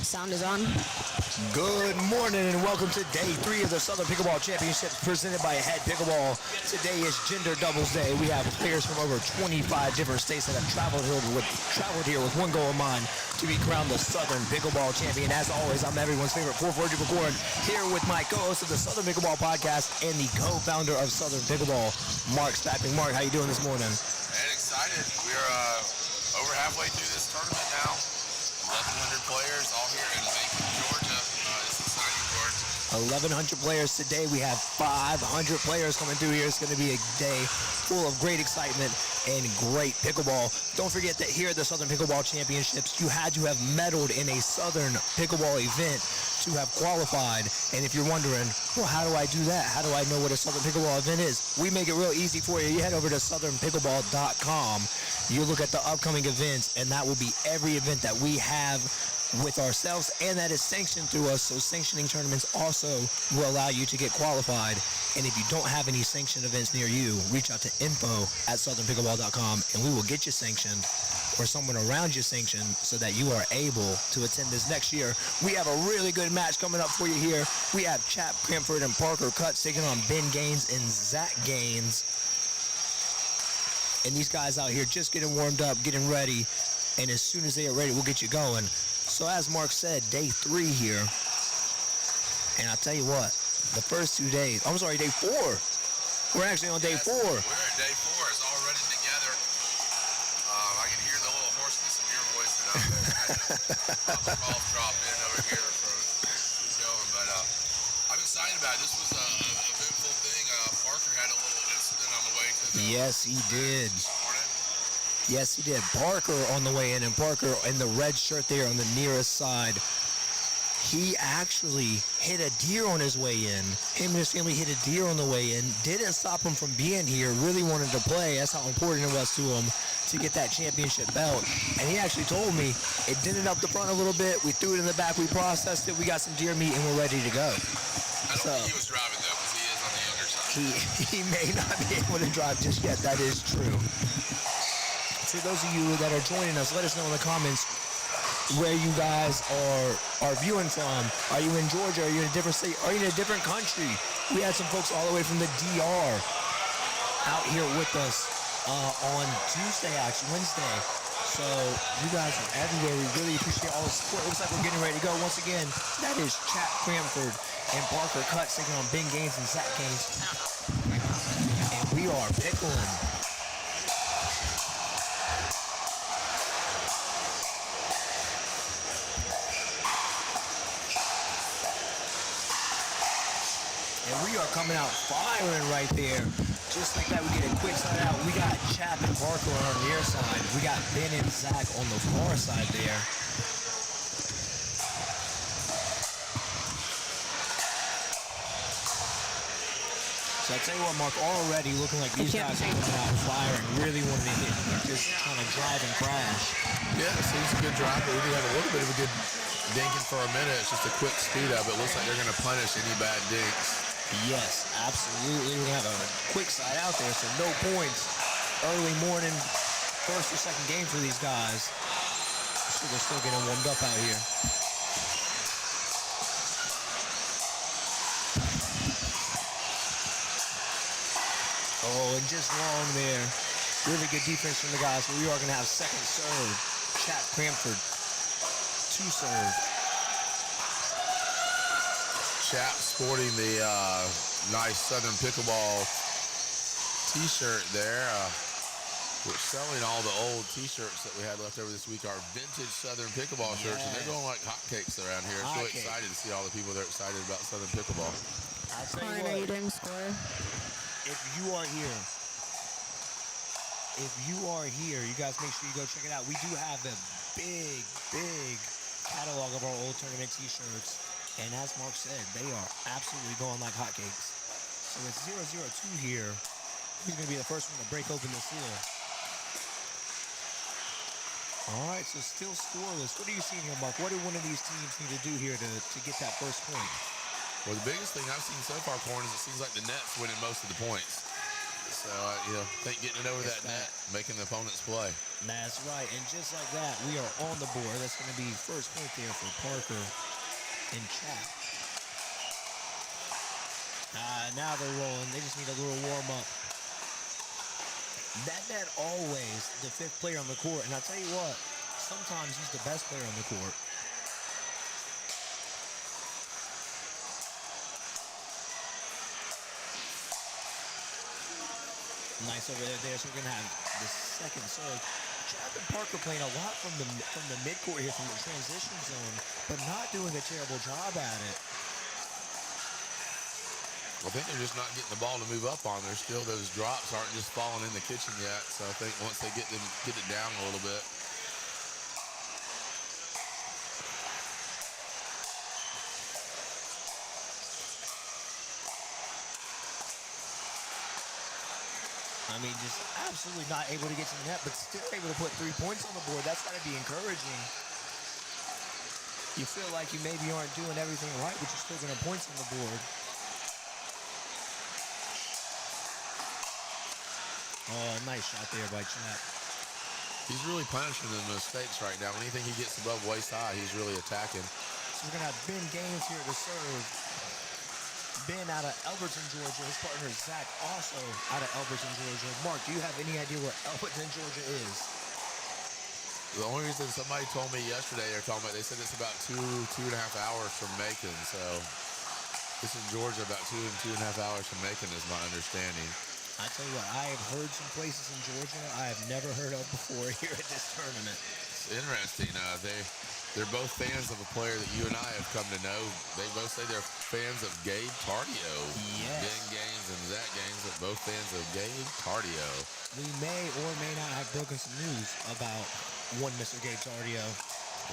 Sound is on. Good morning and welcome to day 3 of the Southern Pickleball Championships presented by HEAD Pickleball. Today is Gender Doubles Day. We have players from over 25 different states that have traveled here with one goal in mind, to be crowned the Southern Pickleball Champion. As always, I'm everyone's favorite 440 record here with my co-host of the Southern Pickleball Podcast and the co-founder of Southern Pickleball, Mark Stapping. Mark, how you doing this morning? Man, excited. We're over halfway through this tournament now. 1,100 players all here in Macon, Georgia. It's exciting for us. 1,100 players today. We have 500 players coming through here. It's going to be a day full of great excitement and great pickleball. Don't forget that here at the Southern Pickleball Championships, you had to have medaled in a Southern Pickleball event to have qualified. And if you're wondering, well, how do I do that? How do I know what a Southern Pickleball event is? We make it real easy for you. You head over to southernpickleball.com. You look at the upcoming events, and that will be every event that we have with ourselves, and that is sanctioned through us. So sanctioning tournaments also will allow you to get qualified. And if you don't have any sanctioned events near you, reach out to info@southernpickleball.com and we will get you sanctioned, or someone around you sanctioned, so that you are able to attend this next year. We have a really good match coming up for you here. We have Chap Cranford and Parker Cutts taking on Ben Gaines and Zach Gaines. And these guys out here just getting warmed up, getting ready. And as soon as they are ready, we'll get you going. So as Mark said, day 3 here. And I'll tell you what, the first 2 days, I'm sorry, day 4. We're actually on day 4. We're at day 4. It's all running together. I can hear the little hoarseness in your voice. And I'm cough drop in over here for going. But I'm excited about it. This was a eventful thing. Parker had a little incident on the way to the Yes, he did. this morning. Yes, he did. Parker on the way in, and Parker in the red shirt there on the nearest side. He actually hit a deer on his way in. Him and his family hit a deer on the way in. Didn't stop him from being here. Really wanted to play. That's how important it was to him to get that championship belt. And he actually told me it dented up the front a little bit. We threw it in the back. We processed it. We got some deer meat, and we're ready to go. I don't think he was driving, though, because he is on the younger side. He may not be able to drive just yet. That is true. For those of you that are joining us, let us know in the comments where you guys are viewing from. Are you in Georgia? Are you in a different state? Are you in a different country? We had some folks all the way from the DR out here with us on Tuesday, actually, Wednesday. So you guys are everywhere. We really appreciate all the support. Looks like we're getting ready to go. Once again, that is Chap Cranford and Parker Cutts taking on Ben Gaines and Zach Gaines. And we are pickling. And we are coming out firing right there. Just like that, we get a quick side out. We got Chap and Parker on our near side. We got Ben and Zach on the far side there. So I tell you what, Mark, already looking like these guys are coming out firing. Really wanting to hit. They're just trying to drive and crash. Yeah, it seems a good drive. They had a little bit of a good dinking for a minute. It's just a quick speed up. It looks like they're going to punish any bad dinks. Yes, absolutely. We're going to have a quick side out there, so no points. Early morning, first or second game for these guys. So they're still getting warmed up out here. Oh, and just long there. Really good defense from the guys. But we are going to have second serve. Chap Cranford, 2 serve. Chap sporting the nice Southern Pickleball t-shirt there. We're selling all the old t-shirts that we had left over this week, our vintage Southern Pickleball shirts, and they're going like hotcakes around here. I'm so excited to see all the people that are excited about Southern Pickleball. I'll tell you what, You didn't score. if you are here, you guys make sure you go check it out. We do have a big catalog of our old tournament t-shirts. And as Mark said, they are absolutely going like hotcakes. So it's 0-0-2 here. Who's going to be the first one to break open the seal? All right, so still scoreless. What are you seeing here, Mark? What do one of these teams need to do here to get that first point? Well, the biggest thing I've seen so far, Corn, is it seems like the net's winning most of the points. So, I think getting it over that net, making the opponents play. That's right, and just like that, we are on the board. That's going to be first point there for Parker and Chap. Now they're rolling. They just need a little warm-up. That net always the fifth player on the court, and I'll tell you what, sometimes he's the best player on the court. Nice over there, so we're going to have the second serve. Chap and Parker playing a lot from the midcourt here, from the transition zone, but not doing a terrible job at it. I think they're just not getting the ball to move up on. There's still those drops aren't just falling in the kitchen yet. So I think once they get it down a little bit. I mean, just absolutely not able to get to the net, but still able to put 3 points on the board. That's got to be encouraging. You feel like you maybe aren't doing everything right, but you're still getting points on the board. Oh, nice shot there by Chap. He's really punishing the mistakes right now. Anything he gets above waist high, he's really attacking. So we're going to have Ben Gaines here to serve. Ben out of Elberton, Georgia. His partner, Zach, also out of Elberton, Georgia. Mark, do you have any idea where Elberton, Georgia is? The only reason somebody told me yesterday, they said it's about 2.5 hours from Macon. So this is Georgia, about 2.5 hours from Macon is my understanding. I tell you what, I have heard some places in Georgia I have never heard of before here at this tournament. It's interesting. They're both fans of a player that you and I have come to know. They both say they're fans of Gabe Tardio. Yes. Ben Gaines and Zach Gaines are both fans of Gabe Tardio. We may or may not have broken some news about one Mr. Gabe Tardio.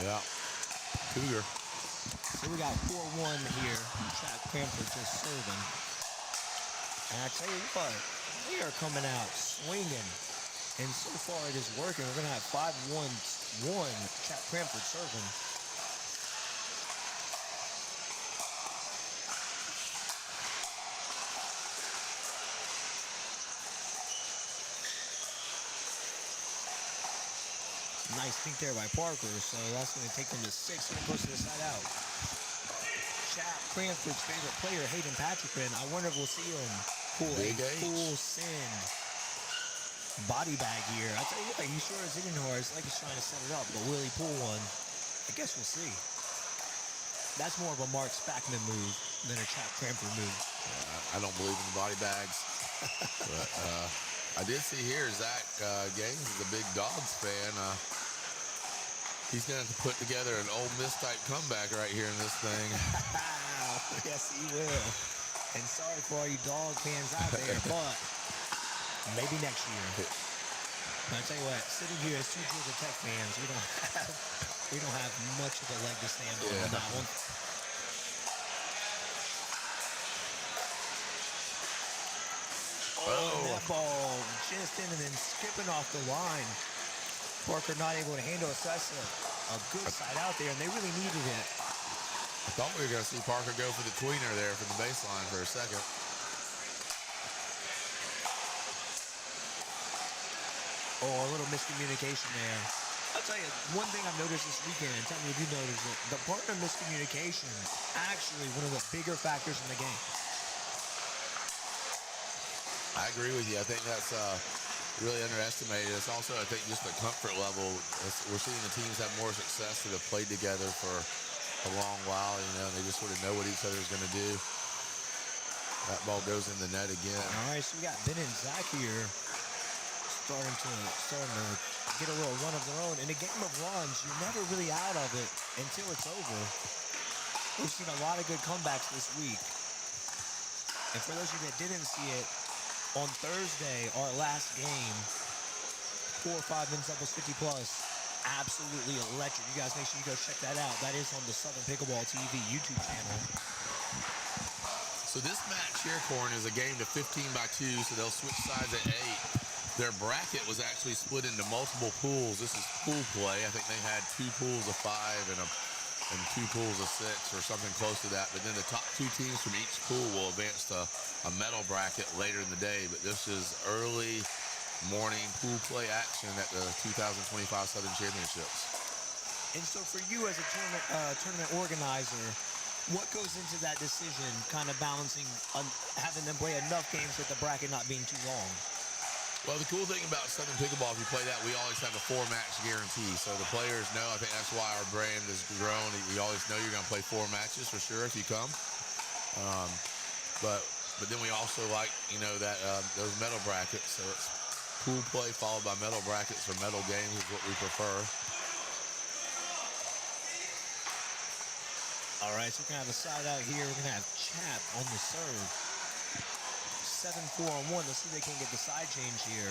Yeah. Cougar. So we got 4-1 here. Chad Cranford just serving. And I tell you what, they are coming out swinging. And so far it is working. We're going to have 5-1-1. Chad Cranford serving. Nice pink there by Parker. So that's going to take them to 6. And goes to the side out. Chad Cranford's favorite player, Hayden Patrickman. I wonder if we'll see him pull a full send body bag here. I tell you what, he sure is hitting hard. It's like he's trying to set it up, but will he pull one? I guess we'll see. That's more of a Mark Spackman move than a Chad Cranford move. I don't believe in body bags. But I did see here Zach Gaines is a big Dogs fan. He's going to have to put together an Ole Miss type comeback right here in this thing. Yes, he will. And sorry for all you Dog fans out there, but maybe next year. But I tell you what, sitting here as two Georgia Tech fans, we don't have much of a leg to stand on that one. Oh, that ball just in and then skipping off the line. Parker not able to handle it. So that's a good side out there, and they really needed it. I thought we were going to see Parker go for the tweener there from the baseline for a second. Oh, a little miscommunication there. I'll tell you, one thing I've noticed this weekend, and tell me if you noticed it, the partner miscommunication actually one of the bigger factors in the game. I agree with you. I think that's really underestimated. It's also, I think, just the comfort level. We're seeing the teams have more success that have played together for a long while. They just sort of know what each other's going to do. That ball goes in the net again. All right, so we got Ben and Zach here starting to get a little run of their own. In a game of runs, you're never really out of it until it's over. We've seen a lot of good comebacks this week. And for those of you that didn't see it, on Thursday, our last game, 4 or 5 minutes up was 50 plus. Absolutely electric. You guys make sure you go check that out. That is on the Southern Pickleball TV YouTube channel. So this match here, Corn, is a game to 15 by 2, so they'll switch sides at 8. Their bracket was actually split into multiple pools. This is pool play. I think they had 2 pools of 5 and 2 pools of 6 or something close to that. But then the top 2 teams from each pool will advance to a medal bracket later in the day. But this is early morning pool play action at the 2025 Southern Championships. And so for you as a tournament organizer, what goes into that decision, kind of balancing having them play enough games with the bracket not being too long? Well, the cool thing about Southern Pickleball, if you play that, we always have a 4-match guarantee. So the players know, I think that's why our brand has grown. You always know you're going to play 4 matches for sure if you come. But then we also like, that those medal brackets. So it's pool play followed by medal brackets or medal games is what we prefer. All right, so we're going to have a side out here. We're going to have Chap on the serve. 7-4-on-1. Let's see if they can get the side change here.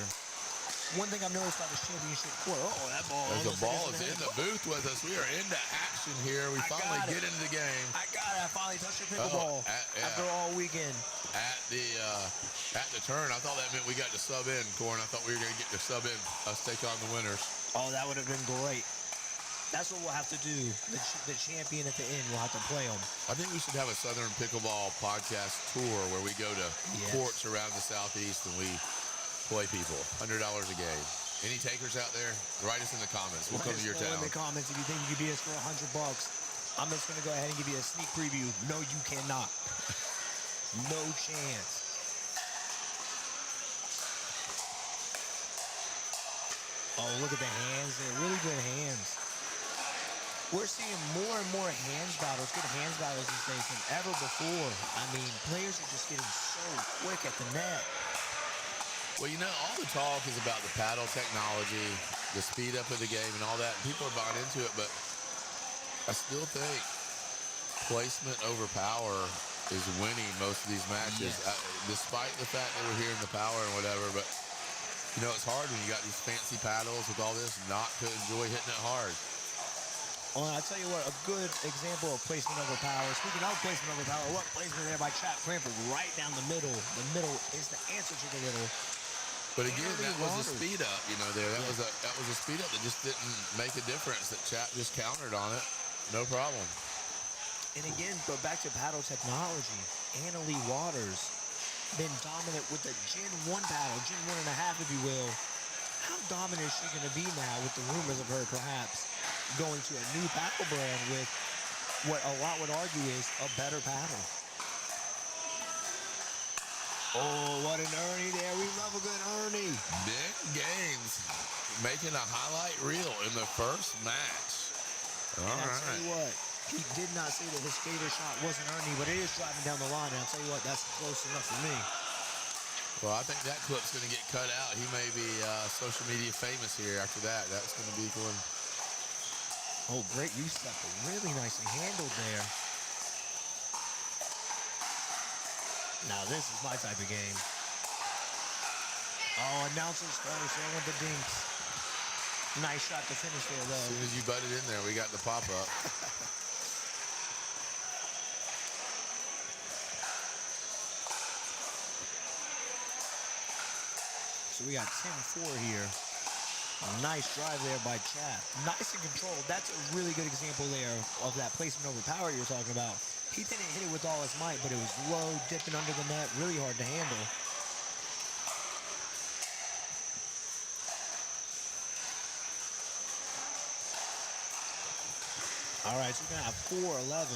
One thing I've noticed about this championship court, that ball. The ball is in the booth with us. We are into action here. We finally get into the game. I got it. I finally touched your pickleball after all weekend. At the turn, I thought that meant we got to sub in, Corin. I thought we were going to get to sub in, us take on the winners. Oh, that would have been great. That's what we'll have to do. The champion at the end, we'll have to play them. I think we should have a Southern Pickleball podcast tour where we go to courts around the Southeast and we play people. $100 a game. Any takers out there? Write us in the comments. We'll come to your town. In the comments if you think you could beat us for $100. I'm just going to go ahead and give you a sneak preview. No, you cannot. No chance. Oh, look at the hands. They're really good hands. We're seeing more and more hands battles, good hands battles these days than ever before. I mean, players are just getting so quick at the net. Well, all the talk is about the paddle technology, the speed up of the game and all that. And people are buying into it, but I still think placement over power is winning most of these matches, despite the fact that we're hearing the power and whatever. But, it's hard when you got these fancy paddles with all this not to enjoy hitting it hard. Well, I'll tell you what, a good example of placement over power. Speaking of placement over power, what placement there by Chap Cranford right down the middle. The middle is the answer to the riddle. But again, that was a speed up, there. That was a speed up that just didn't make a difference. That Chap just countered on it. No problem. And again, go back to paddle technology. Annalie Waters been dominant with the Gen 1 paddle, Gen 1.5, if you will. How dominant is she going to be now with the rumors of her perhaps going to a new paddle brand with what a lot would argue is a better paddle? Oh, what an Ernie there. We love a good Ernie. Big games. Making a highlight reel in the first match. All right. I'll tell you what, he did not say that his skater shot wasn't Ernie, but it is driving down the line. And I'll tell you what, that's close enough for me. Well, I think that clip's going to get cut out. He may be social media famous here after that. That's going to be one. Oh, great use of that. Really nicely handled there. Now, this is my type of game. Oh, announcers first. They want the dinks. Nice shot to finish there, though. As soon as you butted in there, we got the pop-up. So we got 10-4 here. A nice drive there by Chap. Nice and controlled. That's a really good example there of that placement over power you're talking about. He didn't hit it with all his might, but it was low, dipping under the net, really hard to handle. All right, so we're going to have 4-11.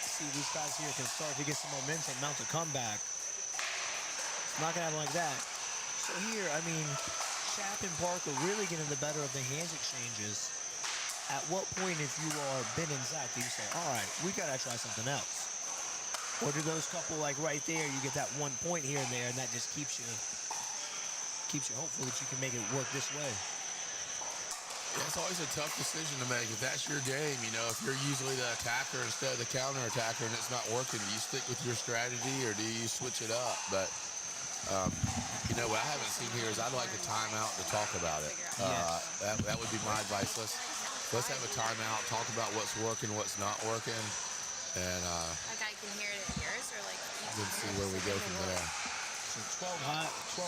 See, these guys here can start to get some momentum, mount a comeback. It's not going to happen like that. So here, I mean, Chap and Parker really getting the better of the hands exchanges. At what point, if you are Ben and Zach, do you say, all right, we got to try something else? Or do those couple, like right there, you get that 1 point here and there, and that just keeps you hopeful that you can make it work this way? Yeah, it's always a tough decision to make. If that's your game, if you're usually the attacker instead of the counter attacker and it's not working, do you stick with your strategy or do you switch it up? But, what I haven't seen here is I'd like a timeout to talk about it. That would be my advice. Let's have a timeout, talk about what's working, what's not working, and like I can hear it in yours, or like then see where we go from there. So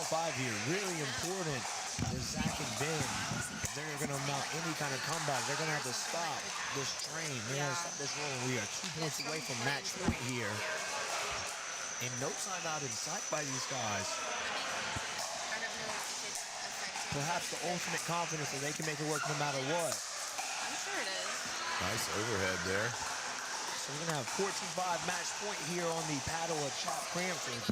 12-5 here, really important that Zach and Ben, if they're going to mount any kind of comeback, they're going to have to stop this train. They're going to stop this roll. We are 2 points away from match point here. And no timeout in sight by these guys. I don't know if it's affecting. Perhaps the ultimate confidence that they can make it work no matter what. I'm sure it is. Nice overhead there. So we're going to have 14-5 match point here on the paddle of Chop Cranford.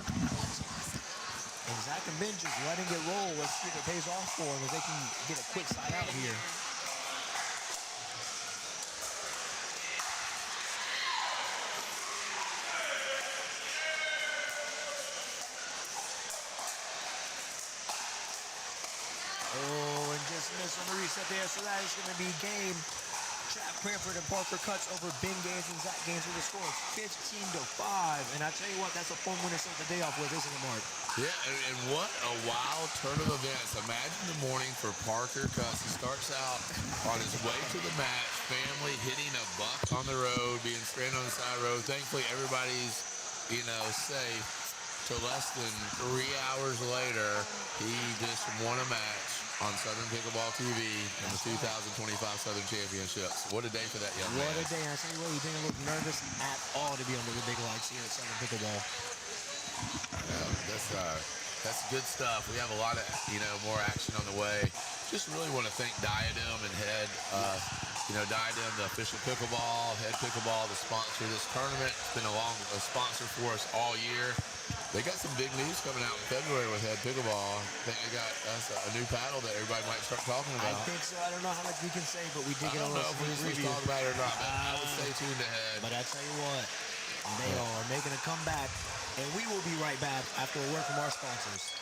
And Zach and Ben just letting it roll. Let's see if it pays off for them if they can get a quick side out here. Oh, and just missed on the reset there. So that is going to be game. Chap Cranford and Parker Cuts over Ben Gaines and Zach Gaines with a score of 15-5. And I tell you what, that's a fun one to start the day off with, isn't it, Mark? Yeah, and what a wild turn of events. Imagine the morning for Parker Cuts. He starts out on his way to the match, family hitting a buck on the road, being stranded on the side road. Thankfully, everybody's, safe. So less than 3 hours later, he just won a match on Southern Pickleball TV in the 2025 Southern Championships. What a day for that young man. What a day. I tell you what, you didn't look nervous at all to be under the big lights here at Southern Pickleball. Yeah, that's good stuff. We have a lot of, more action on the way. Just really want to thank Diadem and Head, Diadem, the official pickleball, Head Pickleball, the sponsor of this tournament. It's been a sponsor for us all year. They got some big news coming out in February with Head Pickleball. I think they got a new paddle that everybody might start talking about. I think so. I don't know how much we can say, but we did get a I don't know if we're supposed to talk about it or not, but I would stay tuned to Head. But I tell you what, they are making a comeback, and we will be right back after a word from our sponsors.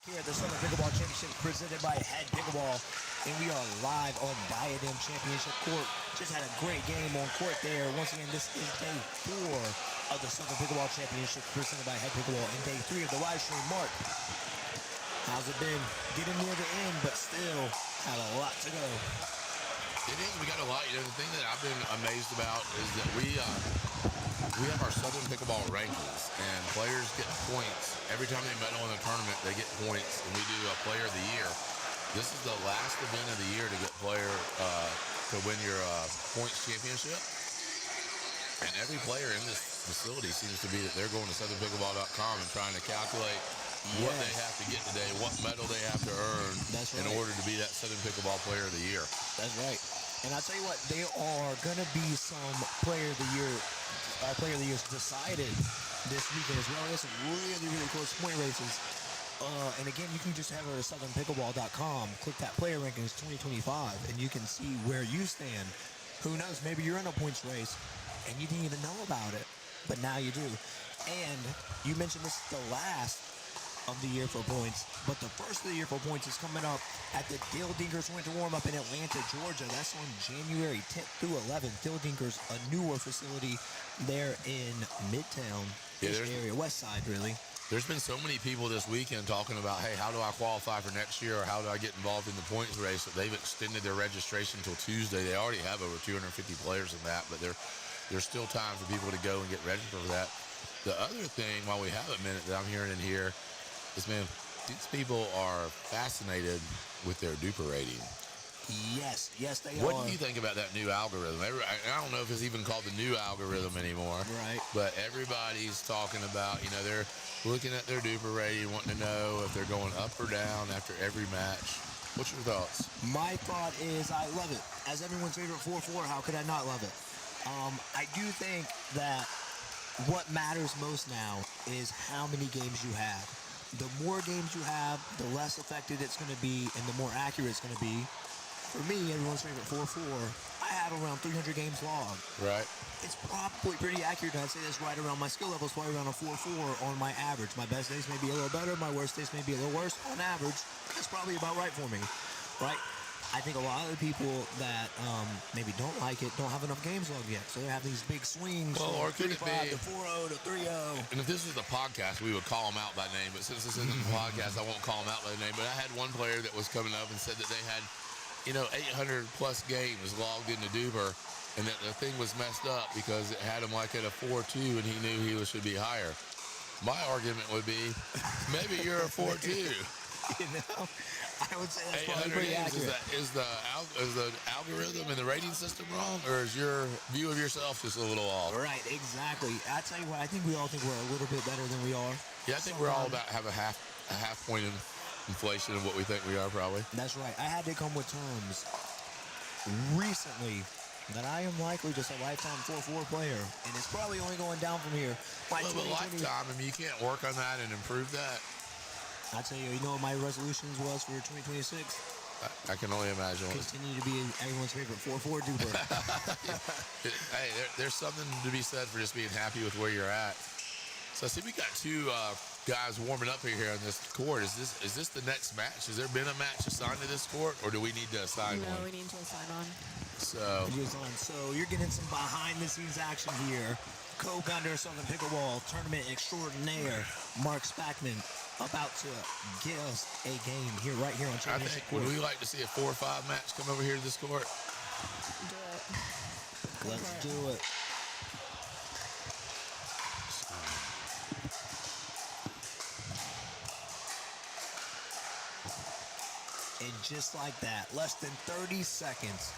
Here at the Southern Pickleball Championships presented by HEAD Pickleball, and we are live on Diadem Championship Court. Just had a great game on court there. Once again, this is day 4 of the Southern Pickleball Championships presented by HEAD Pickleball, and day 3 of the live stream. Mark, how's it been? Getting near the end, but still have a lot to go. It is. We got a lot. You know, the thing that I've been amazed about is that we have our Southern Pickleball rankings, and players get points every time they medal in a tournament. They get points, and we do a Player of the Year. This is the last event of the year to get to win your points championship. And every player in this facility seems to be that they're going to southernpickleball.com and trying to calculate what they have to get today, what medal they have to earn in order to be that Southern Pickleball Player of the Year. That's right. And I'll tell you what, there are going to be some Player of the Years decided this weekend as well. There's some really close point races. And again, you can just have it at southernpickleball.com. Click that player rankings 2025, and you can see where you stand. Who knows? Maybe you're in a points race, and you didn't even know about it, but now you do. And you mentioned this is the last of the year for points, but the first of the year for points is coming up at the Dale Dinkers Winter Warm-Up in Atlanta, Georgia. That's on January 10th through 11th. Dale Dinkers, a newer facility there in Midtown area, West Side, really. There's been so many people this weekend talking about, hey, how do I qualify for next year, or how do I get involved in the points race? They've extended their registration until Tuesday. They already have over 250 players in that, but there's still time for people to go and get registered for that. The other thing, while we have a minute, that I'm hearing in here is, man, these people are fascinated with their duper rating. Yes, they What are. do you think about that new algorithm? I don't know if it's even called the new algorithm anymore. Right. But everybody's talking about, they're looking at their duper rating, wanting to know if they're going up or down after every match. What's your thoughts? My thought is I love it. As everyone's favorite 4-4, how could I not love it? I do think that what matters most now is how many games you have. The more games you have, the less affected it's going to be and the more accurate it's going to be. For me, everyone's favorite 4-4, I have around 300 games logged. Right. It's probably pretty accurate. I'd say that's right around my skill level. It's probably around a 4-4 on my average. My best days may be a little better. My worst days may be a little worse. On average, that's probably about right for me, right? I think a lot of the people that maybe don't like it don't have enough games logged yet. So they have these big swings Well, or could it be 35 to 4-0 to 3-0. And if this was the podcast, we would call them out by name. But since this isn't the podcast, I won't call them out by name. But I had one player that was coming up and said that they had 800 plus games logged into Duber, and that the thing was messed up because it had him like at a 4-2, and he knew he should be higher. My argument would be, maybe you're a 4-2. I would say that's probably pretty accurate. Is the algorithm and the rating system wrong, or is your view of yourself just a little off? Right, exactly. I tell you what, I think we all think we're a little bit better than we are. Yeah, I think we're all about have a half point in inflation of what we think we are, probably. That's right. I had to come with terms recently that I am likely just a lifetime 4-4 player, and it's probably only going down from here. But lifetime, you can't work on that and improve that. I tell you, what my resolutions was for 2026? I can only imagine. Continue to be everyone's favorite 4-4 duper. Hey, there's something to be said for just being happy with where you're at. So I see we got two guys warming up here on this court. Is this the next match? Has there been a match assigned to this court, or do we need to assign one? No, we need to assign one. So you're getting some behind-the-scenes action here. Co-founder of Southern Pickleball Tournament Extraordinaire, Mark Spackman, about to get us a game right here on Championship Court. Would we like to see a 4 or 5 match come over here to this court? Do it. Let's do it. And just like that, less than 30 seconds,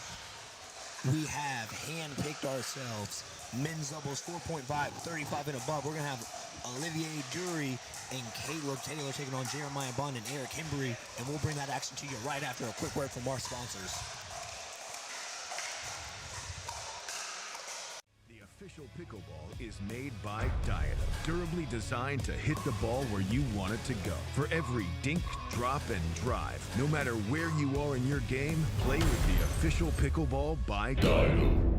we have hand-picked ourselves. Men's doubles 4.5, 35 and above. We're going to have Olivier Dury and Caleb Taylor taking on Jeremiah Bond and Eric Hembry. And we'll bring that action to you right after a quick word from our sponsors. Official Pickleball is made by Diadem, durably designed to hit the ball where you want it to go. For every dink, drop, and drive, no matter where you are in your game, play with the Official Pickleball by Diadem.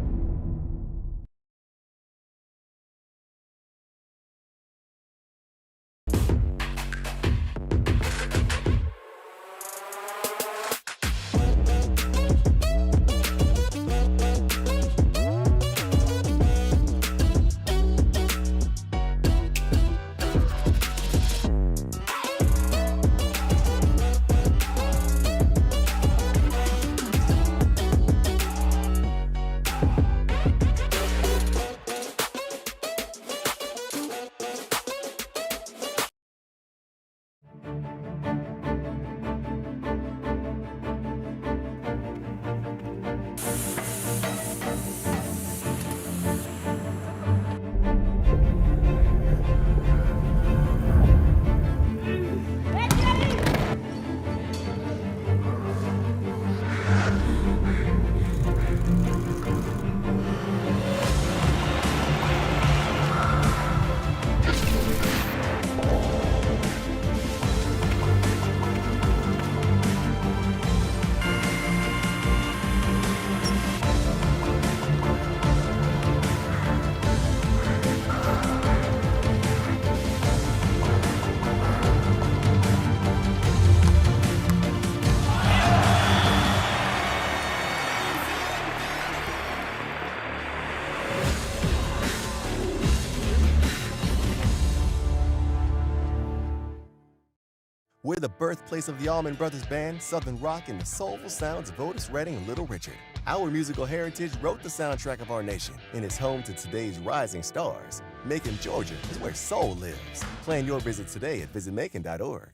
We're the birthplace of the Allman Brothers Band, Southern Rock, and the soulful sounds of Otis Redding and Little Richard. Our musical heritage wrote the soundtrack of our nation and is home to today's rising stars. Macon, Georgia is where soul lives. Plan your visit today at visitmacon.org.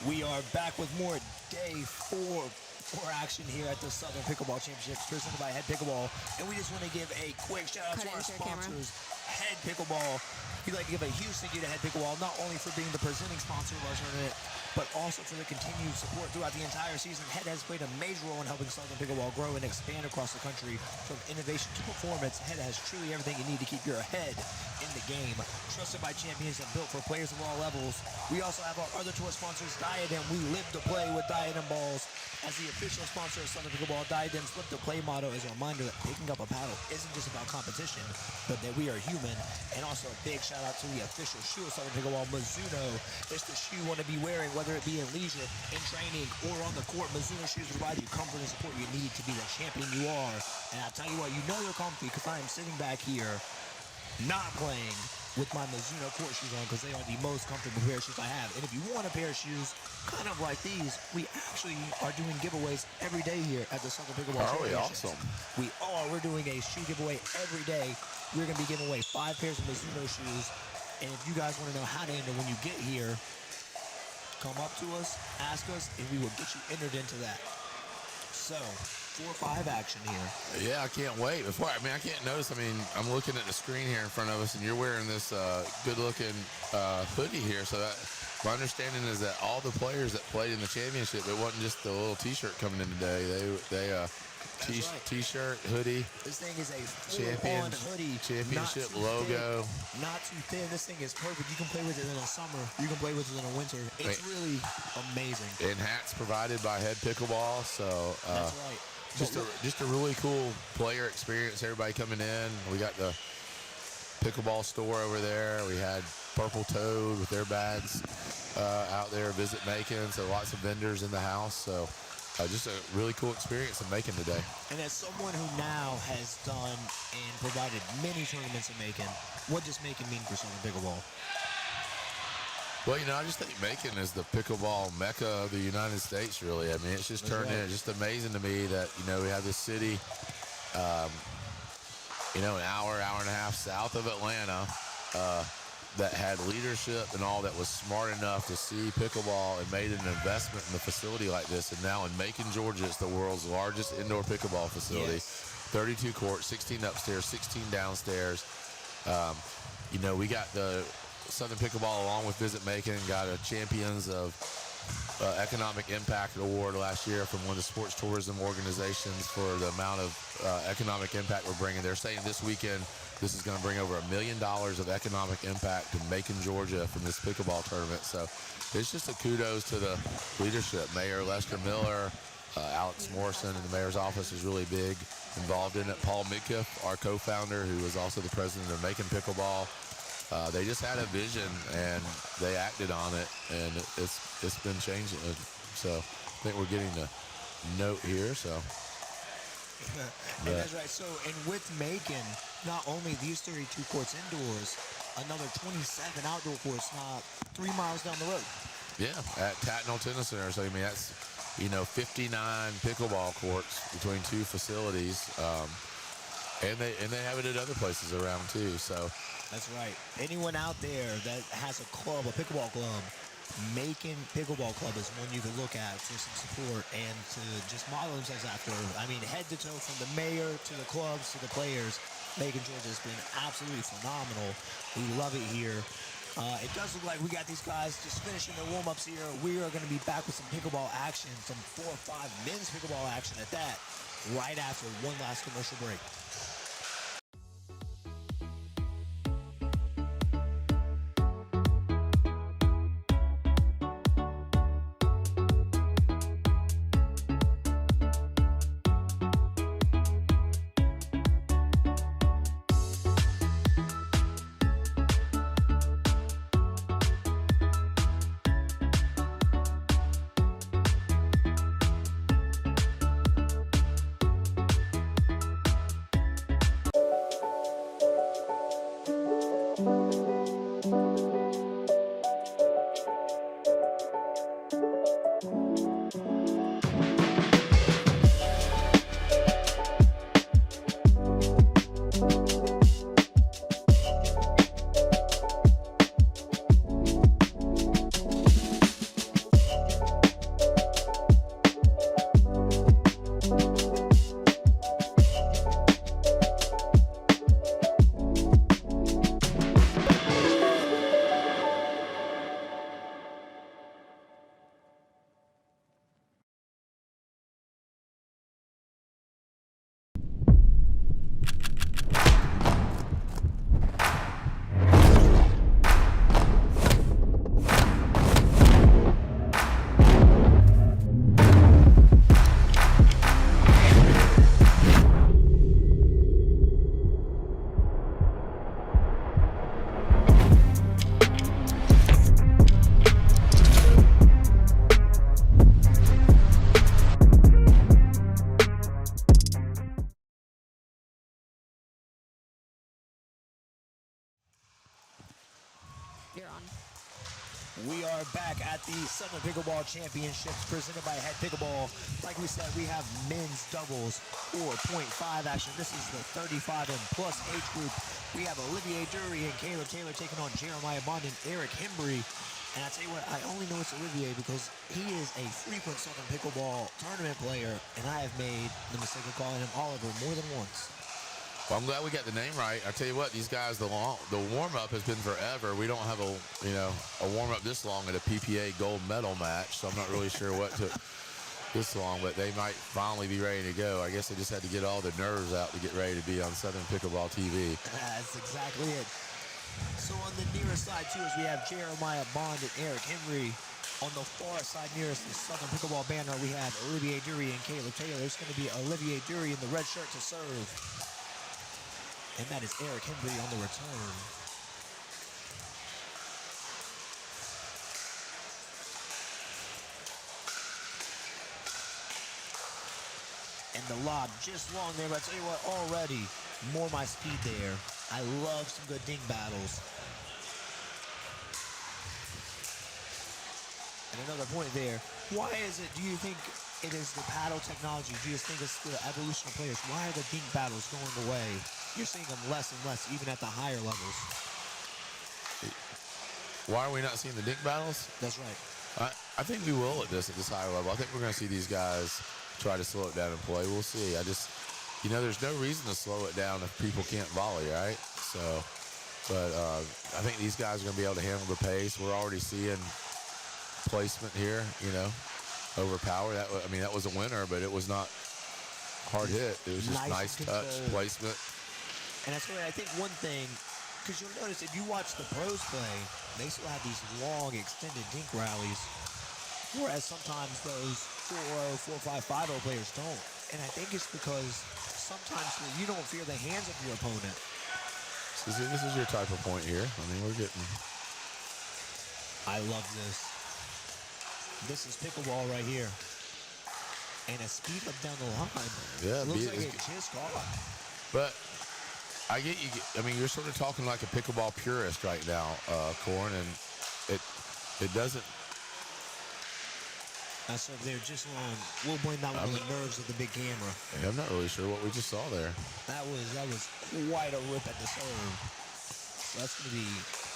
We are back with more day four action here at the Southern Pickleball Championships presented by HEAD Pickleball. And we just want to give a quick shout out to our sponsors, HEAD Pickleball. We'd like to give a huge thank you to HEAD Pickleball, not only for being the presenting sponsor of our tournament, but also for the continued support throughout the entire season. HEAD has played a major role in helping Southern Pickleball grow and expand across the country. From innovation to performance, HEAD has truly everything you need to keep your head in the game. Trusted by champions and built for players of all levels. We also have our other tour sponsors, Diadem. We live to play with Diadem balls. As the official sponsor of Southern Pickleball, Diadem's Live to Play motto is a reminder that picking up a paddle isn't just about competition, but that we are human. And also a big shout out to the official shoe of Southern Pickleball, Mizuno. It's the shoe you want to be wearing, whether it be in leisure, in training, or on the court. Mizuno shoes provide you comfort and support you need to be the champion you are. And I'll tell you what, you know they're comfy because I am sitting back here not playing with my Mizuno court shoes on because they are the most comfortable pair of shoes I have. And if you want a pair of shoes kind of like these, we actually are doing giveaways every day here at the Southern Pickleball Championships. Awesome. We are. We're doing a shoe giveaway every day. We're going to be giving away 5 pairs of Mizuno shoes. And if you guys want to know how to enter when you get here, come up to us, ask us, and we will get you entered into that. So, 4-5 action here. Yeah, I can't wait. I can't notice. I'm looking at the screen here in front of us, and you're wearing this good-looking hoodie here. So my understanding is that all the players that played in the championship, it wasn't just the little T-shirt coming in today. They T-shirt, hoodie. This thing is a full-on hoodie. Championship logo. Thin, not too thin. This thing is perfect. You can play with it in the summer. You can play with it in the winter. It's really amazing. And hats provided by HEAD Pickleball. So that's right. Just a really cool player experience. Everybody coming in. We got the pickleball store over there. We had Purple Toad with their bags out there. Visit Macon. So lots of vendors in the house. So just a really cool experience in Macon today. And as someone who now has done and provided many tournaments in Macon, what does Macon mean for Southern Pickleball? Well, I just think Macon is the pickleball mecca of the United States, really. It's just it's just amazing to me that, we have this city, an hour and a half south of Atlanta that had leadership and all that was smart enough to see pickleball and made an investment in a facility like this. And now in Macon, Georgia, it's the world's largest indoor pickleball facility. Yes. 32 courts, 16 upstairs, 16 downstairs. We got the Southern Pickleball, along with Visit Macon, got a Champions of Economic Impact Award last year from one of the sports tourism organizations for the amount of economic impact we're bringing. They're saying this weekend this is going to bring over $1 million of economic impact to Macon, Georgia from this pickleball tournament. So it's just a kudos to the leadership. Mayor Lester Miller, Alex Morrison in the mayor's office is really big involved in it. Paul Midkiff, our co-founder, who is also the president of Macon Pickleball. They just had a vision and they acted on it, and it's been changing. So I think we're getting the note here. So And that's right. So, and with Macon, not only these 32 courts indoors, another 27 outdoor courts, not 3 miles down the road. Yeah, at Tatnall Tennis Center. So, I mean, that's, 59 pickleball courts between 2 facilities. And they have it at other places around too. So that's right. Anyone out there that has a club, a pickleball club, Macon Pickleball Club is one you can look at for some support and to just model themselves after. I mean, head to toe from the mayor to the clubs to the players. Macon, Georgia has been absolutely phenomenal. We love it here. It does look like we got these guys just finishing their warm-ups here. We are going to be back with some pickleball action, some 4 or 5 men's pickleball action at that, right after one last commercial break. You're on. We are back at the Southern Pickleball Championships presented by HEAD Pickleball. Like we said, we have men's doubles 4.5 action. This is the 35 and plus age group. We have Olivier Dury and Caleb Taylor taking on Jeremiah Bond and Eric Hembry. And I tell you what, I only know it's Olivier because he is a frequent Southern Pickleball tournament player, and I have made the mistake of calling him Oliver more than once. Well, I'm glad we got the name right. I tell you what, these guys, the warm-up has been forever. We don't have a warm-up this long at a PPA gold medal match, so I'm not really sure what took this long, but they might finally be ready to go. I guess they just had to get all the nerves out to get ready to be on Southern Pickleball TV. That's exactly it. So on the nearest side, too, is we have Jeremiah Bond and Eric Hembry. On the far side nearest the Southern Pickleball banner, we have Olivier Dury and Caleb Taylor. It's going to be Olivier Dury in the red shirt to serve. And that is Eric Hembry on the return. And the lob just long there, but I tell you what, already more my speed there. I love some good dink battles. And another point there. Why is it, do you think it is the paddle technology? Do you think it's the evolution of players? Why are the dink battles going away? You're seeing them less and less, even at the higher levels. Why are we not seeing the dink battles? That's right. I think we will at this higher level. I think we're going to see these guys try to slow it down and play. We'll see. There's no reason to slow it down if people can't volley, right? So, but I think these guys are going to be able to handle the pace. We're already seeing placement here, overpower. That was a winner, but it was not hard hit. It was just nice touch, placement. And that's right. I think one thing, because you'll notice if you watch the pros play, they still have these long, extended dink rallies, whereas sometimes those 4-0, 4-5, 5-0 players don't. And I think it's because sometimes you don't fear the hands of your opponent. So this is your type of point here. We're getting... I love this. This is pickleball right here. and a speed up down the line. Yeah, Looks beat like is it good. just got. But I get you. I mean, you're sort of talking like a pickleball purist right now, Corn, and it doesn't. That's up there just on. We'll blame that one on the nerves of the big camera. I'm not really sure what we just saw there. That was quite a rip at the serve. So that's going to be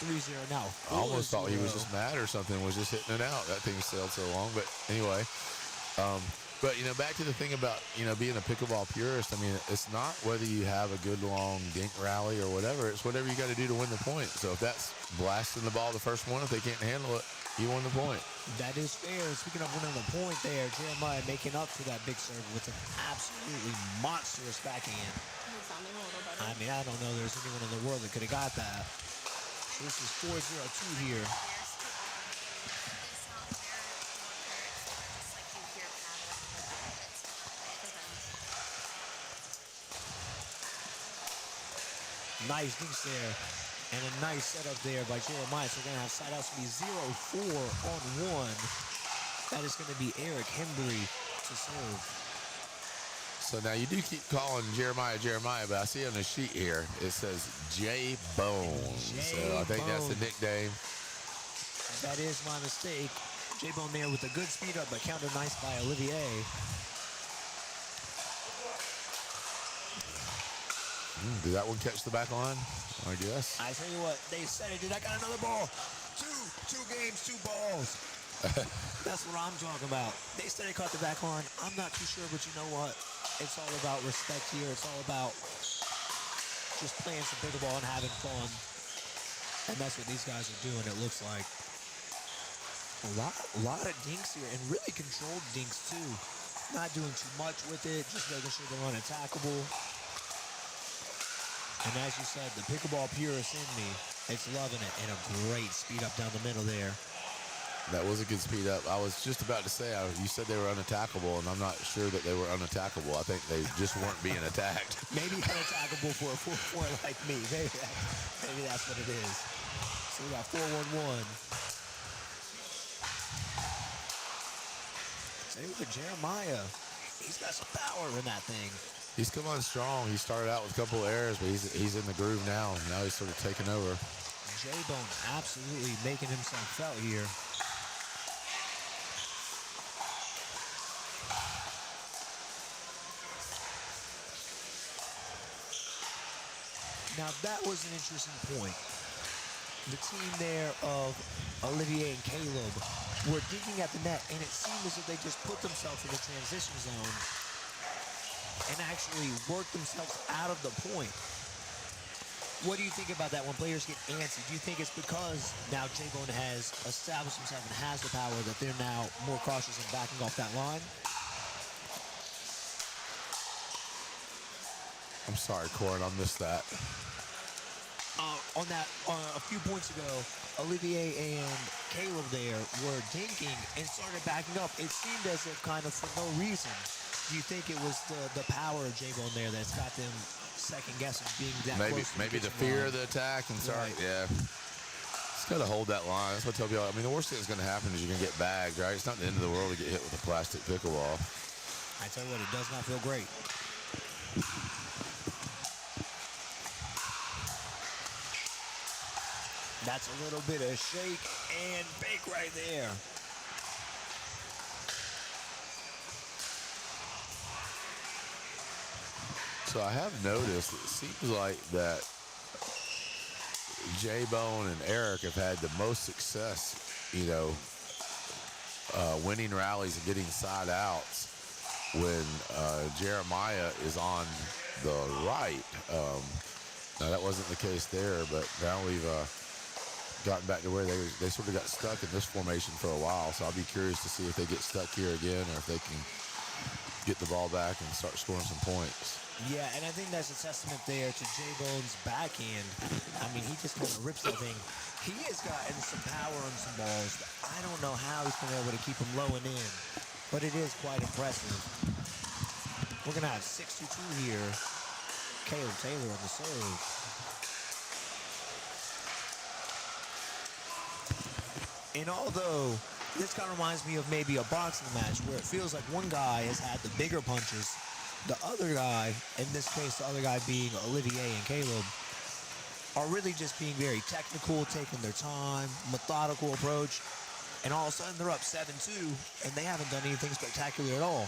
3-0 now. I almost thought he was 4-0. just mad or something, was just hitting it out. That thing sailed so long. But anyway, but, you know, back to the thing about, you know, being a pickleball purist. I mean, it's not whether you have a good long dink rally or whatever. It's whatever you got to do to win the point. So if that's blasting the ball the first one, if they can't handle it, you won the point. That is fair. Speaking of winning the point there, Jeremiah making up for that big serve with an absolutely monstrous backhand. It's sounding a little better. I mean, I don't know there's anyone in the world that could have got that. So this is 4-0-2 here. They sound very more parrots, just like you hear paddling with rabbits for them. Nice dinks there. And a nice setup there by Jeremiah. So we're going to have side outs to be 0-4 on 1. That is going to be Eric Hembry to serve. So now you do keep calling Jeremiah, but I see on the sheet here, it says J-Bone. So I think that's the nickname. That is my mistake. J-Bone there with a good speed up, but counter nice by Olivier. Did that one catch the back line? I guess. I tell you what, they said it, dude. I got another ball. Two games, 2 balls. That's what I'm talking about. They said it caught the back line. I'm not too sure, but you know what? It's all about respect here. It's all about just playing some pickleball and having fun. And that's what these guys are doing, it looks like. A lot of dinks here, and really controlled dinks, too. Not doing too much with it, just making sure they're unattackable. And as you said, the pickleball purist in me, it's loving it. And a great speed up down the middle there. That was a good speed up. I was just about to say, you said they were unattackable, and I'm not sure that they were unattackable. I think they just weren't being attacked. Maybe unattackable for a 4-4 like me. Maybe that's what it is. So we got 4-1-1. Same with Jeremiah. He's got some power in that thing. He's come on strong. He started out with a couple of errors, but he's in the groove now. Now he's sort of taking over. J-Bone absolutely making himself felt here. Now that was an interesting point. The team there of Olivier and Caleb were digging at the net, and it seemed as if they just put themselves in the transition zone and actually worked themselves out of the point. What do you think about that when players get antsy? Do you think it's because now J-Bone has established himself and has the power that they're now more cautious in backing off that line? I'm sorry, Corin, I missed that. A few points ago, Olivier and Caleb there were dinking and started backing up. It seemed as if kind of for no reason. Do you think it was the power of J-Bone there that's got them second guessing being that close to Maybe the fear of the attack and start, right. Yeah. Just got to hold that line. That's what I tell people. I mean, the worst thing that's going to happen is you're going to get bagged, right? It's not the end of the world to get hit with a plastic pickleball. I tell you what, it does not feel great. That's a little bit of shake and bake right there. So I have noticed it seems like that J-Bone and Eric have had the most success, you know, winning rallies and getting side outs when Jeremiah is on the right. Now that wasn't the case there, but now we've gotten back to where they sort of got stuck in this formation for a while. So I'll be curious to see if they get stuck here again or if they can get the ball back and start scoring some points. Yeah, and I think that's a testament there to J-Bone's backhand. I mean, he just kind of rips that thing. He has gotten some power on some balls, but I don't know how he's been able to keep them low and in. But it is quite impressive. We're going to have 6-2 here. Caleb Taylor on the serve. And although This kind of reminds me of maybe a boxing match where it feels like one guy has had the bigger punches. The other guy, in this case, the other guy being Olivier and Caleb, are really just being very technical, taking their time, methodical approach, and all of a sudden they're up 7-2, and they haven't done anything spectacular at all.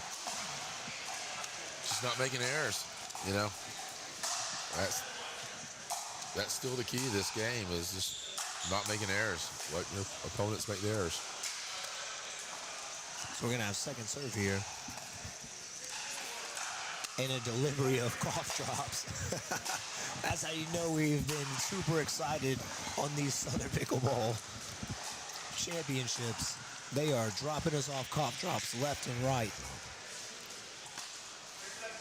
Just not making errors, you know. That's still the key to this game, is just not making errors. Let your opponents make the errors. So we're going to have second serve here. And a delivery of cough drops. That's how you know we've been super excited on these Southern Pickleball Championships. They are dropping us off cough drops left and right.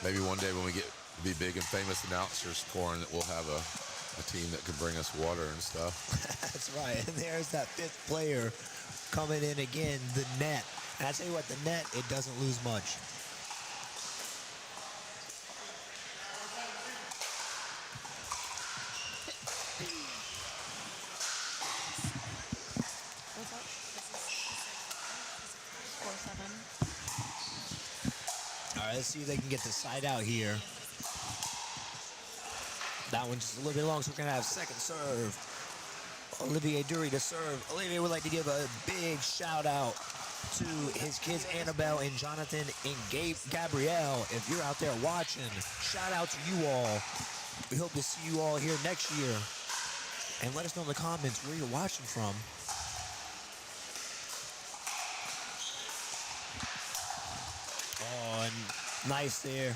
Maybe one day when we get to be big and famous announcers, Corin, that we'll have a team that can bring us water and stuff. That's right. And there's that fifth player coming in again, the net. And I tell you what, the net, it doesn't lose much. What's up? This is 4-7. All right, let's see if they can get the side out here. That one's just a little bit long, so we're going to have second serve. Olivier Dury to serve. Olivier would like to give a big shout out to his kids, Annabelle and Jonathan and Gabrielle. If you're out there watching, shout out to you all. We hope to see you all here next year. And let us know in the comments where you're watching from. Oh, and nice there.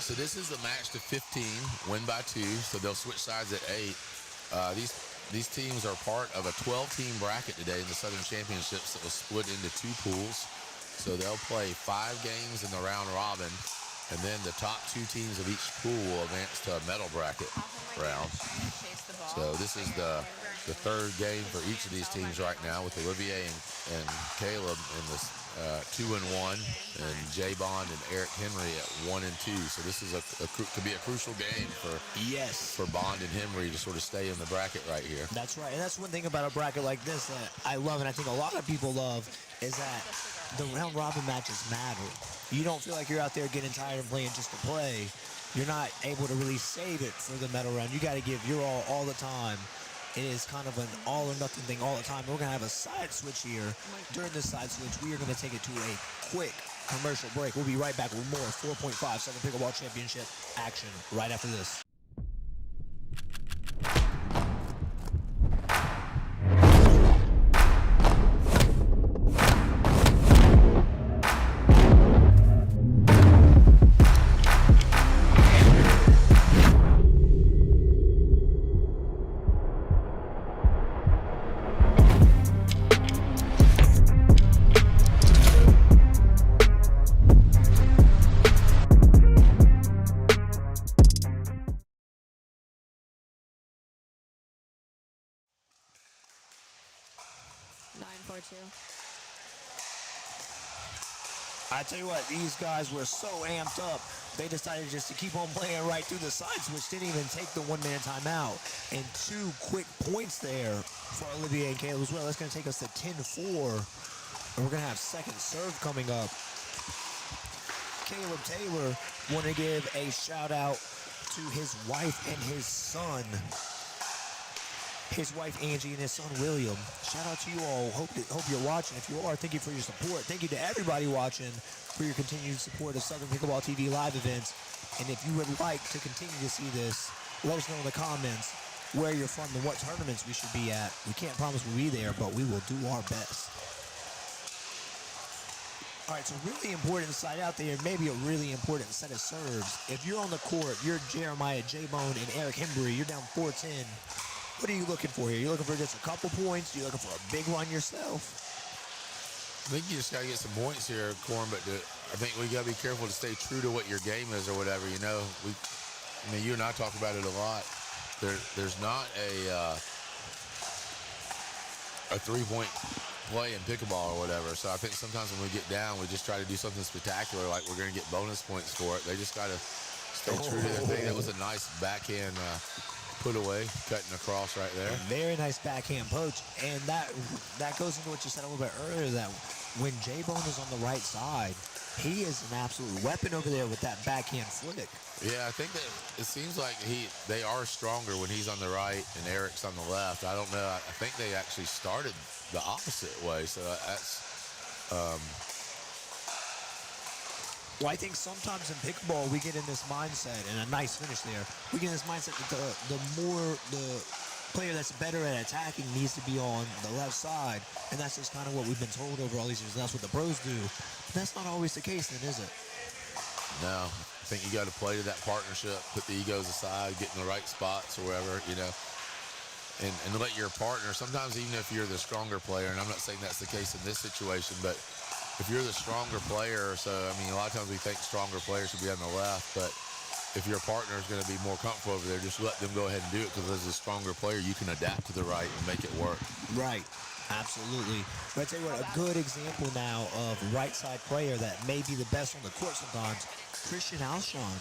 So this is a match to 15, win by 2, so they'll switch sides at 8. These teams are part of a 12-team bracket today in the Southern Championships that was split into 2 pools. So they'll play 5 games in the round robin, and then the top 2 teams of each pool will advance to a medal bracket round. So this is the third game for each of these teams right now, with Olivier and Caleb in this 2-1, and Jay Bond and Eric Henry at 1-2. So this is could be a crucial game for Bond and Henry to sort of stay in the bracket right here. That's right, and that's one thing about a bracket like this that I love, and I think a lot of people love, is that the round robin matches matter. You don't feel like you're out there getting tired and playing just to play. You're not able to really save it for the medal round. You got to give your all the time. It is kind of an all or nothing thing all the time. We're going to have a side switch here. During this side switch, we are going to take it to a quick commercial break. We'll be right back with more 4.5 Southern Pickleball Championship action right after this. I tell you what, these guys were so amped up, they decided just to keep on playing right through the side switch, didn't even take the one-man timeout. And 2 quick points there for Olivier and Caleb as well. That's going to take us to 10-4, and we're going to have second serve coming up. Caleb Taylor want to give a shout-out to his wife and his son. His wife Angie and his son William. Shout out to you all. Hope you're watching. If you are, thank you for your support. Thank you to everybody watching for your continued support of Southern Pickleball TV live events. And if you would like to continue to see this, let us know in the comments where you're from and what tournaments we should be at. We can't promise we'll be there, but we will do our best. All right, so really important side out there, maybe a really important set of serves. If you're on the court, you're Jeremiah J-Bone and Eric Hembry, you're down 4-10. What are you looking for here? You looking for just a couple points? You looking for a big run yourself? I think you just got to get some points here, Corin, but I think we got to be careful to stay true to what your game is or whatever, you know. I mean, you and I talk about it a lot. There's not a 3-point play in pickleball or whatever. So I think sometimes when we get down, we just try to do something spectacular, like we're going to get bonus points for it. They just got to stay true to their thing. That was a nice backhand put away, cutting across right there. Very nice backhand poach. And that goes into what you said a little bit earlier, that when J-Bone is on the right side, he is an absolute weapon over there with that backhand flick. Yeah, I think that it seems like they are stronger when he's on the right and Eric's on the left. I don't know. I think they actually started the opposite way, so that's... Well, I think sometimes in pickleball we get in this mindset, and a nice finish there, we get in this mindset that the more the player that's better at attacking needs to be on the left side, and that's just kind of what we've been told over all these years. That's what the pros do. But that's not always the case then, is it? No. I think you got to play to that partnership, put the egos aside, get in the right spots or wherever, you know, and let your partner, sometimes even if you're the stronger player, and I'm not saying that's the case in this situation, but if you're the stronger player, so, I mean, a lot of times we think stronger players should be on the left, but if your partner is going to be more comfortable over there, just let them go ahead and do it, because as a stronger player, you can adapt to the right and make it work. Right. Absolutely. But I tell you what, a good example now of right side player that may be the best on the court sometimes, Christian Alshon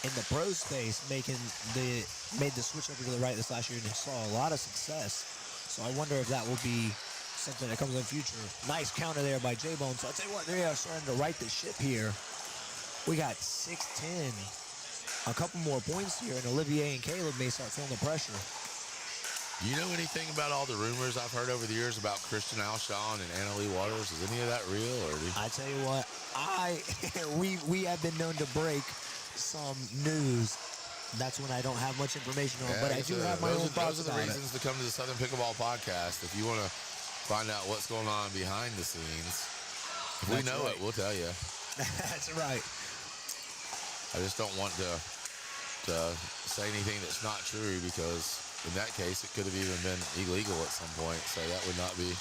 in the pro space made the switch over to the right this last year and saw a lot of success. So I wonder if that will be something that comes in the future. Nice counter there by J-Bone. So I'll tell you what, they are starting to right the ship here. We got 6-10. A couple more points here, and Olivier and Caleb may start feeling the pressure. You know anything about all the rumors I've heard over the years about Christian Alshon and Annalie Waters? Is any of that real? Or I tell you what, we have been known to break some news. That's when I don't have much information on, but I do have my own thoughts about it. Those are the reasons to come to the Southern Pickleball Podcast. If you want to find out what's going on behind the scenes, if we know it, we'll tell you. That's right. I just don't want to say anything that's not true, because in that case, it could have even been illegal at some point. So that would not be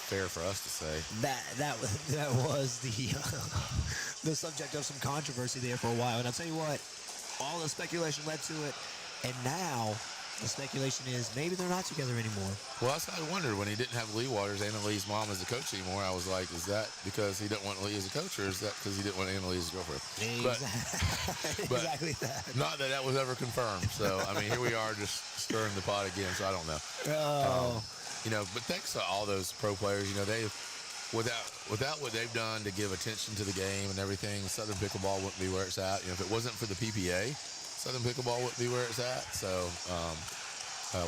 fair for us to say. That was the subject of some controversy there for a while. And I'll tell you what, all the speculation led to it, and now the speculation is maybe they're not together anymore. Well, that's what I wondered when he didn't have Lee Waters, Annalie's mom, as a coach anymore. I was like, is that because he didn't want Lee as a coach, or is that because he didn't want Annalie as a girlfriend? Exactly that. Not that was ever confirmed. So, I mean, here we are just stirring the pot again, so I don't know. You know, but thanks to all those pro players, you know, without what they've done to give attention to the game and everything, Southern Pickleball wouldn't be where it's at. You know, if it wasn't for the PPA, Southern Pickleball wouldn't be where it's at. So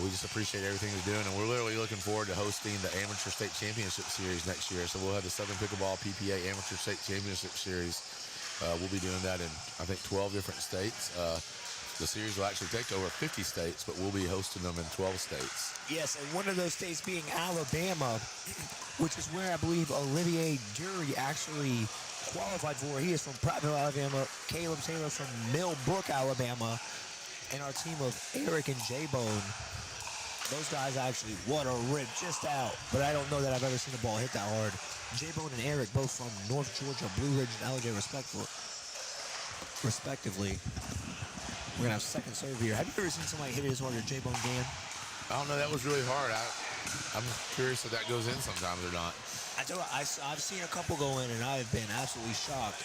we just appreciate everything they're doing, and we're literally looking forward to hosting the Amateur State Championship Series next year. So we'll have the Southern Pickleball PPA Amateur State Championship Series. We'll be doing that in, I think, 12 different states. The series will actually take over 50 states, but we'll be hosting them in 12 states. Yes, and one of those states being Alabama, which is where I believe Olivier Dury actually qualified for. He is from Prattville, Alabama. Caleb Taylor from Millbrook, Alabama. And our team of Eric and J-Bone. Those guys actually, what a rip, just out. But I don't know that I've ever seen a ball hit that hard. J-Bone and Eric, both from North Georgia, Blue Ridge, and LJ respectively. We're going to have second serve here. Have you ever seen somebody hit it as hard as J-Bone can? I don't know. That was really hard. I'm curious if that goes in sometimes or not. I tell you what, I've seen a couple go in, and I've been absolutely shocked.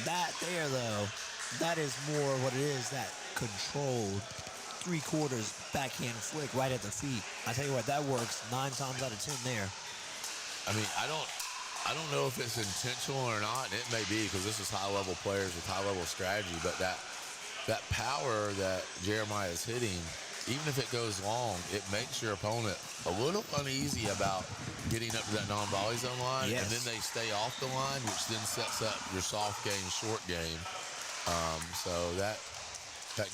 That there, though, that is more what it is, that controlled three-quarters backhand flick right at the feet. I tell you what, that works 9 times out of 10 there. I mean, I don't know if it's intentional or not, and it may be, because this is high-level players with high-level strategy, but that power that Jeremiah is hitting, even if it goes long, it makes your opponent a little uneasy about getting up to that non-volley zone line, and then they stay off the line, which then sets up your soft game, short game. So that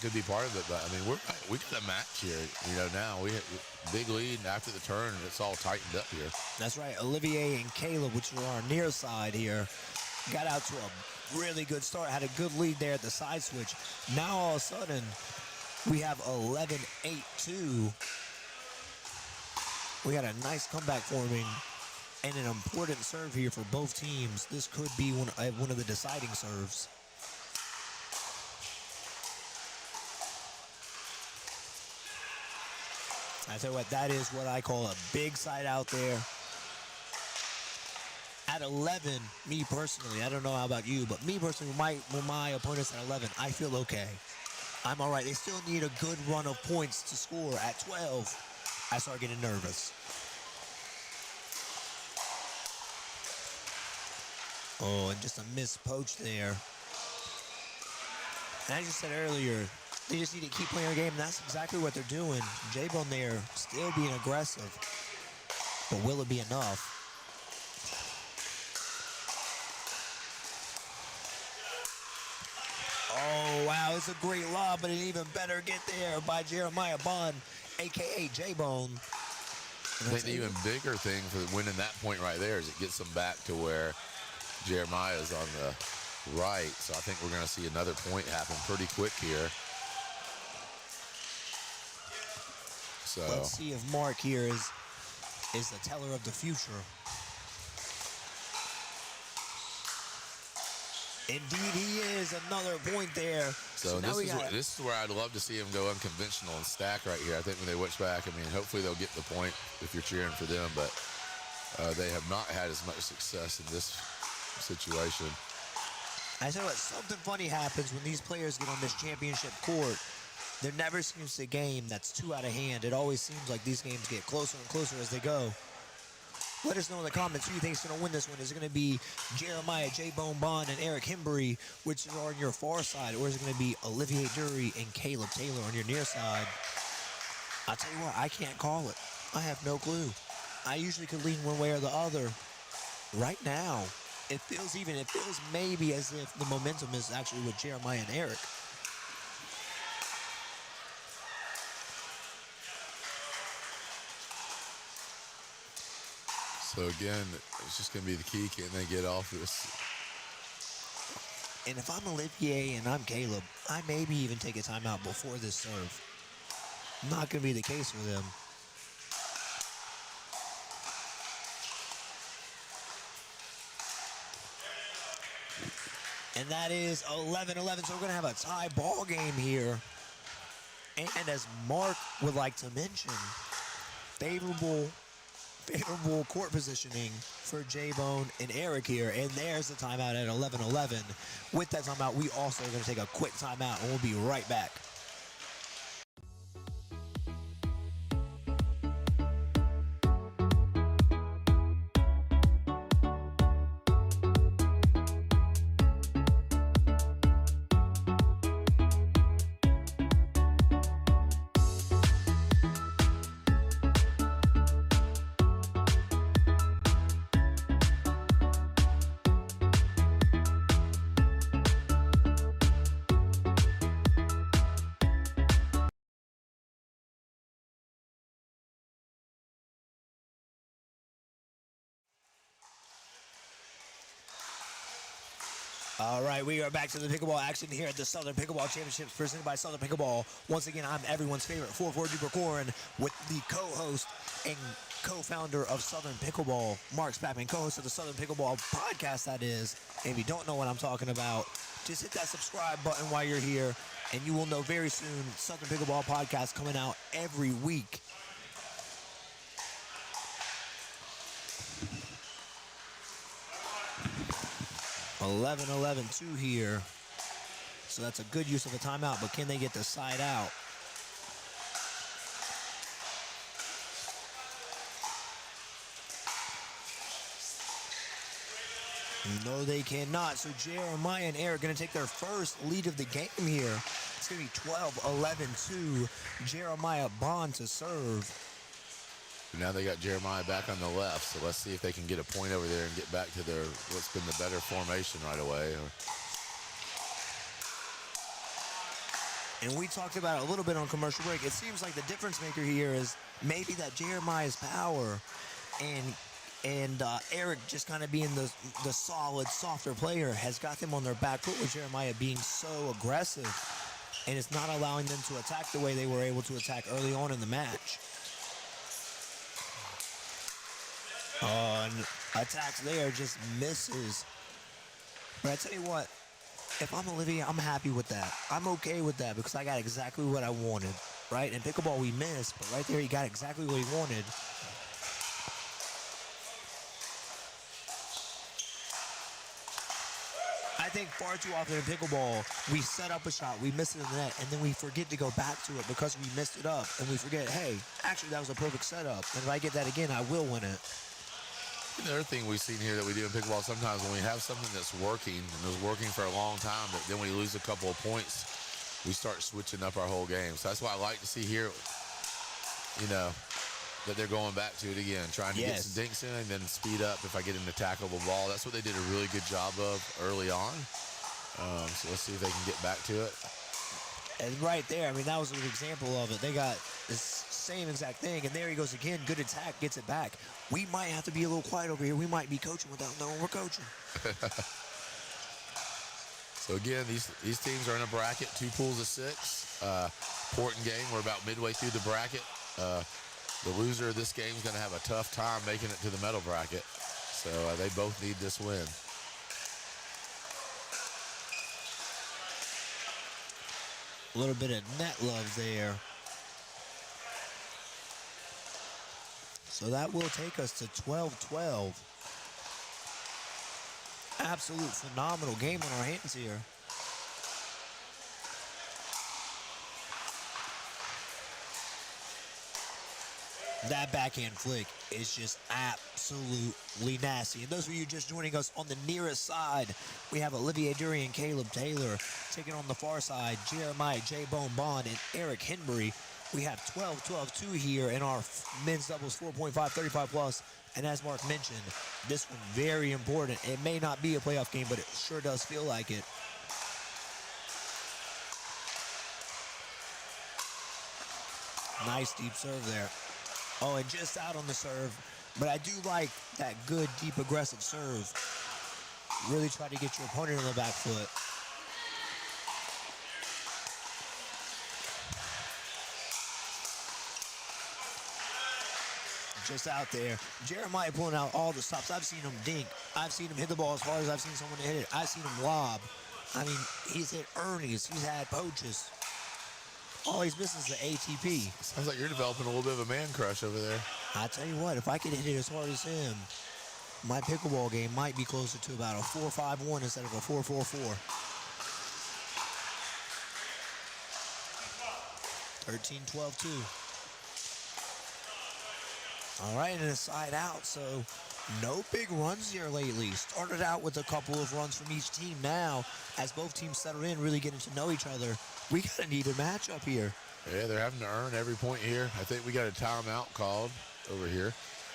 could be part of it, but I mean, we got a match here. You know, now we have a big lead, and after the turn, it's all tightened up here. That's right. Olivier and Caleb, which are our near side here, got out to a really good start, had a good lead there at the side switch. Now all of a sudden we have 11-8-2. We got a nice comeback forming and an important serve here for both teams. This could be one of the deciding serves. I tell you what, that is what I call a big side out there. At 11, me personally, I don't know how about you, but me personally, when my opponent's at 11, I feel okay. I'm all right. They still need a good run of points to score. At 12, I start getting nervous. Oh, and just a missed poach there. And I just said earlier, they just need to keep playing their game, and that's exactly what they're doing. J-Bone there still being aggressive. But will it be enough? Oh, wow, it's a great lob, but an even better get there by Jeremiah Bond, a.k.a. J-Bone. I think the even bigger thing for winning that point right there is it gets them back to where Jeremiah is on the right. So I think we're going to see another point happen pretty quick here. So let's see if Mark here is the teller of the future. Indeed, he is. Another point there. So this is where I'd love to see him go unconventional and stack right here. I think when they watch back, I mean, hopefully they'll get the point if you're cheering for them, but they have not had as much success in this situation. I tell you what, something funny happens when these players get on this championship court. There never seems a game that's too out of hand. It always seems like these games get closer and closer as they go. Let us know in the comments who you think is going to win this one. Is it going to be Jeremiah J-Bone Bond and Eric Hembry, which are on your far side, or is it going to be Olivier Dury and Caleb Taylor on your near side? I'll tell you what, I can't call it. I have no clue. I usually could lean one way or the other. Right now, it feels even. It feels maybe as if the momentum is actually with Jeremiah and Eric. So again, it's just going to be the key. Can they get off this? And if I'm Olivier and I'm Caleb, I maybe even take a timeout before this serve. Not going to be the case for them. And that is 11-11, so we're going to have a tie ball game here. And as Mark would like to mention, favorable court positioning for J-Bone and Eric here. And there's the timeout at 11-11. With that timeout, we also are going to take a quick timeout, and we'll be right back. All right, we are back to the pickleball action here at the Southern Pickleball Championships presented by Southern Pickleball. Once again, I'm everyone's favorite 4-4 Duper Corin with the co-host and co-founder of Southern Pickleball, Mark Spapman, co-host of the Southern Pickleball podcast, that is. And if you don't know what I'm talking about, just hit that subscribe button while you're here, and you will know very soon Southern Pickleball podcast coming out every week. Eleven 11-2 here. So that's a good use of a timeout, but can they get the side out? No, they cannot. So Jeremiah and Eric are going to take their first lead of the game here. It's going to be 12-11-2. Jeremiah Bond to serve. Now they got Jeremiah back on the left, so let's see if they can get a point over there and get back to their what's been the better formation right away. And we talked about it a little bit on commercial break. It seems like the difference maker here is maybe that Jeremiah's power and Eric just kind of being the solid, softer player has got them on their back foot with Jeremiah being so aggressive, and it's not allowing them to attack the way they were able to attack early on in the match. And attacks there just misses. But I tell you what, if I'm Olivier, I'm happy with that. I'm okay with that because I got exactly what I wanted, right? In pickleball, we missed, but right there, he got exactly what he wanted. I I think far too often in pickleball, we set up a shot, we miss it in the net, and then we forget to go back to it because we messed it up. And we forget, hey, actually, that was a perfect setup. And if I get that again, I will win it. Another thing we've seen here that we do in pickleball sometimes when we have something that's working and was working for a long time, but then we lose a couple of points, we start switching up our whole game. So that's why I like to see here, that they're going back to it again, trying to get some dinks in and then speed up if I get an attackable ball. That's what they did a really good job of early on. So let's see if they can get back to it. And right there, I mean, that was an example of it. They got this same exact thing, and there he goes again. Good attack, gets it back. We might have to be a little quiet over here. We might be coaching without knowing we're coaching. So again, these teams are in a bracket, 2 pools of 6. Important game. We're about midway through the bracket. The loser of this game is going to have a tough time making it to the medal bracket. So they both need this win. A little bit of net love there. So that will take us to 12-12. Absolute phenomenal game on our hands here. That backhand flick is just absolutely nasty. And those of you just joining us on the nearest side, we have Olivier Dury and Caleb Taylor. Taking on the far side, Jeremiah J. Bone Bond and Eric Henbury. We have 12-12-2 here in our men's doubles 4.5 35 plus. And as Mark mentioned, this one very important. It may not be a playoff game, but it sure does feel like it. Nice deep serve there. Oh, and just out on the serve. But I do like that good, deep, aggressive serve. Really try to get your opponent on the back foot. Just out there. Jeremiah pulling out all the stops. I've seen him dink. I've seen him hit the ball as hard as I've seen someone hit it. I've seen him lob. I mean, he's hit Ernie's. He's had poaches. All he's missing is the ATP. Sounds like you're developing a little bit of a man crush over there. I tell you what, if I could hit it as hard as him, my pickleball game might be closer to about a 4-5-1 instead of a 4-4-4. 13-12-2. All right, and a side out, so no big runs here lately. Started out with a couple of runs from each team. Now, as both teams settle in, really getting to know each other, we got a needed matchup here. Yeah, they're having to earn every point here. I think we got a timeout called over here.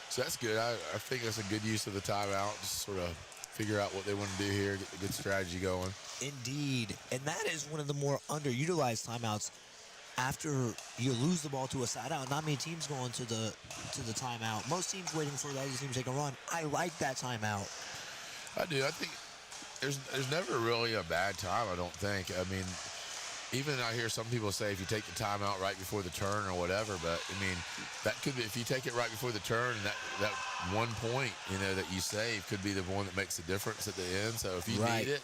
So that's good. I think that's a good use of the timeout. Just sort of figure out what they want to do here, get the good strategy going. Indeed. And that is one of the more underutilized timeouts. After you lose the ball to a side out, not many teams going to the timeout. Most teams waiting for the other team to take a run. I like that timeout. I do. I think there's never really a bad time, I don't think. I mean, even I hear some people say if you take the timeout right before the turn or whatever, but I mean, that could be, if you take it right before the turn, and that 1 point, that you save could be the one that makes the difference at the end. So if you need it,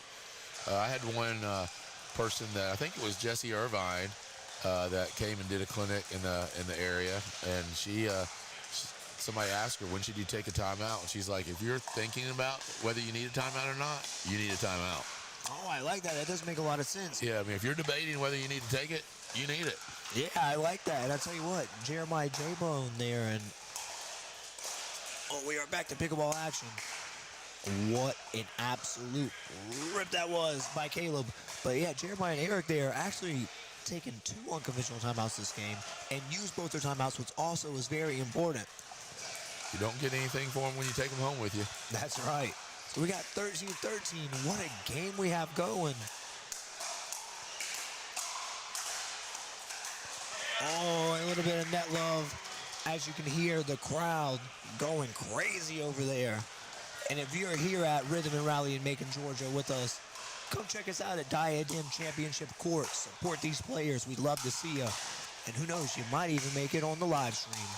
I had one person that I think it was Jesse Irvine, that came and did a clinic in the area, and somebody asked her, when should you take a timeout? And she's like, if you're thinking about whether you need a timeout or not, you need a timeout. Oh, I like that. That does make a lot of sense. Yeah, I mean, if you're debating whether you need to take it, you need it. Yeah, I like that. And I'll tell you what, Jeremiah J. Bone there, and we are back to pickleball action. What an absolute rip that was by Caleb. But yeah, Jeremiah and Eric there actually taken 2 unconventional timeouts this game and used both their timeouts, which also is very important. You don't get anything for them when you take them home with you. That's right. So we got 13-13. What a game we have going. Oh, a little bit of net love. As you can hear, the crowd going crazy over there. And if you're here at Rhythm and Rally in Macon, Georgia with us, come check us out at Diadem Championship Court. Support these players. We'd love to see you. And who knows, you might even make it on the live stream.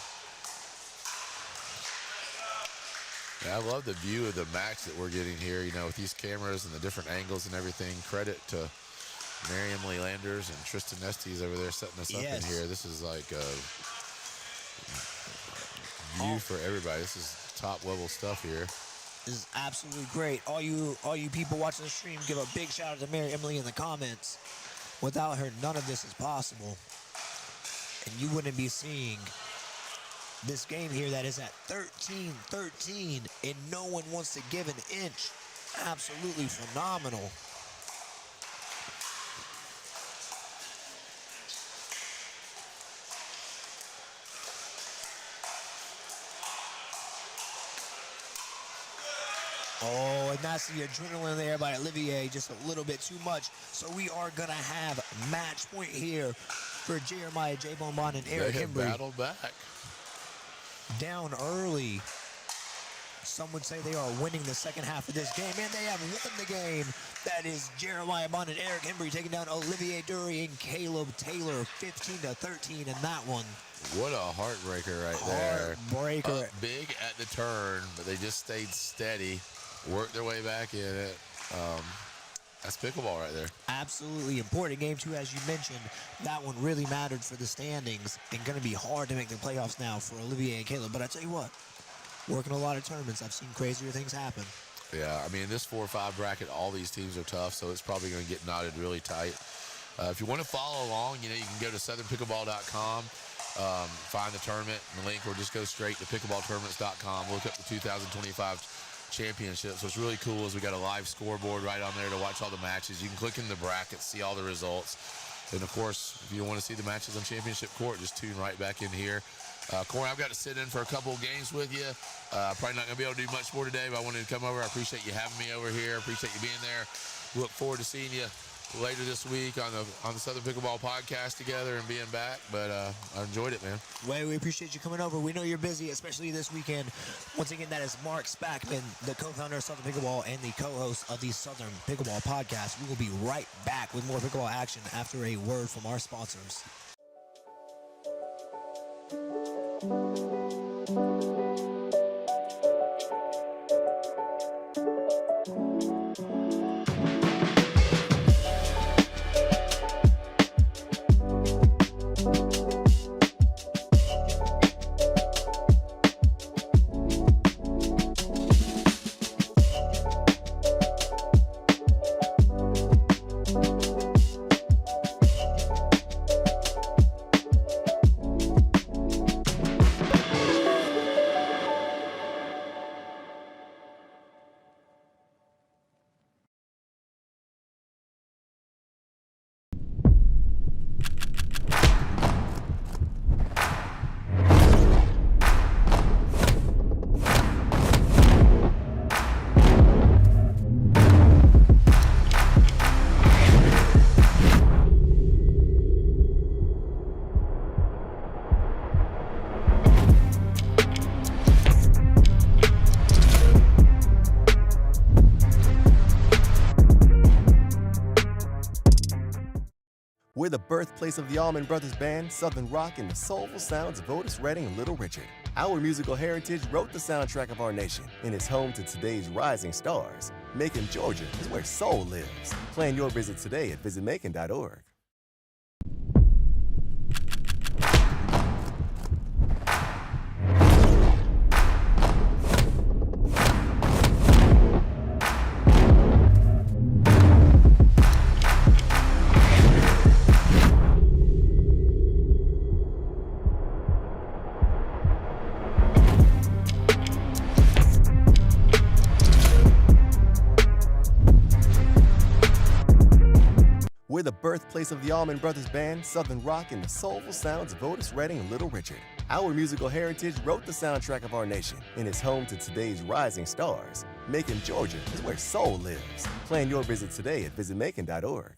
Yeah, I love the view of the match that we're getting here, with these cameras and the different angles and everything. Credit to Miriam Lelanders and Tristan Estes over there setting us up in here. This is like a view for everybody. This is top level stuff here. This is absolutely great. All you people watching the stream, give a big shout out to Mary Emily in the comments. Without her, none of this is possible. And you wouldn't be seeing this game here that is at 13-13, and no one wants to give an inch. Absolutely phenomenal. Oh, and that's the adrenaline there by Olivier, just a little bit too much. So we are going to have match point here for Jeremiah J. Bonbon and Eric They have Embry. battled back. Down early. Some would say they are winning the second half of this game, and they have won the game. That is Jeremiah Bond and Eric Embry taking down Olivier Dury and Caleb Taylor, 15-13 in that one. What a heartbreaker right there. Heartbreaker. Up big at the turn, but they just stayed steady, worked their way back in it. That's pickleball right there. Absolutely important. Game 2, as you mentioned, that one really mattered for the standings and going to be hard to make the playoffs now for Olivier and Caleb. But I tell you what, working a lot of tournaments, I've seen crazier things happen. Yeah, I mean, this 4 or 5 bracket, all these teams are tough, so it's probably going to get knotted really tight. If you want to follow along, you can go to southernpickleball.com, find the tournament and the link, or just go straight to pickleballtournaments.com, look up the 2025 championships. What's really cool is we got a live scoreboard right on there to watch all the matches. You can click in the brackets, see all the results. And, of course, if you want to see the matches on Championship Court, just tune right back in here. Corey, I've got to sit in for a couple of games with you. Probably not going to be able to do much more today, but I wanted to come over. I appreciate you having me over here. Appreciate you being there. Look forward to seeing you later this week on the Southern Pickleball podcast together and being back. But I enjoyed it, man. Well, we appreciate you coming over. We know you're busy, especially this weekend. Once again, that is Mark Spackman, the co-founder of Southern Pickleball and the co-host of the Southern Pickleball podcast. We will be right back with more pickleball action after a word from our sponsors. We're the birthplace of the Allman Brothers Band, Southern Rock, and the soulful sounds of Otis Redding and Little Richard. Our musical heritage wrote the soundtrack of our nation and is home to today's rising stars. Macon, Georgia is where soul lives. Plan your visit today at visitmacon.org. We're the birthplace of the Allman Brothers Band, Southern Rock, and the soulful sounds of Otis Redding and Little Richard. Our musical heritage wrote the soundtrack of our nation and is home to today's rising stars. Macon, Georgia is where soul lives. Plan your visit today at visitmacon.org.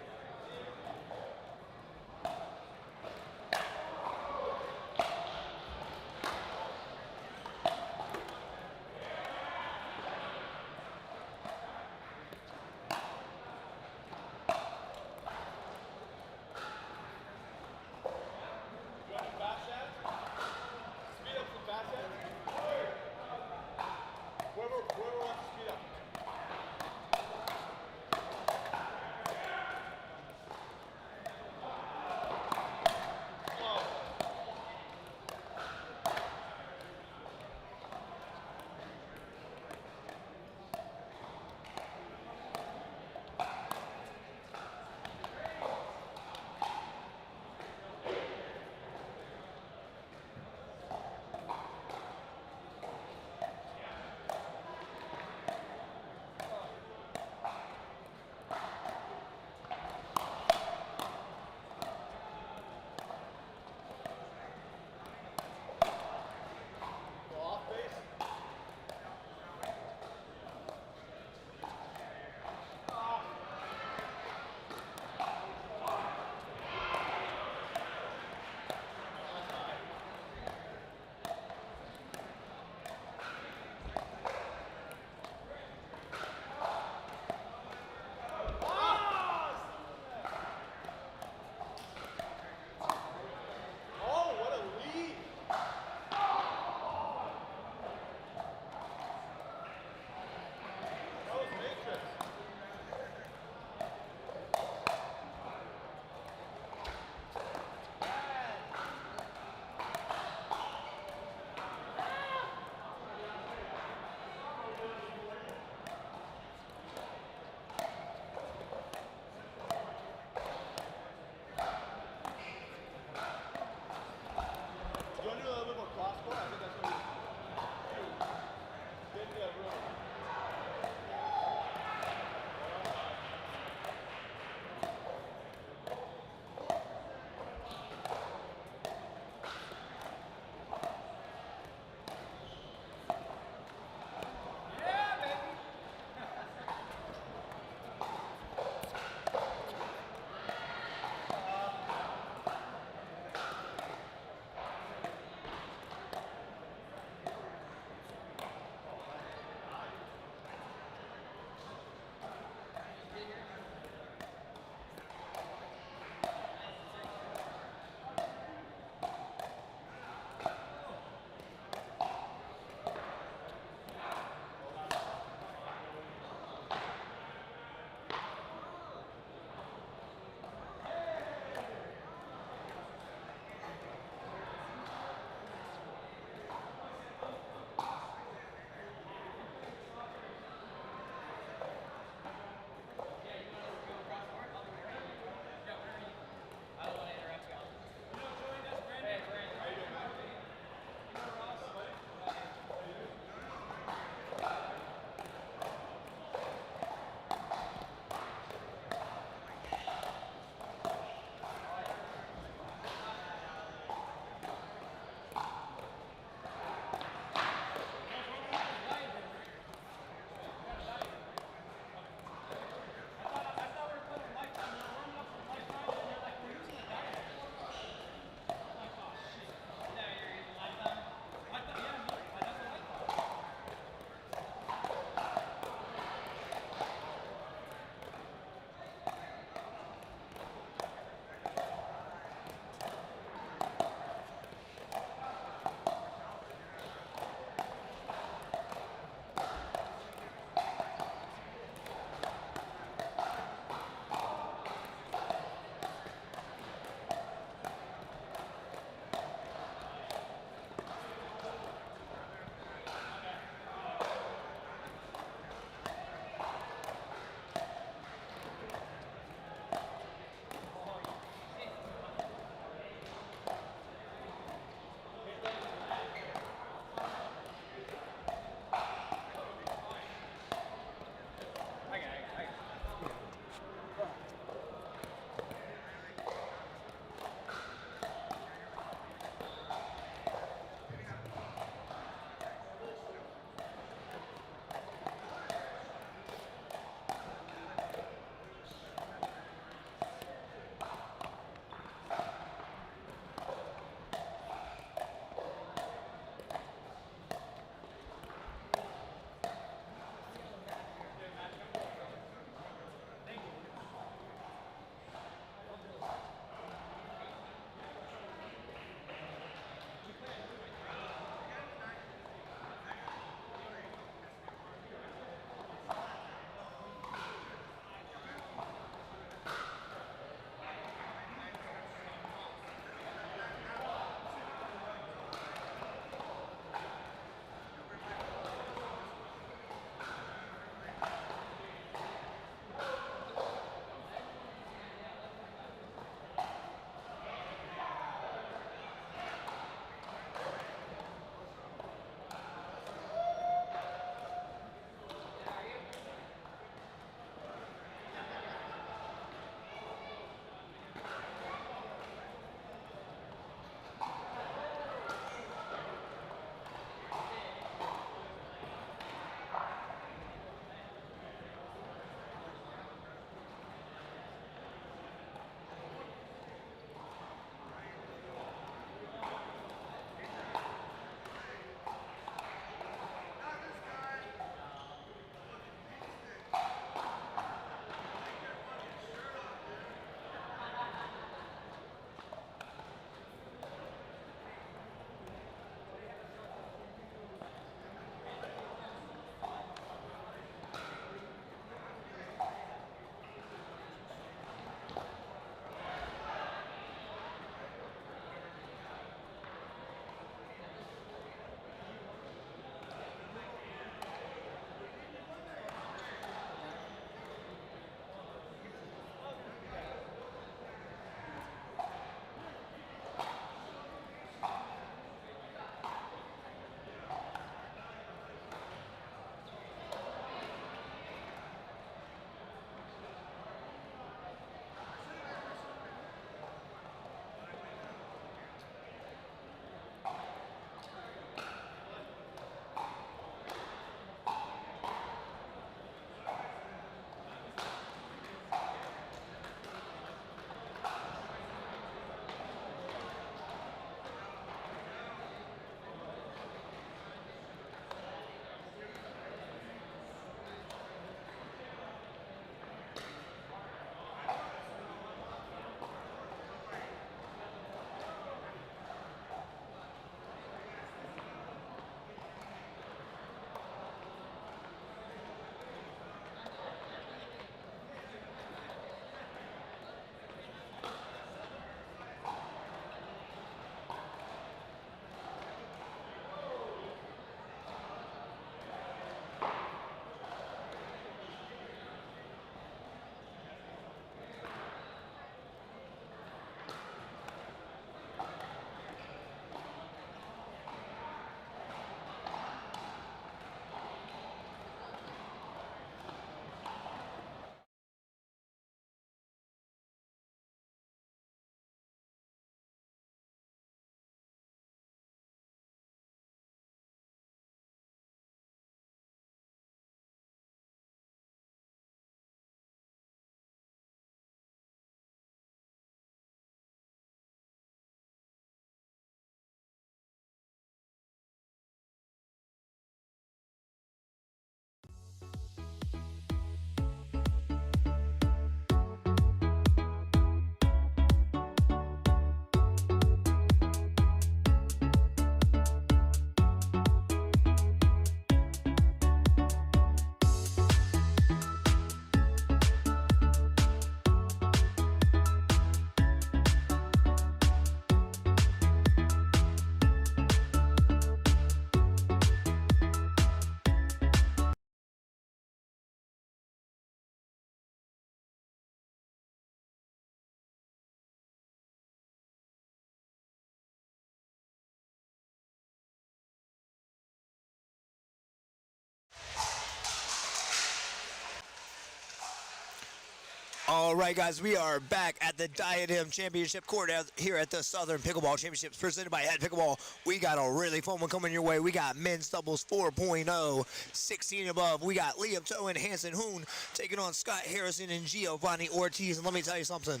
All right, guys, we are back at the Diadem Championship Court here at the Southern Pickleball Championships presented by HEAD Pickleball. We got a really fun one coming your way. We got men's doubles 4.0, 16 above. We got Liam Toe and Hanson Hoon taking on Scott Harrison and Giovanni Ortiz. And let me tell you something.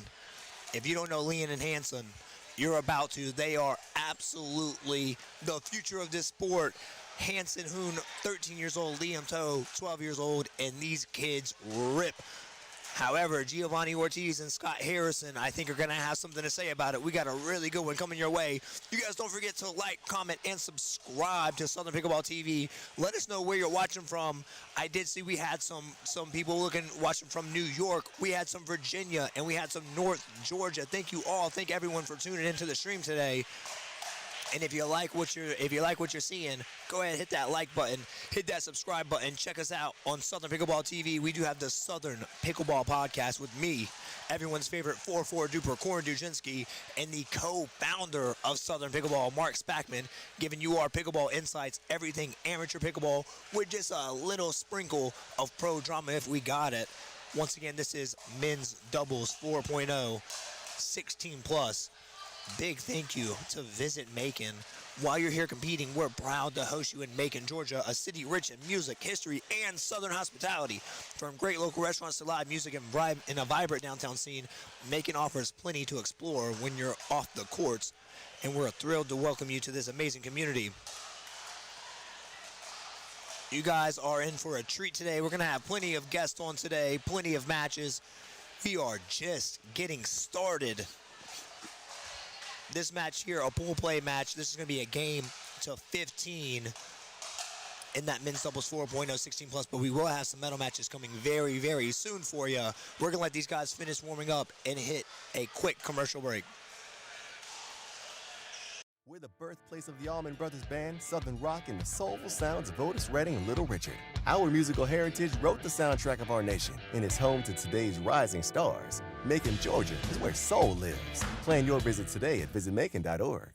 If you don't know Liam and Hanson, you're about to. They are absolutely the future of this sport. Hanson Hoon, 13 years old, Liam Toe, 12 years old, and these kids rip. However, Giovanni Ortiz and Scott Harrison, I think, are going to have something to say about it. We got a really good one coming your way. You guys don't forget to like, comment, and subscribe to Southern Pickleball TV. Let us know where you're watching from. I did see we had some people watching from New York. We had some Virginia, and we had some North Georgia. Thank you all. Thank everyone for tuning into the stream today. And if you like what you're seeing, go ahead and hit that like button, hit that subscribe button. Check us out on Southern Pickleball TV. We do have the Southern Pickleball Podcast with me, everyone's favorite 4-4 duper Corin Dujinski, and the co-founder of Southern Pickleball, Mark Spackman, giving you our pickleball insights, everything amateur pickleball, with just a little sprinkle of pro drama if we got it. Once again, this is men's doubles 4.0, 16 plus. Big thank you to Visit Macon. While you're here competing, we're proud to host you in Macon, Georgia, a city rich in music, history, and Southern hospitality. From great local restaurants to live music and a vibrant downtown scene, Macon offers plenty to explore when you're off the courts, and we're thrilled to welcome you to this amazing community. You guys are in for a treat today. We're going to have plenty of guests on today, plenty of matches. We are just getting started. This match here, a pool play match, this is going to be a game to 15 in that men's doubles 4.0, 16 plus, but we will have some medal matches coming very, very soon for you. We're going to let these guys finish warming up and hit a quick commercial break. We're the birthplace of the Allman Brothers Band, Southern Rock, and the soulful sounds of Otis Redding and Little Richard. Our musical heritage wrote the soundtrack of our nation and is home to today's rising stars. Macon, Georgia is where soul lives. Plan your visit today at visitmacon.org.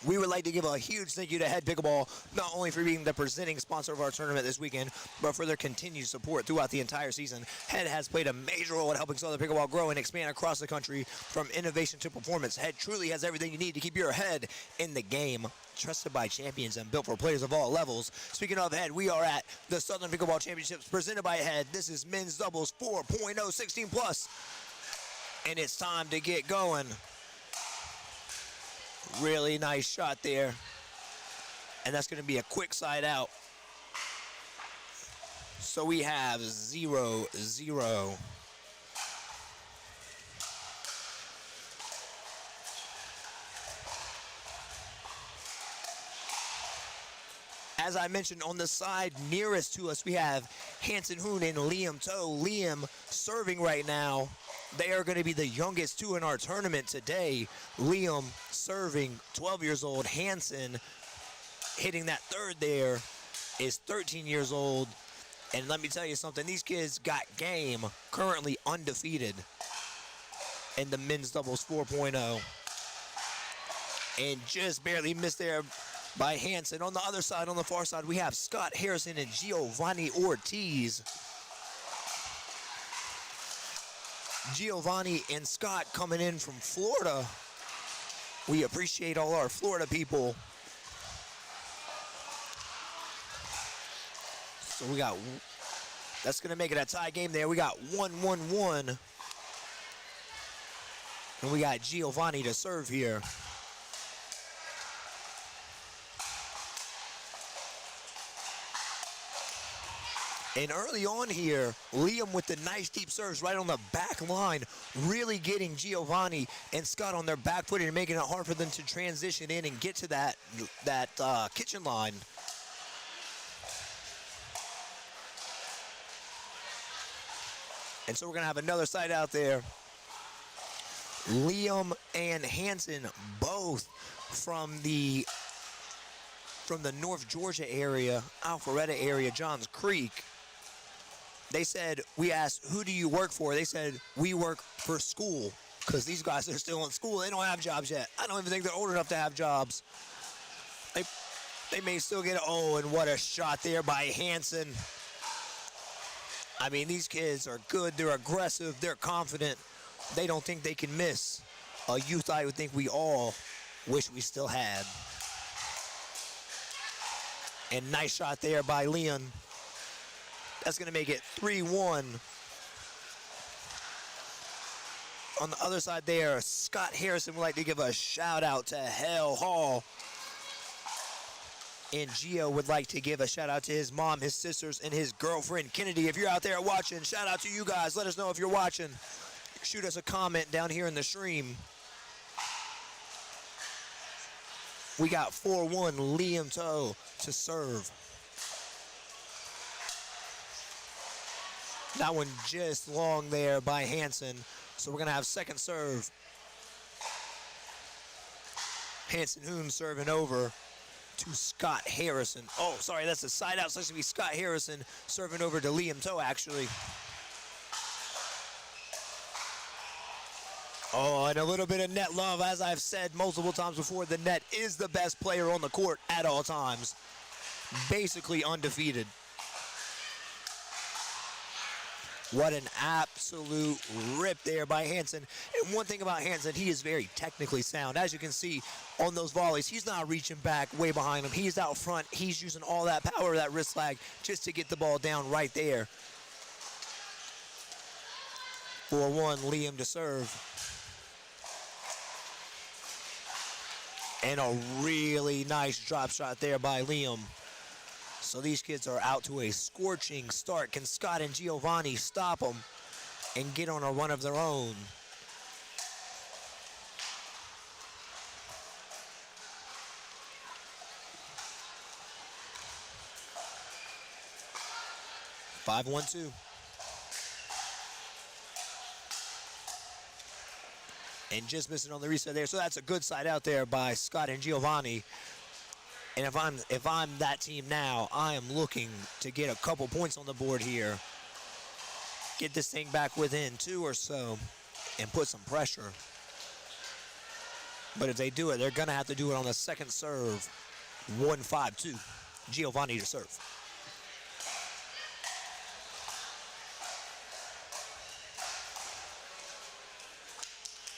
We would like to give a huge thank you to HEAD Pickleball, not only for being the presenting sponsor of our tournament this weekend, but for their continued support throughout the entire season. HEAD has played a major role in helping Southern Pickleball grow and expand across the country, from innovation to performance. HEAD truly has everything you need to keep your head in the game. Trusted by champions and built for players of all levels. Speaking of HEAD, we are at the Southern Pickleball Championships presented by HEAD. This is men's doubles 4.0, 16 plus, and it's time to get going. Really nice shot there. And that's going to be a quick side out. So we have 0-0. As I mentioned, on the side nearest to us, we have Hanson Hoon and Liam Toe. Liam serving right now. They are going to be the youngest two in our tournament today. Liam serving, 12 years old. Hanson hitting that third there. is 13 years old. And let me tell you something, these kids got game, currently undefeated in the men's doubles 4.0. And just barely missed there by Hansen. On the other side, on the far side, we have Scott Harrison and Giovanni Ortiz. Giovanni and Scott coming in from Florida. We appreciate all our Florida people. So we got, that's going to make it a tie game there. We got 1-1-1. And we got Giovanni to serve here. And early on here, Liam with the nice deep serves right on the back line, really getting Giovanni and Scott on their back foot and making it hard for them to transition in and get to that kitchen line. And so we're going to have another side out there. Liam and Hansen, both from the North Georgia area, Alpharetta area, Johns Creek. They said, we asked, who do you work for? They said, we work for school, because these guys are still in school. They don't have jobs yet. I don't even think they're old enough to have jobs. They may still get, oh, and what a shot there by Hansen. I mean, these kids are good. They're aggressive. They're confident. They don't think they can miss. A youth I would think we all wish we still had. And nice shot there by Leon. That's going to make it 3-1. On the other side there, Scott Harrison would like to give a shout out to Hell Hall. And Gio would like to give a shout out to his mom, his sisters, and his girlfriend, Kennedy. If you're out there watching, shout out to you guys. Let us know if you're watching. Shoot us a comment down here in the stream. We got 4-1 Liam Toe to serve. That one just long there by Hansen. So we're going to have second serve. Hansen Hoon serving over to Scott Harrison. Oh, sorry, that's a side out. So it's going to be Scott Harrison serving over to Liam Toe, actually. Oh, and a little bit of net love. As I've said multiple times before, the net is the best player on the court at all times. Basically undefeated. What an absolute rip there by Hansen. And one thing about Hansen, he is very technically sound. As you can see on those volleys, he's not reaching back way behind him. He's out front. He's using all that power, that wrist lag, just to get the ball down right there. 4-1, Liam to serve. And a really nice drop shot there by Liam. So these kids are out to a scorching start. Can Scott and Giovanni stop them and get on a run of their own? Five, 1-2. And just missing on the reset there. So that's a good side out there by Scott and Giovanni. And if I'm that team now, I am looking to get a couple points on the board here. Get this thing back within 2 or so and put some pressure. But if they do it, they're going to have to do it on the second serve. 1-5-2. Giovanni to serve.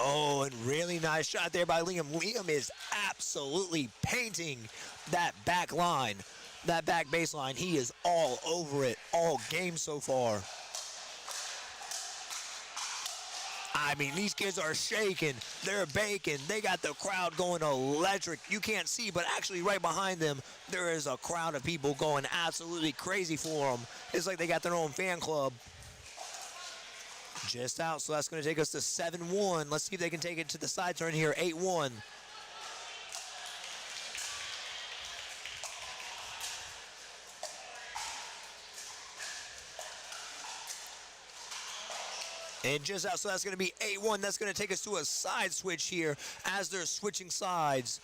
Oh, and really nice shot there by Liam. Liam is absolutely painting that back line, that back baseline. He is all over it all game so far. I mean, these kids are shaking. They're baking. They got the crowd going electric. You can't see, but actually right behind them, there is a crowd of people going absolutely crazy for them. It's like they got their own fan club. Just out, so that's going to take us to 7-1. Let's see if they can take it to the side turn here, 8-1. And just out, so that's going to be 8-1. That's going to take us to a side switch here as they're switching sides.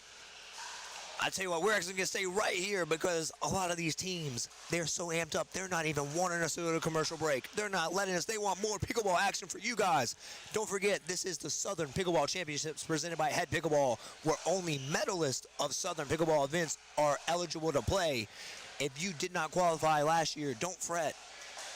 I tell you what, we're actually going to stay right here because a lot of these teams, they're so amped up, they're not even wanting us to go to commercial break. They're not letting us. They want more pickleball action for you guys. Don't forget, this is the Southern Pickleball Championships presented by HEAD Pickleball, where only medalists of Southern Pickleball events are eligible to play. If you did not qualify last year, don't fret.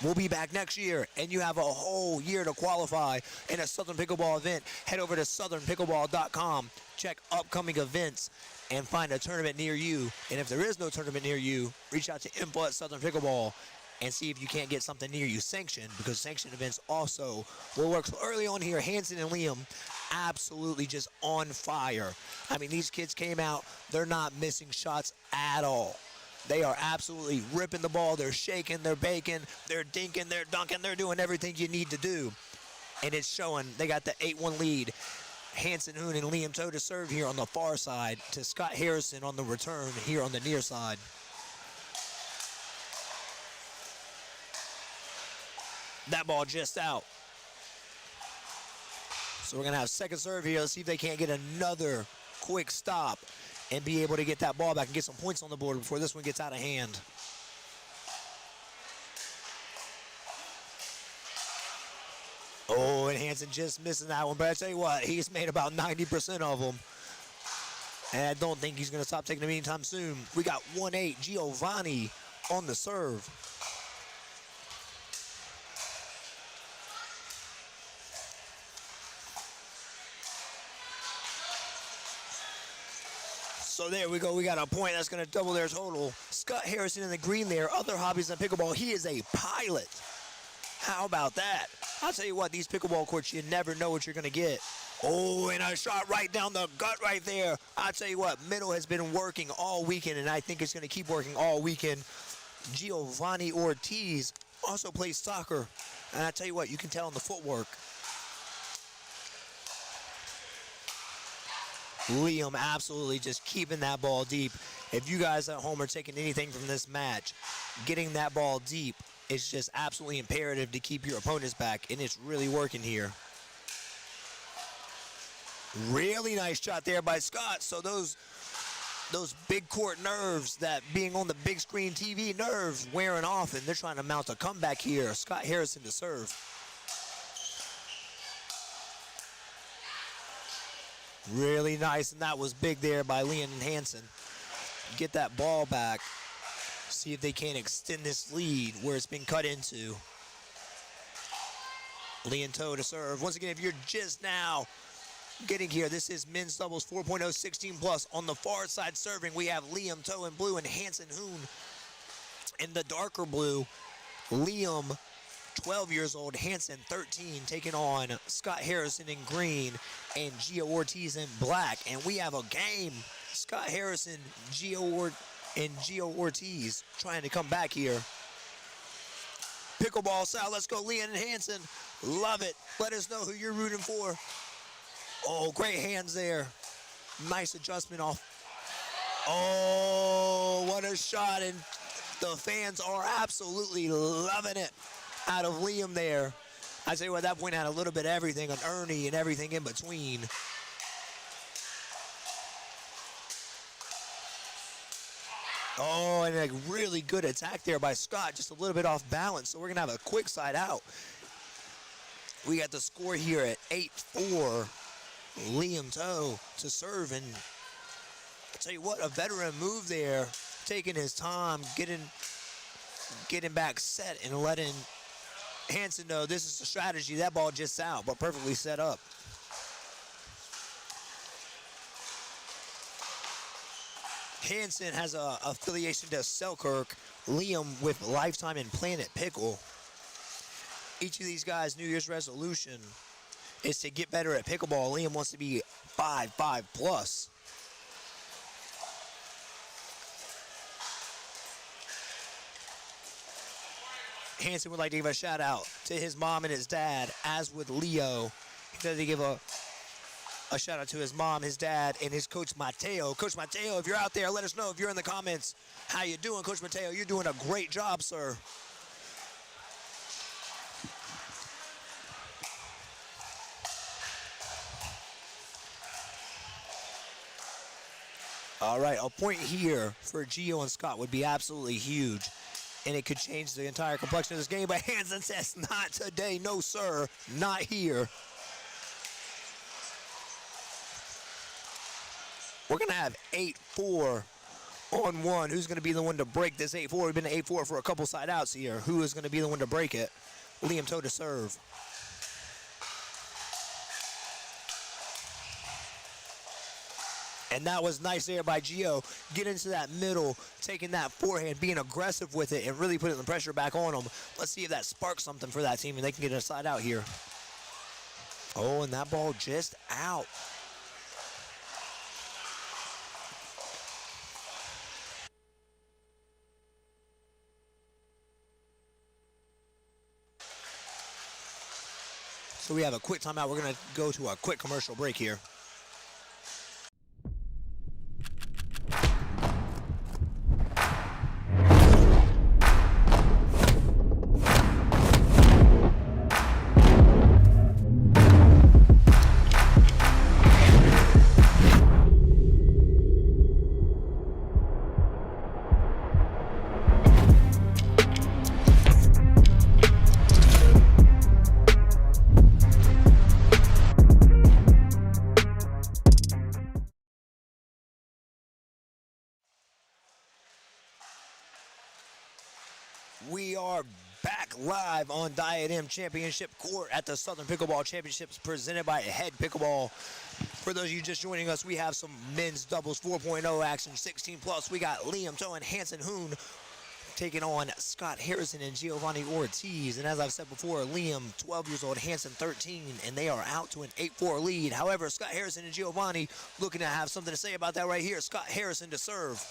We'll be back next year, and you have a whole year to qualify in a Southern Pickleball event. Head over to southernpickleball.com, check upcoming events, and find a tournament near you. And if there is no tournament near you, reach out to info at Southern Pickleball and see if you can't get something near you sanctioned, because sanctioned events also will work. So early on here, Hanson and Liam absolutely just on fire. I mean, these kids came out, they're not missing shots at all. They are absolutely ripping the ball. They're shaking, they're baking, they're dinking, they're dunking, they're doing everything you need to do. And it's showing. They got the 8-1 lead. Hanson Hoon and Liam Toe to serve here on the far side to Scott Harrison on the return here on the near side. That ball just out. So we're going to have second serve here. Let's see if they can't get another quick stop and be able to get that ball back and get some points on the board before this one gets out of hand. Oh, and Hanson just missing that one. But I tell you what, he's made about 90% of them. And I don't think he's going to stop taking them anytime soon. We got 1-8 Giovanni on the serve. So there we go. We got a point that's going to double their total. Scott Harrison in the green there. Other hobbies than pickleball. He is a pilot. How about that? I'll tell you what, these pickleball courts, you never know what you're going to get. Oh, and a shot right down the gut right there. I'll tell you what, middle has been working all weekend, and I think it's going to keep working all weekend. Giovanni Ortiz also plays soccer. And I tell you what, you can tell in the footwork. Liam absolutely just keeping that ball deep. If you guys at home are taking anything from this match, getting that ball deep is just absolutely imperative to keep your opponents back, and it's really working here. Really nice shot there by Scott. So those big court nerves, that being on the big screen TV nerves, wearing off, and they're trying to mount a comeback here. Scott Harrison to serve. Really nice, and that was big there by Liam and Hanson. Get that ball back. See if they can extend this lead where it's been cut into. Liam Toe to serve. Once again, if you're just now getting here, this is men's doubles 4.0 16 plus. On the far side serving, we have Liam Toe in blue and Hanson Hoon in the darker blue. Liam, 12 years old, Hanson 13, taking on Scott Harrison in green and Gio Ortiz in black. And we have a game. Scott Harrison, Gio Ortiz trying to come back here. Pickleball style. Let's go, Liam and Hanson. Love it. Let us know who you're rooting for. Oh, great hands there. Nice adjustment off. Oh, what a shot. And the fans are absolutely loving it out of Liam there. I tell you what, that point had a little bit of everything, an Ernie and everything in between. Oh, and a really good attack there by Scott, just a little bit off balance. So we're going to have a quick side out. We got the score here at 8-4. Liam Toe to serve, and I tell you what, a veteran move there, taking his time, getting back set and letting Hanson know this is the strategy. That ball just out, but perfectly set up. Hanson has a affiliation to Selkirk. Liam with Lifetime and Planet Pickle. Each of these guys' New Year's resolution is to get better at pickleball. Liam wants to be 5 plus. Hanson would like to give a shout out to his mom and his dad, as would Leo. He'd like to give a shout out to his mom, his dad, and his coach Mateo. Coach Mateo, if you're out there, let us know if you're in the comments. How you doing, Coach Mateo? You're doing a great job, sir. All right, a point here for Gio and Scott would be absolutely huge, and it could change the entire complexion of this game. But Hansen says, not today, no sir, not here. We're going to have 8-4 on one. Who's going to be the one to break this 8-4? We've been at 8-4 for a couple side outs here. Who is going to be the one to break it? Liam Toe to serve. And that was nice there by Gio. Get into that middle, taking that forehand, being aggressive with it, and really putting the pressure back on them. Let's see if that sparks something for that team, and they can get a side out here. Oh, and that ball just out. So we have a quick timeout. We're going to go to a quick commercial break here. We are back live on Diadem Championship Court at the Southern Pickleball Championships presented by HEAD Pickleball. For those of you just joining us, we have some men's doubles 4.0 action, 16 plus. We got Liam Toe and Hansen Hoon taking on Scott Harrison and Giovanni Ortiz. And as I've said before, Liam, 12 years old, Hansen, 13, and they are out to an 8-4 lead. However, Scott Harrison and Giovanni looking to have something to say about that right here. Scott Harrison to serve.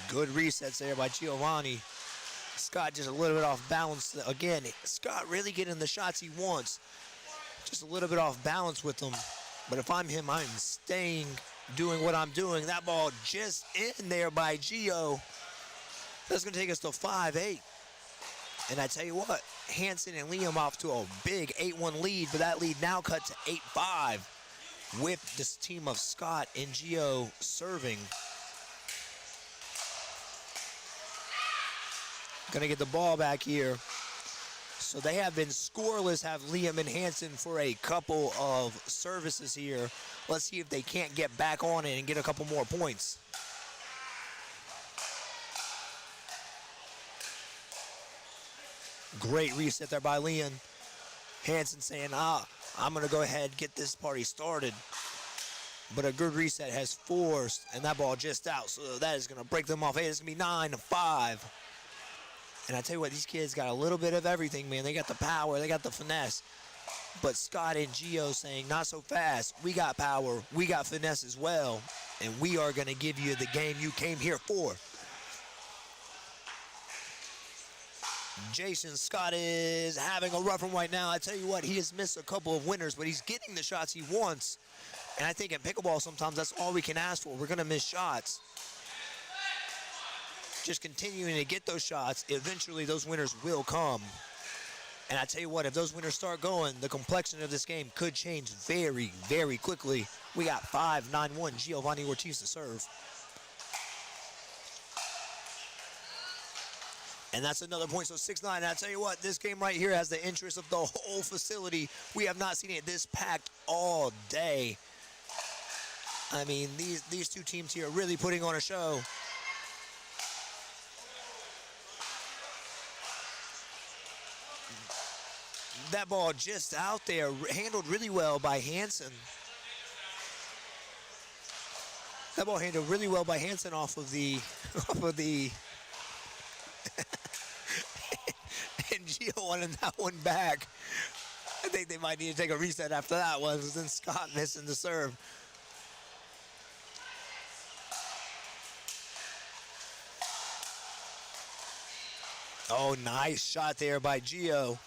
Good resets there by Giovanni. Scott just a little bit off balance. Again, Scott really getting the shots he wants. Just a little bit off balance with them. But if I'm him, I'm staying, doing what I'm doing. That ball just in there by Gio. That's going to take us to 5-8. And I tell you what, Hansen and Liam off to a big 8-1 lead, but that lead now cut to 8-5 with this team of Scott and Gio serving. Gonna get the ball back here. So they have been scoreless, have Liam and Hansen for a couple of services here. Let's see if they can't get back on it and get a couple more points. Great reset there by Liam. Hansen saying, I'm gonna go ahead and get this party started. But a good reset has forced, and that ball just out. So that is gonna break them off. Hey, it's gonna be 9-5. And I tell you what, these kids got a little bit of everything, man. They got the power, they got the finesse. But Scott and Gio saying, not so fast. We got power, we got finesse as well. And we are going to give you the game you came here for. Jason Scott is having a rough one right now. I tell you what, he has missed a couple of winners, but he's getting the shots he wants. And I think in pickleball sometimes that's all we can ask for. We're going to miss shots. Just continuing to get those shots, eventually those winners will come. And I tell you what, if those winners start going, the complexion of this game could change very, very quickly. We got 5-9-1, Giovanni Ortiz to serve. And that's another point, so 6-9. And I tell you what, this game right here has the interest of the whole facility. We have not seen it this packed all day. I mean, these two teams here are really putting on a show. That ball just out there, handled really well by Hansen. That ball handled really well by Hansen off of the, and Gio wanted that one back. I think they might need to take a reset after that one, since Scott missing the serve. Oh, nice shot there by Gio.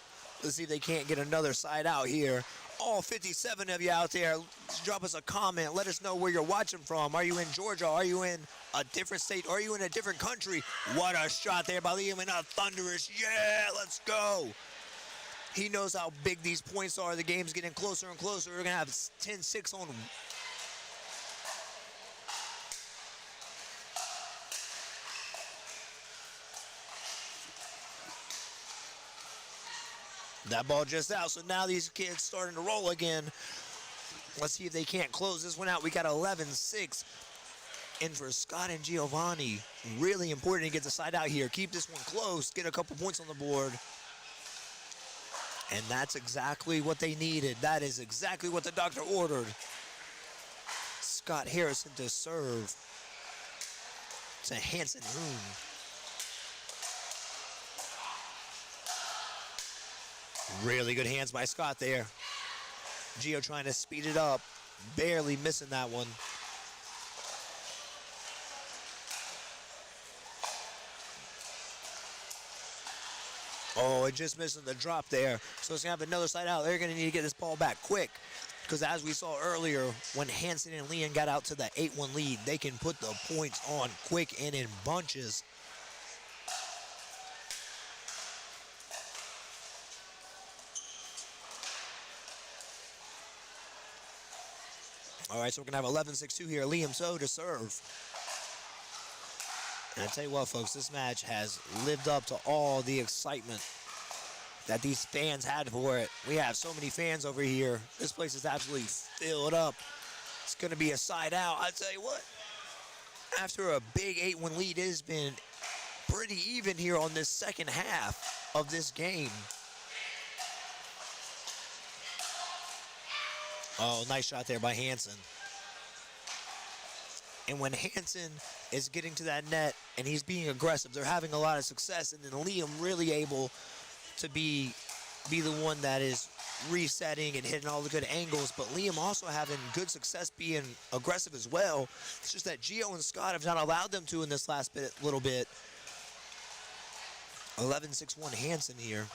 Let's see if they can't get another side out here. All 57 of you out there, drop us a comment. Let us know where you're watching from. Are you in Georgia? Are you in a different state? Are you in a different country? What a shot there by Liam, and a thunderous, yeah, let's go. He knows how big these points are. The game's getting closer and closer. We're going to have 10-6 on that ball just out. So now these kids starting to roll again. Let's see if they can't close this one out. We got 11-6 in for Scott and Giovanni. Really important to get the side out here. Keep this one close. Get a couple points on the board. And that's exactly what they needed. That is exactly what the doctor ordered. Scott Harrison to serve to Hanson Hoon. Really good hands by Scott there. Gio trying to speed it up. Barely missing that one. Oh, it just missing the drop there. So it's going to have another side out. They're going to need to get this ball back quick. Because as we saw earlier, when Hanson and Leon got out to the 8-1 lead, they can put the points on quick and in bunches. All right, so we're going to have 11-6-2 here. Liam So to serve. And I tell you what, folks, this match has lived up to all the excitement that these fans had for it. We have so many fans over here. This place is absolutely filled up. It's going to be a side out. I tell you what, after a big 8-1 lead, it has been pretty even here on this second half of this game. Oh, nice shot there by Hanson. And when Hanson is getting to that net and he's being aggressive, they're having a lot of success. And then Liam really able to be the one that is resetting and hitting all the good angles. But Liam also having good success being aggressive as well. It's just that Gio and Scott have not allowed them to in this last little bit. 11-6-1 Hanson here.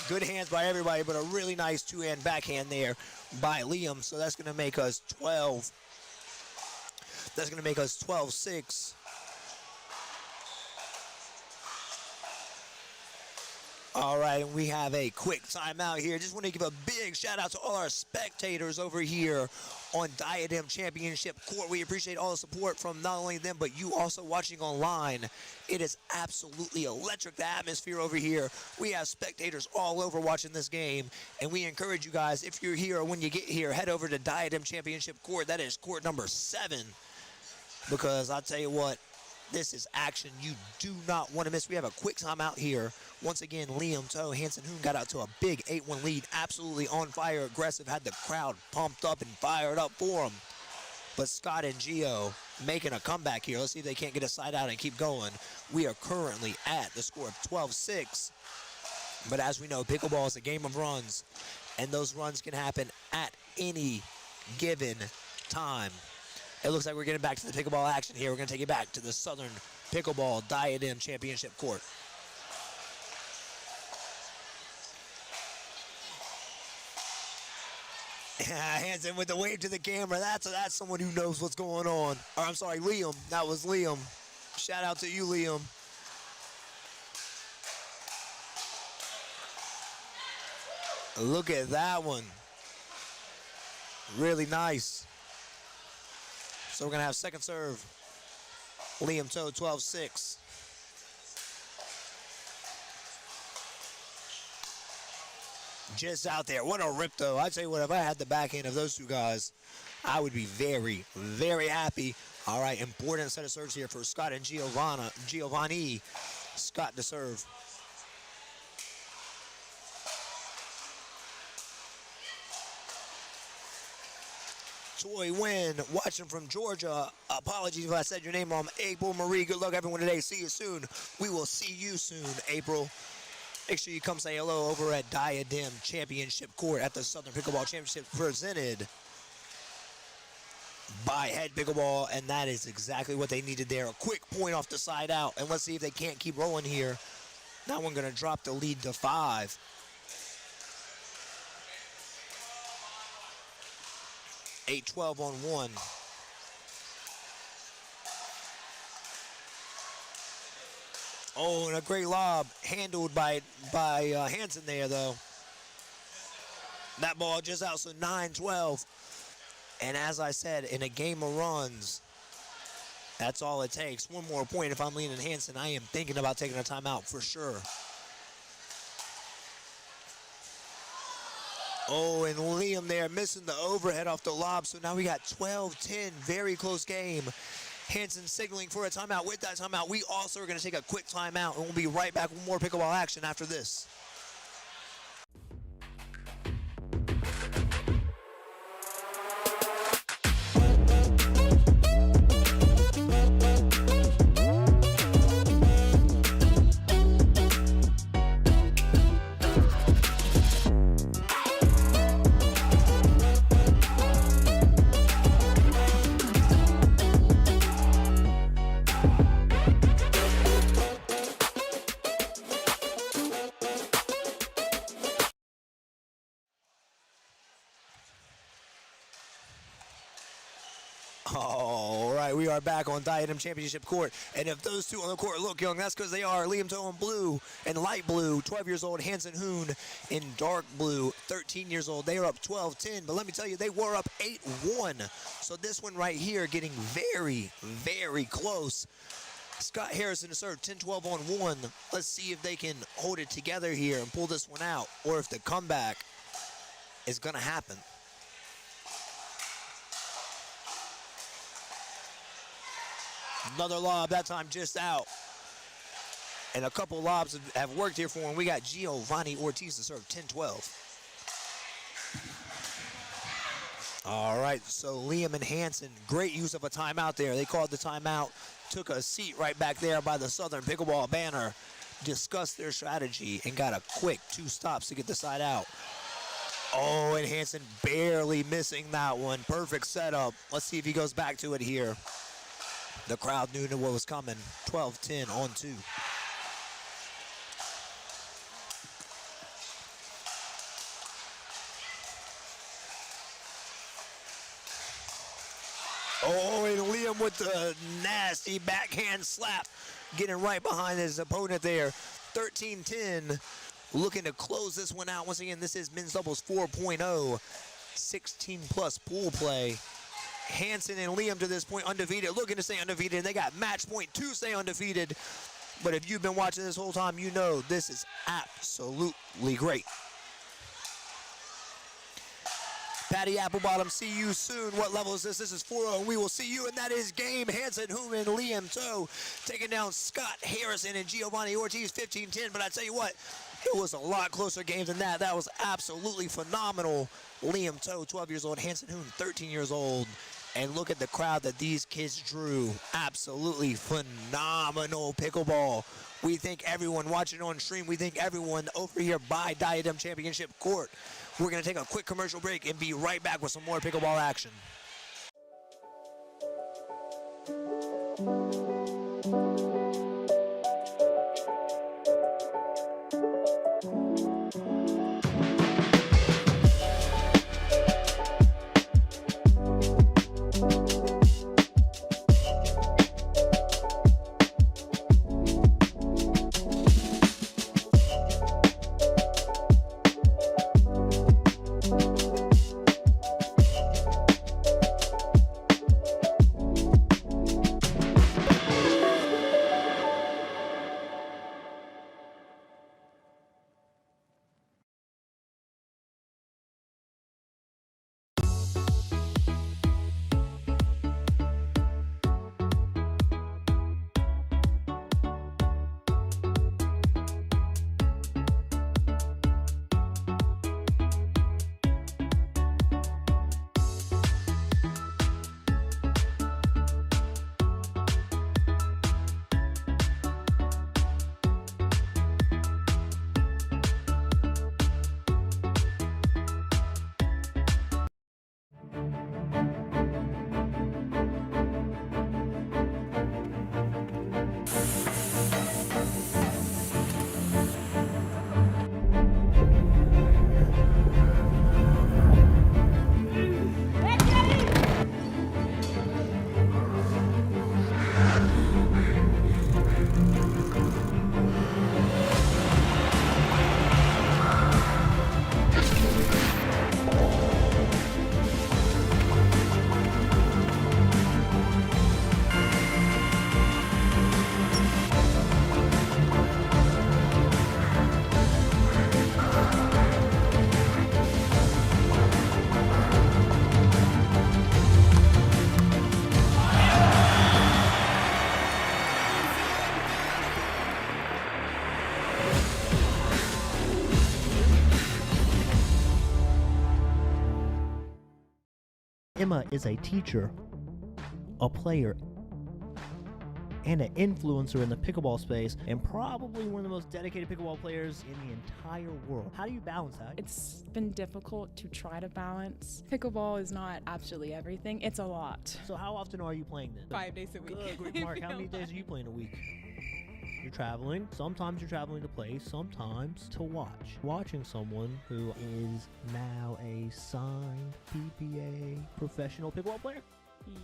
Good hands by everybody, but a really nice two-hand backhand there by Liam. So that's going to make us 12. That's going to make us 12-6. All right, and we have a quick timeout here. Just want to give a big shout out to all our spectators over here on Diadem Championship Court. We appreciate all the support from not only them, but you also watching online. It is absolutely electric, the atmosphere over here. We have spectators all over watching this game, and we encourage you guys, if you're here or when you get here, head over to Diadem Championship Court. That is court number 7, because I'll tell you what, this is action you do not want to miss. We have a quick timeout here. Once again, Liam So, Hanson Hoon got out to a big 8-1 lead. Absolutely on fire, aggressive, had the crowd pumped up and fired up for him. But Scott and Gio making a comeback here. Let's see if they can't get a side out and keep going. We are currently at the score of 12-6. But as we know, pickleball is a game of runs, and those runs can happen at any given time. It looks like we're getting back to the pickleball action here. We're going to take it back to the Southern Pickleball Diadem Championship Court. Hanson with the wave to the camera. That's someone who knows what's going on. Or I'm sorry, Liam. That was Liam. Shout out to you, Liam. Look at that one. Really nice. So we're going to have second serve. Liam So, 12-6. Just out there. What a rip, though. I tell you what, if I had the backhand of those two guys, I would be very, very happy. All right, important set of serves here for Scott and Giovanni. Scott to serve. Toy Win, watching from Georgia. Apologies if I said your name wrong. April Marie, good luck everyone today. See you soon. We will see you soon, April. Make sure you come say hello over at Diadem Championship Court at the Southern Pickleball Championship, presented by HEAD Pickleball, and that is exactly what they needed there. A quick point off the side out, and let's see if they can't keep rolling here. That one going to drop the lead to 5. 8-12 on 1. Oh, and a great lob handled by Hansen there, though. That ball just out, so 9-12. And as I said, in a game of runs, that's all it takes. One more point. If I'm leaning Hansen, I am thinking about taking a timeout for sure. Oh, and Liam there missing the overhead off the lob. So now we got 12-10, very close game. Hansen signaling for a timeout. With that timeout, we also are going to take a quick timeout, and we'll be right back with more pickleball action after this. All right, we are back on Diadem Championship Court. And if those two on the court look young, that's because they are. Liam Toe in blue and light blue, 12 years old. Hansen Hoon in dark blue, 13 years old. They are up 12-10, but let me tell you, they were up 8-1. So this one right here getting very, very close. Scott Harrison to serve 10-12 on one. Let's see if they can hold it together here and pull this one out, or if the comeback is going to happen. Another lob, that time just out. And a couple lobs have worked here for him. We got Giovanni Ortiz to serve 10-12. All right, so Liam and Hansen, great use of a timeout there. They called the timeout, took a seat right back there by the Southern Pickleball banner, discussed their strategy, and got a quick 2 stops to get the side out. Oh, and Hansen barely missing that one. Perfect setup. Let's see if he goes back to it here. The crowd knew what was coming. 12-10 on 2. Oh, and Liam with the nasty backhand slap, getting right behind his opponent there. 13-10, looking to close this one out. Once again, this is men's doubles 4.0, 16-plus pool play. Hansen and Liam to this point undefeated, looking to stay undefeated, and they got match point to stay undefeated. But if you've been watching this whole time, you know this is absolutely great. Patty Applebottom, see you soon. What level is this? This is 4-0, and we will see you, and that is game. Hansen, Hoon, and Liam Toe taking down Scott Harrison and Giovanni Ortiz, 15-10. But I tell you what, it was a lot closer game than that. That was absolutely phenomenal. Liam Toe, 12 years old. Hansen Hoon, 13 years old. And look at the crowd that these kids drew. Absolutely phenomenal pickleball. We thank everyone watching on stream. We thank everyone over here by Diadem Championship Court. We're going to take a quick commercial break and be right back with some more pickleball action. Emma is a teacher, a player, and an influencer in the pickleball space, and probably one of the most dedicated pickleball players in the entire world. How do you balance that? It's been difficult to try to balance. Pickleball is not absolutely everything. It's a lot. So how often are you playing then? 5 days a week. Good, Mark. How many days are you playing a week? You're traveling. Sometimes you're traveling to play, sometimes to watch. Watching someone who is now a signed PPA professional pickleball player.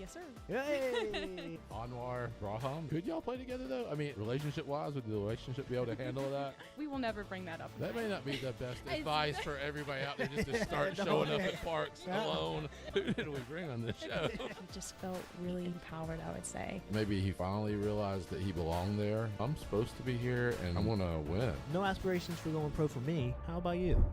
Yes, sir. Hey! Anwar Braham. Could y'all play together though? I mean, relationship-wise, would the relationship be able to handle that? We will never bring that up. That may not be the best advice for everybody out there just to start showing up at parks alone. Who did we bring on this show? He just felt really empowered, I would say. Maybe he finally realized that he belonged there. I'm supposed to be here and I want to win. No aspirations for going pro for me. How about you?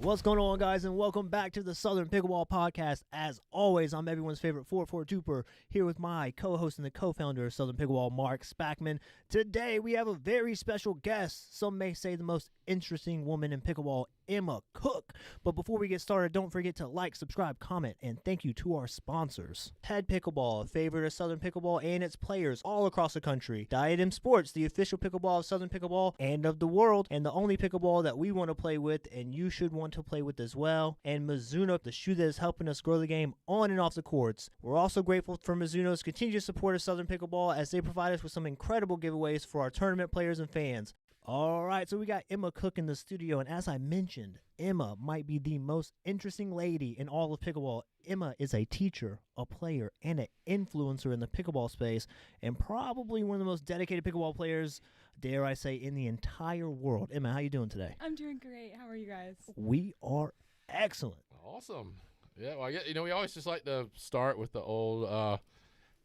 What's going on, guys, and welcome back to the Southern Pickleball Podcast. As always, I'm everyone's favorite 4-4 Trooper, here with my co-host and the co-founder of Southern Pickleball, Mark Spackman. Today, we have a very special guest. Some may say the most interesting woman in pickleball, Emma Cook. But before we get started, don't forget to like, subscribe, comment, and thank you to our sponsors. HEAD Pickleball, a favorite of Southern Pickleball and its players all across the country. Diadem Sports, the official pickleball of Southern Pickleball and of the world, and the only pickleball that we want to play with and you should want to play with as well. And Mizuno, the shoe that is helping us grow the game on and off the courts. We're also grateful for Mizuno's continued support of Southern Pickleball as they provide us with some incredible giveaways for our tournament players and fans. All right, so we got Emma Cook in the studio, and as I mentioned, Emma might be the most interesting lady in all of pickleball. Emma is a teacher, a player, and an influencer in the pickleball space, and probably one of the most dedicated pickleball players, dare I say, in the entire world. Emma, how you doing today? I'm doing great. How are you guys? We are excellent. Awesome. Yeah, well, we always just like to start with the old,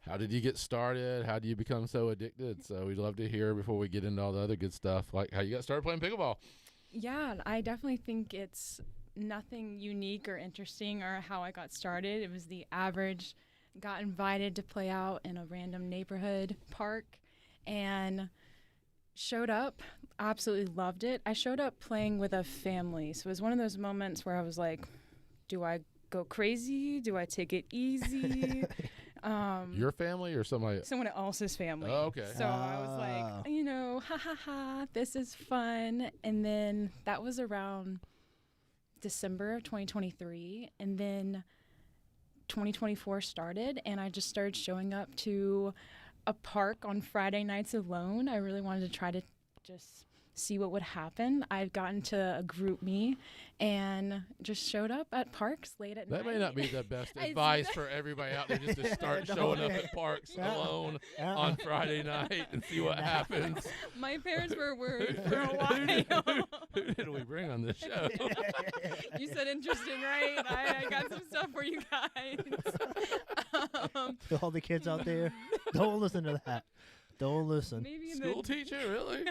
how did you get started? How do you become so addicted? So we'd love to hear before we get into all the other good stuff, like how you got started playing pickleball. Yeah, I definitely think it's nothing unique or interesting or how I got started. It was the average, got invited to play out in a random neighborhood park and showed up, absolutely loved it. I showed up playing with a family. So it was one of those moments where I was like, do I go crazy? Do I take it easy? Your family or somebody? Someone else's family. Oh, okay. So I was like, ha ha ha, this is fun. And then that was around December of 2023. And then 2024 started, and I just started showing up to a park on Friday nights alone. I really wanted to try to just see what would happen. I've gotten to a group me and just showed up at parks late at night. That may not be the best advice for everybody out there just to start showing up at parks alone on Friday night and see what happens. My parents were worried for a while. Who did we bring on this show? You said interesting, right? I got some stuff for you guys. To all the kids out there, don't listen to that. Don't listen. Maybe in School teacher, really?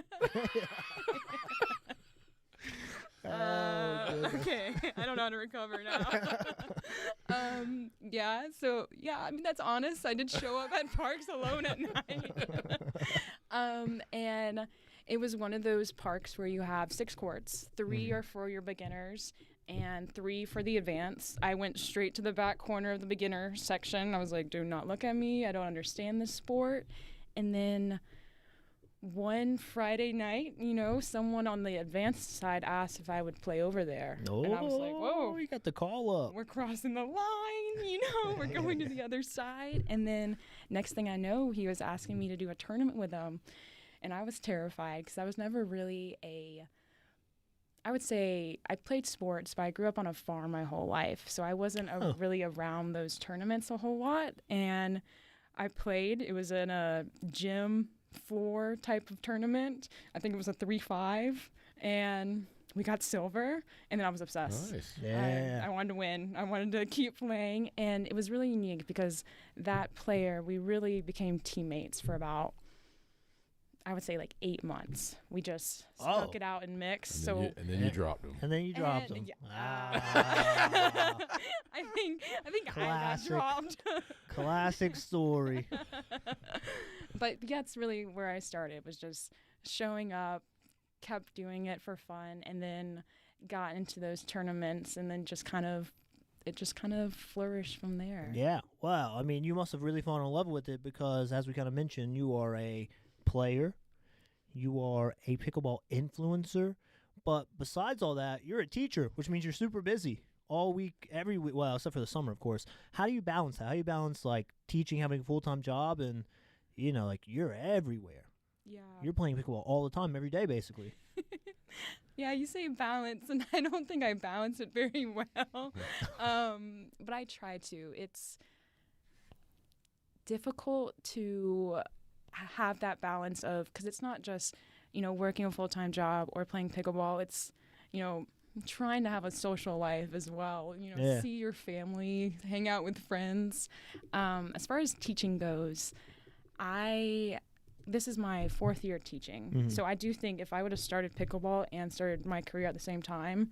Okay, I don't know how to recover now. I mean, that's honest. I did show up at parks alone at night. And it was one of those parks where you have 6 courts, 3 are for your beginners and 3 for the advanced. I went straight to the back corner of the beginner section. I was like, do not look at me. I don't understand this sport. And then one Friday night, someone on the advanced side asked if I would play over there. Oh, and I was like, whoa. You got the call up. We're crossing the line, we're going to the other side. And then next thing I know, he was asking me to do a tournament with him. And I was terrified because I was never really I would say I played sports, but I grew up on a farm my whole life. So I wasn't really around those tournaments a whole lot. And I played. It was in a gym floor type of tournament. I think it was a 3-5, and we got silver, and then I was obsessed. Nice. Yeah. I wanted to win. I wanted to keep playing, and it was really unique because that player, we really became teammates for about, I would say, like 8 months. We just stuck it out and mixed. And then you dropped him. And then you dropped them. I think I got dropped. Classic story. But yeah, it's really where I started, was just showing up, kept doing it for fun, and then got into those tournaments, and then it just kind of flourished from there. Yeah. Wow. I mean, you must have really fallen in love with it because, as we kind of mentioned, you are a player, you are a pickleball influencer, but besides all that, you're a teacher, which means you're super busy all week, every week. Well, except for the summer, of course. How do you balance that? How do you balance like teaching, having a full-time job, and like you're everywhere? Yeah. You're playing pickleball all the time, every day, basically. Yeah, you say balance, and I don't think I balance it very well. But I try to. It's difficult to have that balance of, because it's not just, working a full-time job or playing pickleball. It's, trying to have a social life as well, see your family, hang out with friends. As far as teaching goes, this is my 4th year teaching. Mm-hmm. So I do think if I would have started pickleball and started my career at the same time,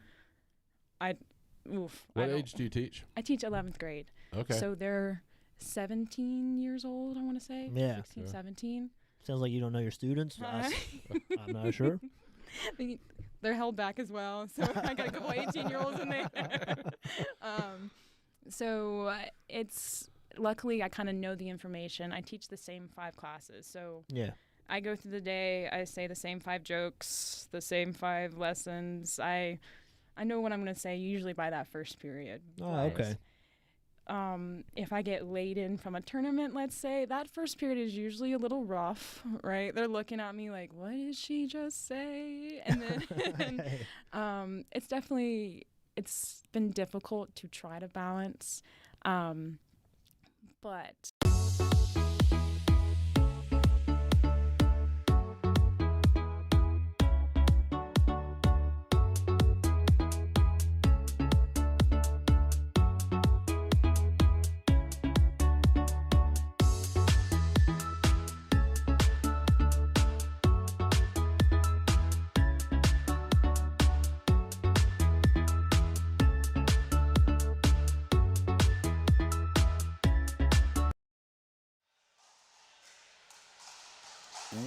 What age do you teach? I teach 11th grade. Okay. So they're 17 years old, I want to say. Yeah. 16, 17. Sounds like you don't know your students. I'm not sure. They're held back as well. So I got a couple 18-year-olds in there. So it's... Luckily, I kind of know the information. I teach the same 5 classes. So Yeah. I go through the day. I say the same 5 jokes, the same 5 lessons. I know what I'm going to say usually by that first period. Oh, okay. If I get late in from a tournament, let's say, that first period is usually a little rough, right? They're looking at me like, what did she just say? And then it's been difficult to try to balance. But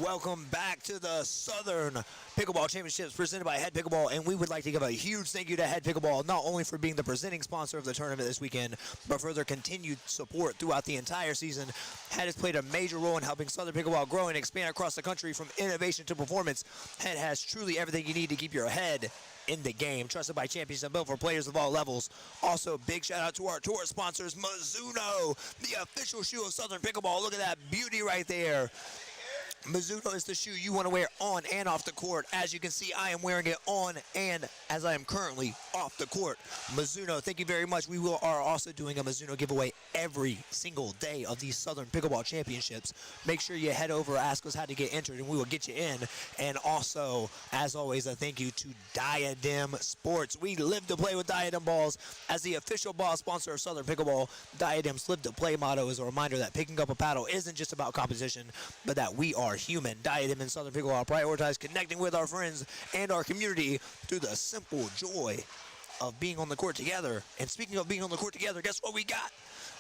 Welcome back to the Southern Pickleball Championships presented by HEAD Pickleball, and we would like to give a huge thank you to HEAD Pickleball, not only for being the presenting sponsor of the tournament this weekend, but for their continued support throughout the entire season. HEAD has played a major role in helping Southern Pickleball grow and expand across the country from innovation to performance. HEAD has truly everything you need to keep your head in the game, trusted by champions and built for players of all levels. Also, big shout out to our tour sponsors, Mizuno, the official shoe of Southern Pickleball. Look at that beauty right there. Mizuno is the shoe you want to wear on and off the court. As you can see, I am wearing it on and as I am currently off the court. Mizuno, thank you very much. We are also doing a Mizuno giveaway every single day of these Southern Pickleball Championships. Make sure you head over, ask us how to get entered, and we will get you in. And also, as always, a thank you to Diadem Sports. We live to play with Diadem balls. As the official ball sponsor of Southern Pickleball, Diadem's Live to Play motto is a reminder that picking up a paddle isn't just about competition, but that we are human. Diadem and Southern Pickleball prioritize connecting with our friends and our community through the simple joy of being on the court together. And speaking of being on the court together, guess what we got?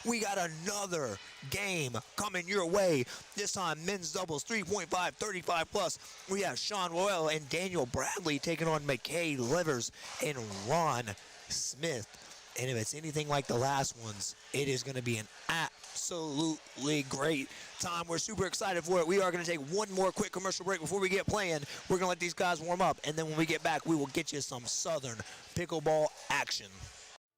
We got another game coming your way. This time, men's doubles, 3.5, 35 plus. We have Sean Royal and Daniel Bradley taking on McKay Livers and Ron Smith. And if it's anything like the last ones, it is going to be an absolutely great time. We're super excited for it. We are going to take one more quick commercial break before we get playing. We're going to let these guys warm up, and then when we get back, we will get you some Southern Pickleball action.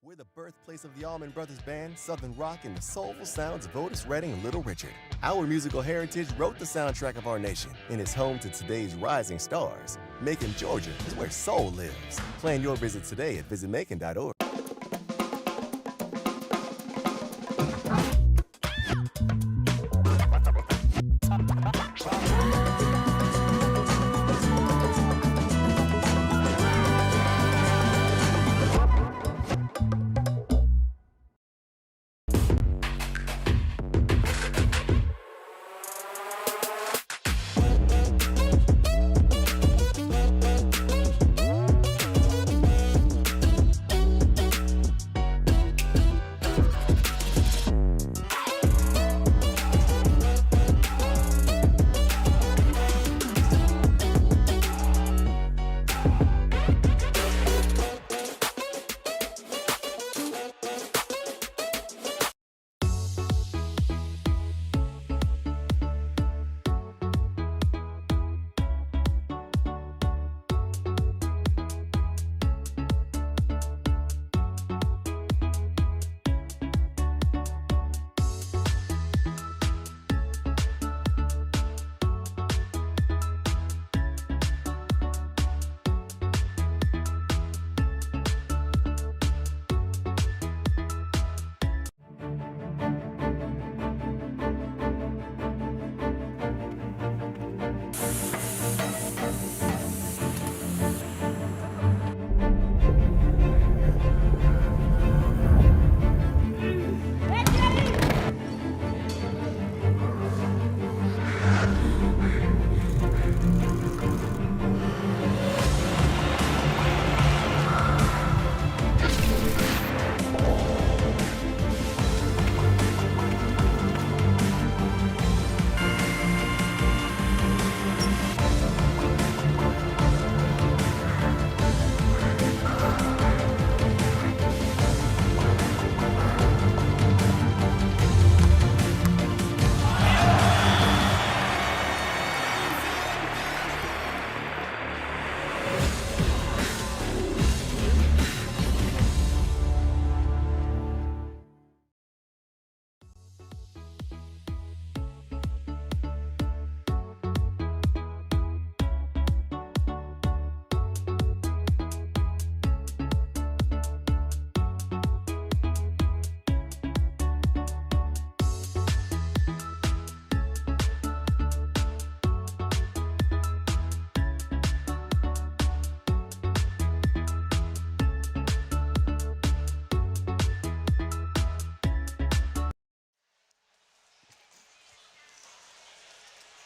We're the birthplace of the Allman Brothers Band, Southern Rock, and the soulful sounds of Otis Redding and Little Richard. Our musical heritage wrote the soundtrack of our nation and is home to today's rising stars. Macon, Georgia is where soul lives. Plan your visit today at visitmacon.org.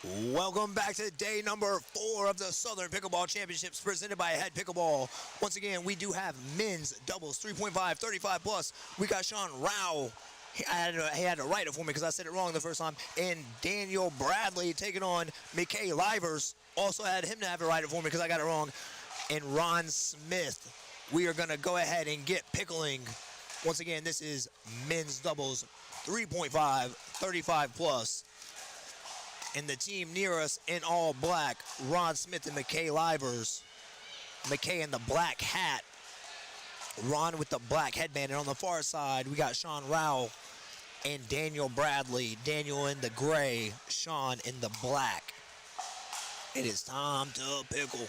Welcome back to day number 4 of the Southern Pickleball Championships presented by HEAD Pickleball. Once again, we do have men's doubles, 3.5, 35 plus. We got Sean Rao. He had to write it for me because I said it wrong the first time. And Daniel Bradley taking on McKay Livers. Also had him to have to write it for me because I got it wrong. And Ron Smith. We are going to go ahead and get pickling. Once again, this is men's doubles, 3.5, 35 plus. And the team near us in all black, Ron Smith and McKay Livers. McKay in the black hat, Ron with the black headband. And on the far side, we got Sean Rao and Daniel Bradley. Daniel in the gray, Sean in the black. It is time to pickle.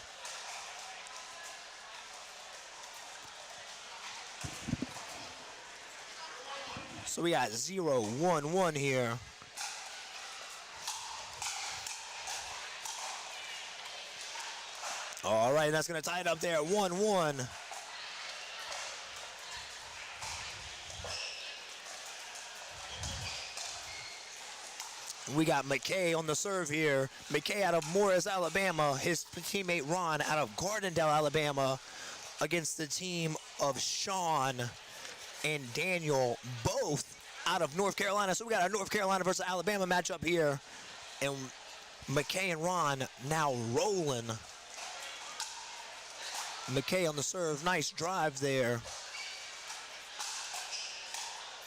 So we got 0-1-1 here. All right, that's going to tie it up there at 1-1. We got McKay on the serve here. McKay out of Morris, Alabama. His teammate Ron out of Gardendale, Alabama, against the team of Sean and Daniel, both out of North Carolina. So we got a North Carolina versus Alabama matchup here. And McKay and Ron now rolling. McKay on the serve, nice drive there.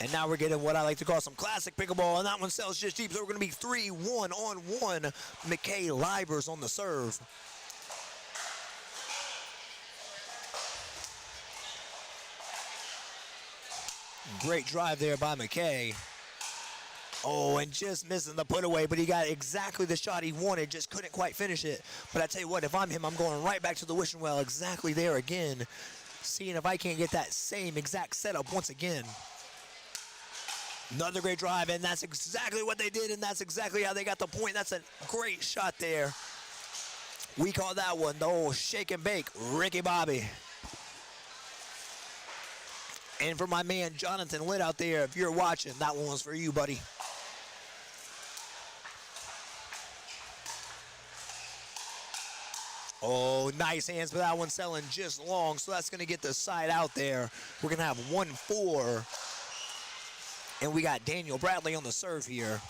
And now we're getting what I like to call some classic pickleball, and that one sells just deep, so we're going to be 3-1 on 1. McKay Livers on the serve. Great drive there by McKay. Oh, and just missing the put away, but he got exactly the shot he wanted, just couldn't quite finish it. But I tell you what, if I'm him, I'm going right back to the wishing well exactly there again, seeing if I can't get that same exact setup once again. Another great drive, and that's exactly what they did, and that's exactly how they got the point. That's a great shot there. We call that one the old shake and bake, Ricky Bobby. And for my man Jonathan Litt out there, if you're watching, that one was for you, buddy. Oh, nice hands, but that one's selling just long, so that's going to get the side out there. We're going to have 1-4. And we got Daniel Bradley on the serve here.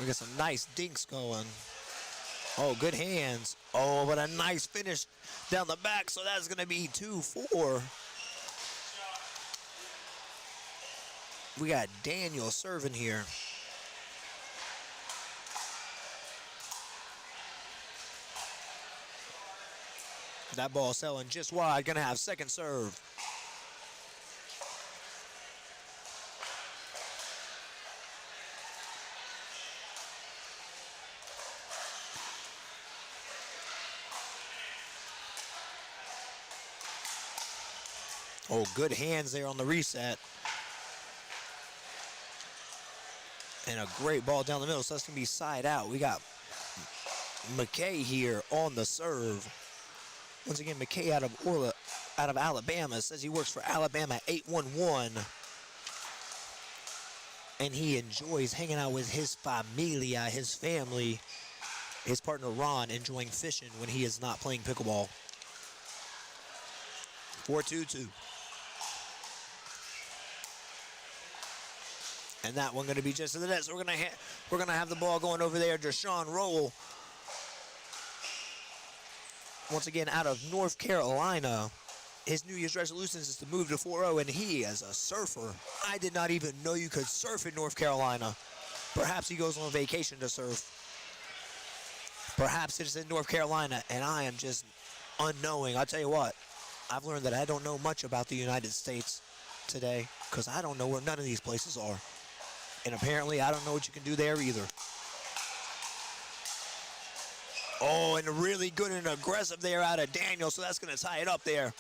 We got some nice dinks going. Oh, good hands. Oh, but a nice finish down the back, so that's going to be 2-4. We got Daniel serving here. That ball selling just wide. Going to have second serve. Oh, good hands there on the reset. And a great ball down the middle, so that's going to be side out. We got McKay here on the serve. Once again, McKay out of Alabama. Says he works for Alabama 811. And he enjoys hanging out with his familia, his family, his partner Ron, enjoying fishing when he is not playing pickleball. 4-2-2. And that one going to be just to the net. So we're gonna have the ball going over there to Sean Roll. Once again, out of North Carolina. His New Year's resolution is to move to 4-0, and he is a surfer. I did not even know you could surf in North Carolina. Perhaps he goes on vacation to surf. Perhaps it's in North Carolina, and I am just unknowing. I'll tell you what, I've learned that I don't know much about the United States today because I don't know where none of these places are. And apparently, I don't know what you can do there either. Oh, and really good and aggressive there out of Daniel, so that's going to tie it up there.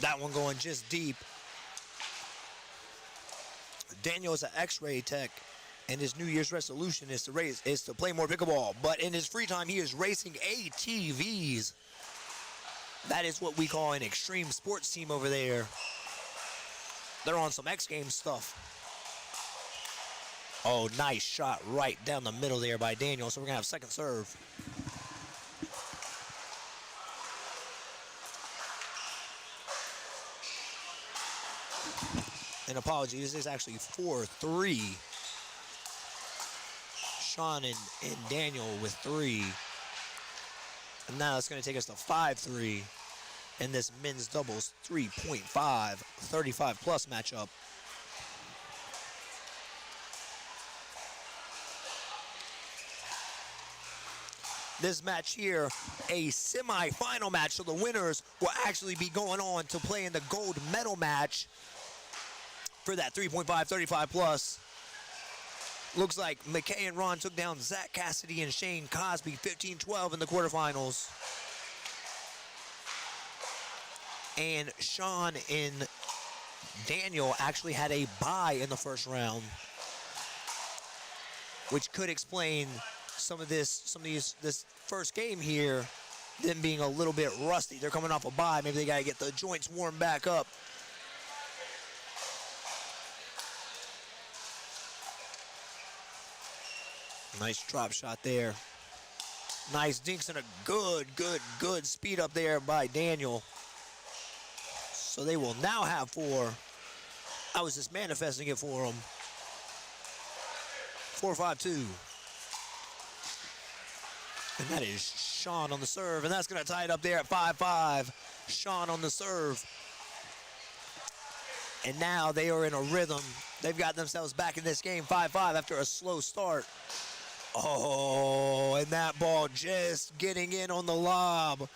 That one going just deep. Daniel is an X-ray tech, and his New Year's resolution is to play more pickleball. But in his free time, he is racing ATVs. That is what we call an extreme sports team over there. They're on some X Games stuff. Oh, nice shot right down the middle there by Daniel. So we're going to have second serve. And apologies, this is actually 4-3. Sean and Daniel with 3. And now it's going to take us to 5-3 in this men's doubles 3.5, 35-plus matchup. This match here, a semifinal match, so the winners will actually be going on to play in the gold medal match for that 3.5, 35-plus. Looks like McKay and Ron took down Zach Cassidy and Shane Cosby 15-12 in the quarterfinals. And Sean and Daniel actually had a bye in the first round, which could explain this first game here, them being a little bit rusty. They're coming off a bye. Maybe they got to get the joints warmed back up. Nice drop shot there. Nice dinks and a good speed up there by Daniel. So they will now have 4. I was just manifesting it for them. 4-5-2. And that is Sean on the serve. And that's going to tie it up there at 5-5. Sean on the serve. And now they are in a rhythm. They've got themselves back in this game 5-5 after a slow start. Oh, and that ball just getting in on the lob.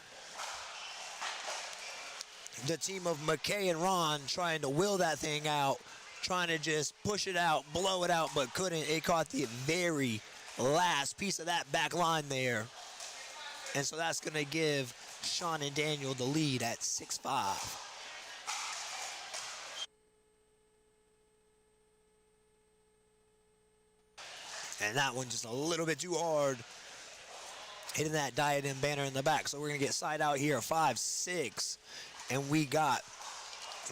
The team of McKay and Ron trying to will that thing out, trying to just push it out, blow it out, but couldn't. It caught the very last piece of that back line there. And so that's going to give Sean and Daniel the lead at 6-5. And that one just a little bit too hard, hitting that diadem banner in the back. So we're going to get side out here, 5-6. And we got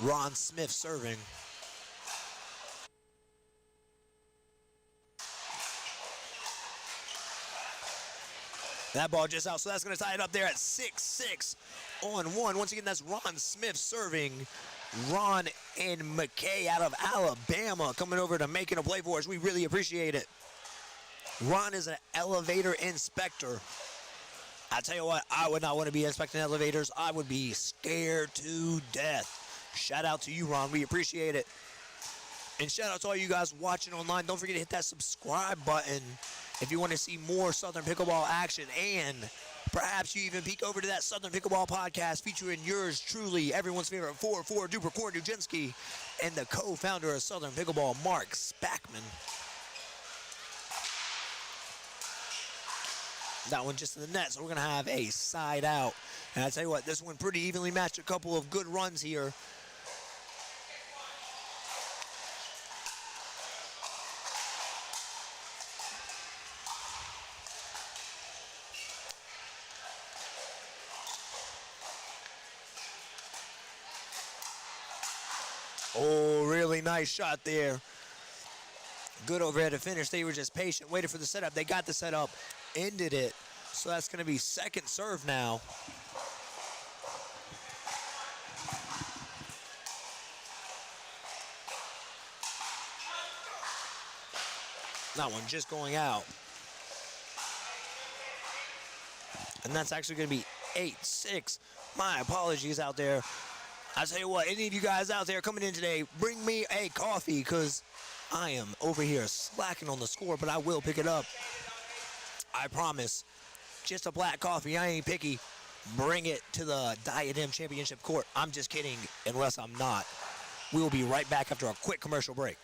Ron Smith serving. That ball just out, so that's going to tie it up there at 6-6 on 1. Once again, that's Ron Smith serving. Ron and McKay out of Alabama coming over to Macon a play for us. We really appreciate it. Ron is an elevator inspector. I tell you what, I would not want to be inspecting elevators. I would be scared to death. Shout out to you, Ron. We appreciate it. And shout out to all you guys watching online. Don't forget to hit that subscribe button if you want to see more Southern Pickleball action. And perhaps you even peek over to that Southern Pickleball podcast featuring yours truly, everyone's favorite 4-4 Duper Core Nugensky, and the co-founder of Southern Pickleball, Mark Spackman. That one just in the net, so we're going to have a side out. And I tell you what, this one pretty evenly matched. A couple of good runs here. Oh, really nice shot there. Good overhead to finish. They were just patient, waited for the setup. They got the setup, ended it. So that's going to be second serve now. That one just going out. And that's actually going to be 8-6. My apologies out there. I tell you what, any of you guys out there coming in today, bring me a coffee because I am over here slacking on the score, but I will pick it up. I promise. Just a black coffee. I ain't picky. Bring it to the Diadem Championship court. I'm just kidding, unless I'm not. We will be right back after a quick commercial break.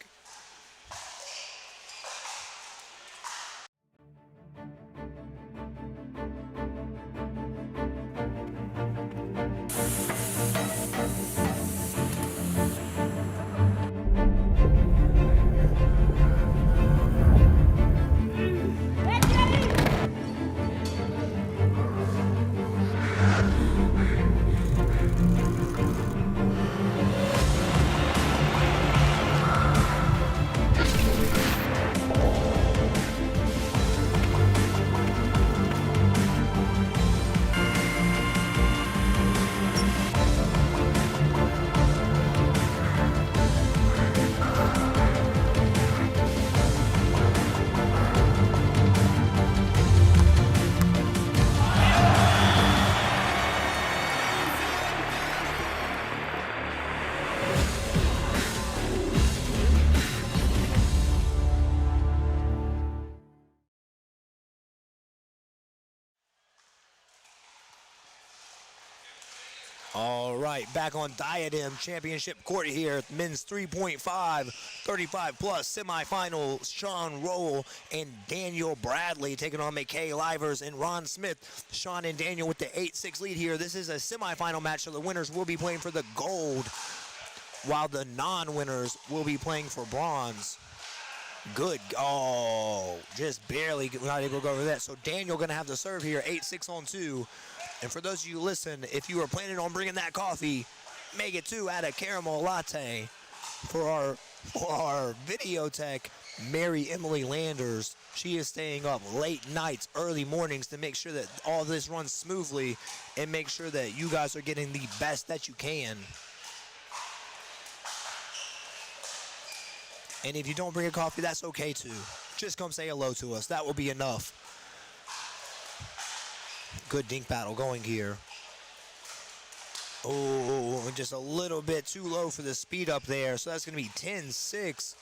All right, back on Diadem Championship court here. Men's 3.5, 35 plus semifinal. Sean Rowell and Daniel Bradley taking on McKay Livers and Ron Smith. Sean and Daniel with the 8-6 lead here. This is a semifinal match, so the winners will be playing for the gold, while the non-winners will be playing for bronze. Good. Oh, just barely not able to go over that. So Daniel going to have the serve here, 8-6 on 2. And for those of you who listen, if you were planning on bringing that coffee, make it 2, add a caramel latte. For our video tech, Mary Emily Landers, she is staying up late nights, early mornings to make sure that all this runs smoothly and make sure that you guys are getting the best that you can. And if you don't bring a coffee, that's okay too. Just come say hello to us. That will be enough. Good dink battle going here. Oh, just a little bit too low for the speed up there. So that's going to be 10-6.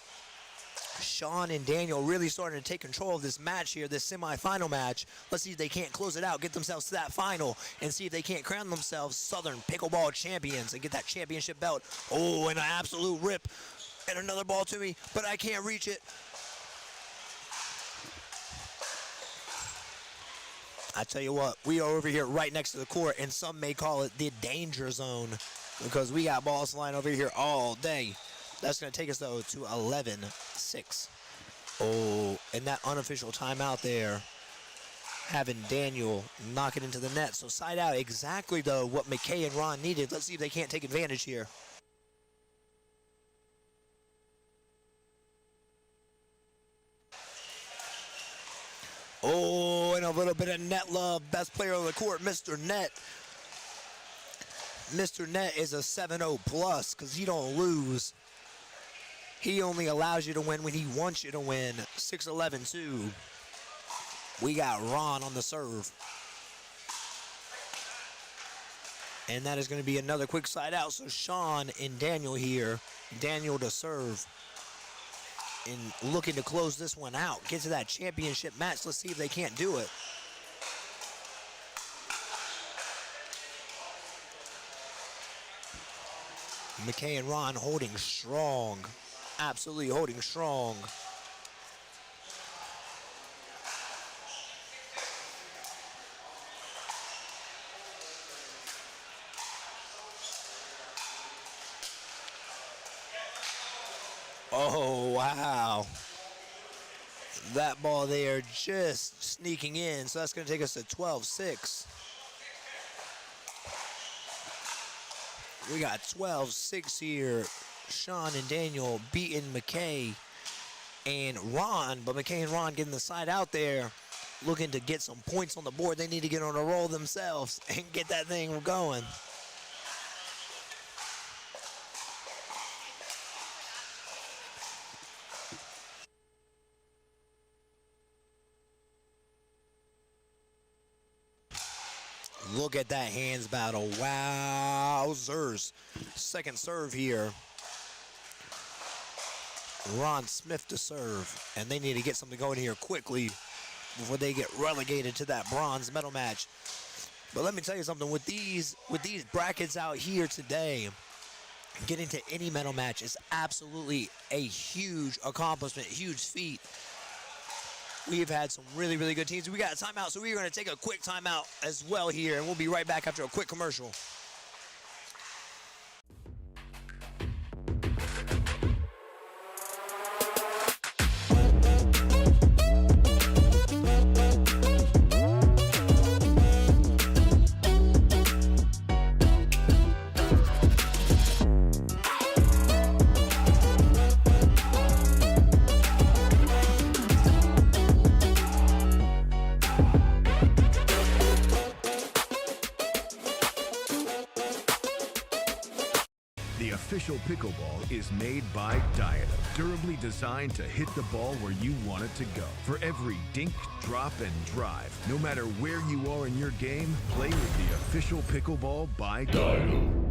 Sean and Daniel really starting to take control of this match here, this semifinal match. Let's see if they can't close it out, get themselves to that final, and see if they can't crown themselves Southern Pickleball Champions and get that championship belt. Oh, and an absolute rip. And another ball to me, but I can't reach it. I tell you what, we are over here right next to the court, and some may call it the danger zone because we got balls flying over here all day. That's going to take us, though, to 11-6. Oh, and that unofficial timeout there, having Daniel knock it into the net. So side out exactly, though, what McKay and Ron needed. Let's see if they can't take advantage here. Oh, and a little bit of net love. Best player on the court, Mr. Net. Mr. Net is a 7-0 plus because he don't lose. He only allows you to win when he wants you to win. 6-11-2. We got Ron on the serve. And that is going to be another quick side out. So Sean and Daniel here. Daniel to serve. And looking to close this one out. Get to that championship match. Let's see if they can't do it. McKay and Ron holding strong. Absolutely holding strong. Oh, wow. That ball there just sneaking in. So that's going to take us to 12-6. We got 12-6 here. Sean and Daniel beating McKay and Ron. But McKay and Ron getting the side out there, looking to get some points on the board. They need to get on a roll themselves and get that thing going. Look at that hands battle. Wowzers. Second serve here. Ron Smith to serve. And they need to get something going here quickly before they get relegated to that bronze medal match. But let me tell you something. With these brackets out here today, getting to any medal match is absolutely a huge accomplishment, huge feat. We've had some really, really good teams. We got a timeout, so we're going to take a quick timeout as well here, and we'll be right back after a quick commercial. The official pickleball is made by Diadem, durably designed to hit the ball where you want it to go. For every dink, drop, and drive, no matter where you are in your game, play with the official pickleball by Diadem.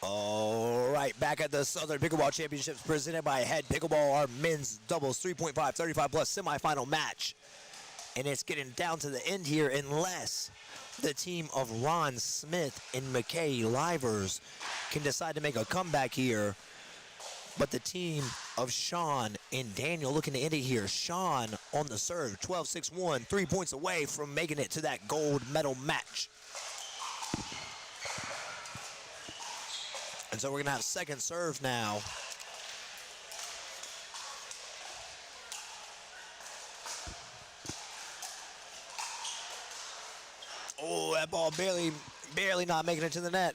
All right, back at the Southern Pickleball Championships presented by HEAD Pickleball, our men's doubles 3.5, 35 plus semifinal match. And it's getting down to the end here unless the team of Ron Smith and McKay Livers can decide to make a comeback here. But the team of Sean and Daniel looking to end it here. Sean on the serve, 12-6-1, 3 points away from making it to that gold medal match. And so we're going to have second serve now. Oh, that ball barely not making it to the net.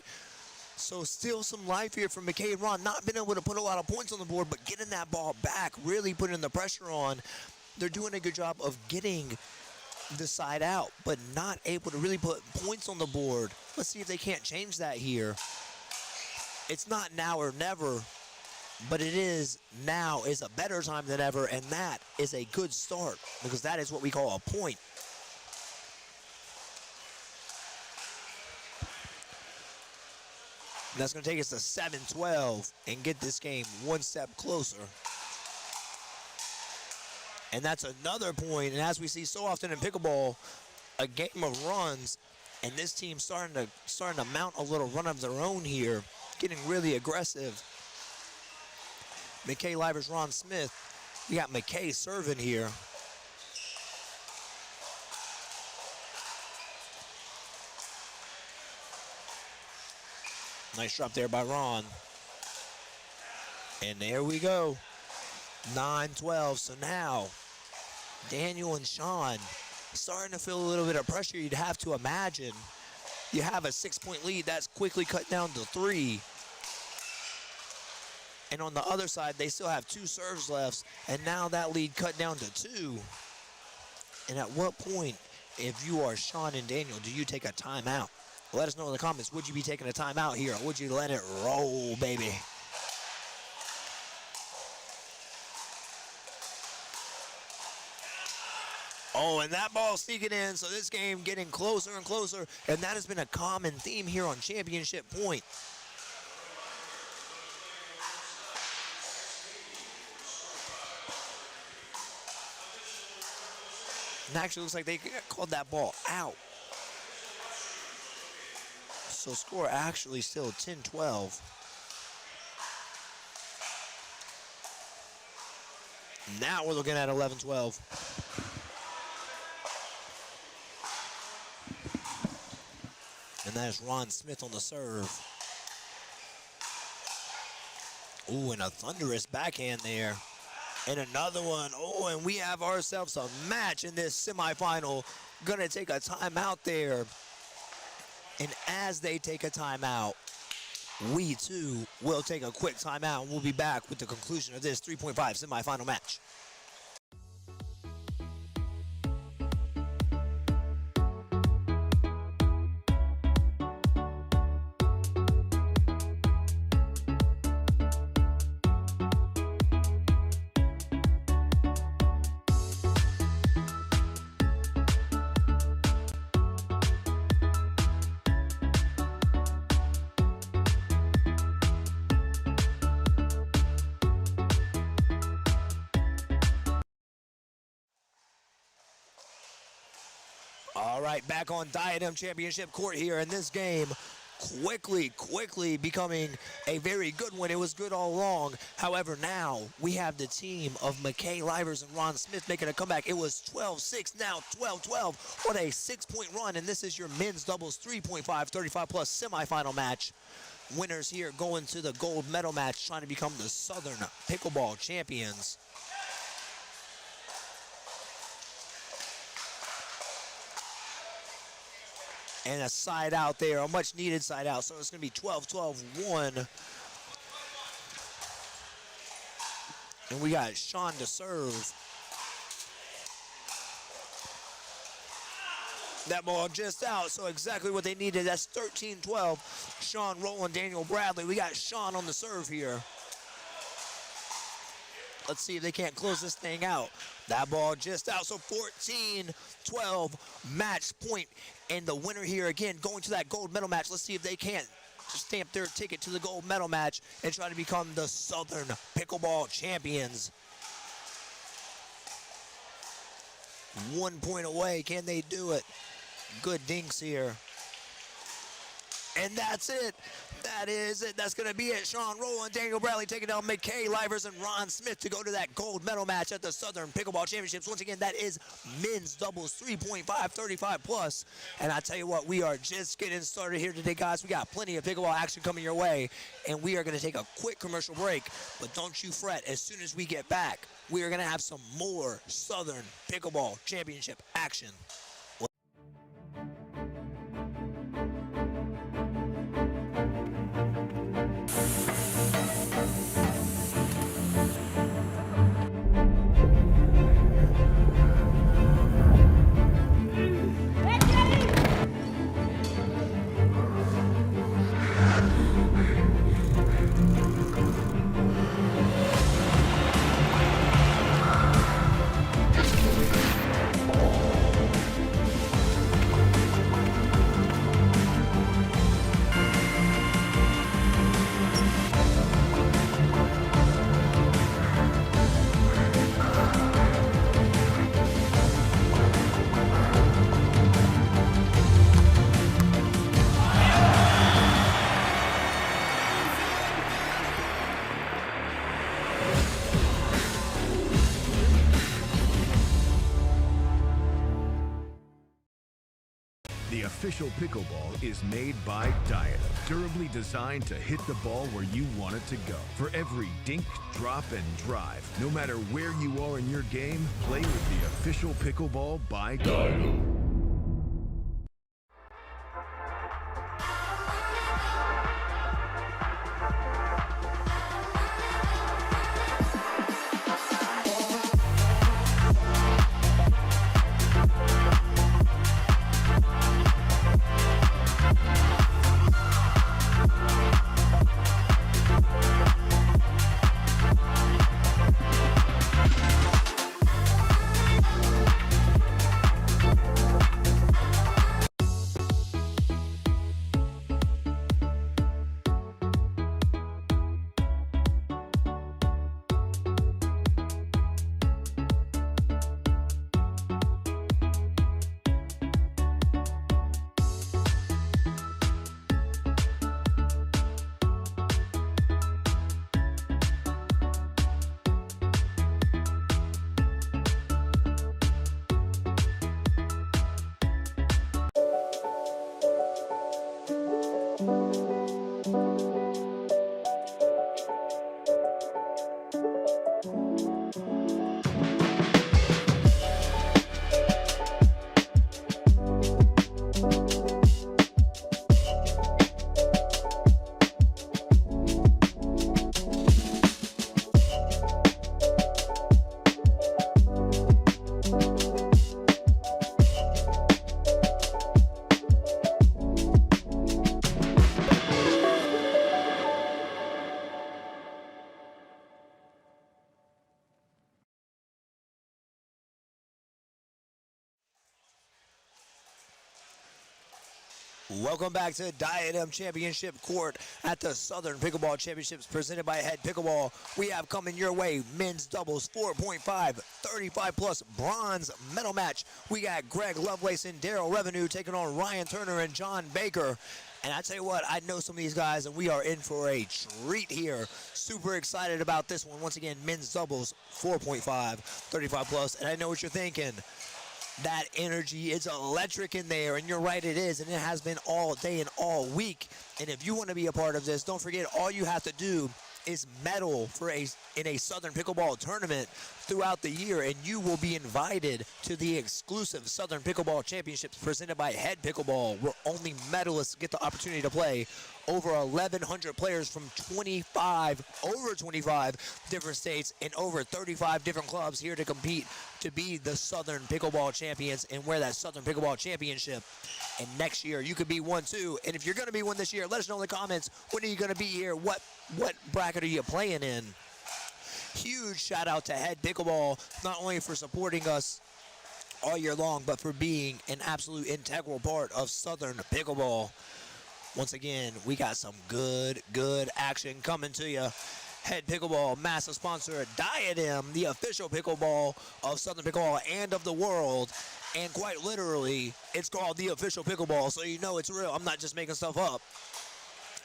So still some life here from McKay and Ron. Not been able to put a lot of points on the board, but getting that ball back, really putting the pressure on. They're doing a good job of getting the side out, but not able to really put points on the board. Let's see if they can't change that here. It's not now or never, but it is now is a better time than ever, and that is a good start because that is what we call a point. And that's going to take us to 7-12 and get this game one step closer. And that's another point. And as we see so often in pickleball, a game of runs, and this team starting to mount a little run of their own here, getting really aggressive. McKay Livers, Ron Smith. We got McKay serving here. Nice drop there by Ron. And there we go. 9-12. So now, Daniel and Sean starting to feel a little bit of pressure. You'd have to imagine. You have a 6-point lead. That's quickly cut down to 3. And on the other side, they still have 2 serves left. And now that lead cut down to 2. And at what point, if you are Sean and Daniel, do you take a timeout? Let us know in the comments, would you be taking a timeout here, or would you let it roll, baby? Oh, and that ball sneaking in, so this game getting closer and closer, and that has been a common theme here on Championship Point. And actually looks like they called that ball out. So score actually still 10-12. Now we're looking at 11-12. And that is Ron Smith on the serve. Ooh, and a thunderous backhand there. And another one. Oh, and we have ourselves a match in this semifinal. Gonna take a timeout there. And as they take a timeout, we too will take a quick timeout, and we'll be back with the conclusion of this 3.5 semifinal match. All right, back on Diadem Championship court here, in this game quickly becoming a very good one. It was good all along. However, now we have the team of McKay Livers and Ron Smith making a comeback. It was 12-6, now 12-12 on a 6-point run, and this is your men's doubles 3.5, 35-plus semifinal match. Winners here going to the gold medal match, trying to become the Southern Pickleball Champions. And a side out there, a much needed side out. So it's going to be 12-12-1. And we got Sean to serve. That ball just out, so exactly what they needed. That's 13-12. Sean Rowland, Daniel Bradley. We got Sean on the serve here. Let's see if they can't close this thing out. That ball just out, so 14-12 match point. And the winner here again going to that gold medal match. Let's see if they can't stamp their ticket to the gold medal match and try to become the Southern Pickleball Champions. 1 point away. Can they do it? Good dinks here. And that's it. That is it. That's going to be it. Sean Rowland, Daniel Bradley taking down McKay Livers and Ron Smith to go to that gold medal match at the Southern Pickleball Championships. Once again, that is men's doubles 3.5, 35 plus. And I tell you what, we are just getting started here today, guys. We got plenty of pickleball action coming your way. And we are going to take a quick commercial break. But don't you fret. As soon as we get back, we are going to have some more Southern Pickleball Championship action. The official pickleball is made by Diadem, durably designed to hit the ball where you want it to go. For every dink, drop, and drive, no matter where you are in your game, play with the official pickleball by Diadem. Welcome back to Diadem Championship Court at the Southern Pickleball Championships presented by HEAD Pickleball. We have coming your way men's doubles 4.5, 35 plus bronze medal match. We got Greg Lovelace and Daryl Revenue taking on Ryan Turner and John Baker. And I tell you what, I know some of these guys, and we are in for a treat here. Super excited about this one. Once again, men's doubles 4.5, 35 plus. And I know what you're thinking. That energy is electric in there, and you're right, it is, and it has been all day and all week. And if you want to be a part of this, don't forget, all you have to do is medal in a Southern Pickleball tournament throughout the year, and you will be invited to the exclusive Southern Pickleball Championships presented by HEAD Pickleball, where only medalists get the opportunity to play. Over 1,100 players from over 25 different states and over 35 different clubs here to compete to be the Southern Pickleball champions and wear that Southern Pickleball championship. And next year, you could be one too. And if you're going to be one this year, let us know in the comments. When are you going to be here? What bracket are you playing in? Huge shout out to HEAD Pickleball, not only for supporting us all year long, but for being an absolute integral part of Southern Pickleball. Once again, we got some good action coming to you. HEAD Pickleball, massive sponsor, Diadem, the official pickleball of Southern Pickleball and of the world. And quite literally, it's called the official pickleball, so you know it's real. I'm not just making stuff up.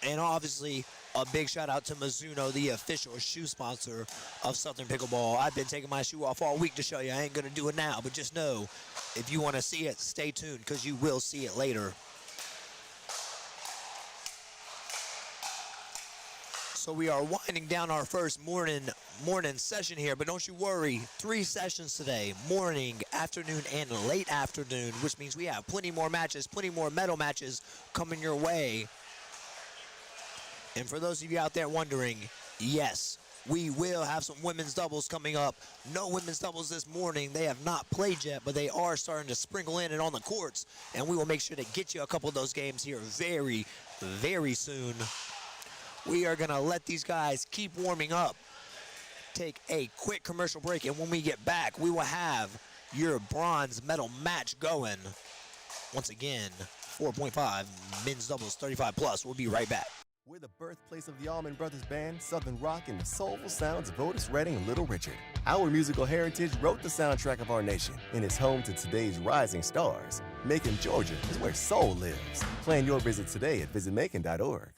And obviously, a big shout out to Mizuno, the official shoe sponsor of Southern Pickleball. I've been taking my shoe off all week to show you. I ain't going to do it now, but just know, if you want to see it, stay tuned, because you will see it later. So we are winding down our first morning session here, but don't you worry, 3 sessions today, morning, afternoon, and late afternoon, which means we have plenty more matches, plenty more medal matches coming your way. And for those of you out there wondering, yes, we will have some women's doubles coming up. No women's doubles this morning. They have not played yet, but they are starting to sprinkle in and on the courts, and we will make sure to get you a couple of those games here very, very soon. We are going to let these guys keep warming up, take a quick commercial break, and when we get back, we will have your bronze medal match going. Once again, 4.5 men's doubles 35 plus. We'll be right back. We're the birthplace of the Allman Brothers Band, Southern Rock, and the soulful sounds of Otis Redding and Little Richard. Our musical heritage wrote the soundtrack of our nation and is home to today's rising stars. Macon, Georgia is where soul lives. Plan your visit today at visitmacon.org.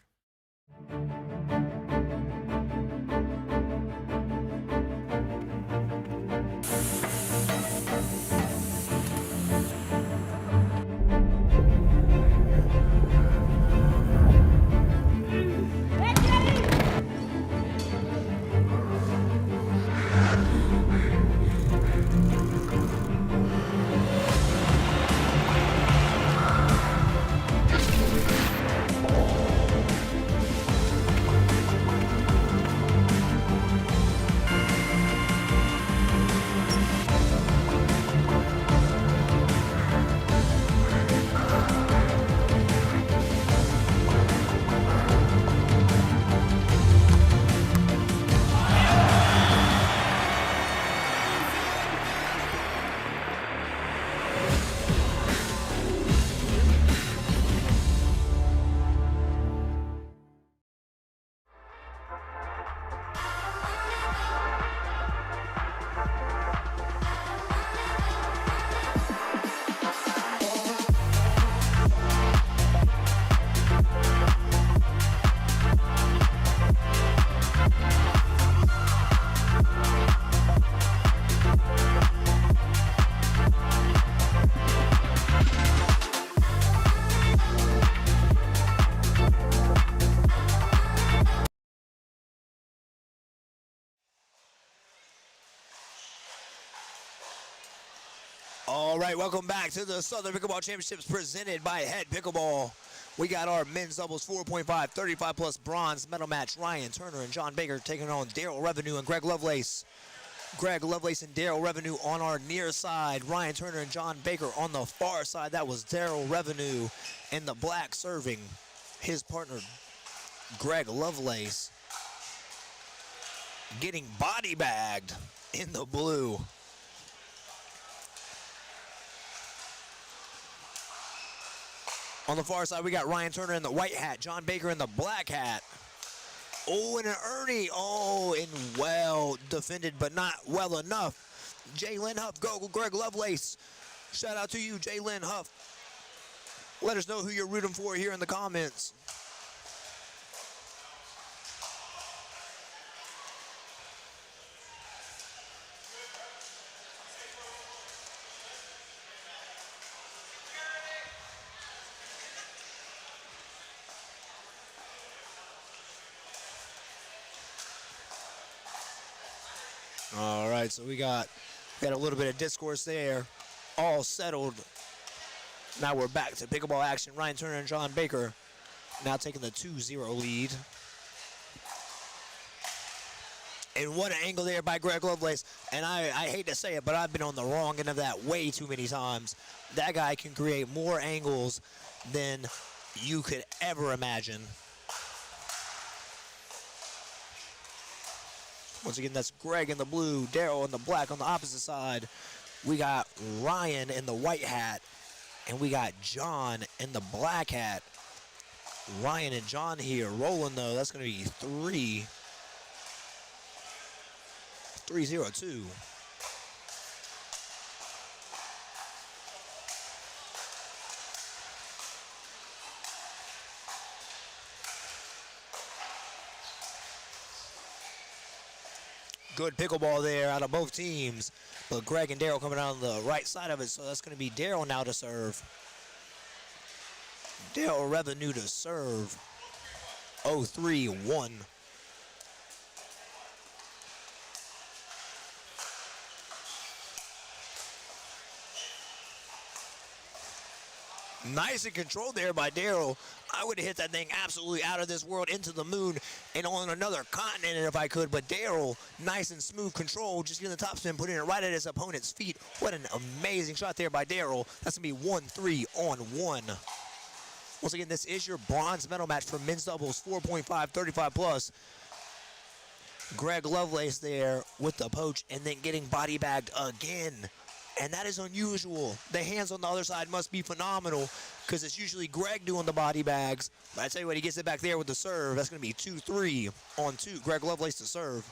All right, welcome back to the Southern Pickleball Championships presented by HEAD Pickleball. We got our men's doubles 4.5, 35 plus bronze medal match. Ryan Turner and John Baker taking on Daryl Revenue and Greg Lovelace. Greg Lovelace and Daryl Revenue on our near side. Ryan Turner and John Baker on the far side. That was Daryl Revenue in the black serving his partner, Greg Lovelace, getting body bagged in the blue. On the far side, we got Ryan Turner in the white hat, John Baker in the black hat. Oh, and an Ernie. Oh, and well defended, but not well enough. Jalen Huff, go Greg Lovelace. Shout out to you, Jalen Huff. Let us know who you're rooting for here in the comments. All right, so we got a little bit of discourse there, all settled. Now we're back to pickleball action. Ryan Turner and John Baker now taking the 2-0 lead. And what an angle there by Greg Lovelace. And I hate to say it, but I've been on the wrong end of that way too many times. That guy can create more angles than you could ever imagine. Once again, that's Greg in the blue, Daryl in the black on the opposite side. We got Ryan in the white hat, and we got John in the black hat. Ryan and John here rolling, though. That's going to be 3. 3-0-2. Good pickleball there out of both teams. But Greg and Daryl coming on the right side of it, so that's going to be Daryl now to serve. Daryl Revenue to serve. 0-3-1. Nice and controlled there by Daryl. I would have hit that thing absolutely out of this world into the moon and on another continent if I could. But Daryl, nice and smooth control, just getting the topspin, putting it right at his opponent's feet. What an amazing shot there by Daryl. That's going to be 1-3-1. Once again, this is your bronze medal match for men's doubles, 4.5, 35 plus. Greg Lovelace there with the poach and then getting body bagged again. And that is unusual. The hands on the other side must be phenomenal because it's usually Greg doing the body bags. But I tell you what, he gets it back there with the serve. That's going to be 2-3-2. Greg Lovelace to serve.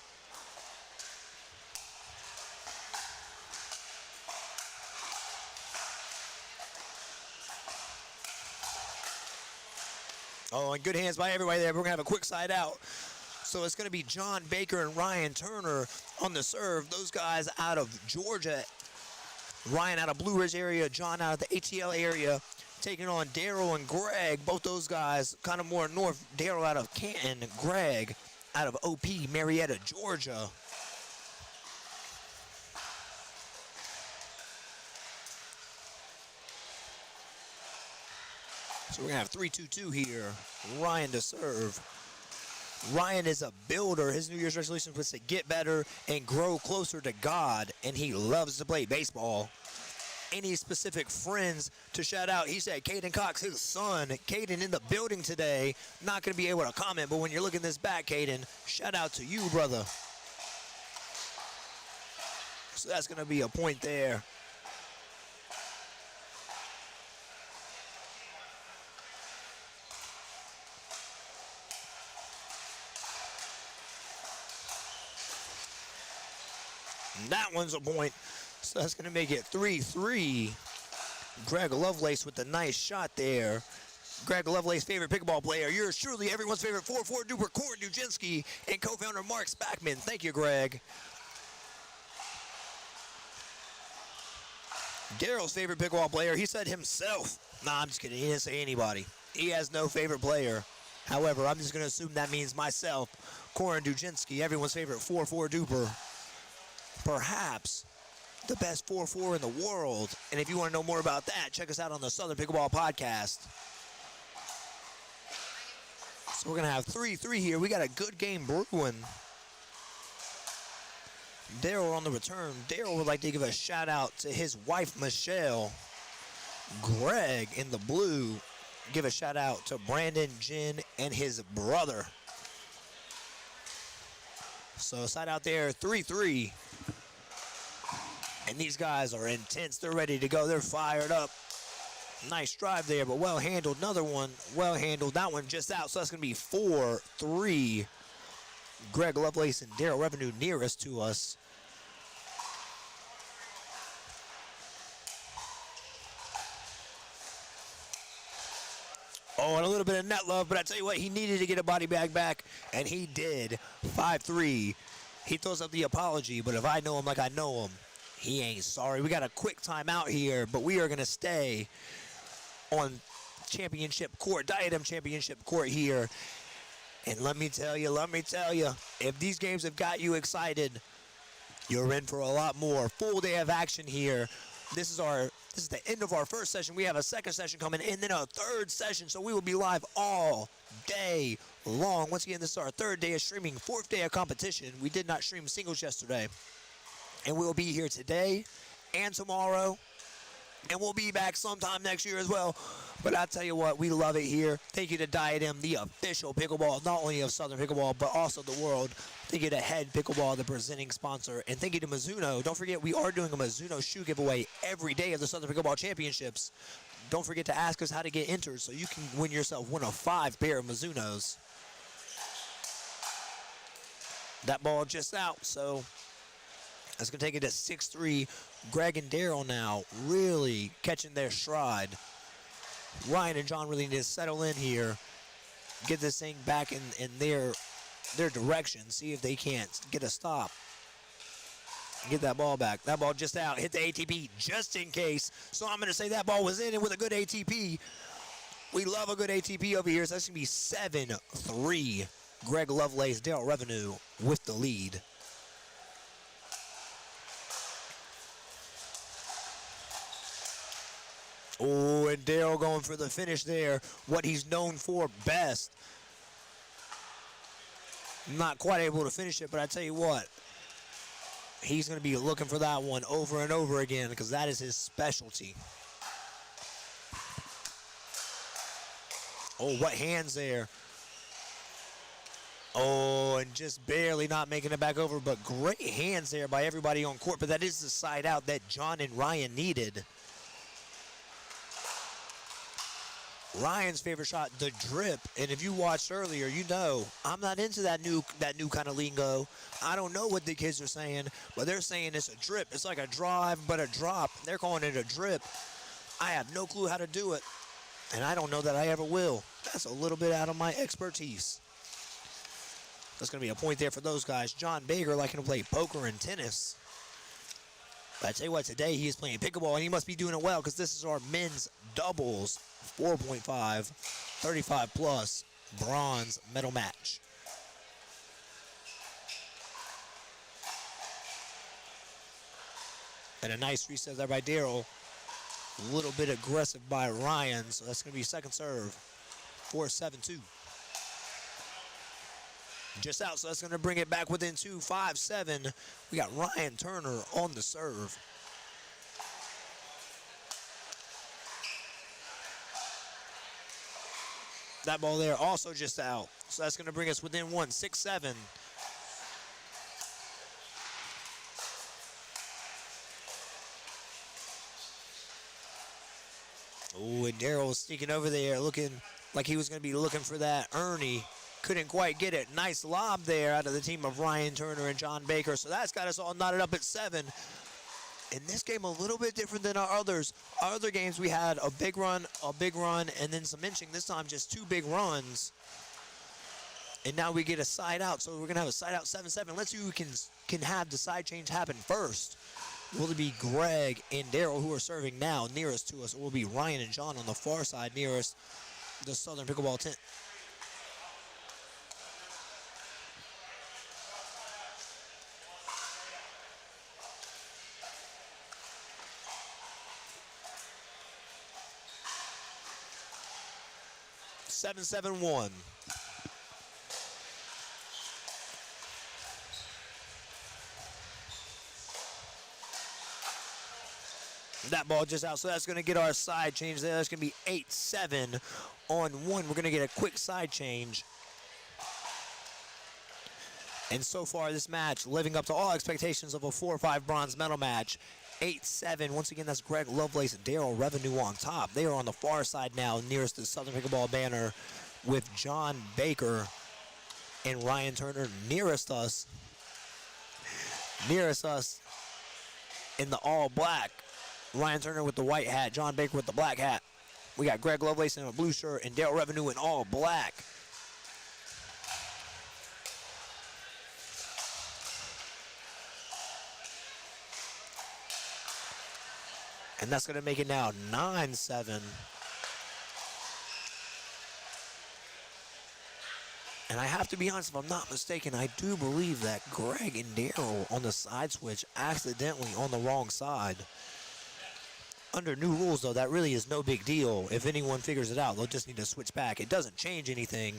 Oh, and good hands by everybody there. We're going to have a quick side out. So it's going to be John Baker and Ryan Turner on the serve. Those guys out of Georgia. Ryan out of Blue Ridge area, John out of the ATL area, taking on Daryl and Greg. Both those guys kind of more north. Daryl out of Canton, Greg out of OP, Marietta, Georgia. So we're going to have 3-2-2 here. Ryan to serve. Ryan is a builder. His New Year's resolution was to get better and grow closer to God, and he loves to play baseball. Any specific friends to shout out? He said Caden Cox, his son. Caden in the building today. Not going to be able to comment, but when you're looking this back, Caden, shout out to you, brother. So that's going to be a point there. That one's a point. So that's going to make it 3-3. Greg Lovelace with the nice shot there. Greg Lovelace, favorite pickleball player. Yours truly, everyone's favorite 4-4 duper, Court Dujinsky, and co-founder Mark Spackman. Thank you, Greg. Daryl's favorite pickleball player, he said himself. Nah, I'm just kidding. He didn't say anybody. He has no favorite player. However, I'm just going to assume that means myself, Corin Dujinsky, everyone's favorite 4-4 duper. Perhaps the best 4-4 in the world. And if you want to know more about that, check us out on the Southern Pickleball Podcast. So we're going to have 3-3 here. We got a good game brewing. Daryl on the return. Daryl would like to give a shout out to his wife, Michelle. Greg in the blue. Give a shout out to Brandon, Jen, and his brother. So side out there, 3-3. And these guys are intense. They're ready to go. They're fired up. Nice drive there, but well handled. Another one, well handled. That one just out, so that's going to be 4-3. Greg Lovelace and Daryl Revenue nearest to us. Oh, and a little bit of net love, but I tell you what, he needed to get a body bag back, and he did. 5-3. He throws up the apology, but if I know him like I know him, he ain't sorry. We got a quick timeout here, but we are going to stay on championship court, Diadem Championship court here. And let me tell you, if these games have got you excited, you're in for a lot more. Full day of action here. This is the end of our first session. We have a second session coming and then a third session. So we will be live all day long. Once again, this is our third day of streaming, fourth day of competition. We did not stream singles yesterday. And we'll be here today and tomorrow. And we'll be back sometime next year as well. But I tell you what, we love it here. Thank you to Diadem, the official pickleball, not only of Southern Pickleball, but also the world. Thank you to HEAD Pickleball, the presenting sponsor. And thank you to Mizuno. Don't forget, we are doing a Mizuno shoe giveaway every day of the Southern Pickleball Championships. Don't forget to ask us how to get entered so you can win yourself one of 5 pair of Mizunos. That ball just out, so That's going to take it to 6-3. Greg and Daryl now really catching their stride. Ryan and John really need to settle in here, get this thing back in their direction, see if they can't get a stop. Get that ball back. That ball just out. Hit the ATP just in case. So I'm going to say that ball was in, and with a good ATP. We love a good ATP over here. So that's going to be 7-3. Greg Lovelace, Daryl Revenue with the lead. Oh, and Daryl going for the finish there. What he's known for best. Not quite able to finish it, but I tell you what. He's going to be looking for that one over and over again because that is his specialty. Oh, what hands there. Oh, and just barely not making it back over, but great hands there by everybody on court. But that is the side out that John and Ryan needed. Ryan's favorite shot, the drip, and if you watched earlier, you know I'm not into that new kind of lingo. I don't know what the kids are saying, but they're saying it's a drip. It's like a drive, but a drop. They're calling it a drip. I have no clue how to do it, and I don't know that I ever will. That's a little bit out of my expertise. That's going to be a point there for those guys. John Baker liking to play poker and tennis. But I tell you what, today he is playing pickleball, and he must be doing it well because this is our men's doubles 4.5, 35 plus bronze medal match. And a nice reset there by Daryl. A little bit aggressive by Ryan, so that's going to be second serve. 4-7-2. Just out, so that's going to bring it back within 2, 5-7. We got Ryan Turner on the serve. That ball there also just out. So that's going to bring us within 1, 6-7. Oh, and Daryl was sneaking over there looking like he was going to be looking for that Ernie. Couldn't quite get it. Nice lob there out of the team of Ryan Turner and John Baker. So that's got us all knotted up at 7. In this game, a little bit different than our others. Our other games, we had a big run, and then some inching. This time, just 2 big runs. And now we get a side out. So we're going to have a side out 7-7. Let's see who can have the side change happen first. Will it be Greg and Daryl who are serving now nearest to us, or will it be Ryan and John on the far side nearest the Southern Pickleball tent? Seven, 7-1. That ball just out, so that's going to get our side change there. That's going to be 8-7 on 1. We're going to get a quick side change. And so far, this match living up to all expectations of a 4-5 bronze medal match. 8-7. Once again, that's Greg Lovelace and Daryl Revenue on top. They are on the far side now, nearest the Southern Pickleball banner, with John Baker and Ryan Turner nearest us. Nearest us in the all black. Ryan Turner with the white hat, John Baker with the black hat. We got Greg Lovelace in a blue shirt and Daryl Revenue in all black. And that's going to make it now 9-7. And I have to be honest, if I'm not mistaken, I do believe that Greg and Daryl on the side switch accidentally on the wrong side. Under new rules, though, that really is no big deal. If anyone figures it out, they'll just need to switch back. It doesn't change anything.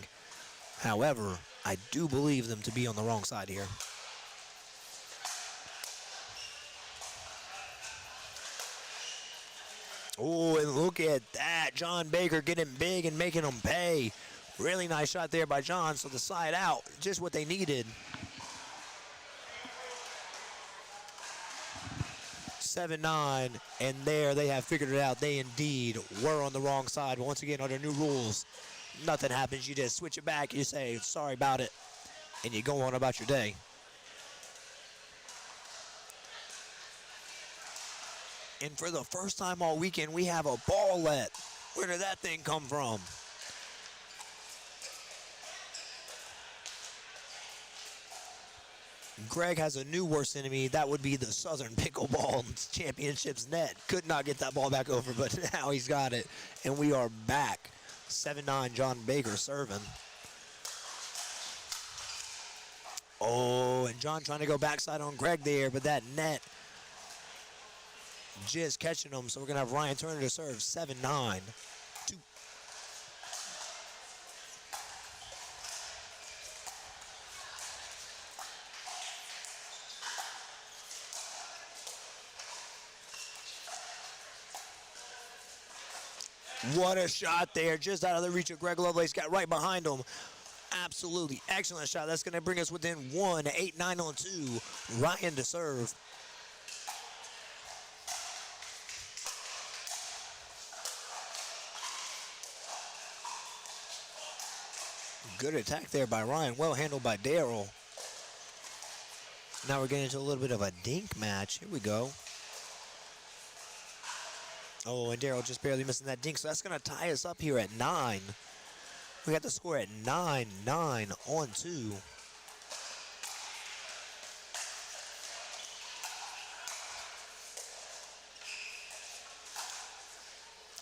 However, I do believe them to be on the wrong side here. Oh, and look at that. John Baker getting big and making them pay. Really nice shot there by John. So the side out, just what they needed. 7-9, and there they have figured it out. They indeed were on the wrong side. But once again, under new rules, nothing happens. You just switch it back. You say, sorry about it, and you go on about your day. And for the first time all weekend, we have a balllet. Where did that thing come from? Greg has a new worst enemy. That would be the Southern Pickleball Championships net. Could not get that ball back over, but now he's got it. And we are back. 7-9, John Baker serving. Oh, and John trying to go backside on Greg there, but that net just catching him. So we're going to have Ryan Turner to serve 7-9. What a shot there, just out of the reach of Greg Lovelace, got right behind him. Absolutely excellent shot. That's going to bring us within 1, 8-9 on 2. Ryan to serve. Good attack there by Ryan, well handled by Daryl. Now we're getting into a little bit of a dink match. Here we go. Oh, and Daryl just barely missing that dink, so that's going to tie us up here at 9. We got the score at 9-9 on 2.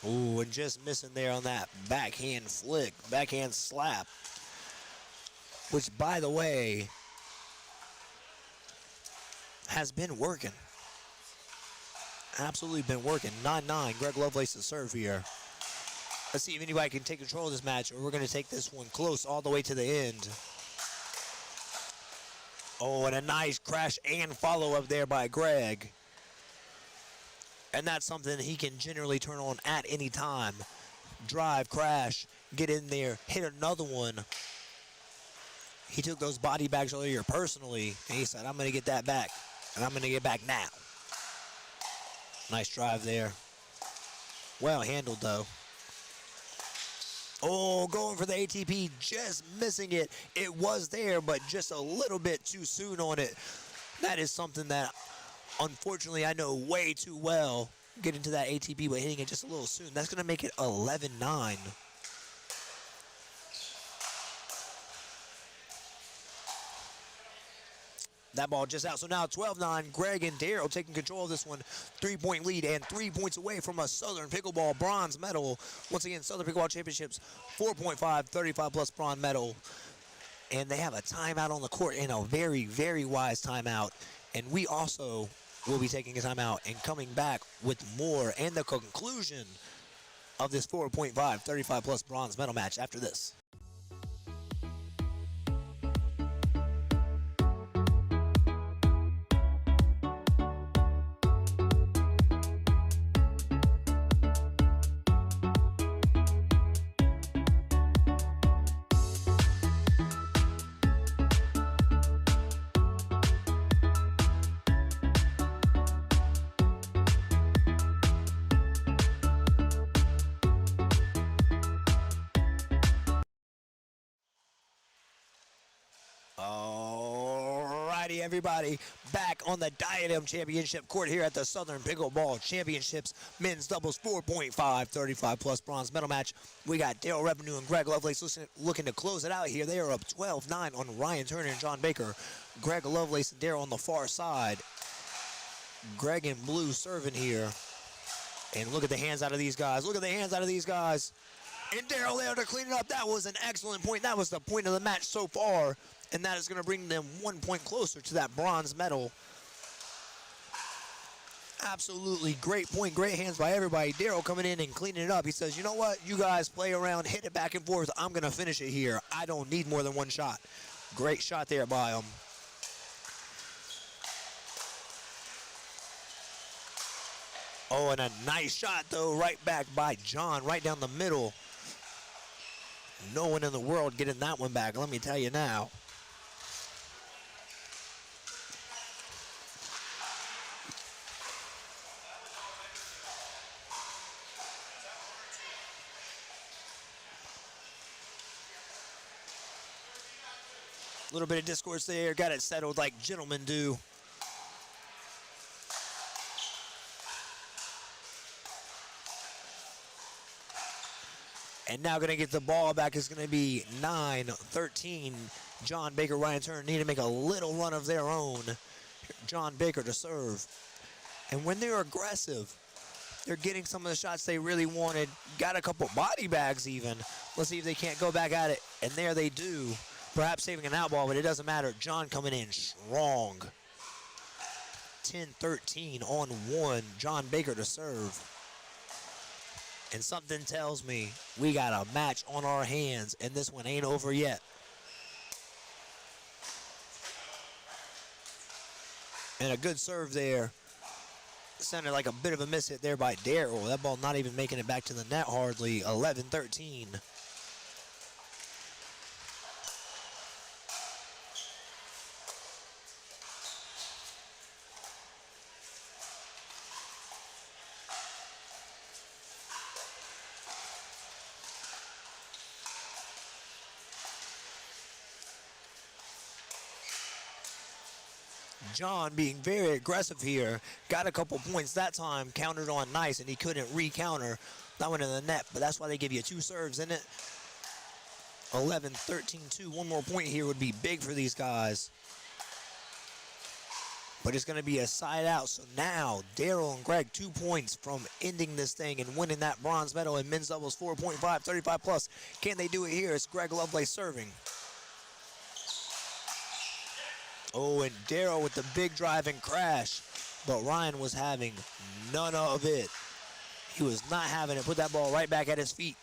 Ooh, and just missing there on that backhand flick, backhand slap, which, by the way, has been working. Absolutely been working. 9-9, Greg Lovelace to serve here. Let's see if anybody can take control of this match, or we're going to take this one close all the way to the end. Oh, and a nice crash and follow-up there by Greg. And that's something he can generally turn on at any time. Drive, crash, get in there, hit another one. He took those body bags earlier personally, and he said, I'm going to get that back, and I'm going to get back now. Nice drive there. Well handled, though. Oh, going for the ATP, just missing it. It was there, but just a little bit too soon on it. That is something that, unfortunately, I know way too well. Getting to that ATP, but hitting it just a little soon. That's going to make it 11-9. That ball just out. So now 12-9. Greg and Daryl taking control of this one. 3-point lead and 3 points away from a Southern Pickleball bronze medal. Once again, Southern Pickleball Championships, 4.5, 35+ bronze medal. And they have a timeout on the court, and a very, very wise timeout. And we also will be taking a timeout and coming back with more and the conclusion of this 4.5, 35+ bronze medal match after this. Alrighty, everybody, back on the Diadem Championship court here at the Southern Pickleball Championships men's doubles 4.5, 35+ bronze medal match. We got Daryl Revenue and Greg Lovelace looking to close it out here. They are up 12-9 on Ryan Turner and John Baker. Greg Lovelace and Daryl on the far side. Greg in blue serving here. And look at the hands out of these guys. Look at the hands out of these guys. And Daryl there to clean it up. That was an excellent point. That was the point of the match so far. And that is going to bring them 1 point closer to that bronze medal. Absolutely great point. Great hands by everybody. Daryl coming in and cleaning it up. He says, you know what? You guys play around, hit it back and forth. I'm going to finish it here. I don't need more than one shot. Great shot there by him. Oh, and a nice shot, though, right back by John, right down the middle. No one in the world getting that one back, let me tell you now. A little bit of discourse there, got it settled like gentlemen do. And now going to get the ball back is going to be 9-13. John Baker, Ryan Turner need to make a little run of their own. John Baker to serve. And when they're aggressive, they're getting some of the shots they really wanted. Got a couple body bags even. Let's see if they can't go back at it. And there they do. Perhaps saving an out ball, but it doesn't matter. John coming in strong. 10-13 on 1. John Baker to serve. And something tells me we got a match on our hands, and this one ain't over yet. And a good serve there. Sounded like a bit of a miss hit there by Daryl. That ball not even making it back to the net hardly. 11-13. John being very aggressive here. Got a couple points that time. Countered on nice, and he couldn't re-counter. That went in the net, but that's why they give you 2 serves in it. 11-13-2. One more point here would be big for these guys. But it's going to be a side out. So now, Daryl and Greg, 2 points from ending this thing and winning that bronze medal in men's doubles 4.5, 35 plus. Can they do it here? It's Greg Lovelace serving. Oh, and Daryl with the big drive and crash. But Ryan was having none of it. He was not having it. Put that ball right back at his feet.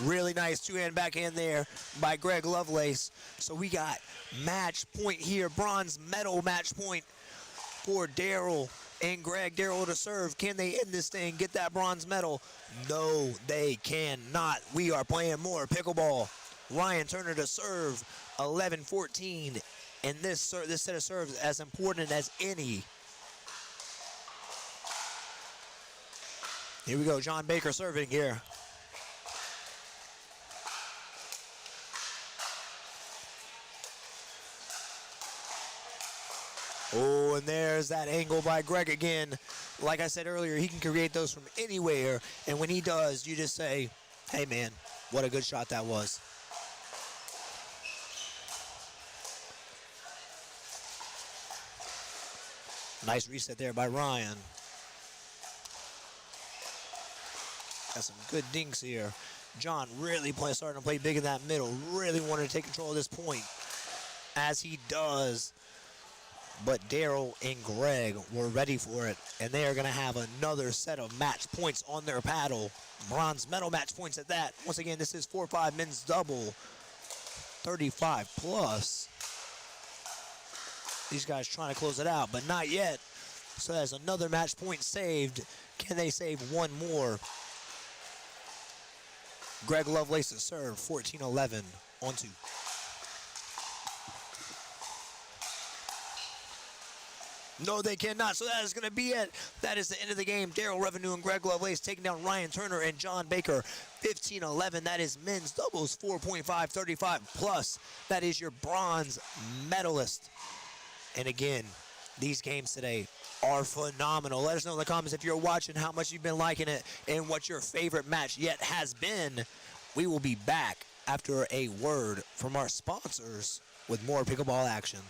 Really nice two-hand backhand there by Greg Lovelace. So we got match point here. Bronze medal match point for Daryl and Greg. Daryl to serve. Can they end this thing? Get that bronze medal? No, they cannot. We are playing more pickleball. Ryan Turner to serve. 11-14. And this set of serves as important as any. Here we go. John Baker serving here. Oh, and there's that angle by Greg again. Like I said earlier, he can create those from anywhere. And when he does, you just say, hey, man, what a good shot that was. Nice reset there by Ryan. Got some good dinks here. John really starting to play big in that middle. Really wanted to take control of this point, as he does. But Daryl and Greg were ready for it, and they are going to have another set of match points on their paddle. Bronze medal match points at that. Once again, this is 4-5 men's double, 35 plus. These guys trying to close it out, but not yet. So that's another match point saved. Can they save one more? Greg Lovelace to serve, 14-11 on 2. No, they cannot. So that is going to be it. That is the end of the game. Daryl Revenue and Greg Lovelace taking down Ryan Turner and John Baker. 15-11. That is men's doubles 4.5, 35 plus. That is your bronze medalist. And again, these games today are phenomenal. Let us know in the comments if you're watching how much you've been liking it and what your favorite match yet has been. We will be back after a word from our sponsors with more pickleball action.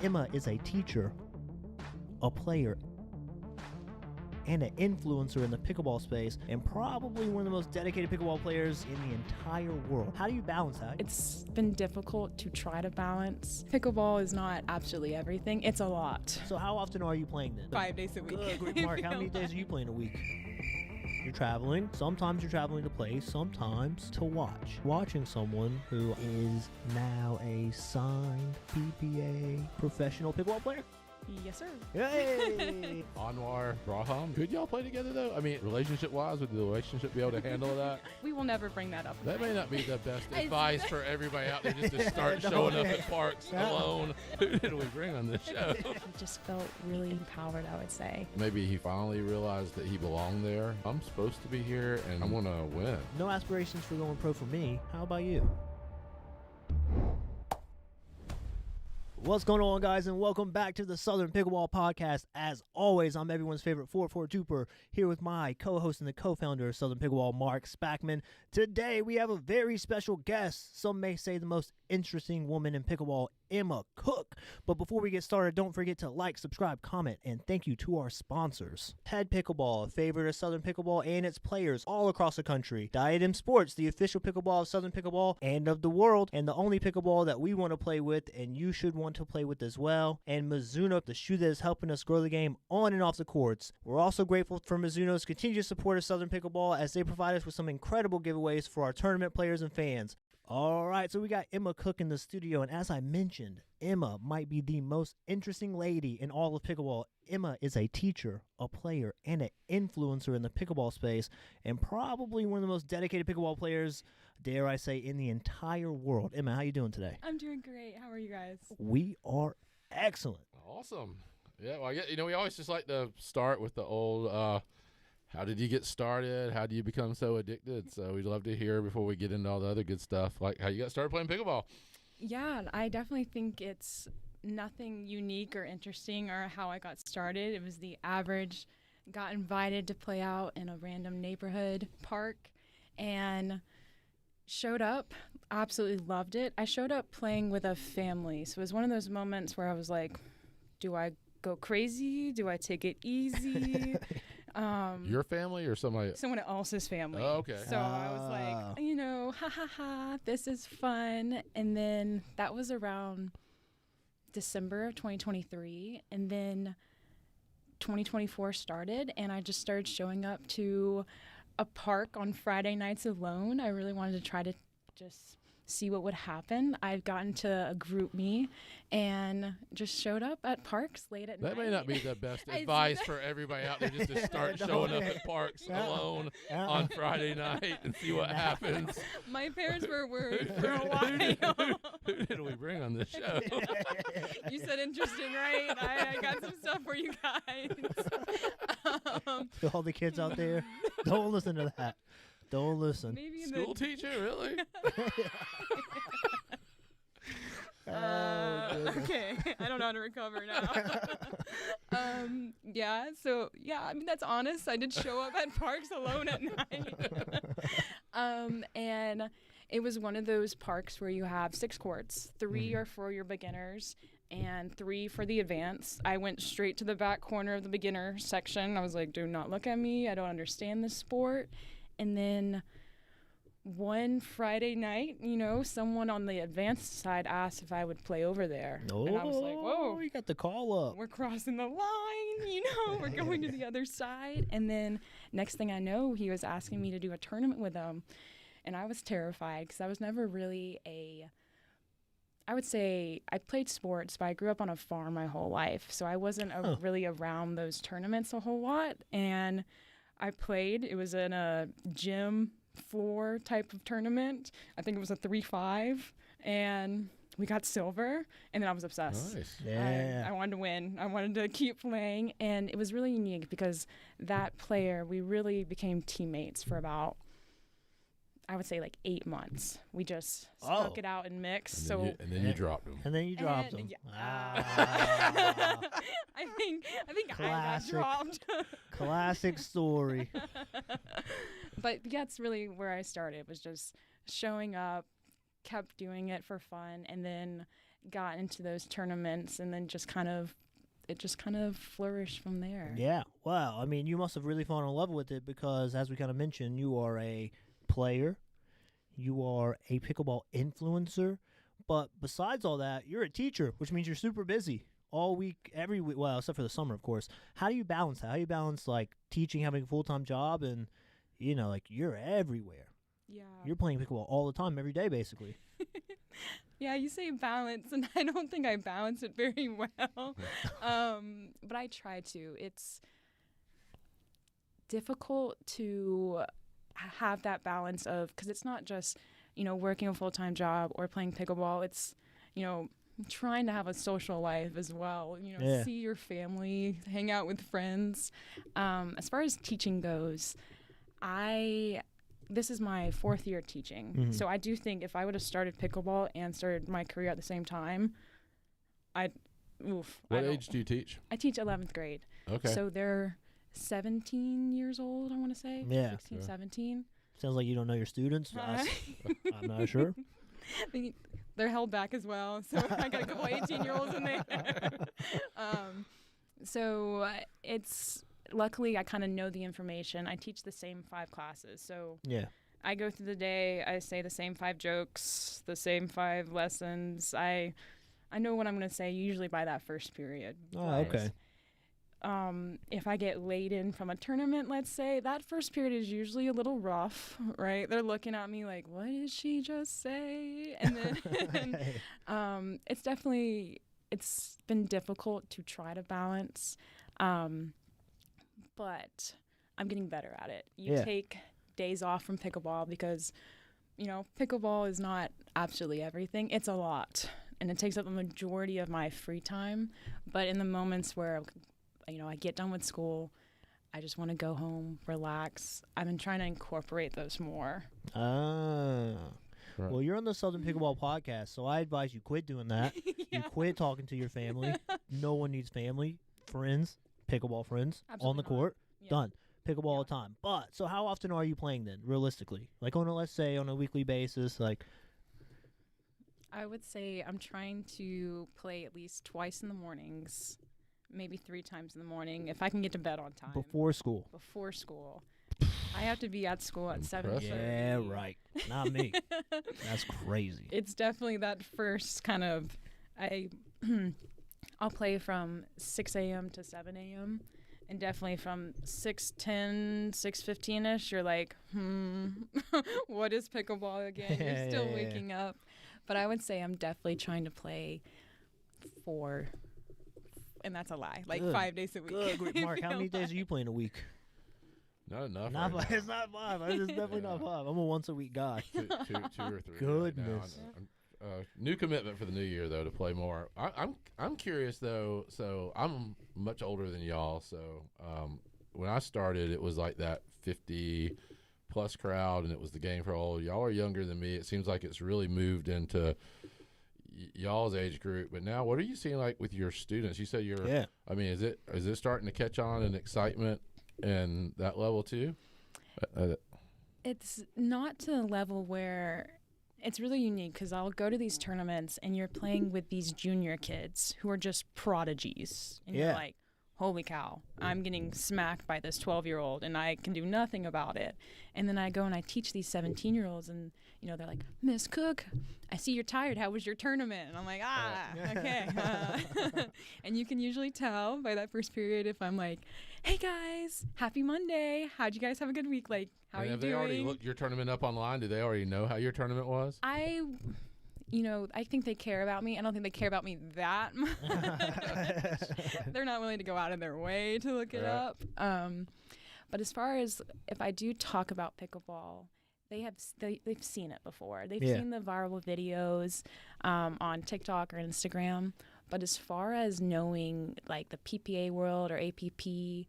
Emma is a teacher, a player, and an influencer in the pickleball space, and probably one of the most dedicated pickleball players in the entire world. How do you balance that? It's been difficult to try to balance. Pickleball is not absolutely everything. It's a lot. So how often are you playing then? 5 days a week. Good, Mark. How many days are you playing a week? You're traveling. Sometimes you're traveling to play, sometimes to watch. Watching someone who is now a signed PPA professional pickleball player. Yes, sir. Yay! Anwar Braham. Could y'all play together though? I mean, relationship-wise, would the relationship be able to handle that? We will never bring that up. That may not be the best advice for everybody out there just to start showing up at parks alone. Who did we bring on this show? He just felt really empowered, I would say. Maybe he finally realized that he belonged there. I'm supposed to be here and I want to win. No aspirations for going pro for me. How about you? What's going on, guys, and welcome back to the Southern Pickleball Podcast. As always, I'm everyone's favorite 4-4 Duper, here with my co-host and the co-founder of Southern Pickleball, Mark Spackman. Today, we have a very special guest. Some may say the most interesting woman in pickleball, Emma Cook. But before we get started, don't forget to like, subscribe, comment, and thank you to our sponsors. HEAD Pickleball, a favorite of Southern Pickleball and its players all across the country. Diadem Sports, the official pickleball of Southern Pickleball and of the world, and the only pickleball that we want to play with and you should want to play with as well. And Mizuno, the shoe that is helping us grow the game on and off the courts. We're also grateful for Mizuno's continued support of Southern Pickleball as they provide us with some incredible giveaways for our tournament players and fans. All right, so we got Emma Cook in the studio, and as I mentioned, Emma might be the most interesting lady in all of pickleball. Emma is a teacher, a player, and an influencer in the pickleball space, and probably one of the most dedicated pickleball players, dare I say, in the entire world. Emma, how you doing today? I'm doing great. How are you guys? We are excellent. Awesome. Yeah, well, we always just like to start with the old, how did you get started? How do you become so addicted? So we'd love to hear before we get into all the other good stuff, like how you got started playing pickleball. Yeah, I definitely think it's nothing unique or interesting or how I got started. It was the average, got invited to play out in a random neighborhood park and showed up, absolutely loved it. I showed up playing with a family. So it was one of those moments where I was like, do I go crazy? Do I take it easy? Your family or somebody? Someone else's family. Oh, okay. So I was like, ha ha ha, this is fun. And then that was around December of 2023. And then 2024 started, and I just started showing up to a park on Friday nights alone. I really wanted to try to just see what would happen. I'd gotten to a group me and just showed up at parks late at night. That may not be the best advice for everybody out there just to start showing up at parks alone on Friday night and see what happens. My parents were worried for a while. Who did we bring on this show? You said interesting, right? I got some stuff for you guys. To all the kids out there, don't listen to that. Don't listen. Maybe School teacher, really? Okay, I don't know how to recover now. I mean, that's honest. I did show up at parks alone at night. And it was one of those parks where you have 6 courts. 3 are for your beginners and 3 for the advanced. I went straight to the back corner of the beginner section. I was like, do not look at me. I don't understand this sport. And then one Friday night, someone on the advanced side asked if I would play over there. Oh, and I was like, whoa. You got the call up. We're crossing the line, we're going to the other side. And then next thing I know, he was asking me to do a tournament with him. And I was terrified because I was never really I would say I played sports, but I grew up on a farm my whole life. So I wasn't really around those tournaments a whole lot. And I played. It was in a gym floor type of tournament. I think it was a 3-5, and we got silver, and then I was obsessed. Nice. Yeah. I wanted to win. I wanted to keep playing, and it was really unique because that player, we really became teammates for about, I would say, like 8 months. We just stuck it out and mixed. And then you dropped him. And then you dropped him. I think Classic. I got dropped. Classic story. But that's really where I started, was just showing up, kept doing it for fun, and then got into those tournaments, and then it just kind of flourished from there. Yeah. Wow. I mean, you must have really fallen in love with it because, as we kind of mentioned, you are a player, you are a pickleball influencer, but besides all that, you're a teacher, which means you're super busy all week, every week. Well, except for the summer, of course. How do you balance that? How do you balance like teaching, having a full-time job, and like you're everywhere? Yeah. You're playing pickleball all the time, every day, basically. Yeah, you say balance, and I don't think I balance it very well. But I try to. It's difficult to have that balance of, because it's not just, working a full-time job or playing pickleball. It's, trying to have a social life as well. See your family, hang out with friends. As far as teaching goes, this is my 4th year teaching. Mhm. So I do think if I would have started pickleball and started my career at the same time, What age do you teach? I teach 11th grade. Okay. So they're 17 years old, I want to say. Yeah. 16, Yeah. 17. Sounds like you don't know your students. I'm not sure. They're held back as well. So I got a couple 18-year-olds in there. So it's... Luckily, I kind of know the information. I teach the same 5 classes. So Yeah. I go through the day. I say the same 5 jokes, the same 5 lessons. I know what I'm going to say usually by that first period. Oh, But, okay. if I get late in from a tournament, let's say, that first period is usually a little rough, right? They're looking at me like, what did she just say? And then it's been difficult to try to balance. But I'm getting better at it. You Yeah. take days off from pickleball because, pickleball is not absolutely everything. It's a lot, and it takes up the majority of my free time. But in the moments where, I get done with school, I just want to go home, relax. I've been trying to incorporate those more. Ah. Right. Well, you're on the Southern Pickleball podcast, so I advise you quit doing that. You quit talking to your family. No one needs family, friends, pickleball friends on Absolutely the not. court. Yeah. Done. Pickleball all the time. But so how often are you playing then, realistically? Like let's say on a weekly basis, like I would say I'm trying to play at least twice in the mornings, maybe 3 times in the morning, if I can get to bed on time. before school. Before school. I have to be at school at Impressive. 7:30. Yeah, right. Not me. That's crazy. It's definitely that first kind of I'll play from 6 a.m. to 7 a.m. and definitely from 6:10, 6:15ish. You're like, what is pickleball again? You're still Yeah. waking up. But I would say I'm definitely trying to play 4, and that's a lie. Like Good. 5 days a week. Good. Mark, how many days are you playing a week? Not enough. Not right five. It's not 5. It's definitely not 5. I'm a once a week guy. now. Two or three. Goodness. Right now. New commitment for the new year though to play more. I'm curious though. So I'm much older than y'all. So when I started, it was like that 50 plus crowd, and it was the game for all. Y'all are younger than me. It seems like it's really moved into y'all's age group. But now, what are you seeing like with your students? You said you're. Yeah. I mean, is it starting to catch on in excitement and that level too? It's not to the level where it's really unique because I'll go to these tournaments and you're playing with these junior kids who are just prodigies. And Yeah. you're like, holy cow, I'm getting smacked by this 12-year-old and I can do nothing about it. And then I go and I teach these 17-year-olds and, they're like, Miss Cook, I see you're tired. How was your tournament? And I'm like, okay. And you can usually tell by that first period if I'm like, hey guys, happy Monday. How'd you guys have a good week? Like, how are you have doing? they already looked your tournament up online? Do they already know how your tournament was? I think they care about me. I don't think they care about me that much. They're not willing to go out of their way to look it Right. up. But as far as if I do talk about pickleball, they've seen it before. They've Yeah. seen the viral videos on TikTok or Instagram. But as far as knowing like the PPA world or APP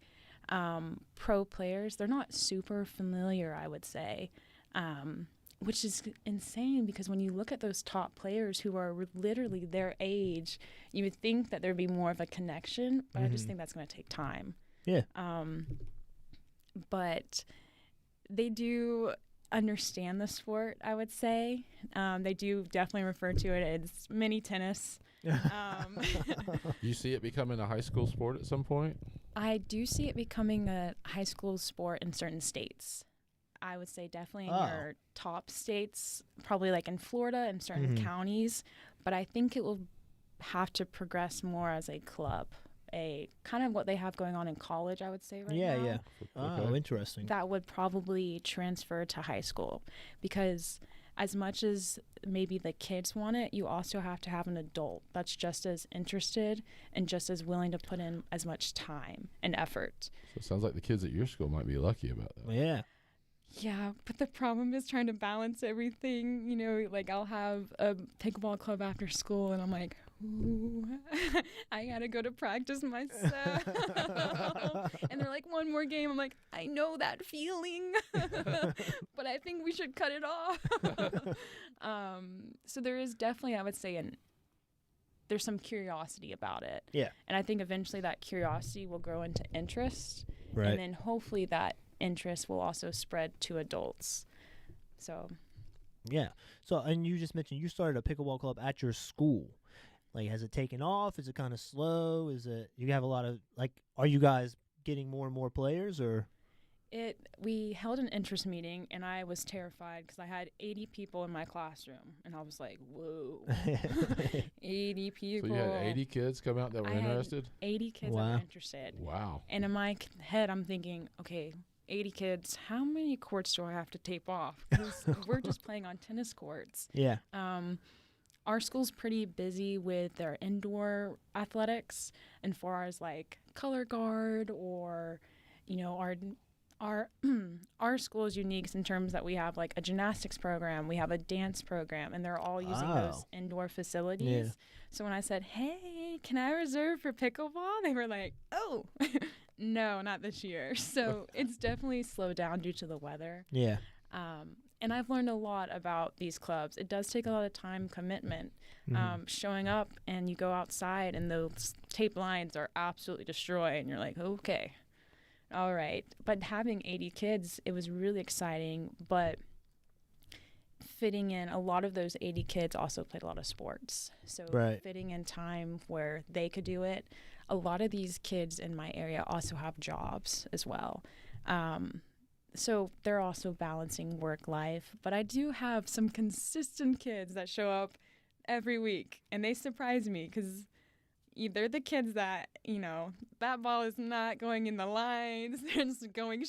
pro players, they're not super familiar, I would say. Which is insane because when you look at those top players who are literally their age, you would think that there'd be more of a connection, but I just think that's going to take time. Yeah. But they do, understand the sport, I would say. They do definitely refer to it as mini tennis. You see it becoming a high school sport at some point? I do see it becoming a high school sport in certain states. I would say definitely in your top states, probably like in Florida and certain counties. But I think it will have to progress more as a club, a kind of what they have going on in college, I would say right now. Yeah. Oh, interesting. That would probably transfer to high school, because as much as maybe the kids want it, you also have to have an adult that's just as interested and just as willing to put in as much time and effort. So it sounds like the kids at your school might be lucky about that. Yeah. Yeah, but the problem is trying to balance everything. You know, like I'll have a pickleball club after school, and I'm like, ooh, I gotta go to practice myself. And they're like, one more game. I'm like, I know that feeling, but I think we should cut it off. So there is definitely, I would say, there's some curiosity about it. Yeah. And I think eventually that curiosity will grow into interest. Right. And then hopefully that interest will also spread to adults. So Yeah. So, and you just mentioned you started a pickleball club at your school. Like, has it taken off? Is it kind of slow? Is it, you have a lot of, like, are you guys getting more and more players, or? We held an interest meeting, and I was terrified because I had 80 people in my classroom, and I was like, whoa, 80 people. So you had 80 kids come out that were interested? 80 kids that were interested. Wow. And in my head, I'm thinking, okay, 80 kids, how many courts do I have to tape off? Because we're just playing on tennis courts. Yeah. Our school's pretty busy with their indoor athletics, and far as like color guard, or, you know, our school is unique in terms that we have like a gymnastics program, we have a dance program, and they're all using those indoor facilities. Yeah. So when I said, hey, can I reserve for pickleball? They were like, oh, no, not this year. So it's definitely slowed down due to the weather. Yeah. And I've learned a lot about these clubs. It does take a lot of time commitment. Showing up, and you go outside and those tape lines are absolutely destroyed, and you're like, okay, all right. But having 80 kids, it was really exciting. But fitting in, a lot of those 80 kids also played a lot of sports. So fitting in time where they could do it. A lot of these kids in my area also have jobs as well. So they're also balancing work life. But I do have some consistent kids that show up every week, and they surprise me because they're the kids that, you know, that ball is not going in the lines. They're just going.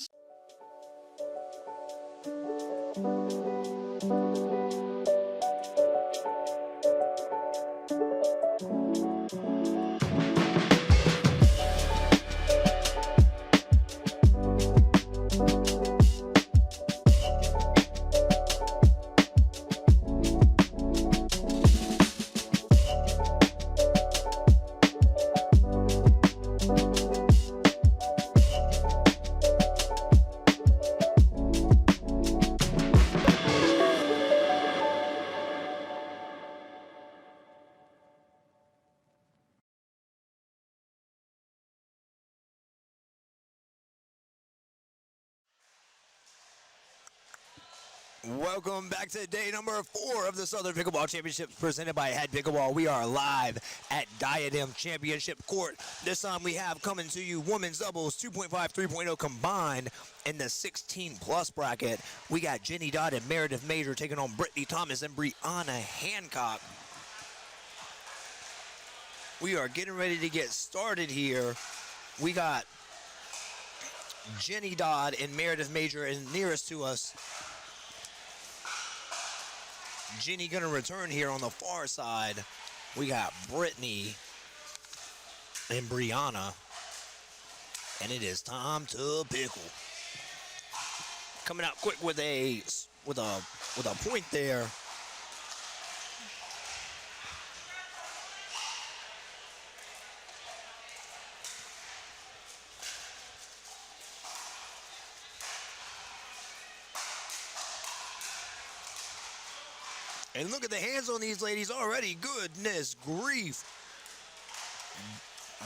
Welcome back to day number 4 of the Southern Pickleball Championships presented by HEAD Pickleball. We are live at Diadem Championship Court. This time we have coming to you women's doubles 2.5, 3.0 combined in the 16-plus bracket. We got Jenny Dodd and Meredith Major taking on Brittany Thomas and Brianna Hancock. We are getting ready to get started here. We got Jenny Dodd and Meredith Major and nearest to us. Jenny gonna return here on the far side. We got Brittany and Brianna, and it is time to pickle. Coming out quick with a point there. And look at the hands on these ladies already. Goodness grief.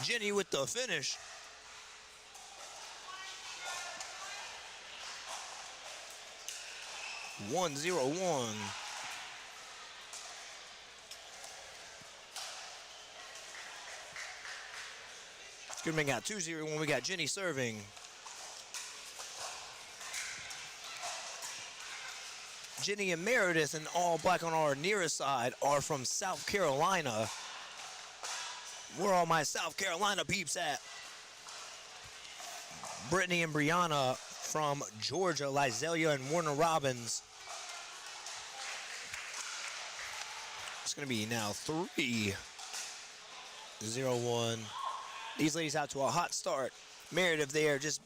Jenny with the finish. 1-0-1. Goodman got 2-0-1. We got Jenny serving. Jenny and Meredith and all black on our nearest side are from South Carolina. Where are all my South Carolina peeps at? Brittany and Brianna from Georgia, Lizelia and Warner Robbins. It's going to be now 3-0-1. These ladies out to a hot start. Meredith there just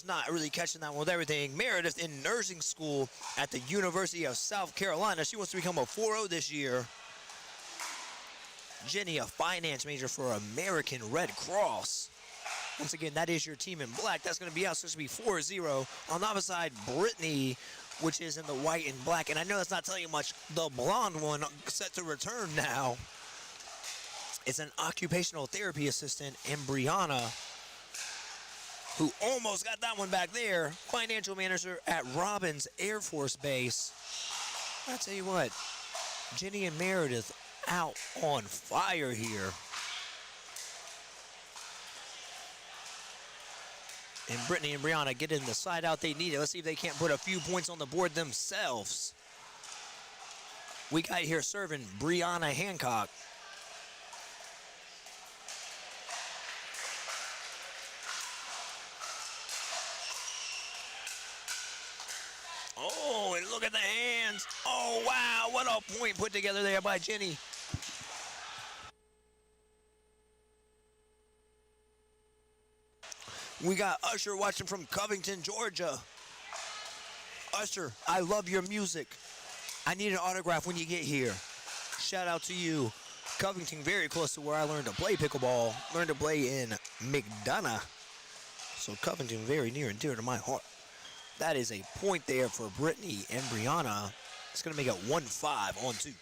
not really catching that one with everything. Meredith in nursing school at the University of South Carolina. She wants to become a 4-0 this year. Jenny, a finance major for American Red Cross. Once again, that is your team in black. That's going to be out, so it's going to be 4-0. On the other side, Brittany, which is in the white and black. And I know that's not telling you much. The blonde one set to return now. It's an occupational therapy assistant, and Brianna, who almost got that one back there, financial manager at Robbins Air Force Base. I tell you what, Jenny and Meredith out on fire here. And Brittany and Brianna get in the side out they need it. Let's see if they can't put a few points on the board themselves. We got here serving Brianna Hancock. Oh, and look at the hands. Oh, wow, what a point put together there by Jenny. We got Usher watching from Covington, Georgia. Usher, I love your music. I need an autograph when you get here. Shout out to you. Covington, very close to where I learned to play pickleball. Learned to play in McDonough. So Covington, very near and dear to my heart. That is a point there for Brittany and Brianna. It's going to make it 1-5 on 2.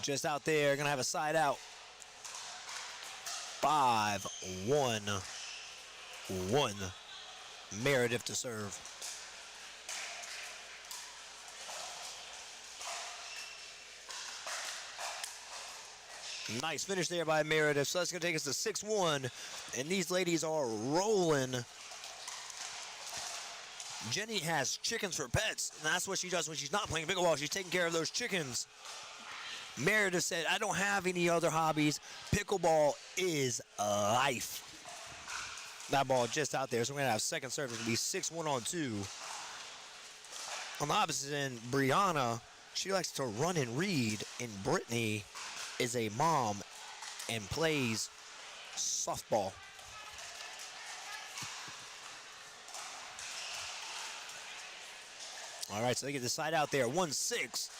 Just out there, going to have a side out. 5-1-1. Meredith to serve. Nice finish there by Meredith. So that's going to take us to 6-1. And these ladies are rolling. Jenny has chickens for pets. And that's what she does when she's not playing pickleball. She's taking care of those chickens. Meredith said, I don't have any other hobbies. Pickleball is life. That ball just out there. So we're going to have second serve. It's going to be 6-1 on 2. On the opposite end, Brianna, she likes to run and read. And Brittany is a mom and plays softball. All right, so they get the side out there. 1-6.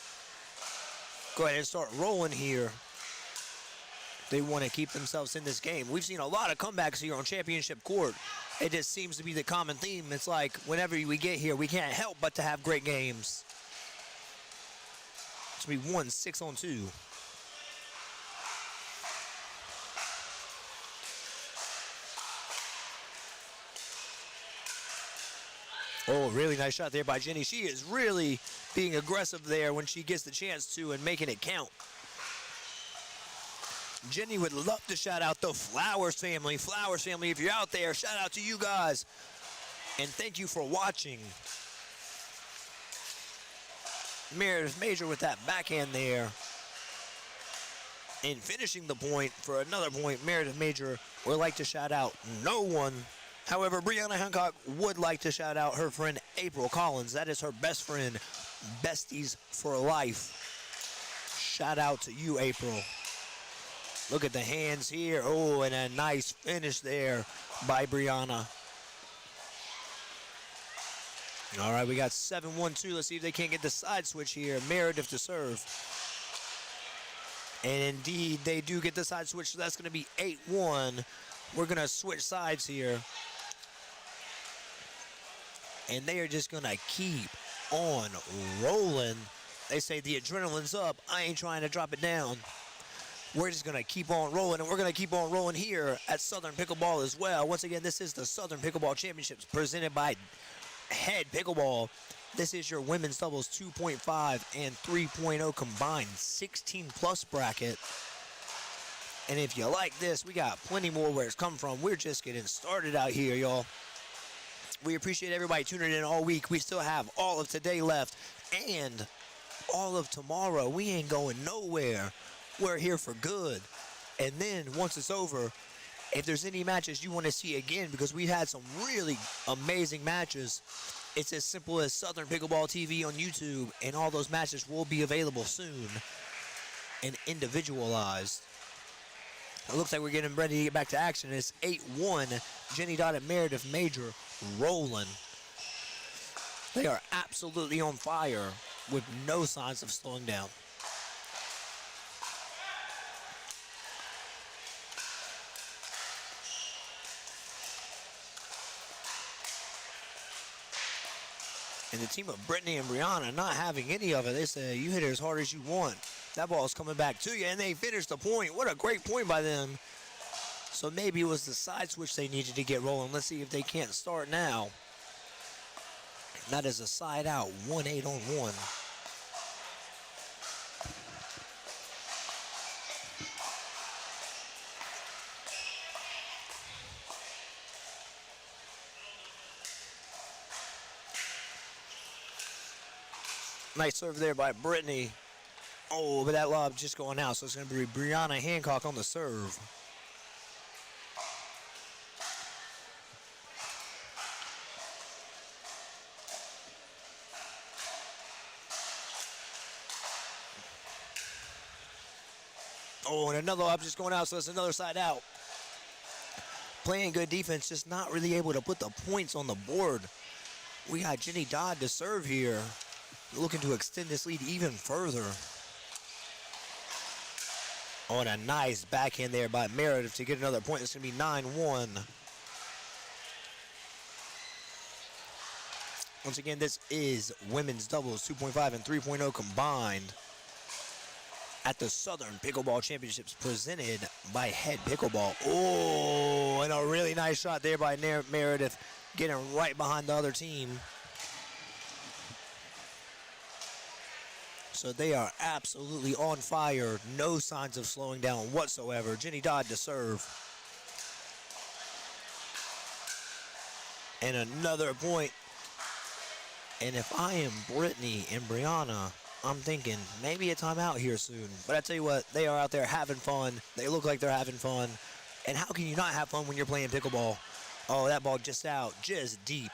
Go ahead and start rolling here. They want to keep themselves in this game. We've seen a lot of comebacks here on championship court. It just seems to be the common theme. It's like whenever we get here, we can't help but to have great games. It's going to be 1-6 on 2. Oh, really nice shot there by Jenny. She is really being aggressive there when she gets the chance to and making it count. Jenny would love to shout out the Flowers family. Flowers family, if you're out there, shout out to you guys. And thank you for watching. Meredith Major with that backhand there. And finishing the point for another point, Meredith Major would like to shout out no one. However, Brianna Hancock would like to shout out her friend April Collins. That is her best friend, besties for life. Shout out to you, April. Look at the hands here. Oh, and a nice finish there by Brianna. All right, we got 7-1-2. Let's see if they can't get the side switch here. Meredith to serve. And indeed, they do get the side switch, so that's going to be 8-1. We're going to switch sides here. And they are just going to keep on rolling. They say the adrenaline's up. I ain't trying to drop it down. We're just going to keep on rolling, and we're going to keep on rolling here at Southern Pickleball as well. Once again, this is the Southern Pickleball Championships presented by HEAD Pickleball. This is your women's doubles 2.5 and 3.0 combined 16+ bracket. And if you like this, we got plenty more where it's come from. We're just getting started out here, y'all. We appreciate everybody tuning in all week. We still have all of today left and all of tomorrow. We ain't going nowhere. We're here for good. And then once it's over, if there's any matches you want to see again, because we've had some really amazing matches, it's as simple as Southern Pickleball TV on YouTube, and all those matches will be available soon and individualized. It looks like we're getting ready to get back to action. It's 8-1. Jenny Dodd and Meredith Major rolling. They are absolutely on fire with no signs of slowing down. And the team of Brittany and Brianna not having any of it. They say, you hit it as hard as you want. That ball is coming back to you, and they finished the point. What a great point by them. So maybe it was the side switch they needed to get rolling. Let's see if they can't start now. That is a side out, 1-8 on 1. Nice serve there by Brittany. Oh, but that lob just going out, so it's going to be Brianna Hancock on the serve. Oh, and another lob just going out, so it's another side out. Playing good defense, just not really able to put the points on the board. We got Jenny Dodd to serve here, looking to extend this lead even further. Oh, and a nice backhand there by Meredith to get another point. It's going to be 9-1. Once again, this is women's doubles 2.5 and 3.0 combined at the Southern Pickleball Championships presented by HEAD Pickleball. Oh, and a really nice shot there by Meredith, getting right behind the other team. So they are absolutely on fire. No signs of slowing down whatsoever. Jenny Dodd to serve. And another point. And if I am Brittany and Brianna, I'm thinking maybe a timeout here soon. But I tell you what, they are out there having fun. They look like they're having fun. And how can you not have fun when you're playing pickleball? Oh, that ball just out, just deep.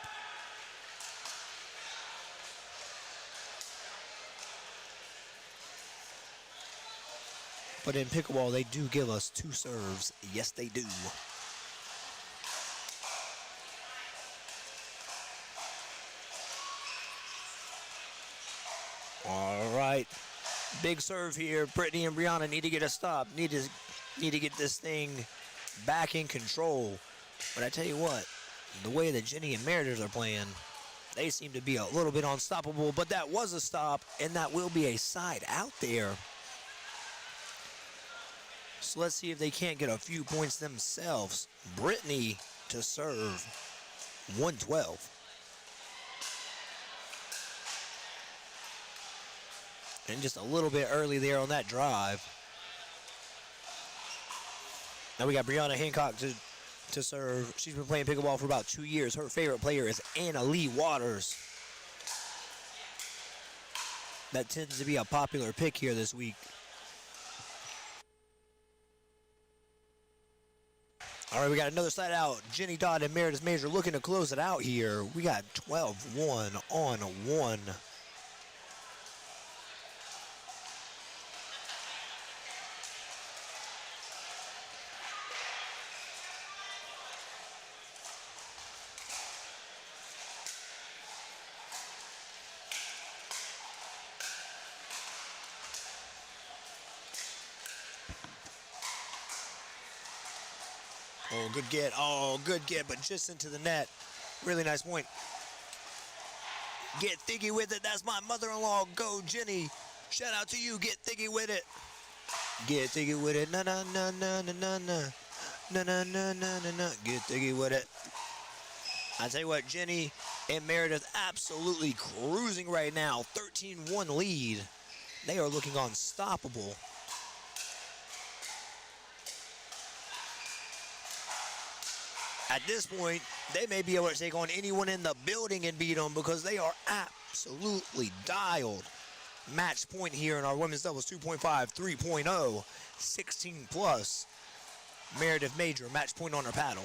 But in pickleball, they do give us 2 serves. Yes, they do. All right. Big serve here. Brittany and Brianna need to get a stop. Need to get this thing back in control. But I tell you what, the way that Jenny and Meredith are playing, they seem to be a little bit unstoppable. But that was a stop, and that will be a side out there. So let's see if they can't get a few points themselves. Brittany to serve, 112. And just a little bit early there on that drive. Now we got Brianna Hancock to serve. She's been playing pickleball for about 2 years. Her favorite player is Anna Lee Waters. That tends to be a popular pick here this week. All right, we got another side out. Jenny Dodd and Meredith Major looking to close it out here. We got 12-1 on 1. Oh, good get. Oh, good get, but just into the net. Really nice point. Get thiggy with it. That's my mother-in-law. Go, Jenny. Shout out to you. Get thiggy with it. Get thiggy with it. Na na na na na na na. Na na na na na na. Get thiggy with it. I tell you what, Jenny And Meredith absolutely cruising right now. 13-1 lead. They are looking unstoppable. At this point, they may be able to take on anyone in the building and beat them because they are absolutely dialed. Match point here in our women's doubles 2.5, 3.0, 16 plus. Meredith Major, match point on her paddle.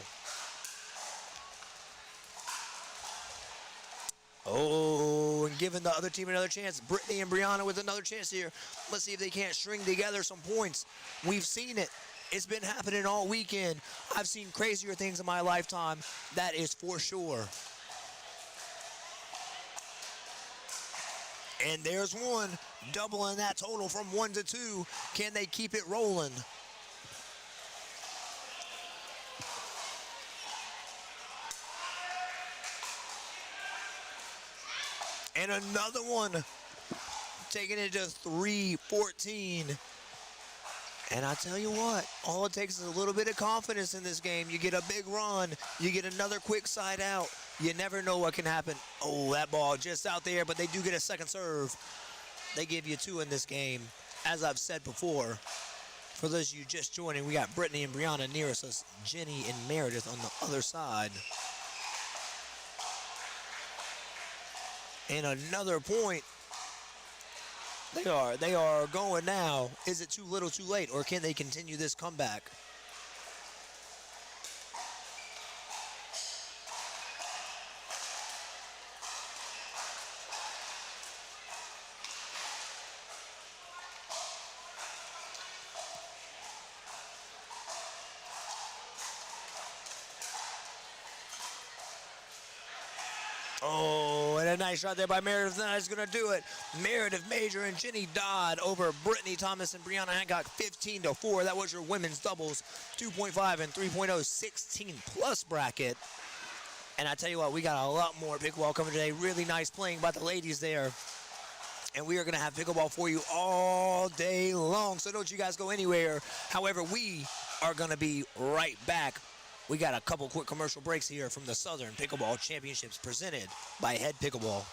Oh, and giving the other team another chance. Brittany and Brianna with another chance here. Let's see if they can't string together some points. We've seen it. It's been happening all weekend. I've seen crazier things in my lifetime. That is for sure. And there's one, doubling that total from 1 to 2. Can they keep it rolling? And another one, taking it to 3-14. And I tell you what, all it takes is a little bit of confidence in this game. You get a big run, you get another quick side out. You never know what can happen. Oh, that ball just out there, but they do get a second serve. They give you 2 in this game. As I've said before, for those of you just joining, we got Brittany and Brianna nearest us, Jenny and Meredith on the other side. And another point. They are going now. Is it too little too late, or can they continue this comeback? Oh, and a nice shot there by Meredith. That's going to do it. Meredith Major and Jenny Dodd over Brittany Thomas and Brianna Hancock, 15-4. That was your women's doubles, 2.5 and 3.0, 16 plus bracket. And I tell you what, we got a lot more pickleball coming today. Really nice playing by the ladies there. And we are going to have pickleball for you all day long. So don't you guys go anywhere. However, we are going to be right back. We got a couple quick commercial breaks here from the Southern Pickleball Championships presented by HEAD Pickleball.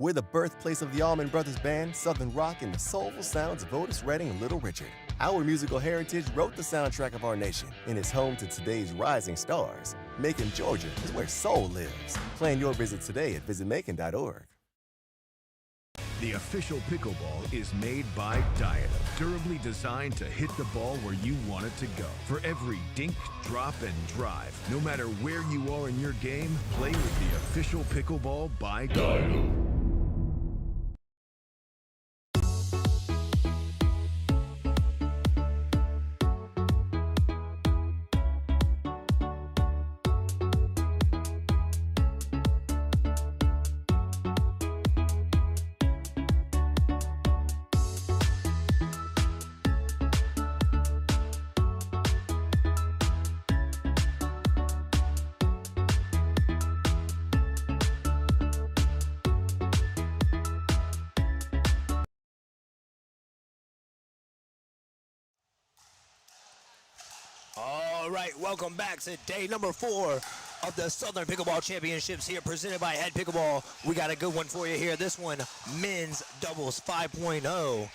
We're the birthplace of the Allman Brothers Band, Southern Rock, and the soulful sounds of Otis Redding and Little Richard. Our musical heritage wrote the soundtrack of our nation and is home to today's rising stars. Macon, Georgia is where soul lives. Plan your visit today at visitmacon.org. The official pickleball is made by Diadem, durably designed to hit the ball where you want it to go. For every dink, drop, and drive, no matter where you are in your game, play with the official pickleball by Diadem. All right, welcome back to day number 4 of the Southern Pickleball Championships here, presented by HEAD Pickleball. We got a good one for you here. This one, men's doubles 5.0.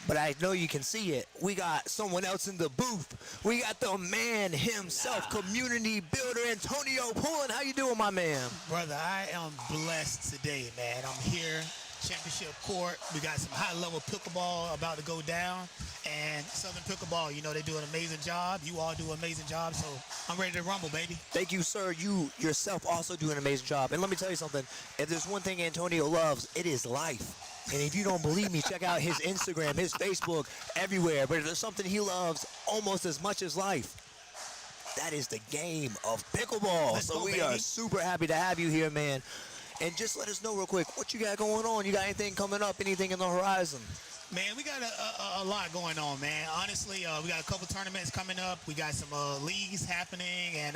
But I know you can see it. We got someone else in the booth. We got the man himself, community builder Antonio Pullen. How you doing, my man? Brother, I am blessed today, man. I'm here, championship court. We got some high-level pickleball about to go down. And Southern Pickleball, you know, they do an amazing job. You all do an amazing job, so I'm ready to rumble, baby. Thank you, sir. You yourself also do an amazing job. And let me tell you something. If there's one thing Antonio loves, it is life. And if you don't believe me, check out his Instagram, his Facebook, everywhere. But if there's something he loves almost as much as life, that is the game of pickleball. Let's go, we are baby. super happy to have you here, man. And just let us know real quick, what you got going on? You got anything coming up, anything in the horizon? Man, we got a lot going on, man. Honestly, we got a couple tournaments coming up. We got some leagues happening, and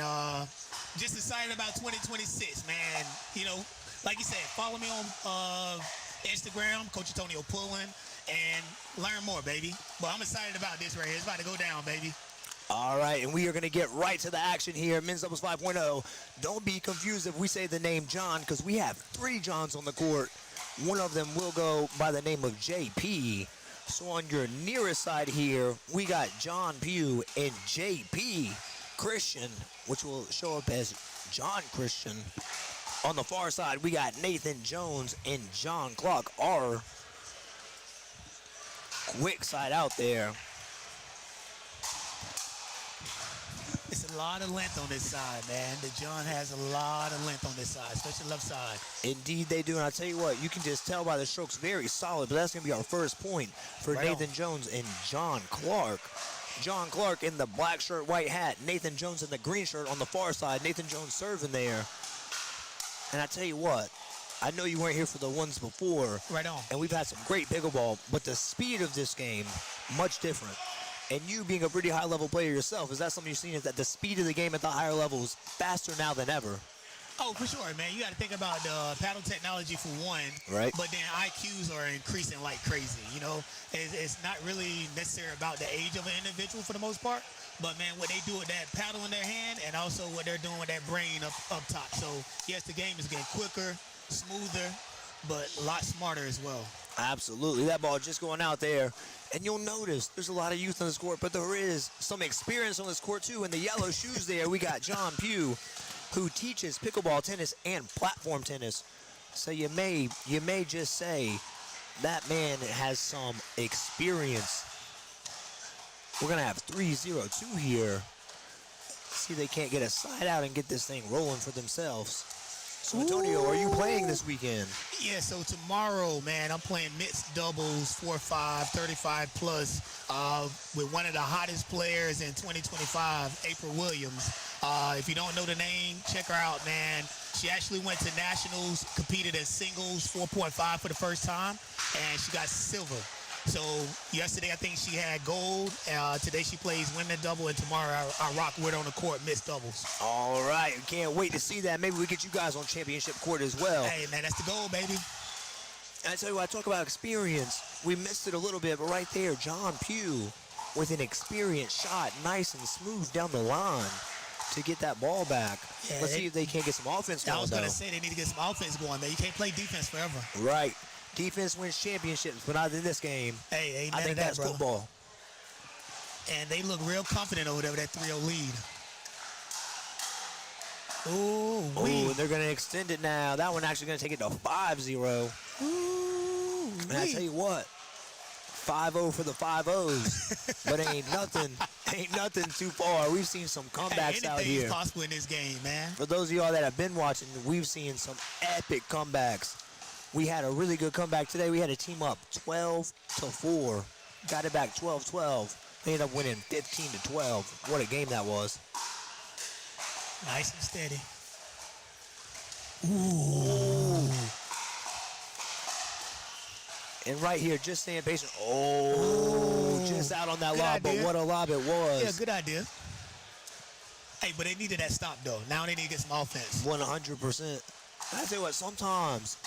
just excited about 2026, man. You know, like you said, follow me on Instagram, Coach Antonio Pullen, and learn more, baby. But I'm excited about this right here. It's about to go down, baby. All right, and we are going to get right to the action here. Men's Doubles 5.0. Don't be confused if we say the name John, because we have 3 Johns on the court. One of them will go by the name of JP. So on your nearest side here, we got John Pugh and JP Christian, which will show up as John Christian. On the far side, we got Nathan Jones and John Clark, our quick side out there. It's a lot of length on this side, man. The John has a lot of length on this side, especially left side. Indeed they do, and I'll tell you what, you can just tell by the strokes, very solid, but that's going to be our first point for Right Nathan on. Jones and John Clark. John Clark in the black shirt, white hat. Nathan Jones in the green shirt on the far side. Nathan Jones serving there. And I tell you what, I know you weren't here for the ones before. Right on. And we've had some great pickleball, but the speed of this game, much different. And you being a pretty high-level player yourself, is that something you've seen, is that the speed of the game at the higher levels faster now than ever? Oh, for sure, man. You got to think about paddle technology for one. Right. But then IQs are increasing like crazy. You know, it's not really necessarily about the age of an individual for the most part. But, man, what they do with that paddle in their hand and also what they're doing with that brain up top. So, yes, the game is getting quicker, smoother, but a lot smarter as well. Absolutely. That ball just going out there. And you'll notice there's a lot of youth on this court, but there is some experience on this court, too. In the yellow shoes there, we got John Pugh, who teaches pickleball tennis and platform tennis. So you may just say that man has some experience. We're going to have 3-0-2 here. See if they can't get a side out and get this thing rolling for themselves. So, Antonio, are you playing this weekend? Yeah, so tomorrow, man, I'm playing mixed doubles, 4-5, 35 plus, with one of the hottest players in 2025, April Williams. If you don't know the name, check her out, man. She actually went to nationals, competed in singles, 4.5 for the first time, and she got silver. So yesterday I think she had gold. Today she plays women double, and tomorrow I rock with her on the court mixed doubles. All right, can't wait to see that. Maybe we get you guys on championship court as well. Hey, man, that's the goal, baby. And I tell you what, I talk about experience. We missed it a little bit, but right there, John Pugh with an experienced shot, nice and smooth down the line. to get that ball back. Yeah, Let's see if they can't get some offense I going, was though. going to say they need to get some offense going, man. You can't play defense forever. Right. Defense wins championships, but not in this game. Hey, amen I think to that, that's brother. football. And they look real confident over there with that 3-0 lead. Ooh, Oh, and they're going to extend it now. That one actually going to take it to 5-0. Ooh, And I tell you what, 5-0 for the 5-0s. But ain't nothing too far. We've seen some comebacks out anything here. is possible in this game, man. For those of y'all that have been watching, we've seen some epic comebacks. We had a really good comeback today. We had a team up 12-4. Got it back 12-12. They ended up winning 15-12. What a game that was. Nice and steady. Ooh. And right here, just staying patient. Oh, just out on that Good lob, idea. but what a lob it was. Yeah, good idea. Hey, but they needed that stop, though. Now they need to get some offense. 100%. I tell you what, sometimes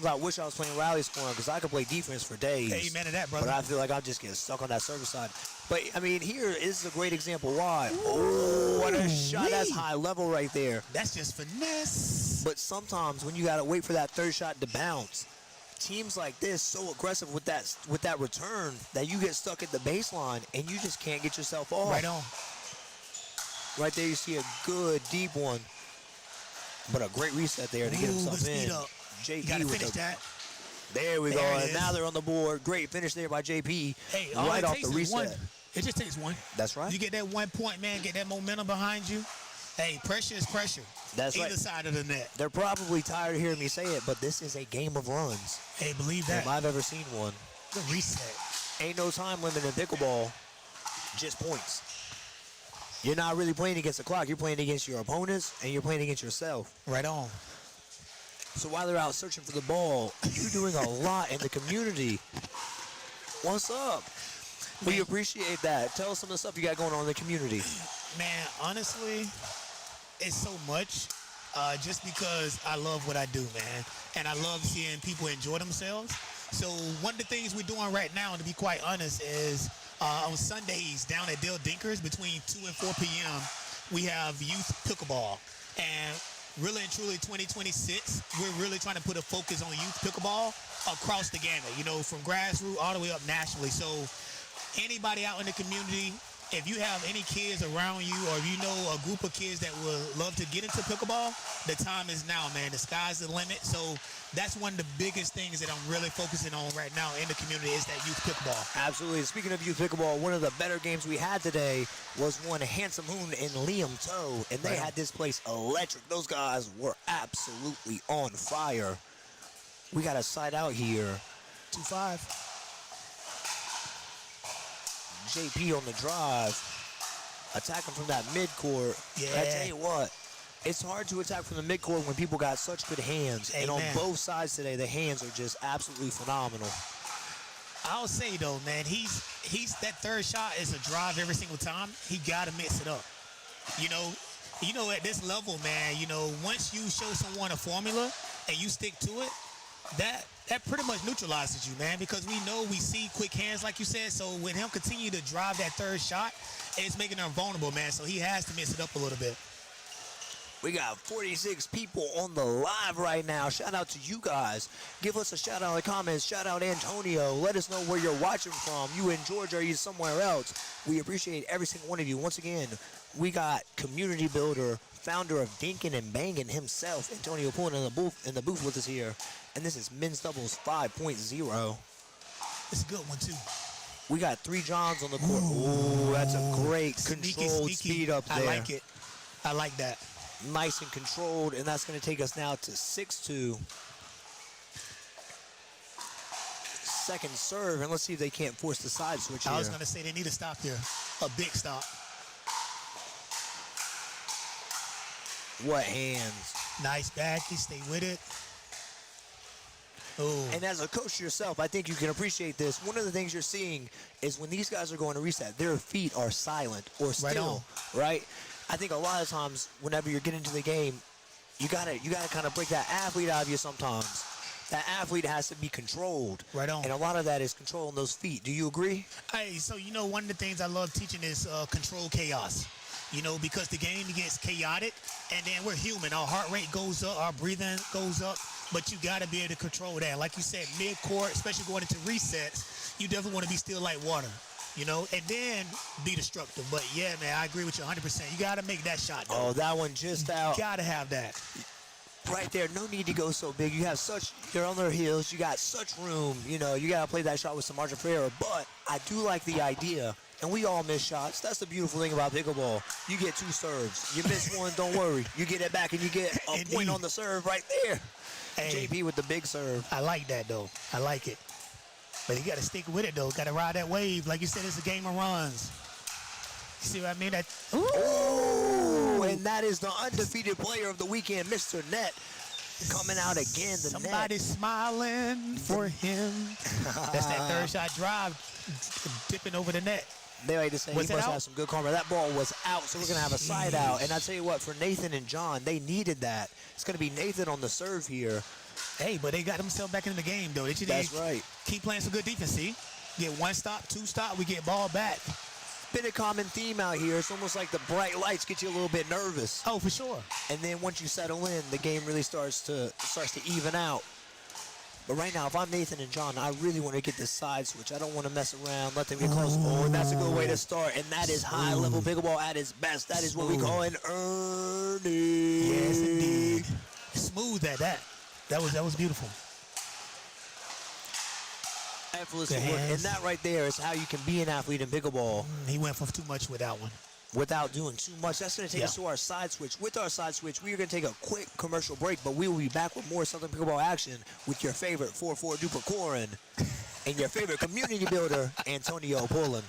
I wish I was playing rally scoring because I could play defense for days. Amen to that, brother. But I feel like I'm just getting stuck on that service side. But, I mean, here is a great example why. Oh, what a shot. That's high level right there. That's just finesse. But sometimes when you got to wait for that third shot to bounce, teams like this so aggressive with that return that you get stuck at the baseline and you just can't get yourself off. Right on. Right there you see a good deep one. But a great reset there to get himself good in. speed up. JP You got to with finish the, that. There we There go. it And is. now they're on the board. Great finish there by JP. Hey, all right it off takes the is one. reset. It just takes one. That's right. You get that 1 point, man, get that momentum behind you. Hey, pressure is pressure. That's Either right. side of the net. They're probably tired of hearing me say it, but this is a game of runs. Hey, believe that. If I've ever seen one. The reset. Ain't no time limit in pickleball, just points. You're not really playing against the clock. You're playing against your opponents, and you're playing against yourself. Right on. So while they're out searching for the ball, you're doing a lot in the community. What's up? We appreciate that. Tell us some of the stuff you got going on in the community. Man, honestly, it's so much. Just because I love what I do, man. And I love seeing people enjoy themselves. So one of the things we're doing right now, to be quite honest, is on Sundays down at Dale Dinkers between 2 and 4 p.m., we have youth pickleball. And really and truly 2026, we're really trying to put a focus on youth pickleball across the gamut, you know, from grassroots all the way up nationally. So anybody out in the community, if you have any kids around you or you know a group of kids that would love to get into pickleball, the time is now, man. The sky's the limit. So that's one of the biggest things that I'm really focusing on right now in the community is that youth pickleball. Absolutely. Speaking of youth pickleball, one of the better games we had today was one Handsome Hoon and Liam Toe, and they had this place electric. Those guys were absolutely on fire. We got a side out here. 2-5. JP on the drive, attacking from that midcourt. Yeah. I tell you what, it's hard to attack from the midcourt when people got such good hands. And on Amen. both sides today, the hands are just absolutely phenomenal. I'll say though, man, he's that third shot is a drive every single time. He gotta mix it up. You know, at this level, man, you know, once you show someone a formula and you stick to it, that pretty much neutralizes you, man, because we see quick hands, like you said. So when him continue to drive that third shot, it's making him vulnerable, man. So he has to mix it up a little bit. We got 46 people on the live right now. Shout out to you guys. Give us a shout out in the comments. Shout out Antonio. Let us know where you're watching from. You in Georgia or you somewhere else. We appreciate every single one of you. Once again, we got community builder, founder of Dinkin' and Bangin' himself, Antonio Poon in the booth with us here. And this is men's doubles 5.0. It's a good one too. We got 3 Johns on the court. Ooh, that's a great controlled speed up there. I like it. I like that. Nice and controlled, and that's going to take us now to 6-2. Second serve, and let's see if they can't force the side switch here. I was going to say they need a stop here. A big stop. What hands. Nice back. He stay with it. Ooh. And as a coach yourself, I think you can appreciate this. One of the things you're seeing is when these guys are going to reset, their feet are silent or still, right? I think a lot of times whenever you're getting into the game, you gotta kind of break that athlete out of you sometimes. That athlete has to be controlled. Right on. And a lot of that is controlling those feet. Do you agree? Hey, so you know one of the things I love teaching is control chaos. because the game gets chaotic, and then we're human. Our heart rate goes up, our breathing goes up, but you got to be able to control that. Like you said, mid-court, especially going into resets, you definitely want to be still like water, and then be destructive. But, yeah, man, I agree with you 100%. You got to make that shot, though. Oh, that one just out. You got to have that. Right there, no need to go so big. You're on their heels. You got such room. You got to play that shot with some margin for error. But I do like the idea, and we all miss shots. That's the beautiful thing about pickleball. You get 2 serves. You miss one, don't worry. You get it back, and you get a point on the serve right there. Hey, JP with the big serve. I like that, though. I like it. But you got to stick with it, though. Got to ride that wave. Like you said, it's a game of runs. You see what I mean? Ooh, and that is the undefeated player of the weekend, Mr. Net, coming out again. Somebody's smiling for him. That's that third shot drive, dipping over the net. They like to say he must have some good karma. That ball was out, so we're going to have a side out. And I tell you what, for Nathan and John, they needed that. It's going to be Nathan on the serve here. Hey, but they got themselves back in the game, though. That's right. Keep playing some good defense, see? Get 1 stop, 2 stop, we get ball back. Been a common theme out here. It's almost like the bright lights get you a little bit nervous. Oh, for sure. And then once you settle in, the game really starts to even out. But right now, if I'm Nathan and John, I really want to get this side switch. I don't want to mess around, let them get close. Oh, and that's a good way to start. And that is high-level pickleball at its best. That is what we call an earning. Yes, indeed. Smooth at that. That was beautiful. Effortless work. And that right there is how you can be an athlete in pickleball. He went for too much with that one. Without doing too much. That's going to take us to our side switch. With our side switch, we are going to take a quick commercial break, but we will be back with more Southern Pickleball action with your favorite 4-4 Duper Corin and your favorite community builder, Antonio Pullen.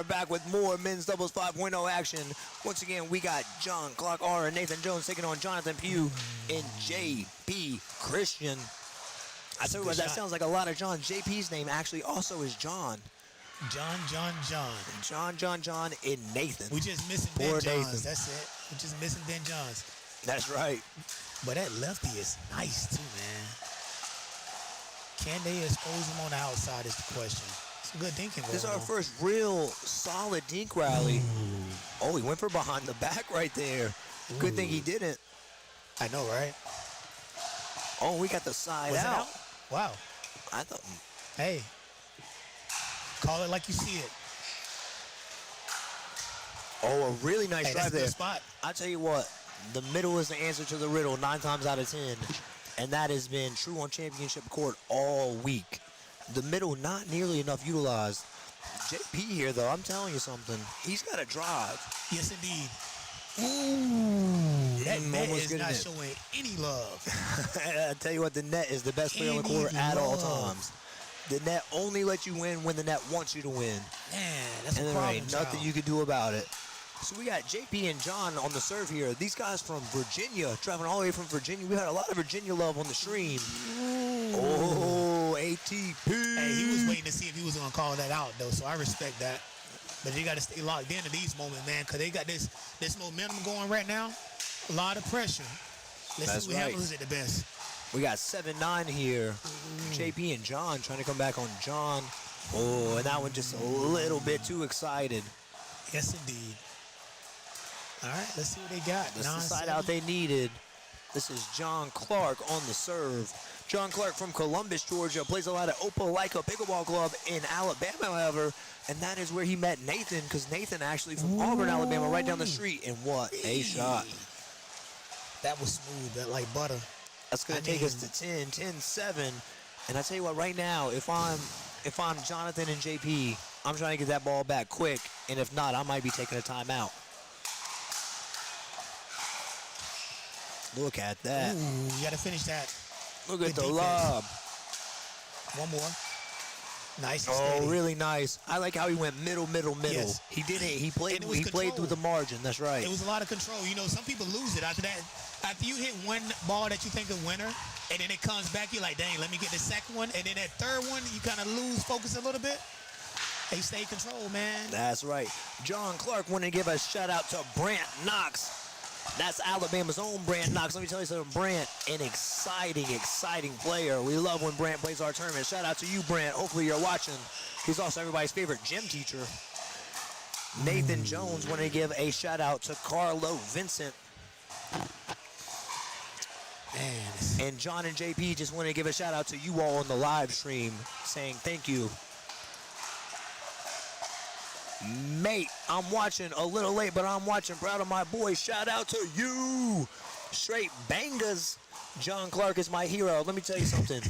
Back with more men's doubles 5.0 action. Once again, we got John Clark R and Nathan Jones taking on Jonathan Pugh and JP Christian. I tell you what, that sounds like a lot of John. JP's name actually also is John. John, and Nathan. We just missing Ben Johns. That's it. We just missing Ben Johns. That's right. But that lefty is nice too, man. Can they expose him on the outside is the question. Good thinking. This is our first real solid dink rally. Oh, he went for behind the back right there. Good thing he didn't. I know, right? Oh, we got the side out. Wow. I thought. Hey, call it like you see it. Oh, a really nice drive there. Good spot. I tell you what, the middle is the answer to the riddle 9 times out of 10, and that has been true on championship court all week. The middle not nearly enough utilized. JP here, though, I'm telling you something. He's got a drive. Yes, indeed. Ooh, that net is not net. showing any love. I tell you what, the net is the best player on the court at all times. The net only lets you win when the net wants you to win. Man, that's and a there problem, ain't nothing you can do about it. So we got JP and John on the serve here. These guys from Virginia, traveling all the way from Virginia. We had a lot of Virginia love on the stream. Oh, ATP. Hey, he was waiting to see if he was going to call that out, though, so I respect that. But you got to stay locked into these moments, man, because they got this momentum going right now. A lot of pressure. Let's see who handles it the best. We got 7-9 here. JP and John trying to come back on John. Oh, and that one just a little bit too excited. Yes, indeed. All right, let's see what they got. That's the side out they needed. This is John Clark on the serve. John Clark from Columbus, Georgia, plays a lot at Opelika Pickleball Club in Alabama, however, and that is where he met Nathan, because Nathan actually from Auburn, Alabama, right down the street, and what a shot. That was smooth, that like butter. That's going to take us to 10, 10-7, and I tell you what, right now, if I'm Jonathan and JP, I'm trying to get that ball back quick, and if not, I might be taking a timeout. Look at that. Ooh, you got to finish that. Look at Good the defense. lob. One more. Nice and Oh, steady. really nice. I like how he went middle. Yes. He did it. He played And it was through control. the margin. That's right. It was a lot of control. You know, some people lose it after that. After you hit one ball that you think a winner, and then it comes back, you're like, dang, let me get the second one. And then that third one, you kind of lose focus a little bit. They stay control, man. That's right. John Clark wanted to give a shout out to Brant Knox. That's Alabama's own Brant Knox. Let me tell you something, Brant, an exciting player. We love when Brant plays our tournament. Shout out to you, Brant. Hopefully you're watching. He's also everybody's favorite gym teacher. Nathan Jones wanted to give a shout out to Carlo Vincent. Man. And John and JP just want to give a shout out to you all on the live stream, saying thank you. Mate, I'm watching a little late, but I'm watching. Proud of my boy. Shout out to you. Straight bangers. John Clark is my hero. Let me tell you something.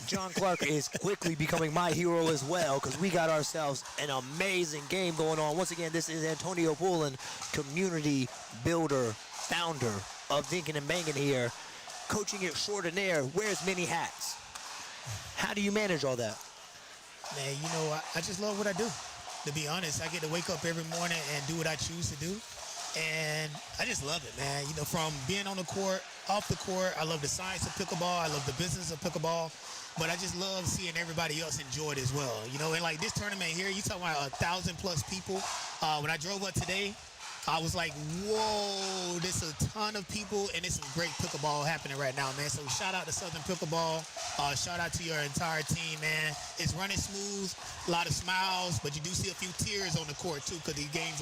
John Clark is quickly becoming my hero as well, because we got ourselves an amazing game going on. Once again, this is Antonio Pullen, community builder, founder of Dinkin' and Bangin' here, coaching it extraordinaire, wears many hats. How do you manage all that? Man, you know, I just love what I do. To be honest, I get to wake up every morning and do what I choose to do. And I just love it, man. You know, from being on the court, off the court, I love the science of pickleball. I love the business of pickleball. But I just love seeing everybody else enjoy it as well. You know, and like this tournament here, you talking about 1,000+ people. When I drove up today, I was like, whoa, there's a ton of people, and there's some great pickleball happening right now, man. So shout out to Southern Pickleball. Shout out to your entire team, man. It's running smooth, a lot of smiles, but you do see a few tears on the court, too, because these games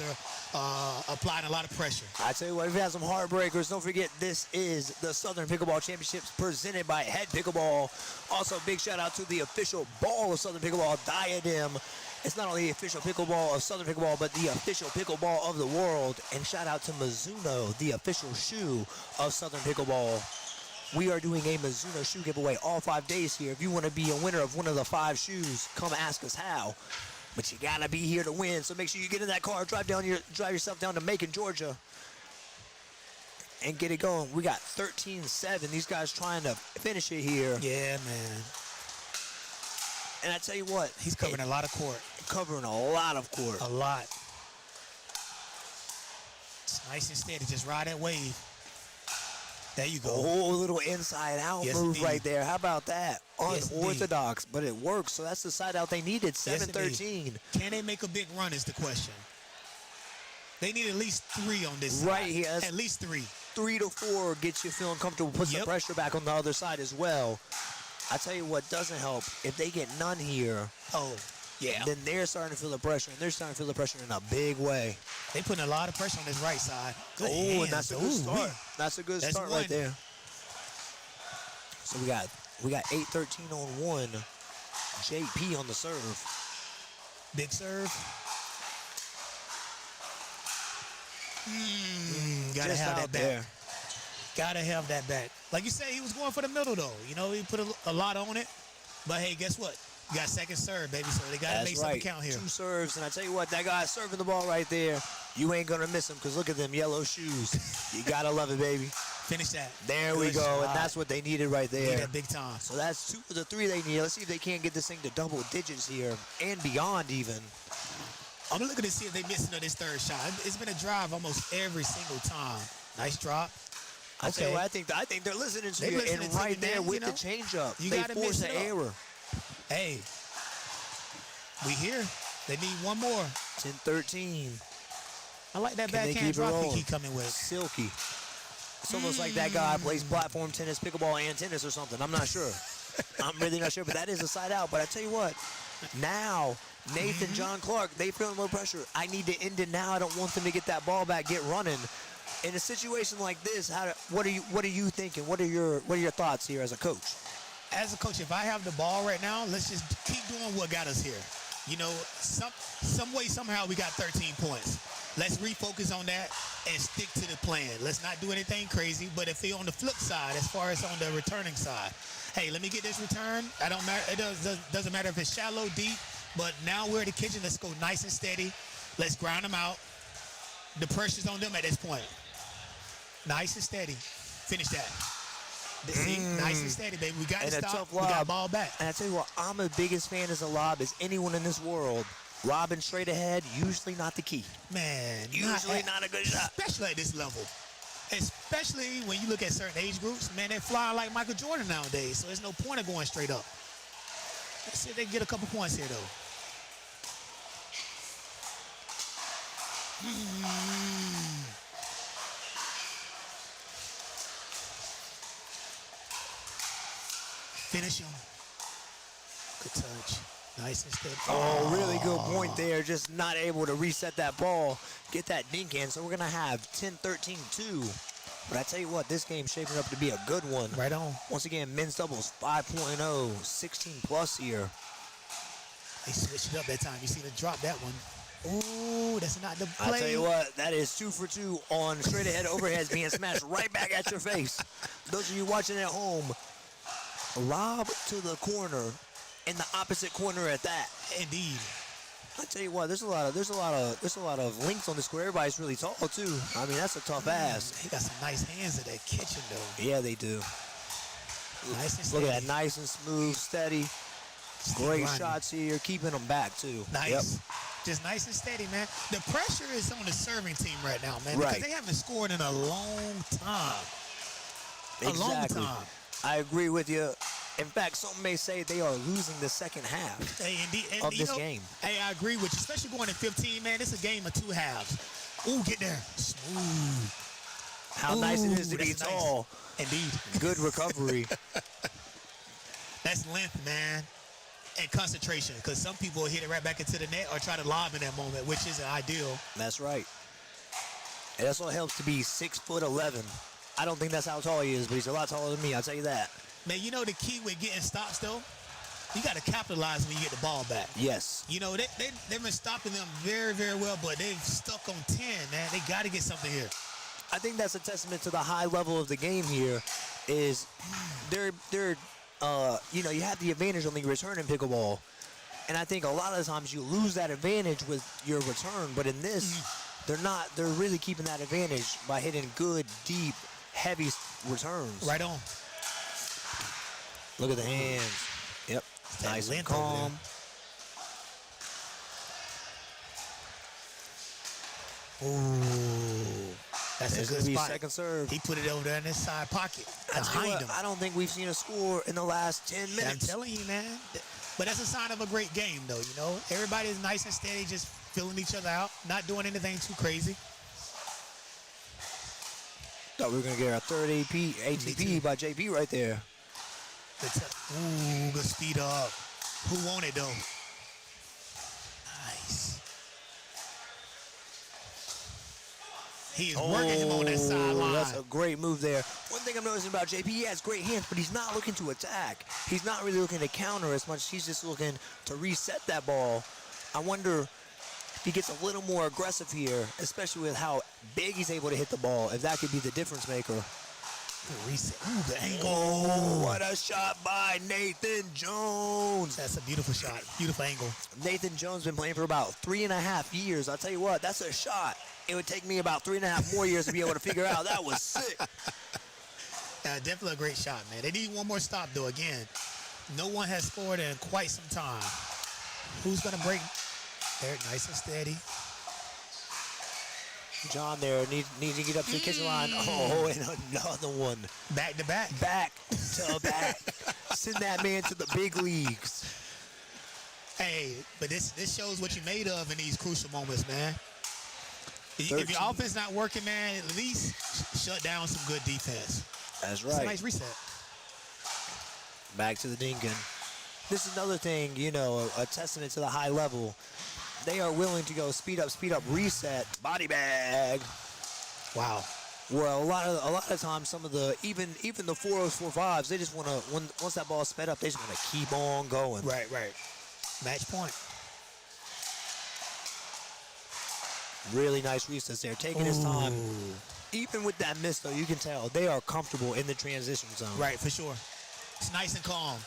are applying a lot of pressure. I tell you what, if you have some heartbreakers, don't forget this is the Southern Pickleball Championships presented by HEAD Pickleball. Also, big shout out to the official ball of Southern Pickleball, Diadem. It's not only the official pickleball of Southern Pickleball, but the official pickleball of the world. And shout out to Mizuno, the official shoe of Southern Pickleball. We are doing a Mizuno shoe giveaway all 5 days here. If you want to be a winner of one of the 5 shoes, come ask us how. But you gotta be here to win. So make sure you get in that car, drive yourself down to Macon, Georgia, and get it going. We got 13-7. These guys trying to finish it here. Yeah, man. And I tell you what, He's covering a lot of court. Covering a lot of court. A lot. It's nice and steady. Just ride that wave. There you go. Oh, a little inside out Yes, move indeed. right there. How about that? Yes, Unorthodox, but it works. So that's the side out they needed. Yes, 7-13. Can they make a big run is the question. They need at least 3 on this side. Right here. At least 3. 3 to 4 gets you feeling comfortable. Puts the Yep. pressure back on the other side as well. I tell you what doesn't help. If they get none here, Oh, yeah. then they're starting to feel the pressure, and they're starting to feel the pressure in a big way. They putting a lot of pressure on this right side. Good Oh, hands. and that's a good Ooh, start. wee. That's a good That's start one. right there. So we got 8-13 on 1. JP on the serve. Big serve. Gotta Just have out that back. there. Gotta have that back. Like you said, he was going for the middle, though. You know, he put a lot on it. But, hey, guess what? You got second serve, baby, so they got to make something count here. 2 serves, and I tell you what, that guy serving the ball right there, you ain't going to miss him, because look at them yellow shoes. You got to love it, baby. Finish that. There we Good go, shot. and that's what they needed right Need there. that big time. So that's 2 of the 3 they need. Let's see if they can't get this thing to double digits here, and beyond even. I'm looking to see if they missing on this third shot. It's been a drive almost every single time. Nice drop. I tell you what, I think they're listening to They you, listening and to right you, there man, with you know? the changeup, You they gotta force mix an it up. error. Hey, we here. They need one more. 10-13. I like that Can they backhand keep it drop rolling? he keep coming with. Silky. It's almost like that guy plays platform tennis, pickleball, and tennis or something. I'm not sure. I'm really not sure, but that is a side out. But I tell you what, now Nathan, John Clark, they feel no pressure. I need to end it now. I don't want them to get that ball back, get running. In a situation like this, what are you thinking? What are your thoughts here as a coach? As a coach, if I have the ball right now, let's just keep doing what got us here. You know, some way, somehow we got 13 points. Let's refocus on that and stick to the plan. Let's not do anything crazy. But if they're on the flip side, as far as on the returning side, hey, let me get this return. I don't matter. It doesn't matter if it's shallow, deep. But now we're in the kitchen. Let's go nice and steady. Let's ground them out. The pressure's on them at this point. Nice and steady. Finish that. See, nice and steady, baby. We got to stop. We got ball back. And I tell you what, I'm the biggest fan as a lob as anyone in this world. Lobbing straight ahead, usually not the key. Man, usually not a good shot. Especially at this level. Especially when you look at certain age groups, man, they're flying like Michael Jordan nowadays. So there's no point of going straight up. Let's see if they can get a couple points here, though. Finish him. Good touch. Nice and steady. Oh, really good point there. Just not able to reset that ball, get that dink in. So we're going to have 10-13-2. But I tell you what, this game's shaping up to be a good one. Right on. Once again, men's doubles 5.0, 16 plus here. They switched it up that time. You see the drop that one. Ooh, that's not the play. I tell you what, that is 2 for 2 on straight ahead overheads being smashed right back at your face. Those of you watching at home, lob to the corner, in the opposite corner at that. Indeed. I tell you what, there's a lot of length on the square. Everybody's really tall too. I mean, that's a tough ass. He got some nice hands at that kitchen though. Yeah, they do. Nice and steady. Look at that, nice and smooth, steady. Great shots here, keeping them back too. Nice. Yep. Just nice and steady, man. The pressure is on the serving team right now, man, right. because they haven't scored in a long time. Exactly. A long time. I agree with you. In fact, some may say they are losing the second half of this game. Hey, I agree with you, especially going to 15, man. This is a game of 2 halves. Ooh, get there. Smooth. How nice it is to be tall. Nice. Indeed. Good recovery. That's length, man, and concentration, because some people hit it right back into the net or try to lob in that moment, which isn't ideal. That's right. And that's what helps to be 6'11". I don't think that's how tall he is, but he's a lot taller than me, I'll tell you that. Man, you know the key with getting stops, though? You got to capitalize when you get the ball back. Yes. You know, they've been stopping them very, very well, but they've stuck on 10, man. They got to get something here. I think that's a testament to the high level of the game here is you have the advantage on the return in pickleball. And I think a lot of the times you lose that advantage with your return, but in this, they're really keeping that advantage by hitting good, deep, heavy returns. Right on. Look at the hands. Yep. Nice and calm. Ooh. That's a good spot. Second serve. He put it over there in his side pocket behind him. I don't think we've seen a score in the last 10 minutes. I'm telling you, man. But that's a sign of a great game, though, you know. Everybody's nice and steady, just filling each other out, not doing anything too crazy. Thought we were going to get our third ATP by JP right there. Ooh, good speed up. Who won it, though? Nice. He is working him on that sideline. That's a great move there. One thing I'm noticing about JP, he has great hands, but he's not looking to attack. He's not really looking to counter as much. He's just looking to reset that ball. I wonder if he gets a little more aggressive here, especially with how big he's able to hit the ball, if that could be the difference maker. Reset. Ooh, the angle. Oh, what a shot by Nathan Jones. That's a beautiful shot. Beautiful angle. Nathan Jones been playing for about 3.5 years. I'll tell you what, that's a shot. It would take me about 3.5 more years to be able to figure out. That was sick. Definitely a great shot, man. They need one more stop, though. Again, no one has scored in quite some time. Who's going to break? There, nice and steady. John there needs to get up to the kitchen line. Oh, and another one. Back to back. Back to back. Send that man to the big leagues. Hey, but this shows what you're made of in these crucial moments, man. 13. If your offense not working, man, at least shut down some good defense. That's right. It's a nice reset. Back to the Dinkin. This is another thing, a testament to the high level. They are willing to go speed up, reset, body bag. Wow. Well, a lot of times, some of the even the 4-0s, 4-5s, they just want to once that ball's sped up, they just want to keep on going. Right. Match point. Really nice recess there, taking his time. Even with that miss, though, you can tell they are comfortable in the transition zone. Right, for sure. It's nice and calm.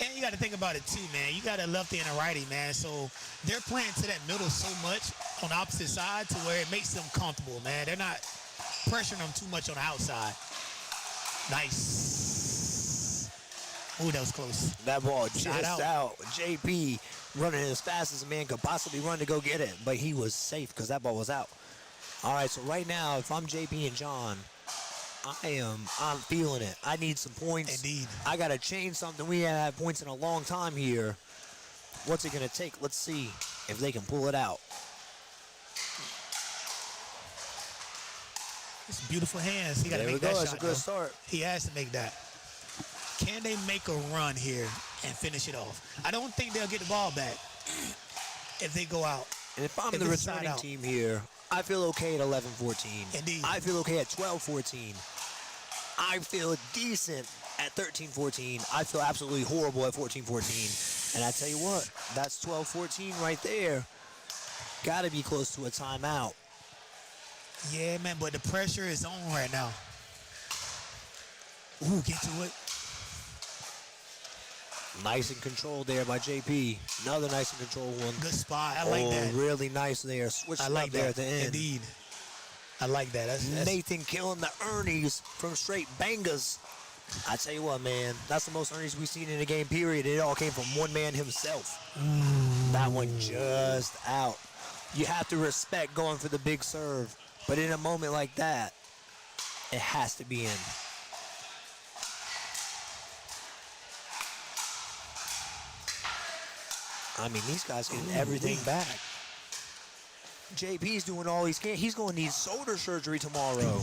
And you got to think about it, too, man. You got a lefty and a righty, man. So they're playing to that middle so much on the opposite side to where it makes them comfortable, man. They're not pressuring them too much on the outside. Nice. Ooh, that was close. That ball Shot just out. JP running as fast as a man could possibly run to go get it, but he was safe because that ball was out. All right, so right now, if I'm JP and John, I'm feeling it. I need some points. Indeed. I got to change something. We haven't had points in a long time here. What's it going to take? Let's see if they can pull it out. It's beautiful hands. He got to There we make go. that It's shot. a good though. start. He has to make that. Can they make a run here and finish it off? I don't think they'll get the ball back if they go out. And if I'm If the it's side returning out. team here, I feel okay at 11-14. Indeed. I feel okay at 12-14. I feel decent at 13-14. I feel absolutely horrible at 14-14. And I tell you what, that's 12-14 right there. Got to be close to a timeout. Yeah, man, but the pressure is on right now. Ooh, get to it. Nice and controlled there by JP. Another nice and controlled one. Good spot. I like that. Really nice there. Switched I it like up there that. at the end. Indeed. I like that. That's Nathan killing the Ernies from straight bangers. I tell you what, man, that's the most Ernies we've seen in a game, period. It all came from one man himself. That one just out. You have to respect going for the big serve, but in a moment like that, it has to be in. I mean, these guys getting everything back. JP's doing all he can. He's going to need shoulder surgery tomorrow.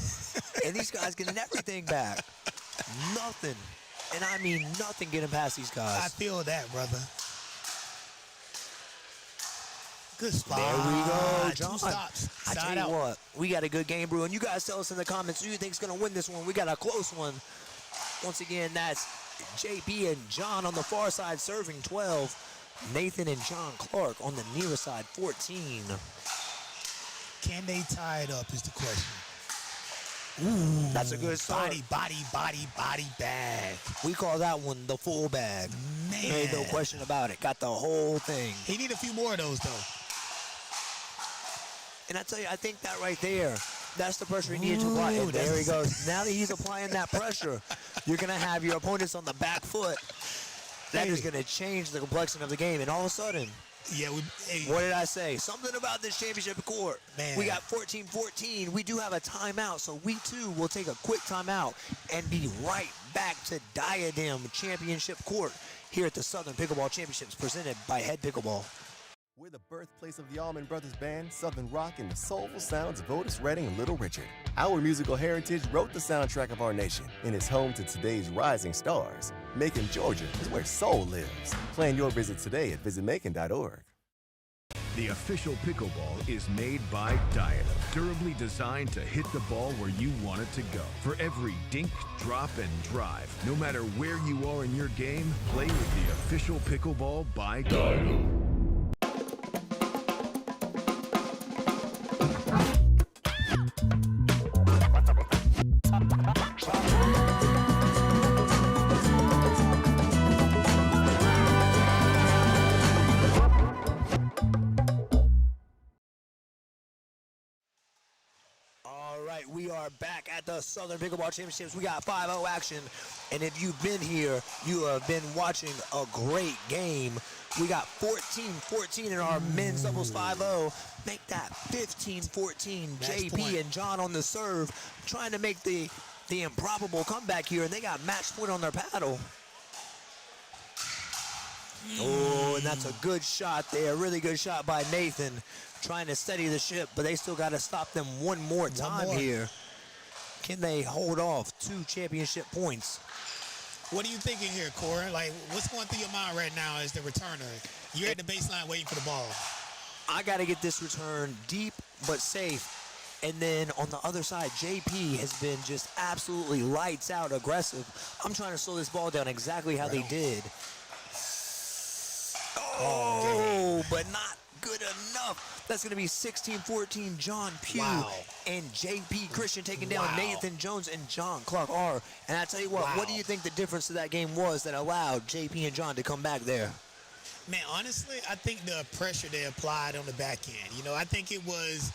And these guys getting everything back. Nothing. And I mean nothing getting past these guys. I feel that, brother. Good spot. There we go, John. 2 stops. I Side tell you out. what, we got a good game brewing. You guys tell us in the comments who you think's going to win this one. We got a close one. Once again, that's JP and John on the far side serving 12. Nathan and John Clark on the near side 14. Can they tie it up is the question. Ooh, that's a good start. Body bag. We call that one the full bag. Man. Ain't no question about it. Got the whole thing. He need a few more of those, though. And I tell you, I think that right there, that's the pressure he needed to apply. And there he goes. Now that he's applying that pressure, you're going to have your opponents on the back foot. That is going to change the complexion of the game. And all of a sudden, Yeah, what did I say? Something about this championship court. Man. We got 14-14. We do have a timeout, so we too will take a quick timeout and be right back to Diadem Championship Court here at the Southern Pickleball Championships presented by HEAD Pickleball. We're the birthplace of the Allman Brothers Band, Southern Rock, and the soulful sounds of Otis Redding and Little Richard. Our musical heritage wrote the soundtrack of our nation and is home to today's rising stars. Macon, Georgia is where soul lives. Plan your visit today at visitmacon.org. The official pickleball is made by Diadem, durably designed to hit the ball where you want it to go. For every dink, drop, and drive, no matter where you are in your game, play with the official pickleball by Diadem. All right, we are back at the Southern Pickleball Championships. We got 5-0 action, and if you've been here, you have been watching a great game. We got 14-14 in our men's doubles 5-0. Make that 15-14. JP point. and John on the serve, trying to make the improbable comeback here, and they got match point on their paddle. Oh, and that's a good shot there. Really good shot by Nathan, trying to steady the ship, but they still got to stop them one more time here. Can they hold off 2 championship points? What are you thinking here, Corey? Like, what's going through your mind right now as the returner? You're at the baseline waiting for the ball. I got to get this return deep but safe And then on the other side, JP has been just absolutely lights out aggressive. I'm trying to slow this ball down exactly how they did. Oh, but not good enough. That's going to be 16-14 John Pugh and JP Christian taking down Nathan Jones and John Clark R. And I tell you what do you think the difference to that game was that allowed JP and John to come back there? Man, honestly, I think the pressure they applied on the back end. You know, I think it was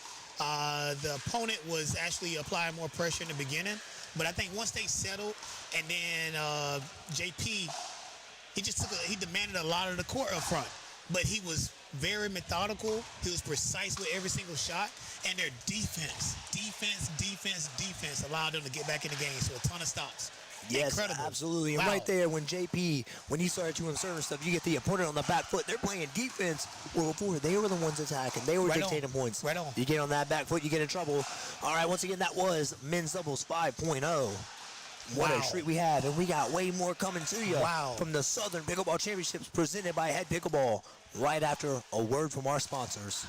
the opponent was actually applying more pressure in the beginning. But I think once they settled, and then JP, he demanded a lot of the court up front. But he was very methodical. He was precise with every single shot. And their defense allowed them to get back in the game. So a ton of stops. Yes, incredible. Absolutely. And right there, when JP, when he started doing certain stuff, you get the opponent on the back foot. They're playing defense. Well, before, they were the ones attacking. They were dictating points. Right on. You get on that back foot, you get in trouble. All right, once again, that was men's doubles 5.0. What a treat we had, and we got way more coming to you from the Southern Pickleball Championships presented by HEAD Pickleball right after a word from our sponsors.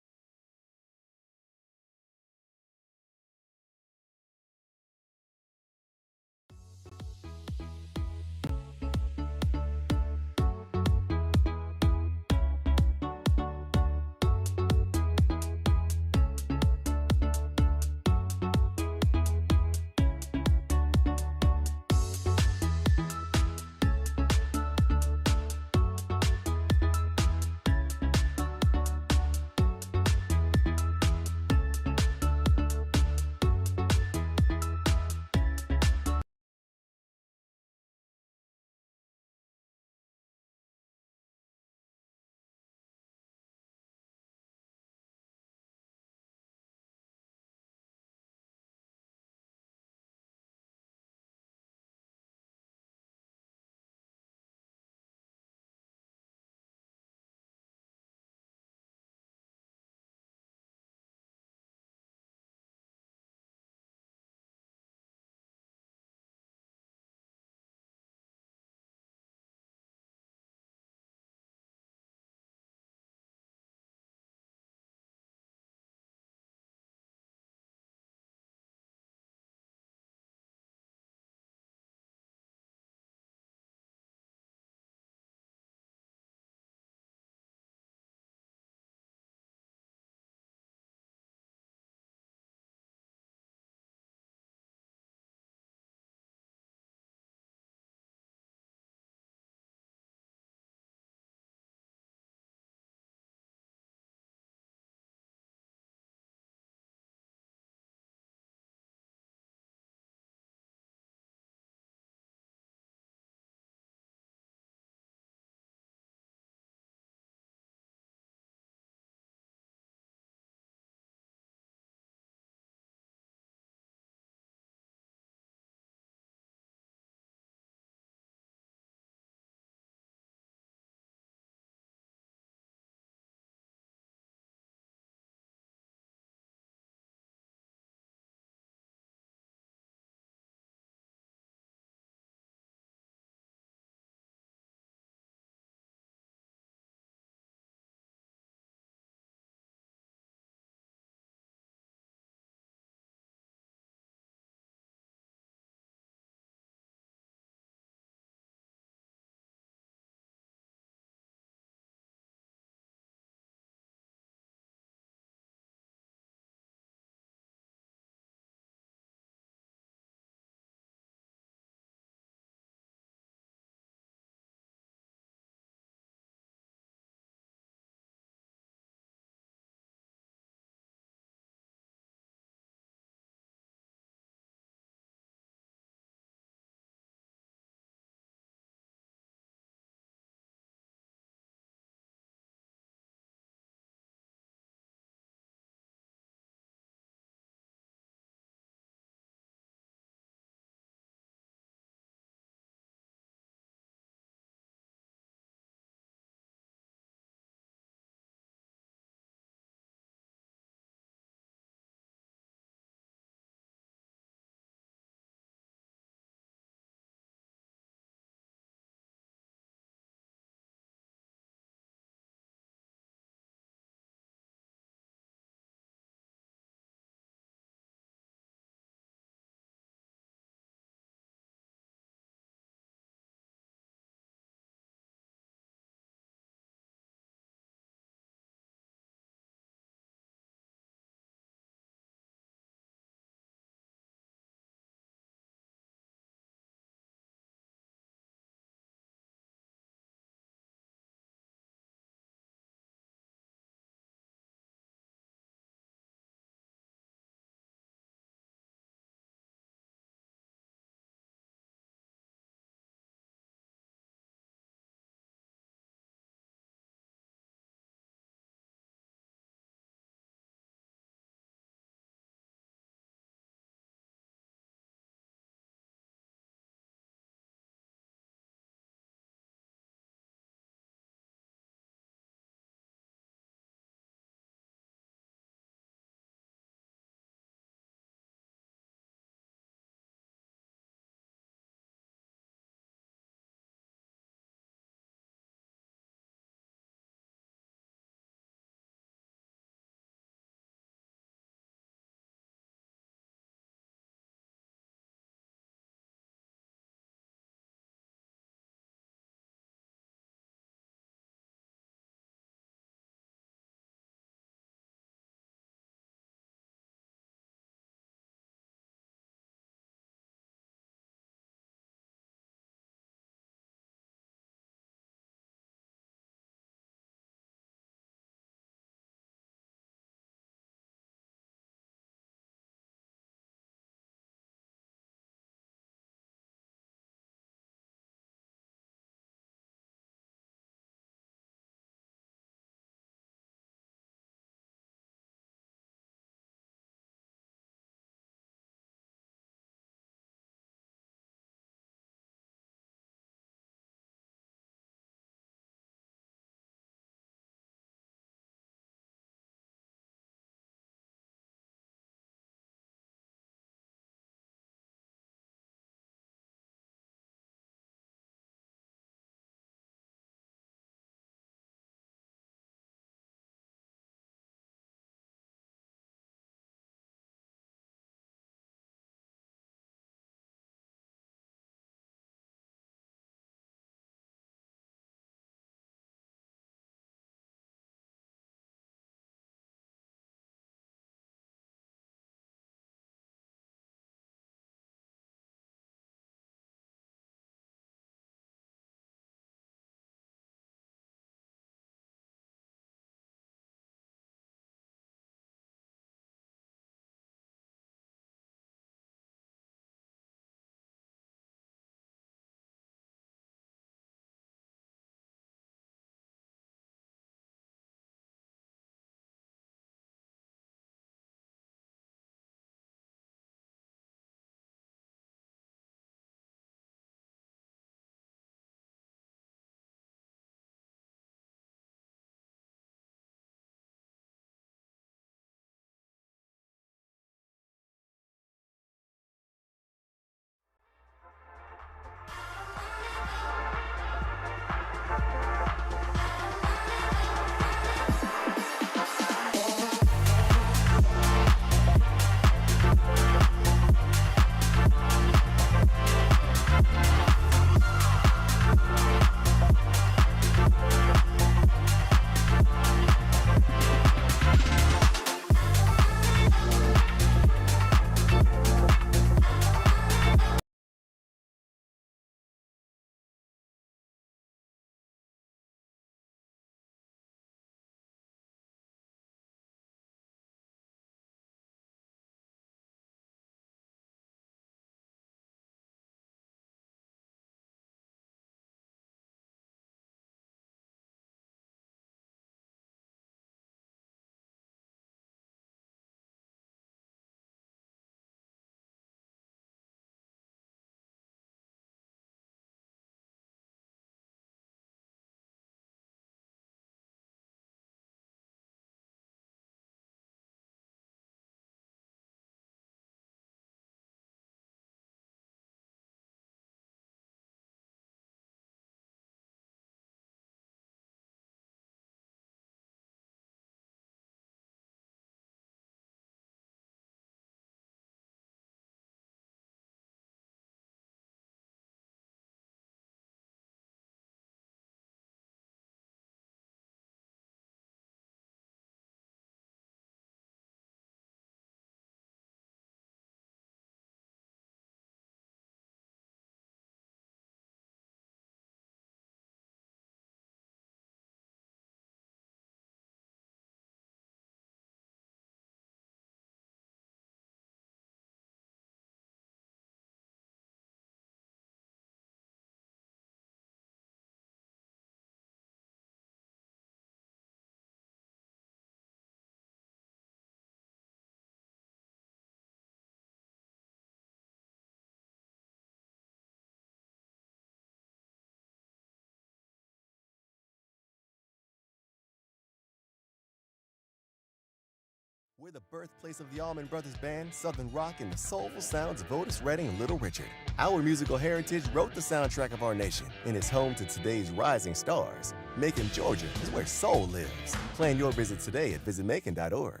We're the birthplace of the Allman Brothers Band, Southern Rock, and the soulful sounds of Otis Redding and Little Richard. Our musical heritage wrote the soundtrack of our nation and is home to today's rising stars. Macon, Georgia is where soul lives. Plan your visit today at visitmacon.org.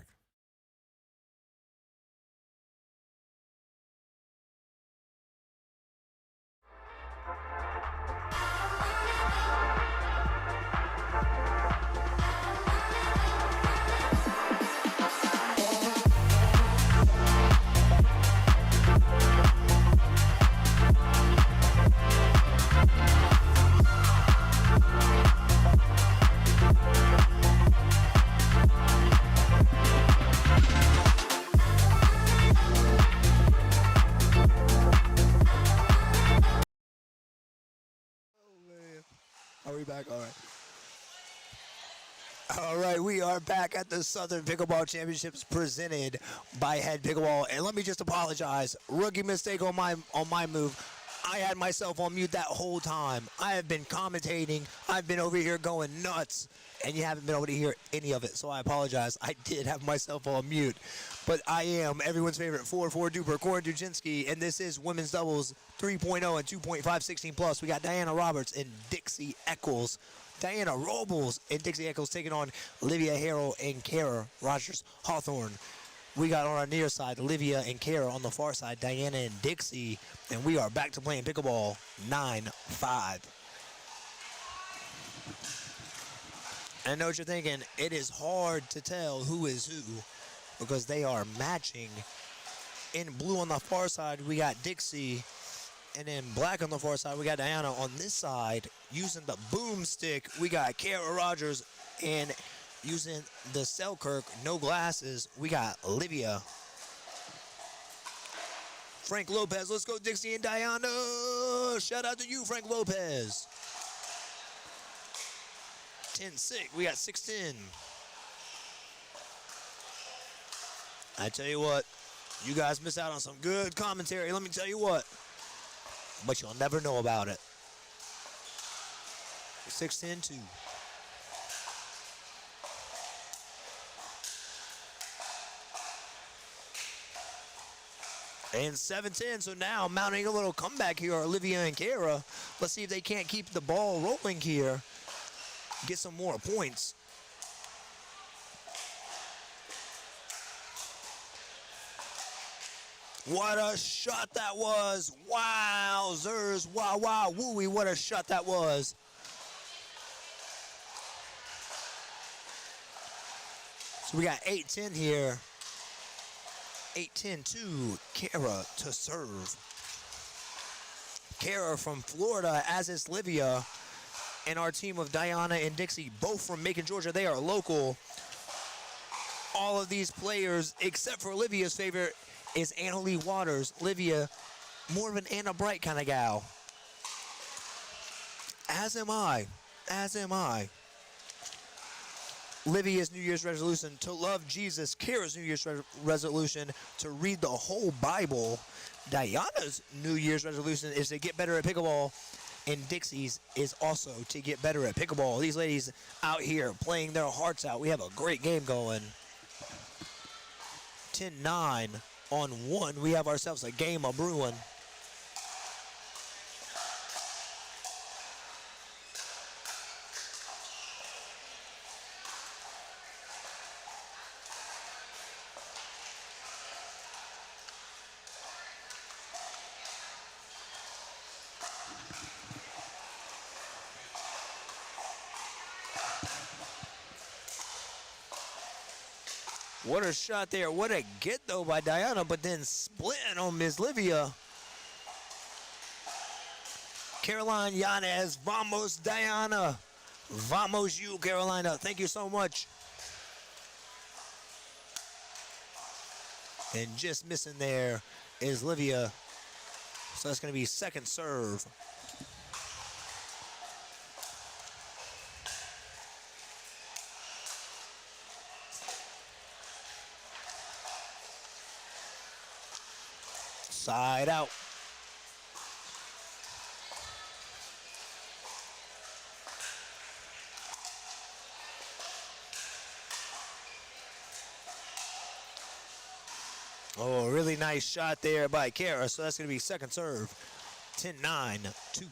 Are we back? All right. All right, we are back at the Southern Pickleball Championships presented by HEAD Pickleball. And let me just apologize. Rookie mistake on my move. I had myself on mute that whole time. I have been commentating. I've been over here going nuts, and you haven't been able to hear any of it. So I apologize. I did have myself on mute. But I am everyone's favorite 4-4 duper, Corin Dujinsky, and this is women's doubles 3.0 and 2.5 16 plus. We got Diana Roberts and Dixie Eccles. Diana Robles and Dixie Eccles taking on Livia Harrell and Kara Rogers Hawthorne. We got on our near side Livia and Kara, on the far side Diana and Dixie, and we are back to playing pickleball 9-5. I know what you're thinking. It is hard to tell who is who because they are matching. In blue on the far side, we got Dixie. And in black on the far side, we got Diana. On this side, using the boomstick, we got Kara Rogers. And using the Selkirk, no glasses, we got Livia. Frank Lopez, let's go Dixie and Diana. Shout out to you, Frank Lopez. 10-6, we got 6-10. I tell you what, you guys miss out on some good commentary, let me tell you what. But you'll never know about it. 6-10-2. And 7-10, so now mounting a little comeback here are Olivia and Kara. Let's see if they can't keep the ball rolling here. Get some more points. What a shot that was. Wowzers. Wow, wow, wooey, what a shot that was. So we got 8-10 here. 8-10-2, Kara to serve. Kara from Florida, as is Livia. And our team of Diana and Dixie, both from Macon, Georgia. They are local. All of these players, except for Livia's favorite, is Annalie Waters. Livia, more of an Anna Bright kind of gal. As am I. As am I. Livia's New Year's resolution to love Jesus. Kara's New Year's resolution to read the whole Bible. Diana's New Year's resolution is to get better at pickleball. And Dixie's is also to get better at pickleball. These ladies out here playing their hearts out. We have a great game going. 10-9 on 1. We have ourselves a game of brewing. What a shot there. What a get, though, by Diana, but then splitting on Miss Livia. Caroline Yanez, vamos, Diana. Vamos you, Carolina. Thank you so much. And just missing there is Livia. So that's going to be second serve. Side out. Oh, a really nice shot there by Kara. So that's going to be second serve. 10-9, 2.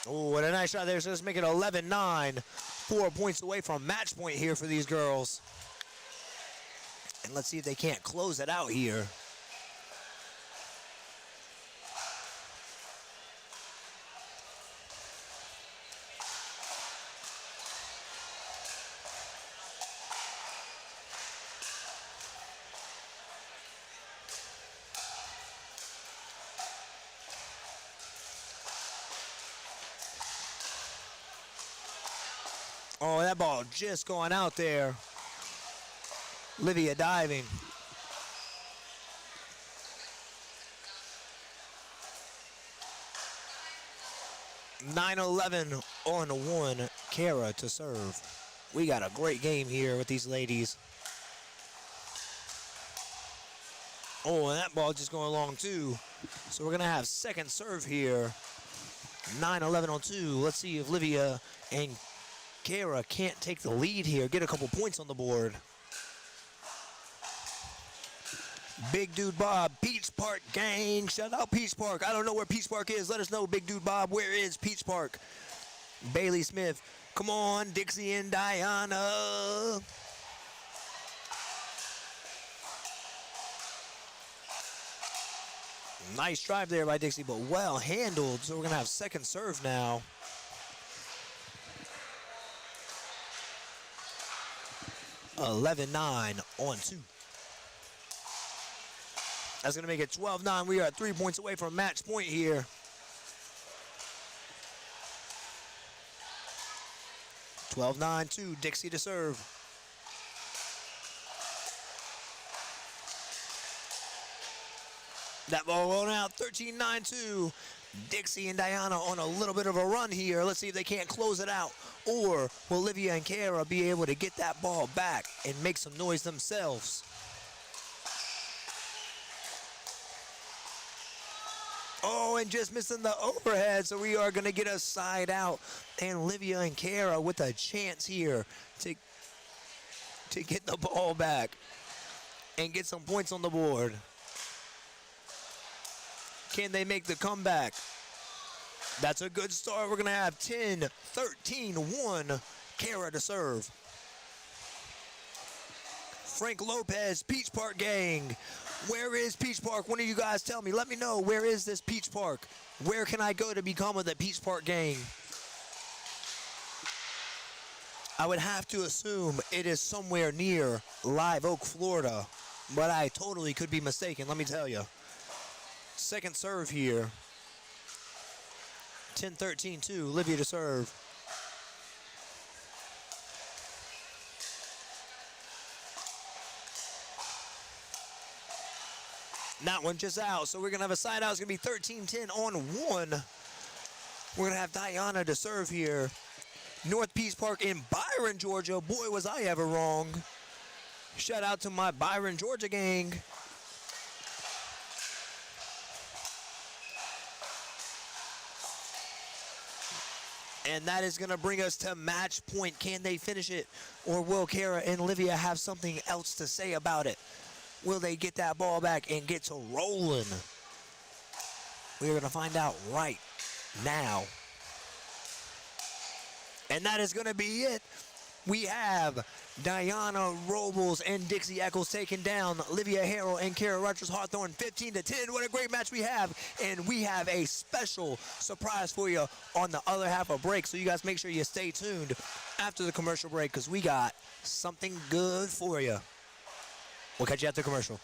Oh, what a nice shot there. So let's make it 11-9. 4 points away from match point here for these girls. And let's see if they can't close it out here. Oh, that ball just going out there. Livia diving. (9-11) on 1. Kara to serve. We got a great game here with these ladies. Oh, and that ball just going along too. So we're gonna have second serve here. 9-11 on 2. Let's see if Livia and Kara can't take the lead here, get a couple points on the board. Big Dude Bob, Peach Park gang. Shout out Peach Park. I don't know where Peach Park is. Let us know, Big Dude Bob, where is Peach Park? Bailey Smith, come on, Dixie and Diana. Nice drive there by Dixie, but well handled. So we're going to have second serve now. (11-9) on 2. That's going to make it 12-9. We are 3 points away from match point here. 12-9, 2. Dixie to serve. That ball going out. 13-9-2. Dixie and Diana on a little bit of a run here. Let's see if they can't close it out. Or will Olivia and Kara be able to get that ball back and make some noise themselves? Oh, and just missing the overhead. So we are going to get a side out. And Olivia and Kara with a chance here to get the ball back and get some points on the board. Can they make the comeback? That's a good start. We're going to have 10-13-1. Kara to serve. Frank Lopez, Peach Park gang. Where is Peach Park? One of you guys tell me. Let me know. Where is this Peach Park? Where can I go to become of the Peach Park gang? I would have to assume it is somewhere near Live Oak, Florida. But I totally could be mistaken, let me tell you. Second serve here. 10-13-2. Olivia to serve. That one just out. So we're going to have a side out. It's going to be 13-10 on 1. We're going to have Diana to serve here. North Peach Park in Byron, Georgia. Boy, was I ever wrong. Shout out to my Byron, Georgia gang. And that is going to bring us to match point. Can they finish it? Or will Kara and Olivia have something else to say about it? Will they get that ball back and get to rolling? We're going to find out right now. And that is going to be it. We have Diana Robles and Dixie Eccles taking down Olivia Harrell and Kara Rogers Hawthorne 15-10. What a great match we have. And we have a special surprise for you on the other half of break. So you guys make sure you stay tuned after the commercial break because we got something good for you. We'll catch you after the commercial.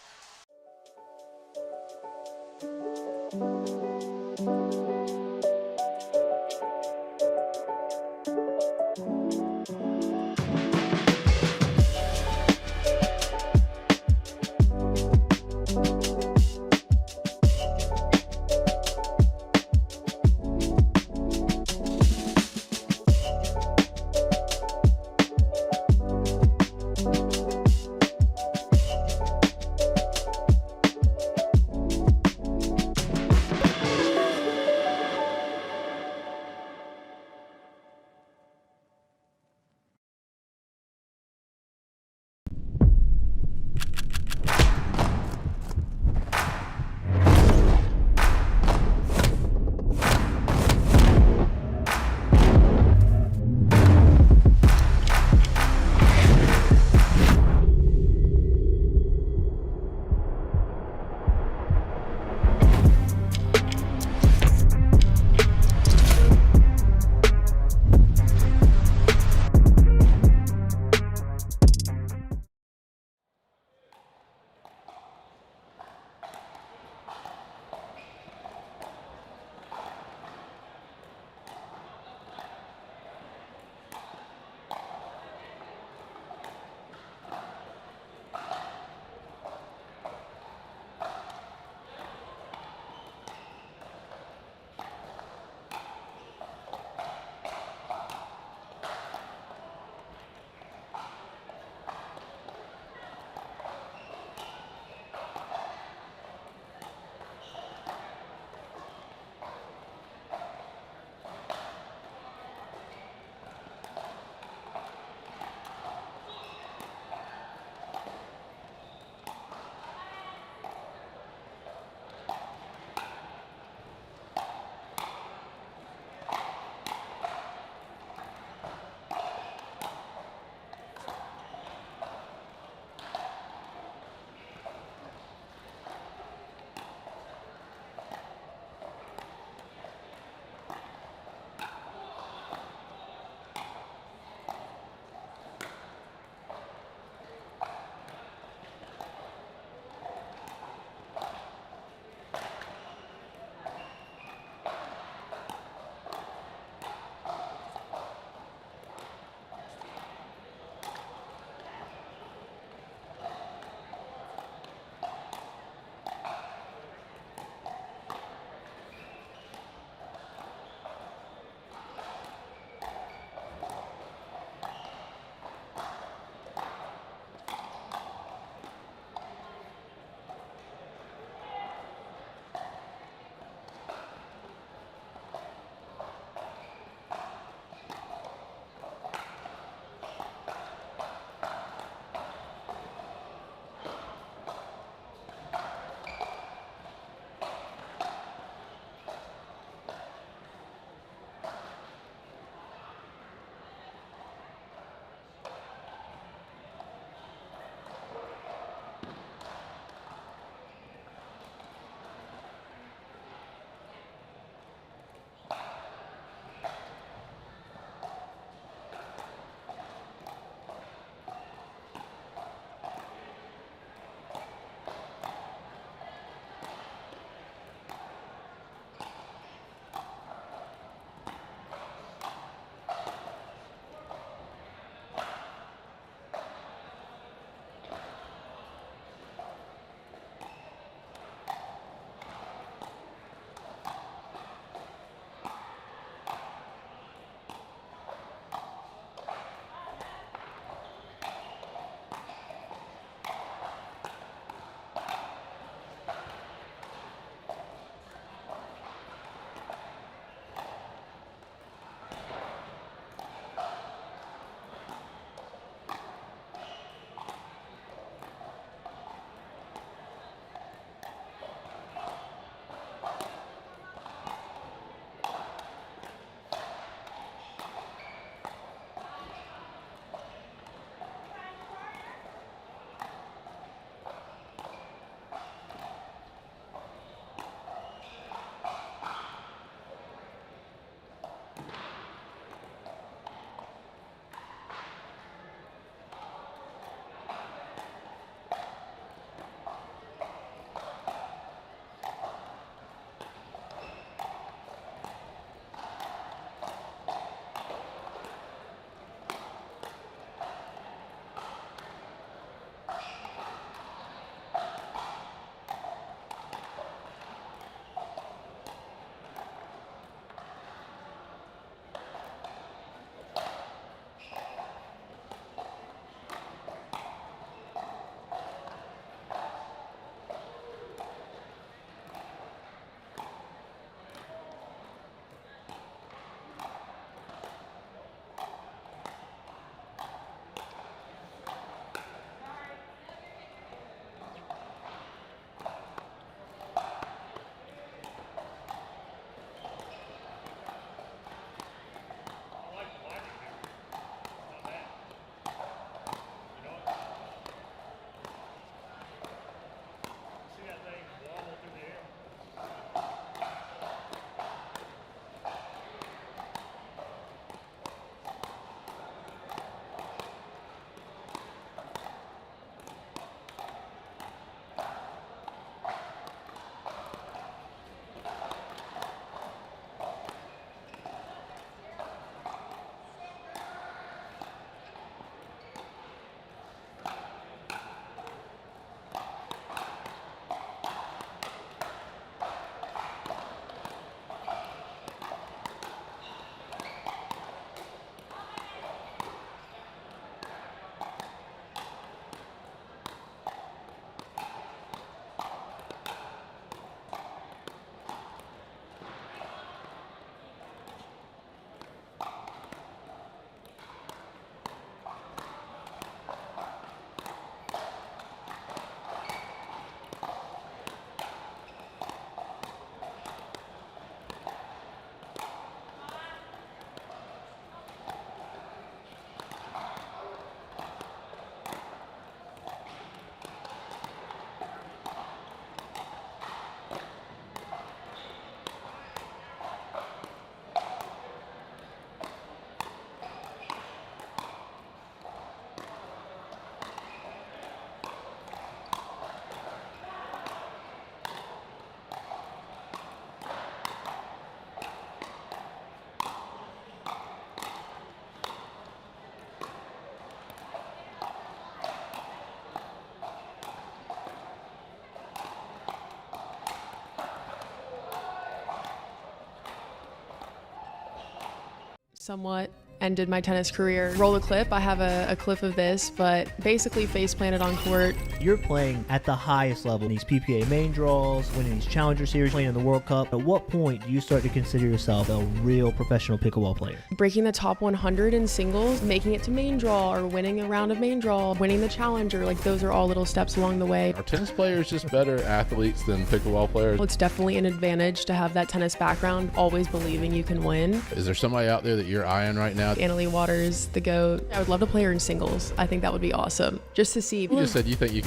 Somewhat ended my tennis career. Roll a clip. I have a clip of this, but basically face planted on court. You're playing at the highest level. These PPA main draws, winning these Challenger Series, playing in the World Cup. At what point do you start to consider yourself a real professional pickleball player? Breaking the top 100 in singles, making it to main draw, or winning a round of main draw, winning the Challenger, like those are all little steps along the way. Are tennis players just better athletes than pickleball players? Well, it's definitely an advantage to have that tennis background, always believing you can win. Is there somebody out there that you're eyeing right now? Annalie Waters, the GOAT. I would love to play her in singles. I think that would be awesome. Just to see. You just said you think you're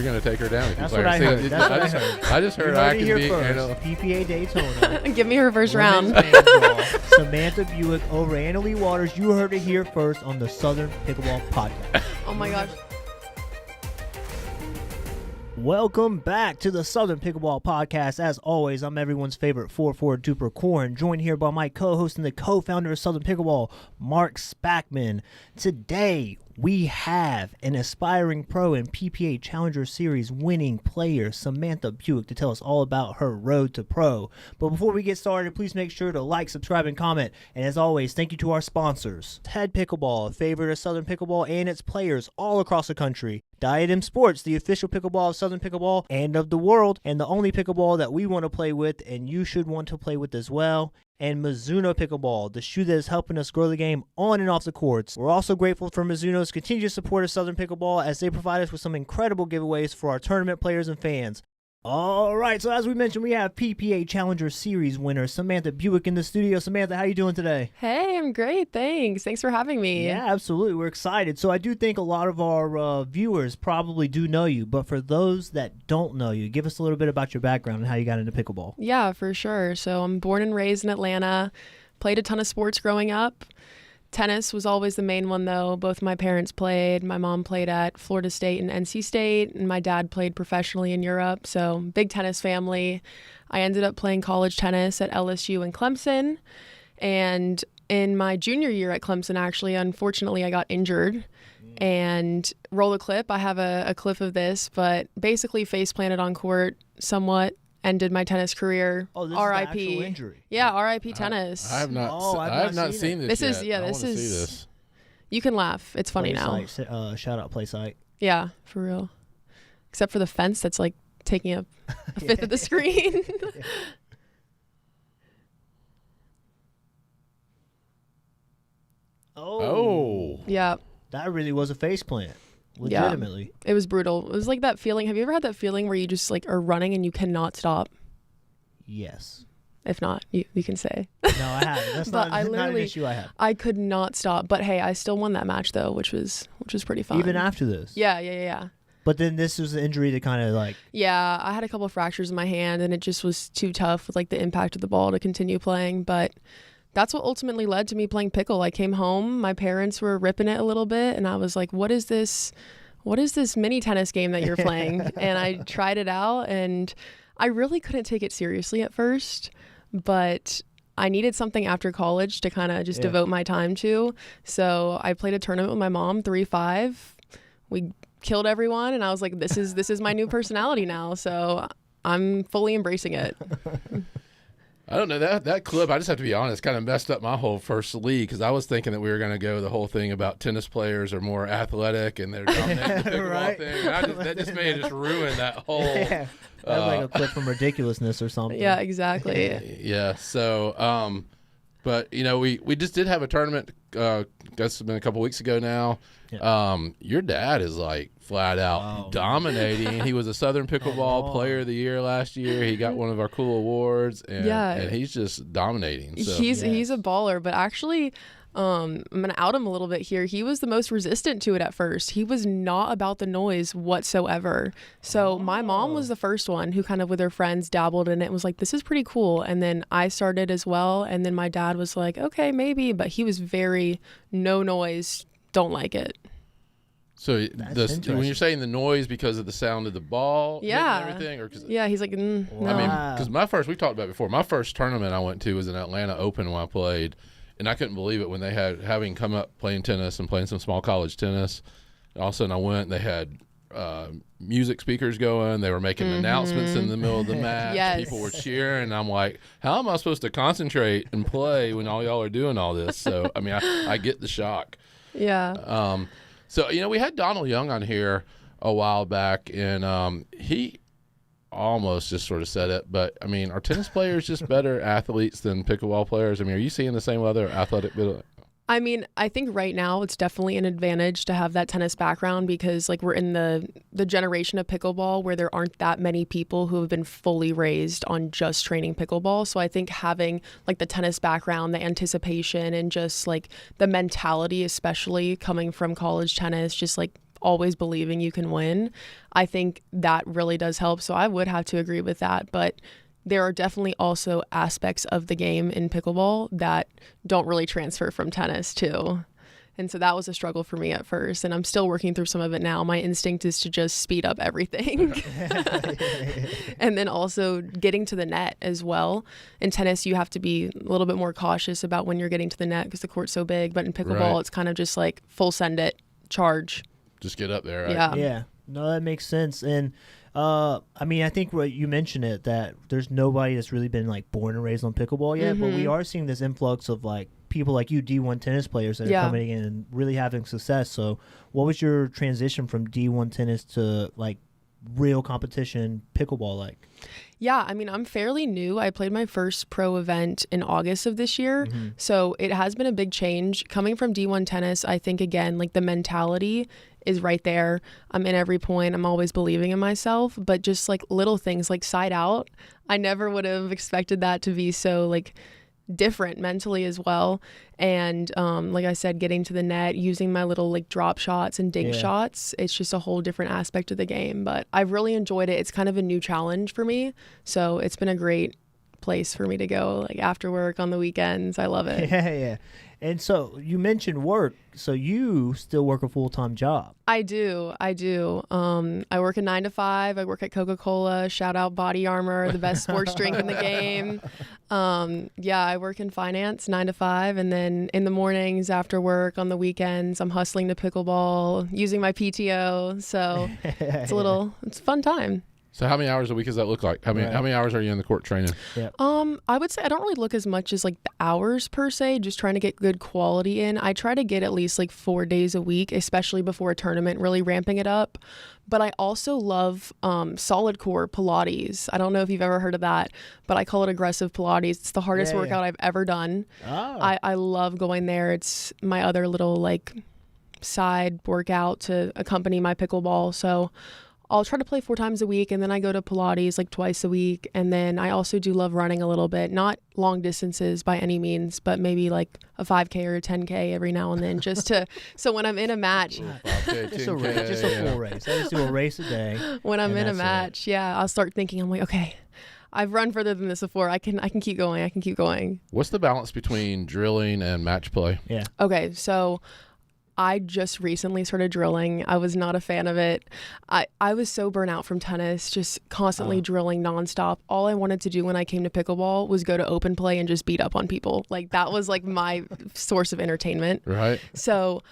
going to take her down if That's you play what her. I heard. That's what I heard. I just heard You I heard it can here be. first. PPA Daytona. Give me her first round. Women's main draw. Samantha Buick over Annalie Waters. You heard it here first on the Southern Pickleball Podcast. Oh my gosh. Welcome back to the Southern Pickleball Podcast. As always, I'm everyone's favorite 4-4 duper Corn, joined here by my co-host and the co-founder of Southern Pickleball, Mark Spackman. Today, we have an aspiring pro and PPA Challenger Series winning player, Samantha Buick, to tell us all about her road to pro. But before we get started, please make sure to like, subscribe, and comment. And as always, thank you to our sponsors. HEAD Pickleball, a favorite of Southern Pickleball and its players all across the country. Diadem Sports, the official pickleball of Southern Pickleball and of the world, and the only pickleball that we want to play with and you should want to play with as well. And Mizuno Pickleball, the shoe that is helping us grow the game on and off the courts. We're also grateful for Mizuno's continued support of Southern Pickleball as they provide us with some incredible giveaways for our tournament players and fans. All right, so as we mentioned, we have PPA Challenger Series winner Samantha Buick in the studio. Samantha, how you doing today? Hey, I'm great. Thanks. Thanks for having me. Yeah, absolutely. We're excited. So I do think a lot of our viewers probably do know you, but for those that don't know you, give us a little bit about your background and how you got into pickleball. Yeah, for sure. So I'm born and raised in Atlanta, played a ton of sports growing up. Tennis was always the main one, though. Both my parents played. My mom played at Florida State and NC State, and my dad played professionally in Europe. So big tennis family. I ended up playing college tennis at LSU and Clemson. And in my junior year at Clemson, actually, unfortunately, I got injured. And roll a clip. I have a clip of this, but basically face planted on court somewhat. Ended my tennis career. Oh, this R.I.P. is the actual injury. Yeah, R.I.P. tennis. I have not. I've I have not not seen seen it. this. This is- yet. yeah, I this wanna see is- this. You can laugh. It's funny now. Play shout out play site. Yeah, for real. Except for the fence that's like taking up a fifth of the screen. Oh. Yeah, That really was a face plant. Legitimately. it was brutal. It was like that feeling. Have you ever had that feeling where you just like are running and you cannot stop? Yes. If not, you can say. No, I haven't. That's But not, I not an literally- issue I have. I could not stop. But hey, I still won that match though, which was pretty fun. Even after this. Yeah. But then this was the injury that kind of like. Yeah, I had a couple of fractures in my hand, and it just was too tough with like the impact of the ball to continue playing. But that's what ultimately led to me playing pickle. I came home, my parents were ripping it a little bit, and I was like, "What is this? What is this mini tennis game that you're playing?" And I tried it out, and I really couldn't take it seriously at first, but I needed something after college to kind of just devote my time to. So I played a tournament with my mom, 3-5. We killed everyone, and I was like, this is my new personality now. So I'm fully embracing it. I don't know that clip. I just have to be honest, kind of messed up my whole first league because I was thinking that we were going to go the whole thing about tennis players are more athletic and they're dominating the pickleball Right. thing. And that just may have just ruined that whole. Yeah. That was like a clip from Ridiculousness or something. Yeah, exactly. Yeah. So, but you know, we just did have a tournament. That's been a couple weeks ago now. Yeah. Your dad is like flat out dominating. He was a Southern Pickleball Player of the Year last year. He got one of our cool awards, and he's just dominating. So. He's a baller, but actually, I'm gonna out him a little bit here. He was the most resistant to it at first. He was not about the noise whatsoever. So my mom was the first one who kind of with her friends dabbled in it and was like, this is pretty cool. And then I started as well. And then my dad was like, okay, maybe, but he was very no noise, don't like it. So interesting. when you're saying the noise because of the sound of the ball, Yeah. and everything, or Yeah, he's like, no. I mean, because we talked about it before. My first tournament I went to was an Atlanta Open when I played, and I couldn't believe it when they had having come up playing tennis and playing some small college tennis. All of a sudden, I went. And they had music speakers going. They were making announcements in the middle of the match. Yes. People were cheering. I'm like, how am I supposed to concentrate and play when all y'all are doing all this? So, I mean, I get the shock. Yeah. So, we had Donald Young on here a while back, and he almost just sort of said it, but, I mean, are tennis players just better athletes than pickleball players? I mean, are you seeing the same other athletic I mean, I think right now it's definitely an advantage to have that tennis background because like we're in the generation of pickleball where there aren't that many people who have been fully raised on just training pickleball. So I think having like the tennis background, the anticipation, and just like the mentality, especially coming from college tennis, just like always believing you can win, I think that really does help. So I would have to agree with that. But there are definitely also aspects of the game in pickleball that don't really transfer from tennis too. And so that was a struggle for me at first, and I'm still working through some of it now. My instinct is to just speed up everything. And then also getting to the net as well. In tennis, you have to be a little bit more cautious about when you're getting to the net because the court's so big. But in pickleball, It's kind of just like full send it, charge. Just get up there, right? Yeah. Yeah. No, that makes sense. And I mean, I think what you mentioned it that there's nobody that's really been like born and raised on pickleball yet, but we are seeing this influx of like people like you, D1 tennis players that are coming in and really having success. So, what was your transition from D1 tennis to like real competition pickleball like? Yeah, I mean, I'm fairly new. I played my first pro event in August of this year. So it has been a big change. Coming from D1 tennis, I think, again, like the mentality is right there. I'm in every point. I'm always believing in myself. But just like little things like side out, I never would have expected that to be so like different mentally as well. And like I said, getting to the net, using my little like drop shots and dink shots, it's just a whole different aspect of the game. But I've really enjoyed it. It's kind of a new challenge for me. So it's been a great place for me to go like after work on the weekends. I love it. Yeah. And so you mentioned work. So you still work a full-time job. I do. I work a 9 to 5. I work at Coca-Cola. Shout out Body Armor, the best sports drink in the game. I work in finance 9 to 5. And then in the mornings after work on the weekends, I'm hustling to pickleball, using my PTO. So it's a fun time. So how many hours a week does that look like? How many hours are you in the court training? I would say I don't really look as much as like the hours per se, just trying to get good quality in. I try to get at least like 4 days a week, especially before a tournament, really ramping it up. But I also love solid core Pilates. I don't know if you've ever heard of that, but I call it aggressive Pilates. It's the hardest workout I've ever done. I love going there. It's my other little like side workout to accompany my pickleball. So I'll try to play 4 times a week, and then I go to Pilates like twice a week. And then I also do love running a little bit, not long distances by any means, but maybe like a 5K or a 10K every now and then so when I'm in a match. 5K, Just a full race. I just do a race a day. When I'm in a match, I'll start thinking, I'm like, okay, I've run further than this before. I can keep going. What's the balance between drilling and match play? Yeah. Okay, so I just recently started drilling. I was not a fan of it. I was so burnt out from tennis, just constantly drilling nonstop. All I wanted to do when I came to pickleball was go to open play and just beat up on people. Like that was like my source of entertainment. Right. So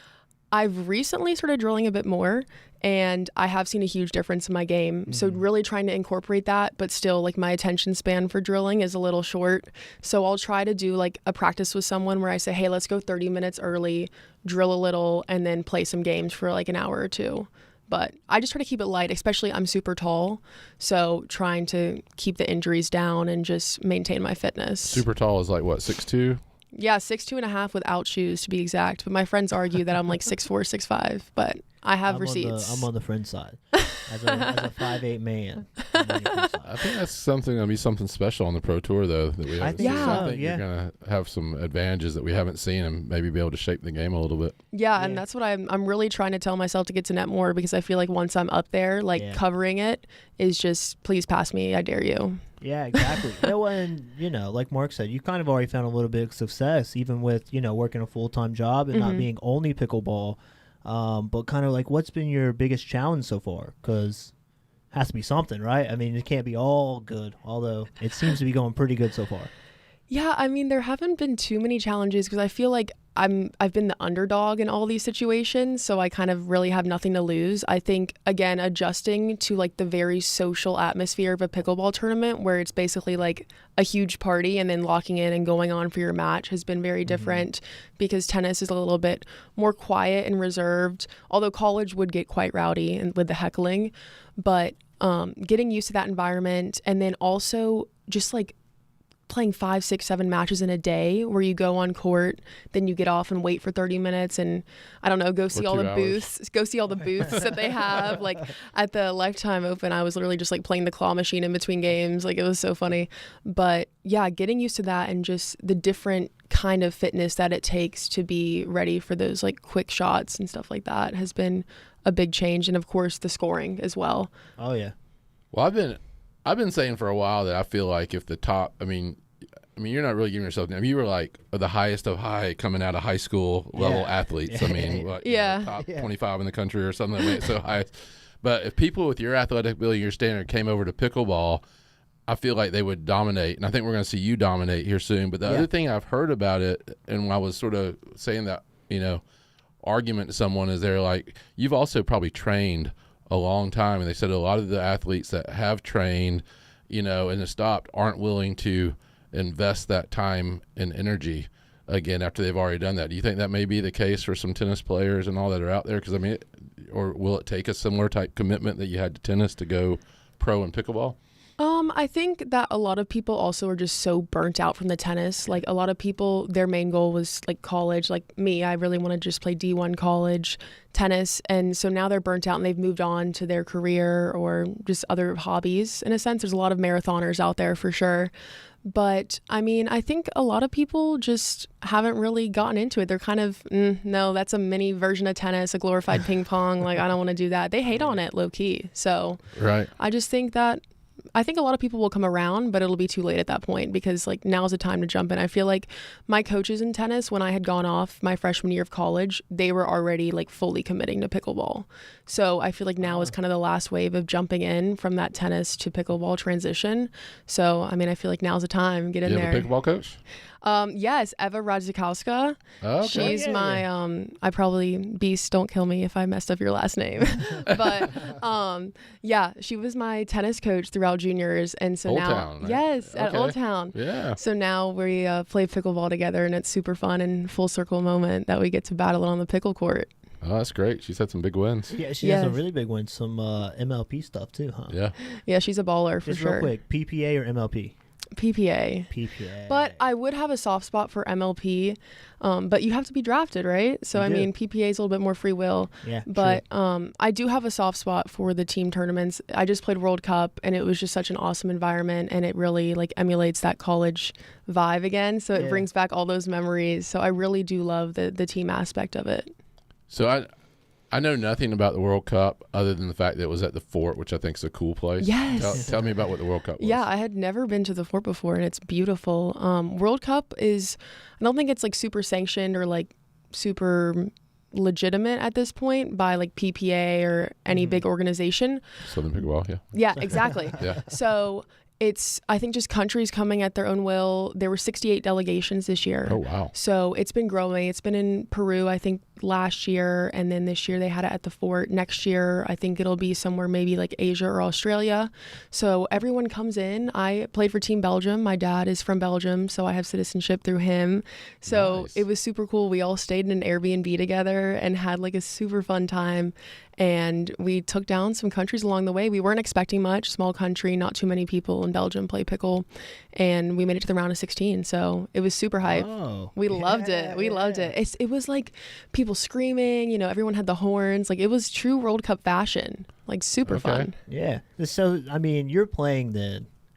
I've recently started drilling a bit more, and I have seen a huge difference in my game. So really trying to incorporate that, but still like my attention span for drilling is a little short. So I'll try to do like a practice with someone where I say, hey, let's go 30 minutes early, drill a little, and then play some games for like an hour or two. But I just try to keep it light, especially I'm super tall. So trying to keep the injuries down and just maintain my fitness. Super tall is like what, 6'2"? Yeah, 6'2.5" without shoes to be exact. But my friends argue that I'm like 6'4", 6'5", but I have receipts. I'm on the friend side. As a 5'8" man. I'm on your friend side. I think that's going to be something special on the Pro Tour, though, that we haven't seen. I think you're going to have some advantages that we haven't seen and maybe be able to shape the game a little bit. Yeah, and that's what I'm really trying to tell myself to get to net more, because I feel like once I'm up there, like covering it is just, please pass me, I dare you. Yeah, exactly. And, like Mark said, you kind of already found a little bit of success, even with, working a full-time job and not being only pickleball. But kind of like, what's been your biggest challenge so far? Because it has to be something, right? I mean, it can't be all good, although it seems to be going pretty good so far. Yeah, I mean, there haven't been too many challenges because I feel like I've been the underdog in all these situations, so I kind of really have nothing to lose. I think again, adjusting to like the very social atmosphere of a pickleball tournament where it's basically like a huge party and then locking in and going on for your match has been very different because tennis is a little bit more quiet and reserved. Although college would get quite rowdy and with the heckling, but getting used to that environment and then also just like playing 5, 6, 7 matches in a day where you go on court, then you get off and wait for 30 minutes and I don't know, go see all the booths that they have. Like at the Lifetime Open, I was literally just like playing the claw machine in between games. Like it was so funny. But yeah, getting used to that and just the different kind of fitness that it takes to be ready for those like quick shots and stuff like that has been a big change. And of course the scoring as well. Oh yeah. Well, I've been saying for a while that I feel like if the top, I mean, you're not really giving yourself. I mean, you were like the highest of high coming out of high school level athletes. I mean, what, top 25 in the country or something. I mean, so high. But if people with your athletic ability, your standard, came over to pickleball, I feel like they would dominate. And I think we're going to see you dominate here soon. But the other thing I've heard about it, and when I was sort of saying that, argument to someone, is they're like, you've also probably trained a long time, and they said a lot of the athletes that have trained, and have stopped aren't willing to invest that time and energy again after they've already done that. Do you think that may be the case for some tennis players and all that are out there? Because I mean, or will it take a similar type commitment that you had to tennis to go pro in pickleball? I think that a lot of people also are just so burnt out from the tennis. Like a lot of people, their main goal was like college. Like me, I really want to just play D1 college tennis. And so now they're burnt out and they've moved on to their career or just other hobbies. In a sense, there's a lot of marathoners out there for sure. But I mean, I think a lot of people just haven't really gotten into it. They're kind of, no, that's a mini version of tennis, a glorified ping pong. Like, I don't want to do that. They hate on it low key. So I just think that I think a lot of people will come around, but it'll be too late at that point because like now's the time to jump in. I feel like my coaches in tennis, when I had gone off my freshman year of college, they were already like fully committing to pickleball. So I feel like now is kind of the last wave of jumping in from that tennis to pickleball transition. So, I mean, I feel like now's the time. Get in there. You have a pickleball coach? Yes, Eva Radzikowska. Okay. She's my, I probably, Beast, don't kill me if I messed up your last name. But yeah, she was my tennis coach throughout juniors. And so Old now, Town, right? yes, at Okay. Old Town. Yeah. So now we play pickleball together and it's super fun and full circle moment that we get to battle it on the pickle court. Oh, that's great. She's had some big wins. Yeah, she has some really big ones, some MLP stuff too, huh? Yeah. Yeah, she's a baller for Just sure. real quick, PPA or MLP? PPA. But I would have a soft spot for MLP, but you have to be drafted, right? So, I mean, PPA is a little bit more free will. Yeah, but I do have a soft spot for the team tournaments. I just played World Cup, and it was just such an awesome environment, and it really, like, emulates that college vibe again. So it brings back all those memories. So I really do love the team aspect of it. So I know nothing about the World Cup other than the fact that it was at the Fort, which I think is a cool place. Yes. Tell me about what the World Cup was. Yeah, I had never been to the Fort before, and it's beautiful. World Cup is, I don't think it's like super sanctioned or like super legitimate at this point by like PPA or any big organization. Southern Pickleball, yeah. Yeah, exactly. Yeah. So it's, I think, just countries coming at their own will. There were 68 delegations this year. Oh, wow. So it's been growing. It's been in Peru, I think, last year. And then this year they had it at the Fort. Next year, I think it'll be somewhere maybe like Asia or Australia. So everyone comes in. I played for Team Belgium. My dad is from Belgium, so I have citizenship through him. So it was super cool. We all stayed in an Airbnb together and had like a super fun time. And we took down some countries along the way. We weren't expecting much. Small country, not too many people in Belgium play pickle. And we made it to the round of 16. So it was super hype. Oh, we loved it. We loved it. It was like people screaming, you know, everyone had the horns. Like it was true World Cup fashion. Like super fun. Yeah. So, I mean, you're playing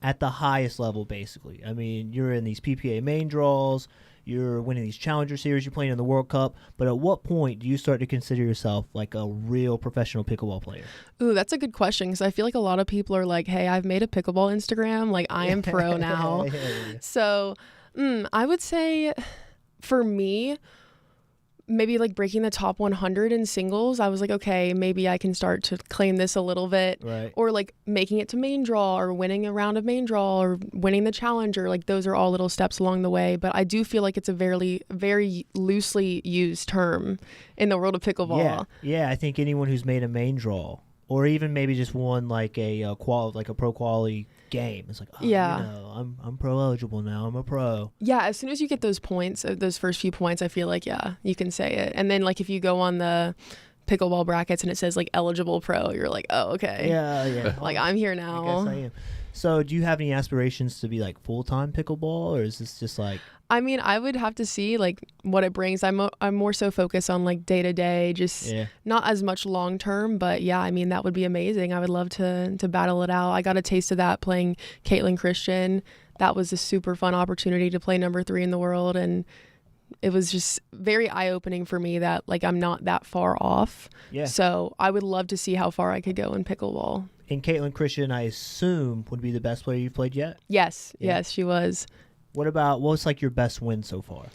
at the highest level, basically. I mean, you're in these PPA main draws. You're winning these Challenger Series. You're playing in the World Cup. But at what point do you start to consider yourself like a real professional pickleball player? Ooh, that's a good question because I feel like a lot of people are like, hey, I've made a pickleball Instagram. Like, I am pro now. So I would say for me, maybe like breaking the top 100 in singles. I was like, okay, maybe I can start to claim this a little bit. Right. Or like making it to main draw or winning a round of main draw or winning the challenger. Like those are all little steps along the way. But I do feel like it's a very, very loosely used term in the world of pickleball. Yeah, I think anyone who's made a main draw or even maybe just won like a pro quality game, it's like, oh, Yeah. you know, I'm pro eligible now. I'm a pro. Yeah, as soon as you get those points, those first few points, I feel like, yeah, you can say it. And then like if you go on the pickleball brackets and it says like eligible pro, you're like, oh, okay. Yeah. Like I'm here I now. guess I am. So do you have any aspirations to be like full-time pickleball, or is this just like... I mean, I would have to see like what it brings. I'm more so focused on like day to day, just not as much long term. But yeah, I mean that would be amazing. I would love to battle it out. I got a taste of that playing Caitlin Christian. That was a super fun opportunity to play number 3 in the world, and it was just very eye opening for me that like I'm not that far off. Yeah. So I would love to see how far I could go in pickleball. And Caitlin Christian, I assume, would be the best player you've played yet? Yes. Yeah. Yes, she was. What's like your best win so far?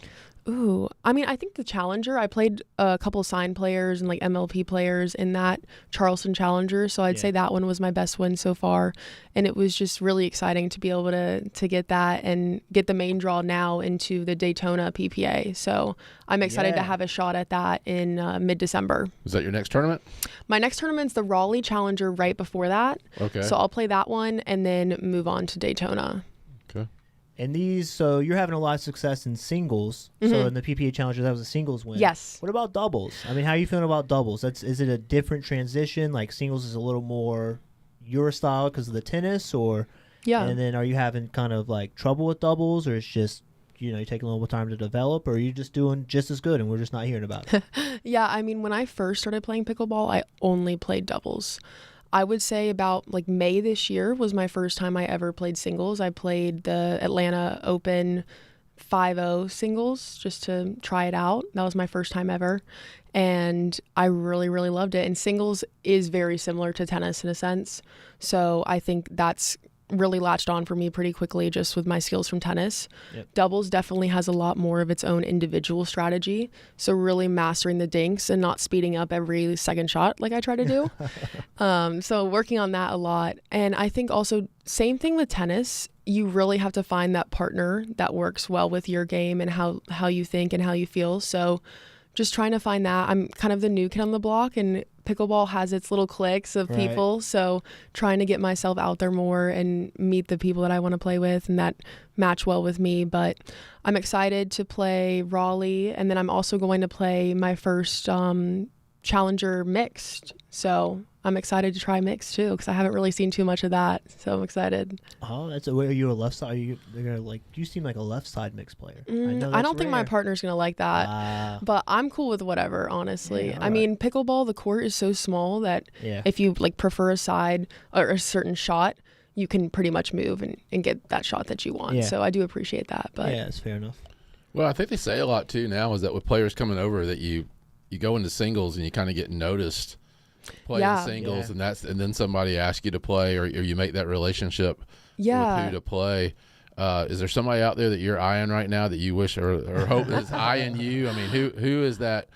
Ooh, I mean, I think the Challenger, I played a couple signed players and like MLP players in that Charleston Challenger. So I'd say that one was my best win so far. And it was just really exciting to be able to get that and get the main draw now into the Daytona PPA. So I'm excited to have a shot at that in mid-December. Is that your next tournament? My next tournament's the Raleigh Challenger right before that. Okay. So I'll play that one and then move on to Daytona. Okay. And so you're having a lot of success in singles. So in the PPA Challenger, that was a singles win. Yes. What about doubles? I mean, how are you feeling about doubles? Is it a different transition? Like singles is a little more your style because of the tennis, or and then are you having kind of like trouble with doubles, or it's just you're taking a little more time to develop, or are you just doing just as good and we're just not hearing about it? Yeah, I mean, when I first started playing pickleball, I only played doubles. I would say about like May this year was my first time I ever played singles. I played the Atlanta Open 5-0 singles just to try it out. That was my first time ever. And I really, really loved it. And singles is very similar to tennis in a sense. So I think that's really latched on for me pretty quickly just with my skills from tennis. Yep. Doubles Definitely has a lot more of its own individual strategy. So really mastering the dinks and not speeding up every second shot like I try to do. So working on that a lot. And I think also same thing with tennis. You really have to find that partner that works well with your game and how you think and how you feel. So just trying to find that. I'm kind of the new kid on the block, and pickleball has its little cliques of people. So trying to get myself out there more and meet the people that I want to play with and that match well with me. But I'm excited to play Raleigh, and then I'm also going to play my first Challenger mixed. So I'm excited to try mixed too, because I haven't really seen too much of that. So I'm excited. Oh, are you a left side? You seem like a left side mixed player. I don't think my partner's going to like that, but I'm cool with whatever, honestly. Yeah, I mean, pickleball, the court is so small that if you like prefer a side or a certain shot, you can pretty much move and get that shot that you want. Yeah. So I do appreciate that. But yeah, it's fair enough. Well, I think they say a lot too now is that with players coming over that you go into singles and you kind of get noticed playing singles, and then somebody asks you to play, or you make that relationship with who to play. Is there somebody out there that you're eyeing right now that you wish or hope is eyeing you? I mean, who is that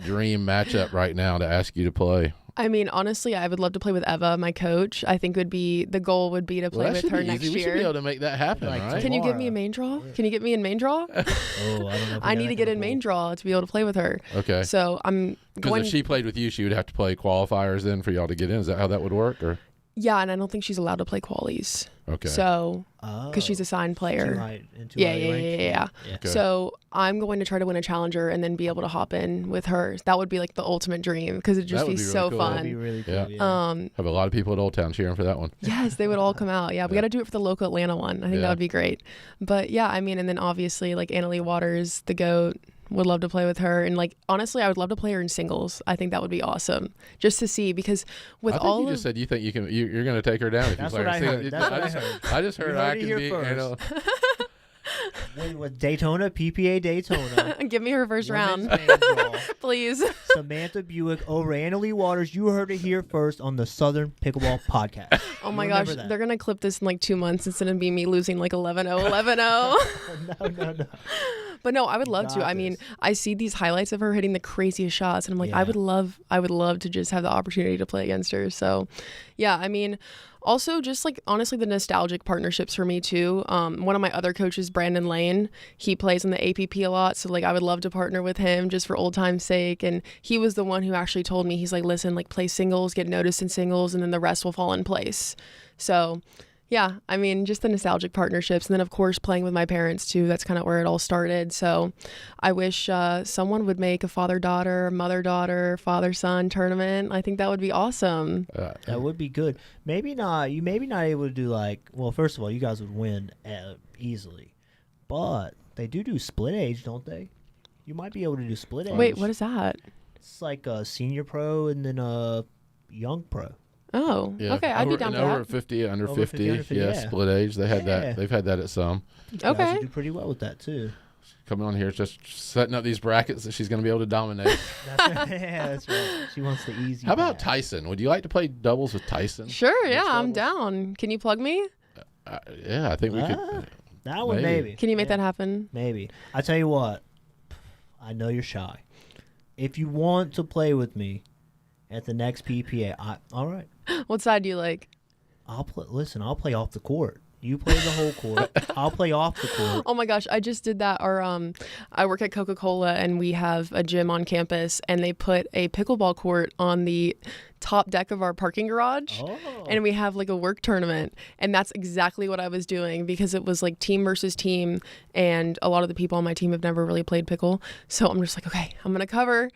dream matchup right now to ask you to play? I mean, honestly, I would love to play with Eva, my coach. I think the goal would be to play with her next year. We should be able to make that happen, right? Can you give me a main draw? Can you get me in main draw? Oh, I don't know. I need to get in main draw to be able to play with her. Okay. So I'm because going. if she played with you, she would have to play qualifiers then for y'all to get in. Is that how that would work? Or yeah, and I don't think she's allowed to play qualies. Okay. So because she's a signed player. Yeah. Okay. So I'm going to try to win a challenger and then be able to hop in with her. That would be like the ultimate dream because it'd just be really so cool. fun. That'd be really cool. Yeah. Have a lot of people at Old Town cheering for that one. Yes, they would all come out. Yeah, we got to do it for the local Atlanta one. I think that would be great. But yeah, I mean, and then obviously like Annalie Waters, the GOAT. Would love to play with her, and like honestly, I would love to play her in singles. I think that would be awesome, just to see because with all you just said you think you can. You're going to take her down if That's you play what her. I heard. That's what I heard. I just heard I can be. With Daytona, PPA Daytona. Give me her first round, please. Samantha Buick over Annalie Waters. You heard it here first on the Southern Pickleball Podcast. Oh my gosh, they're gonna clip this in like 2 months instead of me losing like 11-0, 11-0. No. But no, I would love to. got I mean, this. I see these highlights of her hitting the craziest shots, and I'm like, Yeah. I would love to just have the opportunity to play against her. So, yeah, I mean, also just like honestly the nostalgic partnerships for me too. One of my other coaches, Brandon Lane, he plays in the APP a lot, so like I would love to partner with him just for old time's sake. And he was the one who actually told me, he's like, listen, like play singles, get noticed in singles, and then the rest will fall in place. So yeah, I mean, just the nostalgic partnerships. And then, of course, playing with my parents, too. That's kind of where it all started. So I wish someone would make a father-daughter, mother-daughter, father-son tournament. I think that would be awesome. That would be good. Maybe not. You may be not able to do like. Well, first of all, you guys would win easily, but they do split age, don't they? You might be able to do split age. Wait, what is that? It's like a senior pro and then a young pro. Oh, Yeah. okay. I'd be down for over that. at 50, under Over 50, 50, under 50, yeah. split age. They had Yeah. that. They've had that at some. You guys Okay. would do pretty well with that too. Coming on here, just setting up these brackets that she's going to be able to dominate. That's right. Yeah, that's right. She wants the easy. How about path. Tyson? Would you like to play doubles with Tyson? Sure, yeah, Mixed I'm doubles? down. Can you plug me? Yeah, I think we could. That one, Maybe. maybe. Can you make Yeah, that happen? Maybe. I tell you what. I know you're shy. If you want to play with me at the next PPA, all right. What side do you like? I'll play. Listen, I'll play off the court. You play the whole court. I'll play off the court. Oh my gosh, I just did that. I work at Coca-Cola, and we have a gym on campus, and they put a pickleball court on the top deck of our parking garage. Oh. And we have like a work tournament, and that's exactly what I was doing, because it was like team versus team, and a lot of the people on my team have never really played pickle. So I'm just like, okay, I'm gonna cover.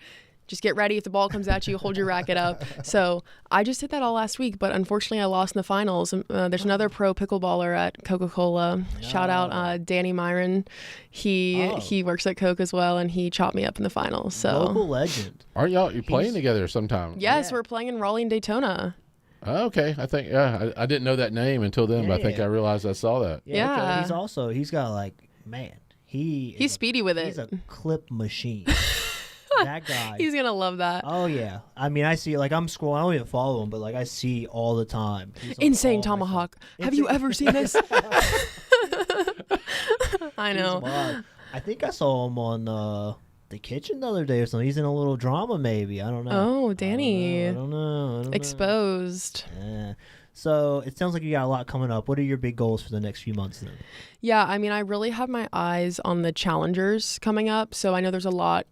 Just get ready. If the ball comes at you, hold your racket up. So I just did that all last week, but unfortunately I lost in the finals. There's another pro pickleballer at Coca-Cola. Shout out Danny Myron. He works at Coke as well, and he chopped me up in the finals. So Local legend. Aren't y'all you playing together sometime? yes, Yeah. we're playing in Raleigh and Daytona. Oh, okay. I think I didn't know that name until then, but I think Yeah. I realized I saw that. Yeah. He's got like, man, He's speedy with it. He's a clip machine. That guy. He's gonna love that. Oh yeah. I mean, I see. Like, I'm scrolling. I don't even follow him, but like, I see all the time. He's on Insane all my tomahawk. stuff. Have you ever seen this? I He's know. wild. I think I saw him on the kitchen the other day or something. He's in a little drama, maybe. I don't know. Oh, Danny. I don't know. Exposed. Yeah. So it sounds like you got a lot coming up. What are your big goals for the next few months then? Yeah, I mean, I really have my eyes on the challengers coming up. So I know there's a lot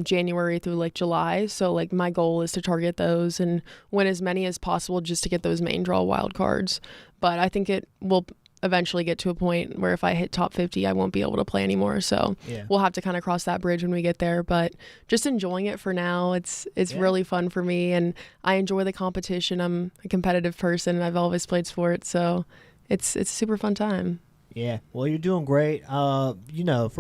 January through like July. So like my goal is to target those and win as many as possible just to get those main draw wild cards. But I think it will eventually get to a point where if I hit top 50, I won't be able to play anymore. So Yeah. we'll have to kind of cross that bridge when we get there. But just enjoying it for now. It's really fun for me, and I enjoy the competition. I'm a competitive person, and I've always played sports. So it's a super fun time. Yeah. Well, you're doing great. For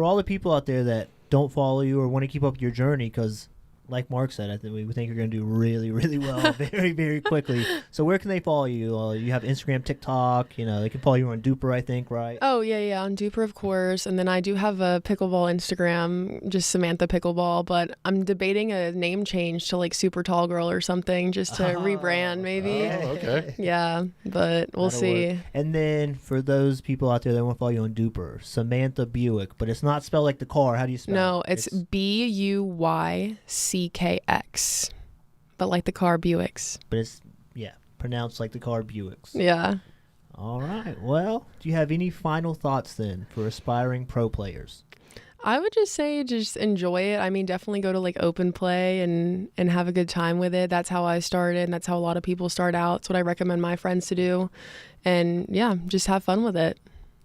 all the people out there that don't follow you or want to keep up your journey, because like Mark said, I think we think you're going to do really, really well very, very quickly. So where can they follow you? You have Instagram, TikTok. They can follow you on Duper, I think, right? Oh, yeah, on Duper, of course. And then I do have a pickleball Instagram, just Samantha Pickleball. But I'm debating a name change to like Super Tall Girl or something, just to rebrand maybe. Oh, okay. Yeah, but we'll That'll see. work. And then for those people out there that want to follow you on Duper, Samantha Buick, but it's not spelled like the car. How do you spell No, it? it's BUYCKX, but like the car Buicks. But it's, pronounced like the car Buicks. Yeah. All right. Well, do you have any final thoughts then for aspiring pro players? I would just say just enjoy it. I mean, definitely go to like open play and have a good time with it. That's how I started, and that's how a lot of people start out. It's what I recommend my friends to do. And yeah, just have fun with it.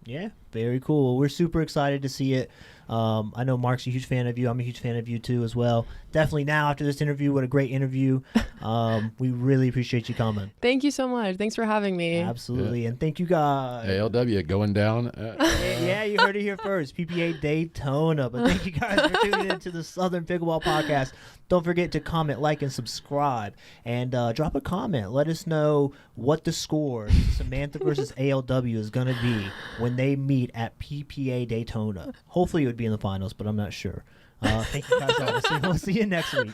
Yeah, very cool. We're super excited to see it. I know Mark's a huge fan of you. I'm a huge fan of you too as well. Definitely now after this interview, what a great interview. We really appreciate you coming. Thank you so much. Thanks for having me. Absolutely. And thank you guys. ALW going down. Yeah, you heard it here first. PPA Daytona. But thank you guys for tuning in to the Southern Pickleball Podcast. Don't forget to comment, like, and subscribe. And drop a comment. Let us know what the score, Samantha versus ALW, is going to be when they meet at PPA Daytona. Hopefully it would be in the finals, but I'm not sure. Thank you guys all. We'll see you next week.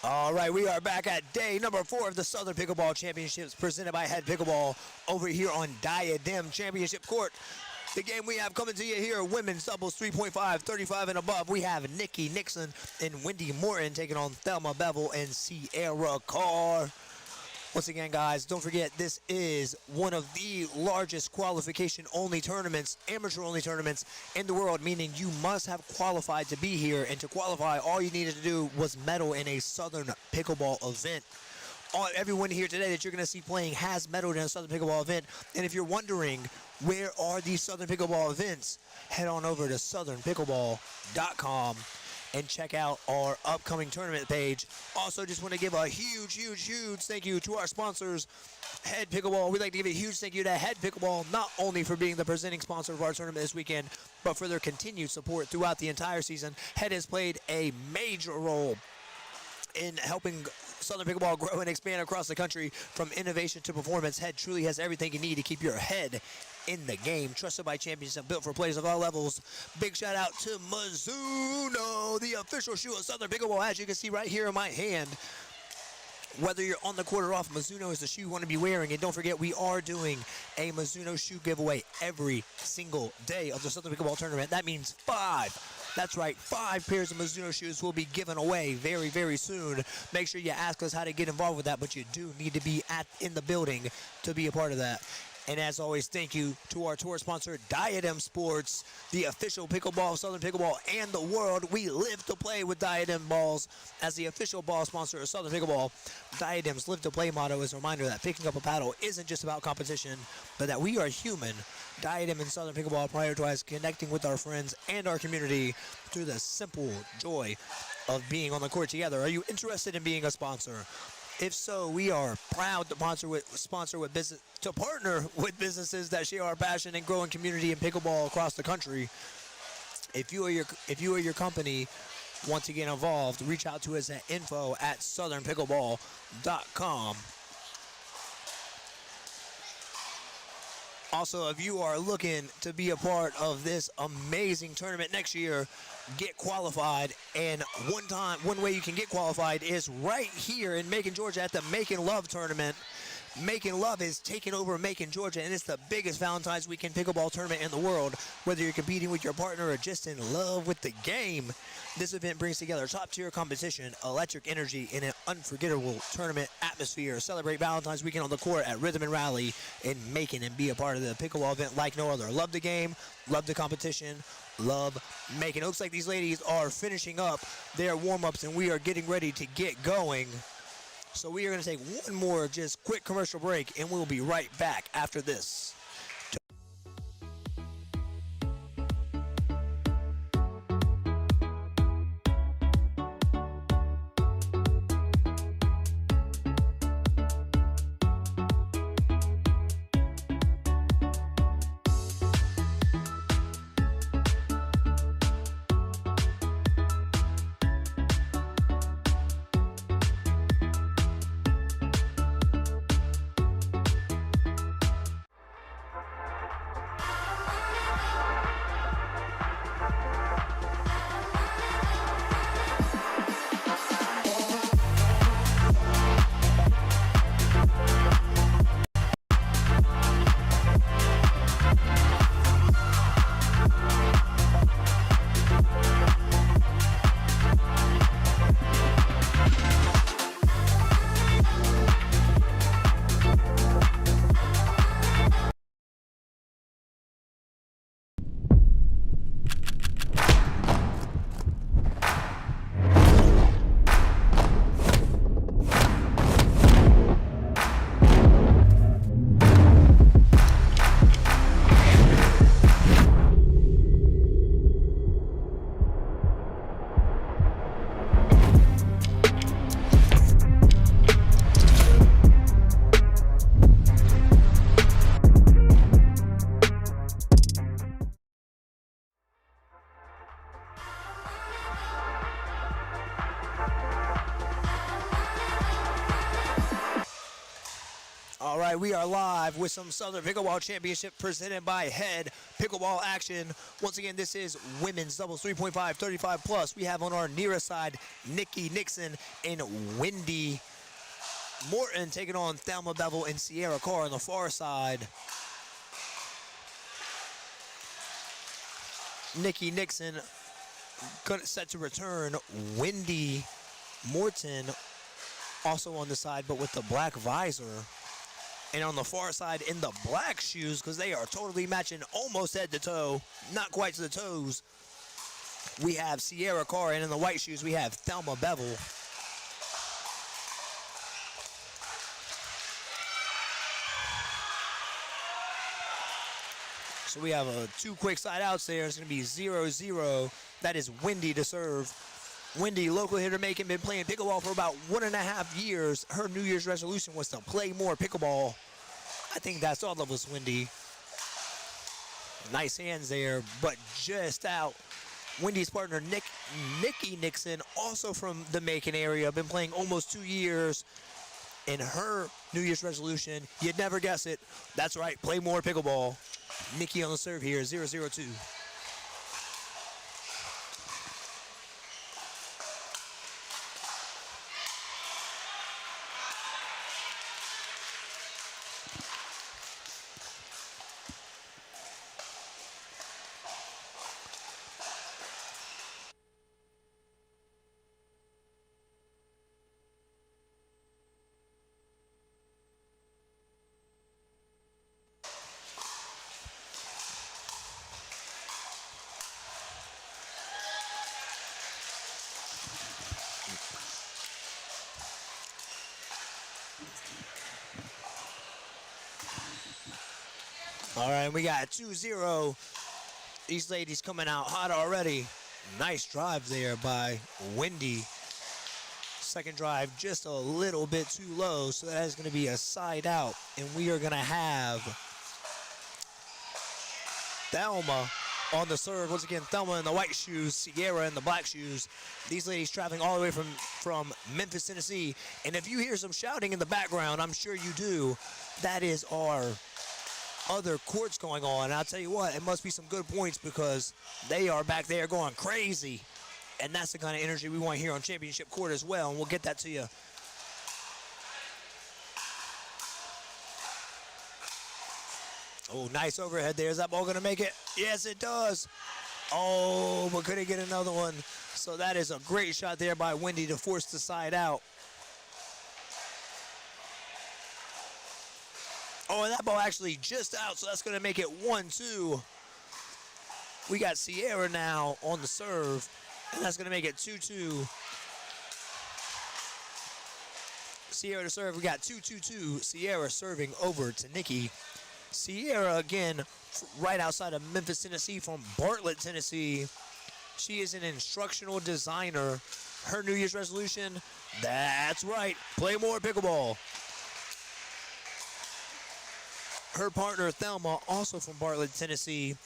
All right, we are back at day number 4 of the Southern Pickleball Championships presented by HEAD Pickleball over here on Diadem Championship Court. The game we have coming to you here, women's doubles 3.5, 35 and above. We have Nikki Nixon and Wendy Morton taking on Thelma Bevel and Sierra Carr. Once again, guys, don't forget this is one of the largest qualification-only tournaments, amateur-only tournaments in the world, meaning you must have qualified to be here. And to qualify, all you needed to do was medal in a Southern Pickleball event. Everyone here today that you're going to see playing has medaled in a Southern Pickleball event. And if you're wondering where are these Southern Pickleball events, head on over to southernpickleball.com and check out our upcoming tournament page. Also, just want to give a huge thank you to our sponsors, HEAD Pickleball. We'd like to give a huge thank you to HEAD Pickleball, not only for being the presenting sponsor of our tournament this weekend, but for their continued support throughout the entire season. HEAD has played a major role in helping Southern Pickleball grow and expand across the country. From innovation to performance, HEAD truly has everything you need to keep your head in the game. Trusted by champions and built for players of all levels. Big shout out to Mizuno, the official shoe of Southern Pickleball. As you can see right here in my hand, whether you're on the court or off, Mizuno is the shoe you want to be wearing. And don't forget, we are doing a Mizuno shoe giveaway every single day of the Southern Pickleball tournament. That means 5. That's right, 5 pairs of Mizuno shoes will be given away very soon. Make sure you ask us how to get involved with that, but you do need to be in the building to be a part of that. And as always, thank you to our tour sponsor, Diadem Sports, the official pickleball of Southern Pickleball and the world. We live to play with Diadem balls. As the official ball sponsor of Southern Pickleball, Diadem's Live to Play motto is a reminder that picking up a paddle isn't just about competition, but that we are human. Diadem and Southern Pickleball prioritize connecting with our friends and our community through the simple joy of being on the court together. Are you interested in being a sponsor? If so, we are proud to partner with businesses that share our passion and growing community in pickleball across the country. If you or your company want to get involved, reach out to us at info@southernpickleball.com. Also, if you are looking to be a part of this amazing tournament next year, get qualified. And one way you can get qualified is right here in Macon, Georgia at the Macon Love Tournament. Macon Love is taking over Macon, Georgia, and it's the biggest Valentine's Weekend pickleball tournament in the world. Whether you're competing with your partner or just in love with the game, this event brings together top-tier competition, electric energy, and an unforgettable tournament atmosphere. Celebrate Valentine's Weekend on the court at Rhythm and Rally in Macon and be a part of the pickleball event like no other. Love the game, love the competition, love Macon. It looks like these ladies are finishing up their warm-ups, and we are getting ready to get going. So we are going to take one more just quick commercial break, and we'll be right back after this. right, we are live with some Southern Pickleball Championship presented by HEAD Pickleball action. Once again, this is women's doubles 3.5, 35 plus. We have on our nearest side Nikki Nixon and Wendy Morton taking on Thelma Bevel and Sierra Carr on the far side. Nikki Nixon set to return. Wendy Morton also on the side, but with the black visor. And on the far side in the black shoes, because they are totally matching almost head to toe, not quite to the toes, we have Sierra Carr, and in the white shoes we have Thelma Bevel. So we have two quick side outs there. It's going to be 0-0. That is Wendy to serve. Wendy, local hitter Macon, been playing pickleball for about 1.5 years. Her New Year's resolution was to play more pickleball. I think that's all of us, Wendy. Nice hands there, but just out. Wendy's partner, Nikki Nixon, also from the Macon area, been playing almost 2 years. And her New Year's resolution, you'd never guess it. That's right, play more pickleball. Nikki on the serve here, 0-0-2. All right, we got 2-0. These ladies coming out hot already. Nice drive there by Wendy. Second drive just a little bit too low, so that is going to be a side out. And we are going to have Thelma on the serve. Once again, Thelma in the white shoes, Sierra in the black shoes. These ladies traveling all the way from Memphis, Tennessee. And if you hear some shouting in the background, I'm sure you do, that is our other courts going on. And I'll tell you what, it must be some good points because they are back there going crazy. And that's the kind of energy we want here on Championship Court as well, and we'll get that to you. Oh, nice overhead there. Is that ball going to make it? Yes, it does. Oh, but couldn't get another one. So that is a great shot there by Wendy to force the side out. Oh, and that ball actually just out, so that's going to make it 1-2. We got Sierra now on the serve, and that's going to make it 2-2. Sierra to serve. We got 2-2-2. Sierra serving over to Nikki. Sierra, again, right outside of Memphis, Tennessee, from Bartlett, Tennessee. She is an instructional designer. Her New Year's resolution, that's right, play more pickleball. Her partner, Thelma, also from Bartlett, Tennessee.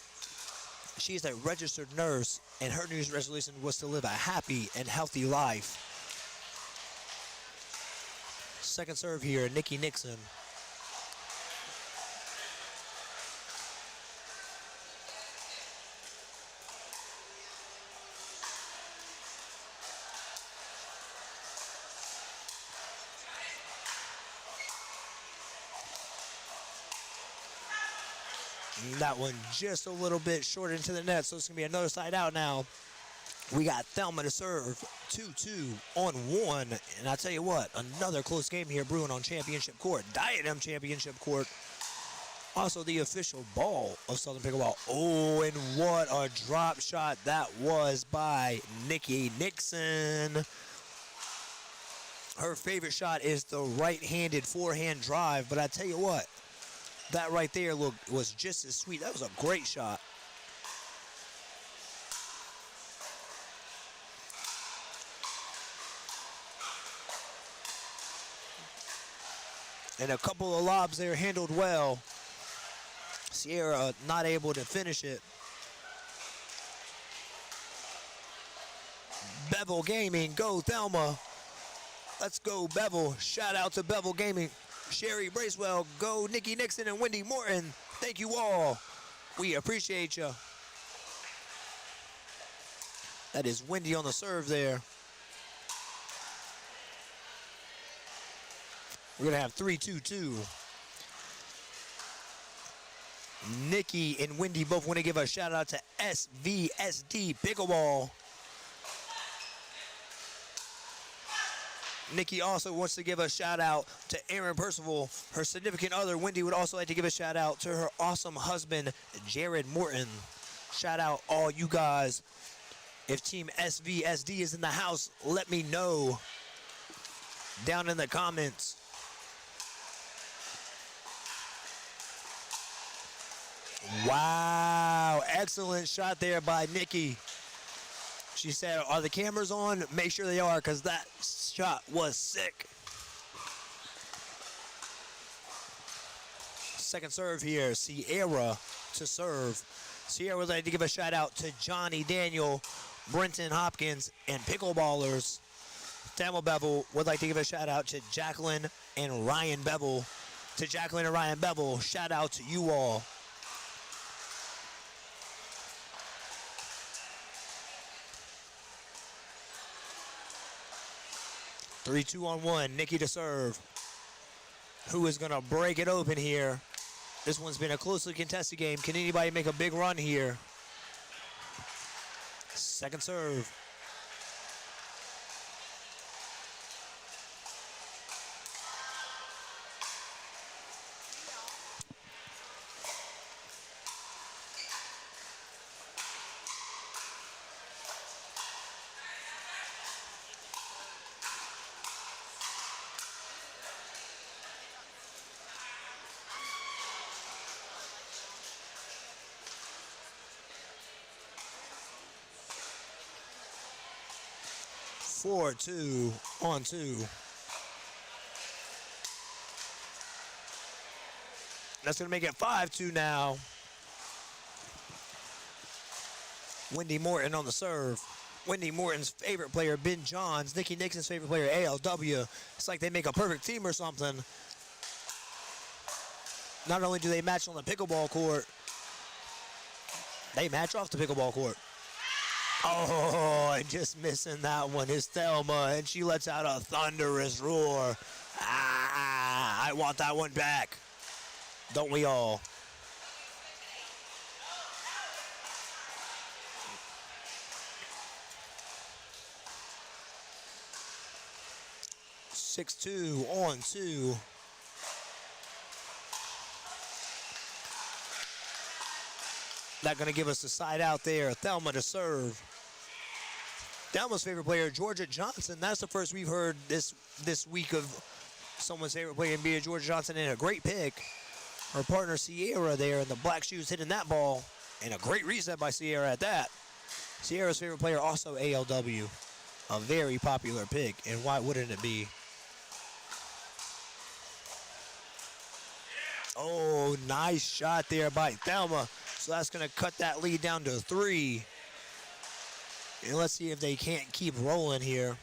She is a registered nurse, and her New Year's resolution was to live a happy and healthy life. Second serve here, Nikki Nixon. That one just a little bit short into the net, so it's going to be another side out now. We got Thelma to serve, 2-2 on 1. And I tell you what, another close game here brewing on Championship Court, Diadem Championship Court. Also the official ball of Southern Pickleball. Oh, and what a drop shot that was by Nikki Nixon. Her favorite shot is the right-handed forehand drive, but I tell you what, that right there was just as sweet. That was a great shot. And a couple of lobs there handled well. Sierra not able to finish it. Bevel Gaming, go Thelma. Let's go Bevel. Shout out to Bevel Gaming. Sherry Bracewell, go Nikki Nixon and Wendy Morton. Thank you all. We appreciate you. That is Wendy on the serve there. We're going to have 3-2-2. Nikki and Wendy both want to give a shout out to SVSD Pickleball. Nikki also wants to give a shout out to Aaron Percival. Her significant other, Wendy, would also like to give a shout out to her awesome husband, Jared Morton. Shout out all you guys. If Team SVSD is in the house, let me know down in the comments. Wow, excellent shot there by Nikki. She said, are the cameras on? Make sure they are, because that shot was sick. Second serve here, Sierra to serve. Sierra would like to give a shout out to Johnny Daniel, Brenton Hopkins, and Pickleballers. Thelma Bevel would like to give a shout out to Jacqueline and Ryan Bevel. To Jacqueline and Ryan Bevel, shout out to you all. Three, 2-on-1, Nikki to serve. Who is gonna break it open here? This one's been a closely contested game. Can anybody make a big run here? Second serve. Four, 2-on-2. That's gonna make it 5-2 now. Wendy Morton on the serve. Wendy Morton's favorite player, Ben Johns. Nikki Nixon's favorite player, ALW. It's like they make a perfect team or something. Not only do they match on the pickleball court, they match off the pickleball court. Oh, and just missing that one is Thelma, and she lets out a thunderous roar. Ah, I want that one back. Don't we all? Six, 2-on-2. Not going to give us the side out there. Thelma to serve. Thelma's favorite player, Georgia Johnson. That's the first we've heard this week of someone's favorite player being Georgia Johnson, and a great pick. Her partner Sierra there in the black shoes hitting that ball, and a great reset by Sierra at that. Sierra's favorite player also ALW. A very popular pick, and why wouldn't it be? Oh, nice shot there by Thelma. So that's going to cut that lead down to 3. And let's see if they can't keep rolling here.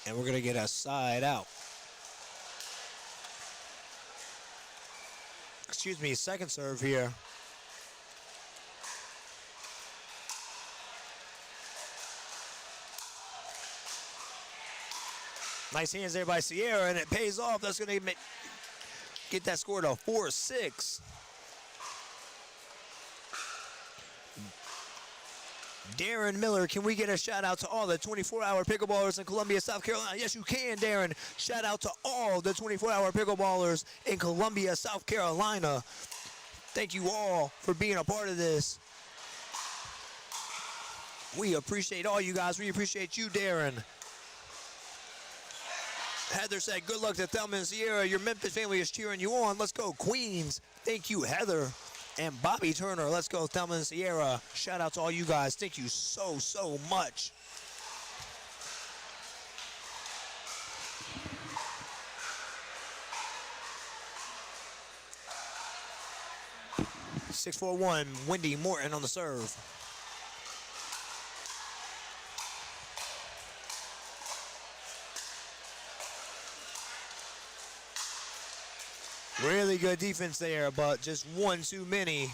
And we're going to get a side out. Excuse me, second serve here. Nice hands there by Sierra, and it pays off. That's going to get that score to 4-6. Darren Miller, can we get a shout out to all the 24-hour pickleballers in Columbia, South Carolina? Yes, you can, Darren. Shout out to all the 24-hour pickleballers in Columbia, South Carolina. Thank you all for being a part of this. We appreciate all you guys. We appreciate you, Darren. Heather said, good luck to Thelma and Sierra. Your Memphis family is cheering you on. Let's go, Queens. Thank you, Heather. And Bobby Turner. Let's go, Thelma and Sierra. Shout out to all you guys. Thank you so, so much. 6-4-1, Wendy Morton on the serve. Really good defense there, but just one too many.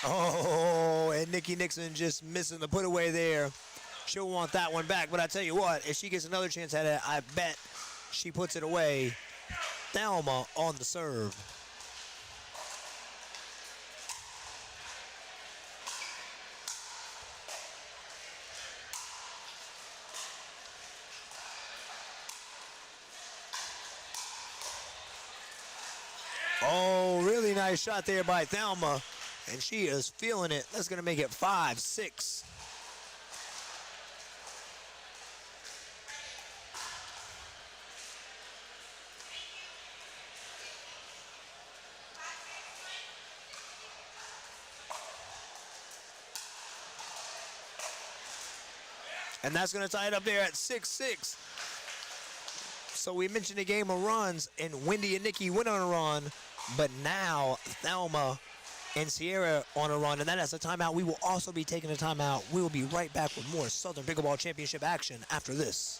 Oh, and Nikki Nixon just missing the put away there. She'll want that one back, but I tell you what, if she gets another chance at it, I bet she puts it away. Thelma on the serve. Oh, really nice shot there by Thelma. And she is feeling it. That's going to make it 5-6. And that's going to tie it up there at 6-6. So we mentioned a game of runs, and Wendy and Nikki went on a run, but now Thelma and Sierra on a run, and then as a timeout, we will also be taking a timeout. We will be right back with more Southern Pickleball Championship action after this.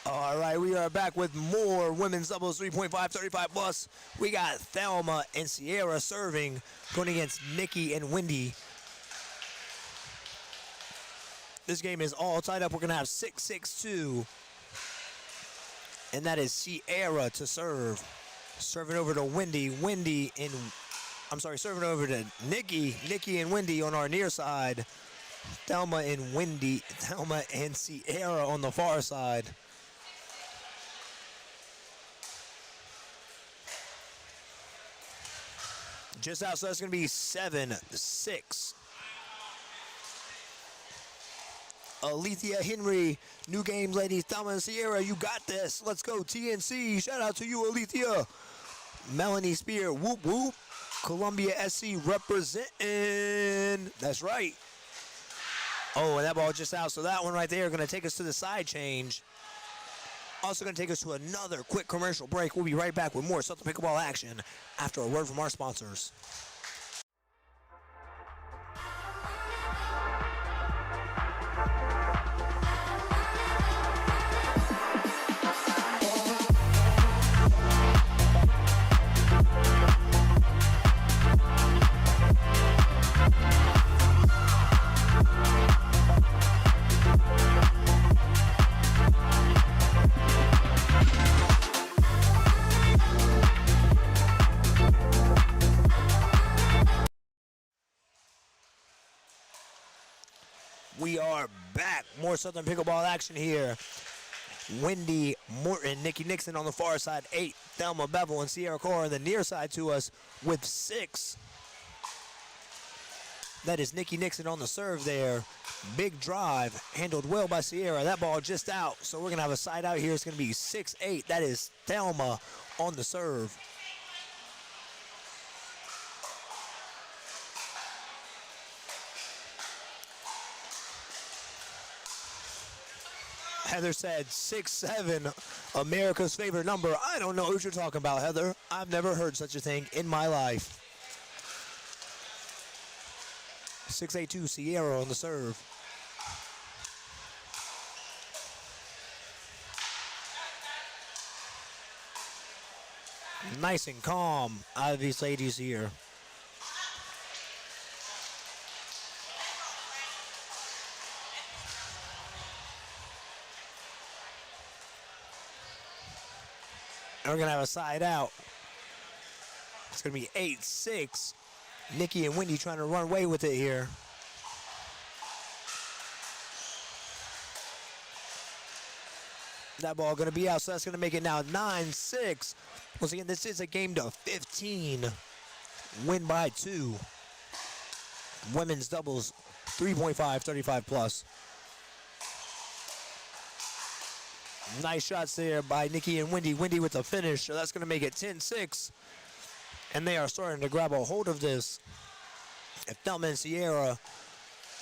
All right, we are back with more women's doubles 3.5, 35 plus. We got Thelma and Sierra serving, going against Nikki and Wendy. This game is all tied up. We're going to have 6-6-2. And that is Sierra to serve. Serving over to Wendy. Serving over to Nikki. Nikki and Wendy on our near side. Thelma and Sierra on the far side. Just out, so that's going to be 7-6. Alethea Henry, new game, ladies. Thelma and Sierra, you got this. Let's go, TNC. Shout out to you, Alethea. Melanie Spear, whoop, whoop. Columbia SC representing. That's right. Oh, and that ball just out. So that one right there going to take us to the side change. Also going to take us to another quick commercial break. We'll be right back with more Southern Pickleball action after a word from our sponsors. We are back. More Southern Pickleball action here. Wendy Morton, Nikki Nixon on the far side, 8. Thelma Bevel and Sierra Cora on the near side to us with 6. That is Nikki Nixon on the serve there. Big drive, handled well by Sierra. That ball just out, so we're going to have a side out here. It's going to be 6-8. That is Thelma on the serve. Heather said 6'7", America's favorite number. I don't know what you're talking about, Heather. I've never heard such a thing in my life. 6'2", Sierra on the serve. Nice and calm out of these ladies here. And we're going to have a side out. It's going to be 8-6. Nikki and Wendy trying to run away with it here. That ball going to be out, so that's going to make it now 9-6. Once again, this is a game to 15. Win by 2. Women's doubles 3.5, 35 plus. Nice shots there by Nikki and Wendy. Wendy with the finish, so that's going to make it 10-6. And they are starting to grab a hold of this. If Thelma and Sierra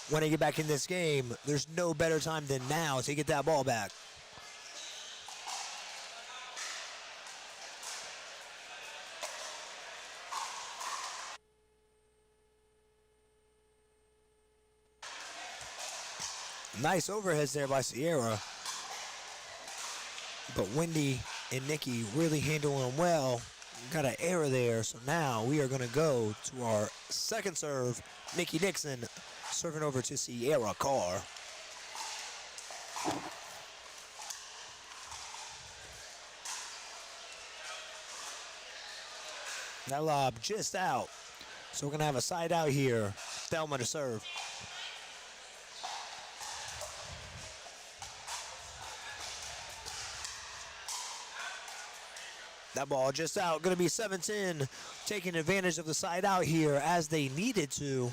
want to get back in this game, there's no better time than now to get that ball back. Nice overheads there by Sierra. But Wendy and Nikki really handling them well. Got an error there, so now we are going to go to our second serve. Nikki Nixon serving over to Sierra Carr. That lob just out. So we're going to have a side out here. Thelma to serve. That ball just out. Going to be 7-10. Taking advantage of the side out here as they needed to.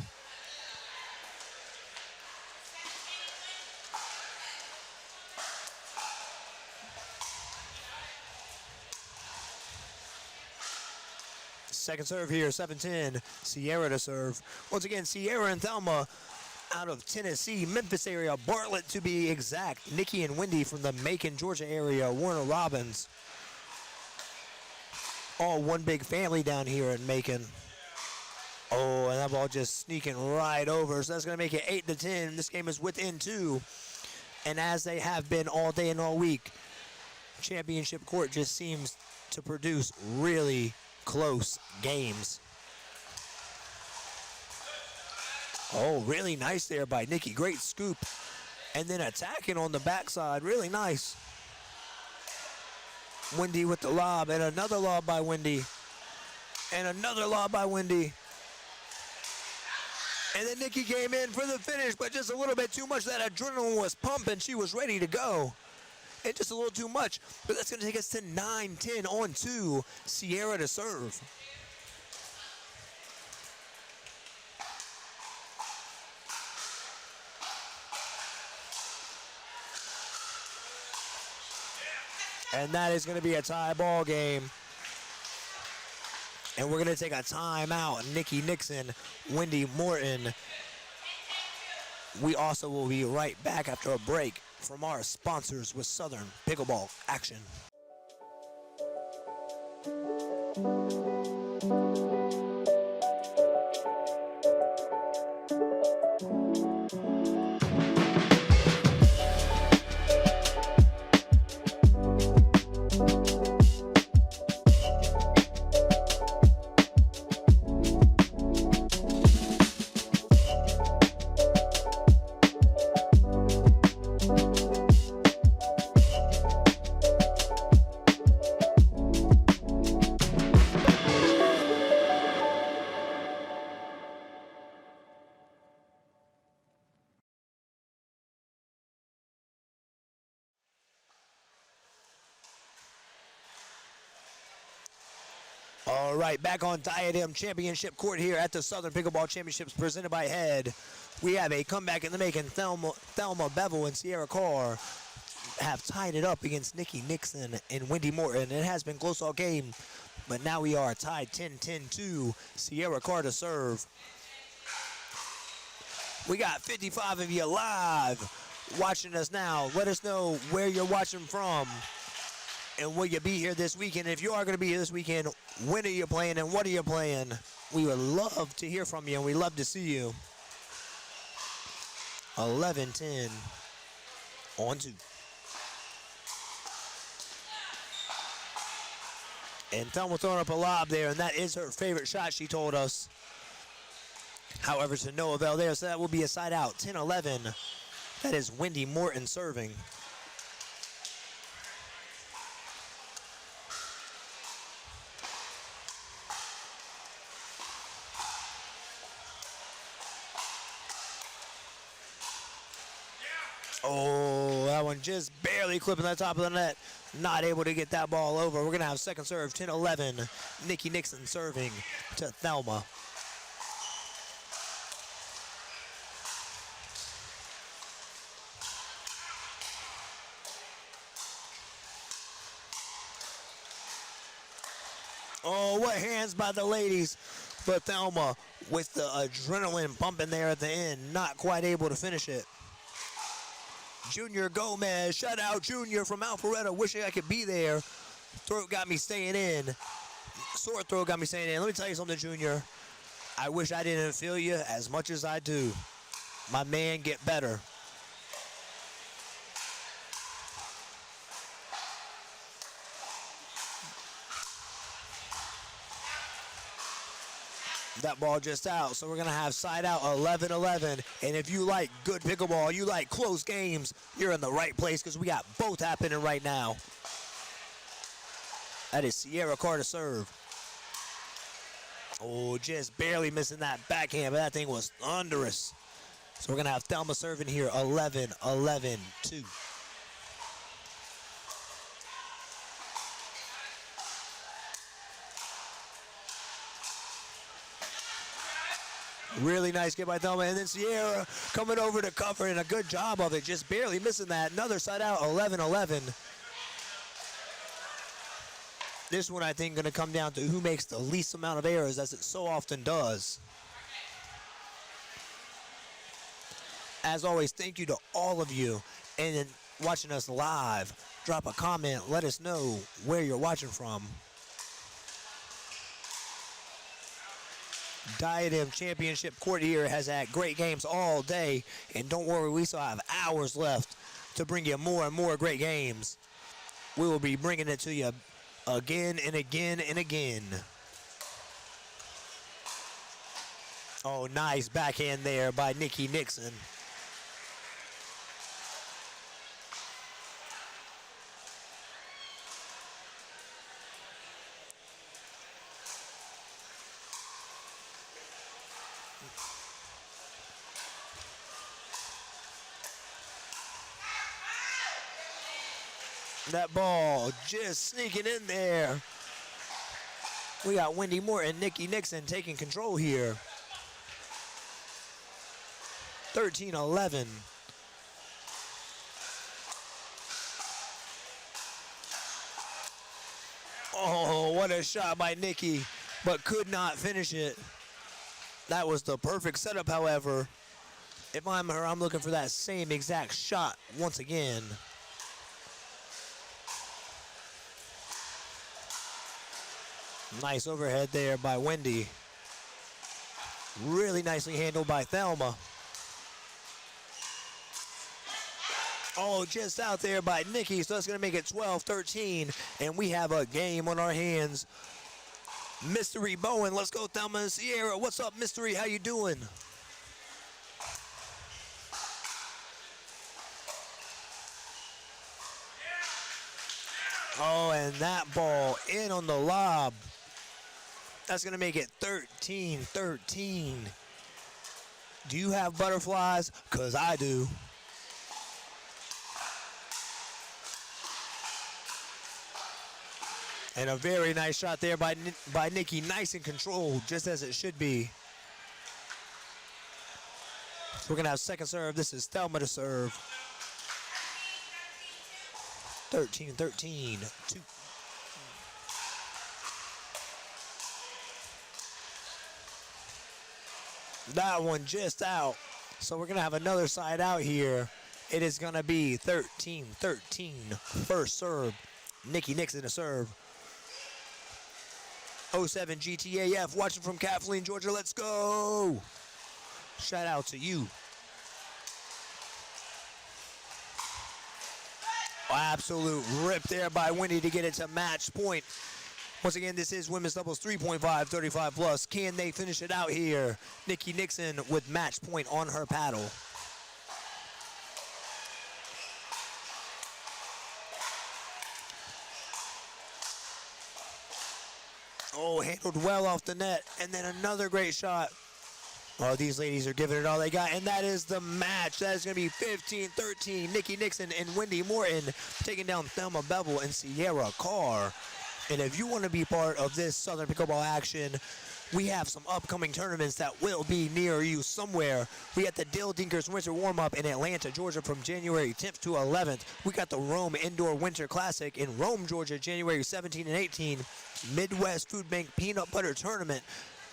Second serve here, 7-10. Sierra to serve. Once again, Sierra and Thelma out of Tennessee, Memphis area, Bartlett to be exact. Nikki and Wendy from the Macon, Georgia area, Warner Robins. All one big family down here in Macon. Oh, and that ball just sneaking right over. So that's going to make it 8-10. This game is within 2. And as they have been all day and all week, championship court just seems to produce really close games. Oh, really nice there by Nikki. Great scoop. And then attacking on the backside. Really nice. Wendy with the lob, and another lob by Wendy. And another lob by Wendy. And then Nikki came in for the finish, but just a little bit too much. That adrenaline was pumping. She was ready to go. And just a little too much. But that's going to take us to 9-10 on 2. Sierra to serve. And that is going to be a tie ball game. And we're going to take a timeout. Nikki Nixon, Wendy Morton. We also will be right back after a break from our sponsors with Southern Pickleball Action. All right, back on Diadem Championship Court here at the Southern Pickleball Championships presented by HEAD. We have a comeback in the making. Thelma Bevel and Sierra Carr have tied it up against Nikki Nixon and Wendy Morton. It has been close all game, but now we are tied 10-10-2. Sierra Carr to serve. We got 55 of you live watching us now, let us know where you're watching from. And will you be here this weekend? If you are going to be here this weekend, when are you playing and what are you playing? We would love to hear from you, and we love to see you. 11-10 on 2. And Thelma throwing up a lob there, and that is her favorite shot, she told us. However, to no avail there, so that will be a side out. 10-11. That is Wendy Morton serving. Oh, that one just barely clipping the top of the net. Not able to get that ball over. We're going to have second serve, 10-11. Nikki Nixon serving to Thelma. Oh, what hands by the ladies. But Thelma with the adrenaline pumping there at the end. Not quite able to finish it. Junior Gomez, shout out Junior from Alpharetta. Wishing I could be there. Throat got me staying in. Sore throat got me staying in. Let me tell you something, Junior. I wish I didn't feel you as much as I do. My man, get better. That ball just out, so we're going to have side out 11-11. And if you like good pickleball, you like close games, you're in the right place because we got both happening right now. That is Sierra Carter serve. Oh, just barely missing that backhand, but that thing was thunderous. So we're going to have Thelma serving here 11-11-2. Really nice get by Thelma, and then Sierra coming over to cover, and a good job of it, just barely missing that. Another side out, 11-11. This one, I think, going to come down to who makes the least amount of errors, as it so often does. As always, thank you to all of you, and then watching us live. Drop a comment, let us know where you're watching from. Diadem Championship Court here has had great games all day, and don't worry, we still have hours left to bring you more and more great games. We will be bringing it to you again and again and again. Oh, nice backhand there by Nikki Nixon. That ball just sneaking in there. We got Wendy Moore and Nikki Nixon taking control here. 13-11. Oh, what a shot by Nikki, but could not finish it. That was the perfect setup, however. If I'm her, I'm looking for that same exact shot once again. Nice overhead there by Wendy. Really nicely handled by Thelma. Oh, just out there by Nikki, so that's going to make it 12-13, and we have a game on our hands. Mystery Bowen, let's go Thelma and Sierra. What's up, Mystery? How you doing? Oh, and that ball in on the lob. That's going to make it 13-13. Do you have butterflies? Because I do. And a very nice shot there by Nikki. Nice and controlled, just as it should be. So we're going to have second serve. This is Thelma to serve. 13-13, 2. That one just out. So we're going to have another side out here. It is going to be 13-13. First serve. Nikki Nixon to serve. 07 GTAF watching from Kathleen, Georgia. Let's go. Shout out to you. Absolute rip there by Wendy to get it to match point. Once again, this is women's doubles 3.5, 35 plus. Can they finish it out here? Nikki Nixon with match point on her paddle. Oh, handled well off the net. And then another great shot. Oh, these ladies are giving it all they got. And that is the match. That is going to be 15-13. Nikki Nixon and Wendy Morton taking down Thelma Bevel and Sierra Carr. And if you want to be part of this Southern Pickleball action, we have some upcoming tournaments that will be near you somewhere. We got the Dale Dinkers Winter Warm-Up in Atlanta, Georgia from January 10th to 11th. We got the Rome Indoor Winter Classic in Rome, Georgia, January 17 and 18. Midwest Food Bank Peanut Butter Tournament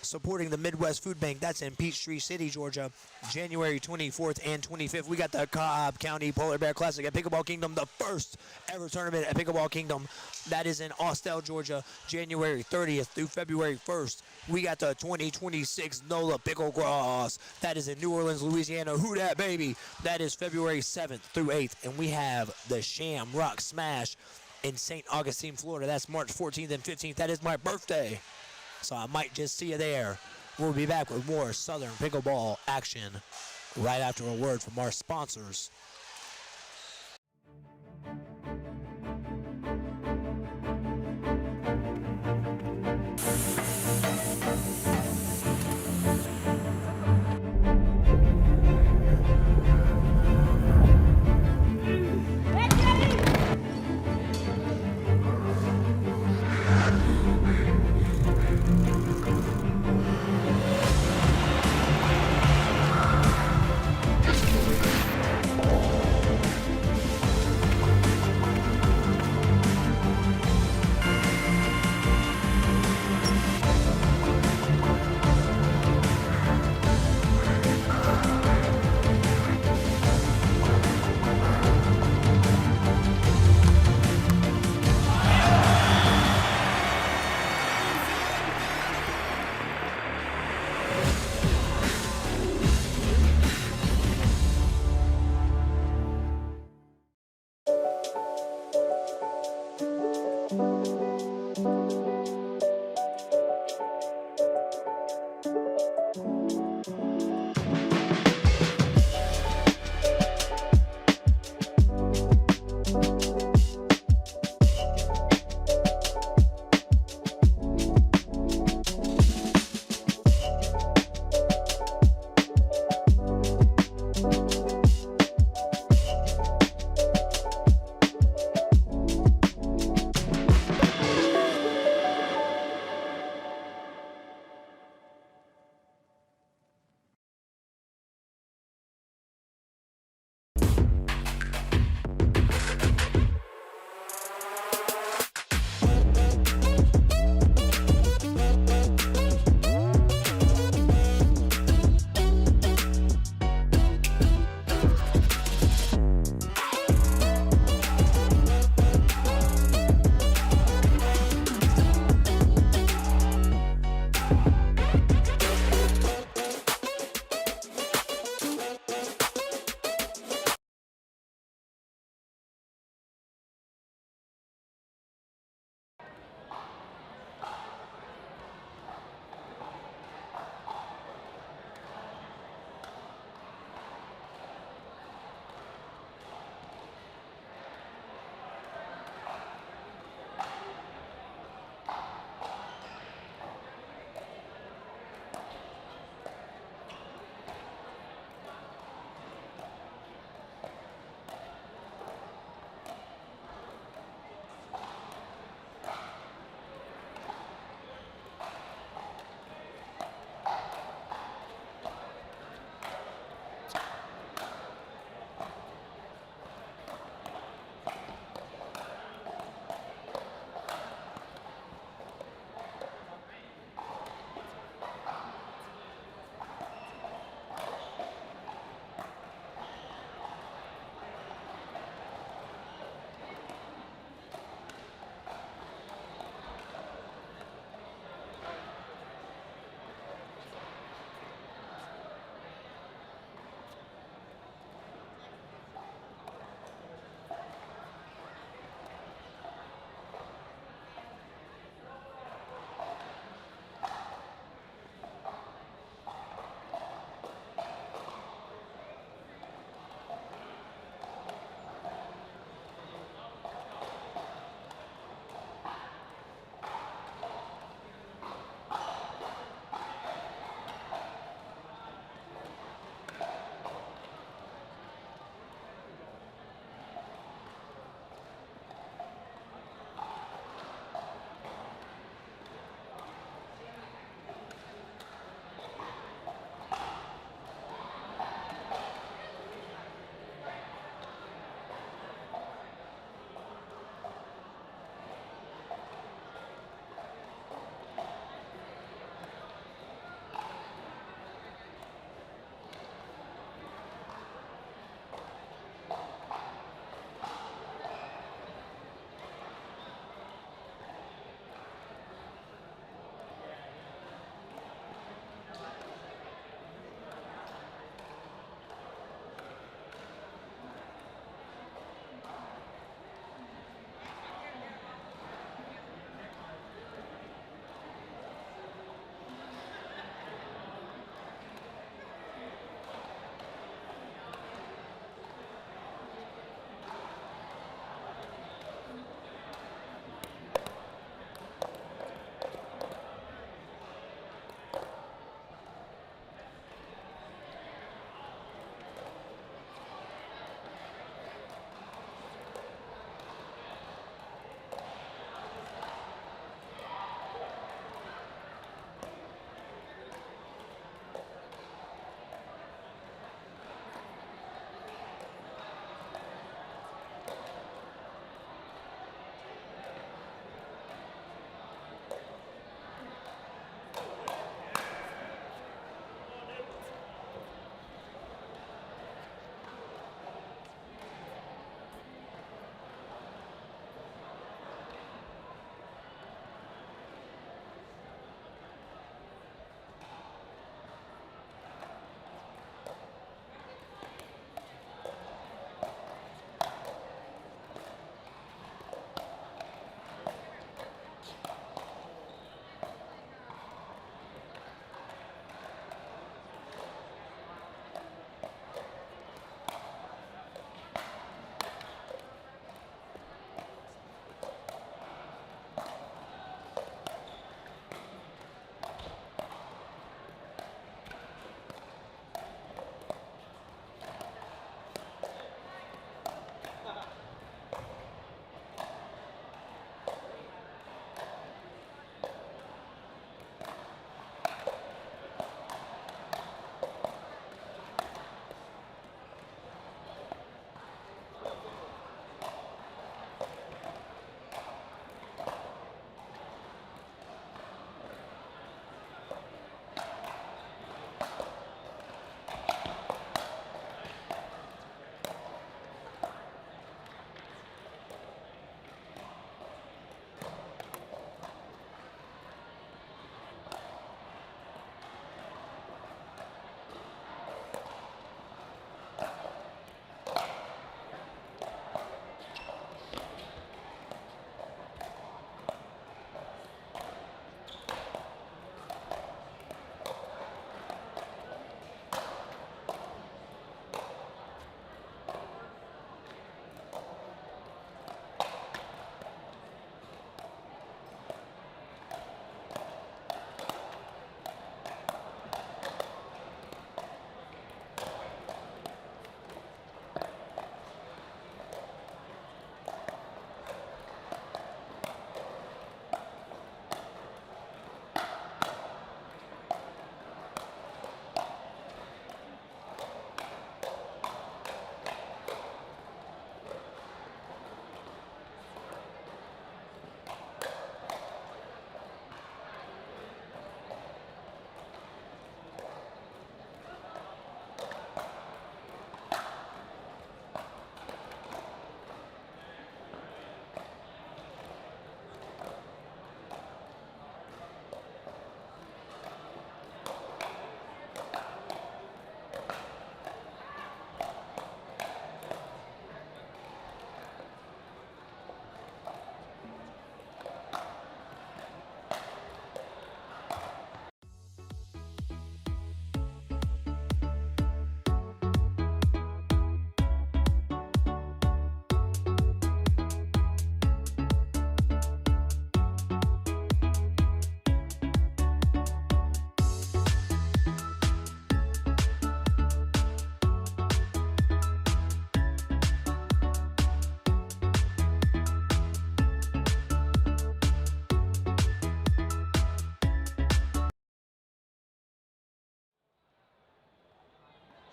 supporting the Midwest Food Bank. That's in Peachtree City, Georgia, January 24th and 25th. We got the Cobb County Polar Bear Classic at Pickleball Kingdom, the first ever tournament at Pickleball Kingdom. That is in Austell, Georgia, January 30th through February 1st. We got the 2026 NOLA Picklecross. That is in New Orleans, Louisiana. Who dat, baby? That is February 7th through 8th. And we have the Shamrock Smash in St. Augustine, Florida. That's March 14th and 15th. That is my birthday. So I might just see you there. We'll be back with more Southern Pickleball action right after a word from our sponsors.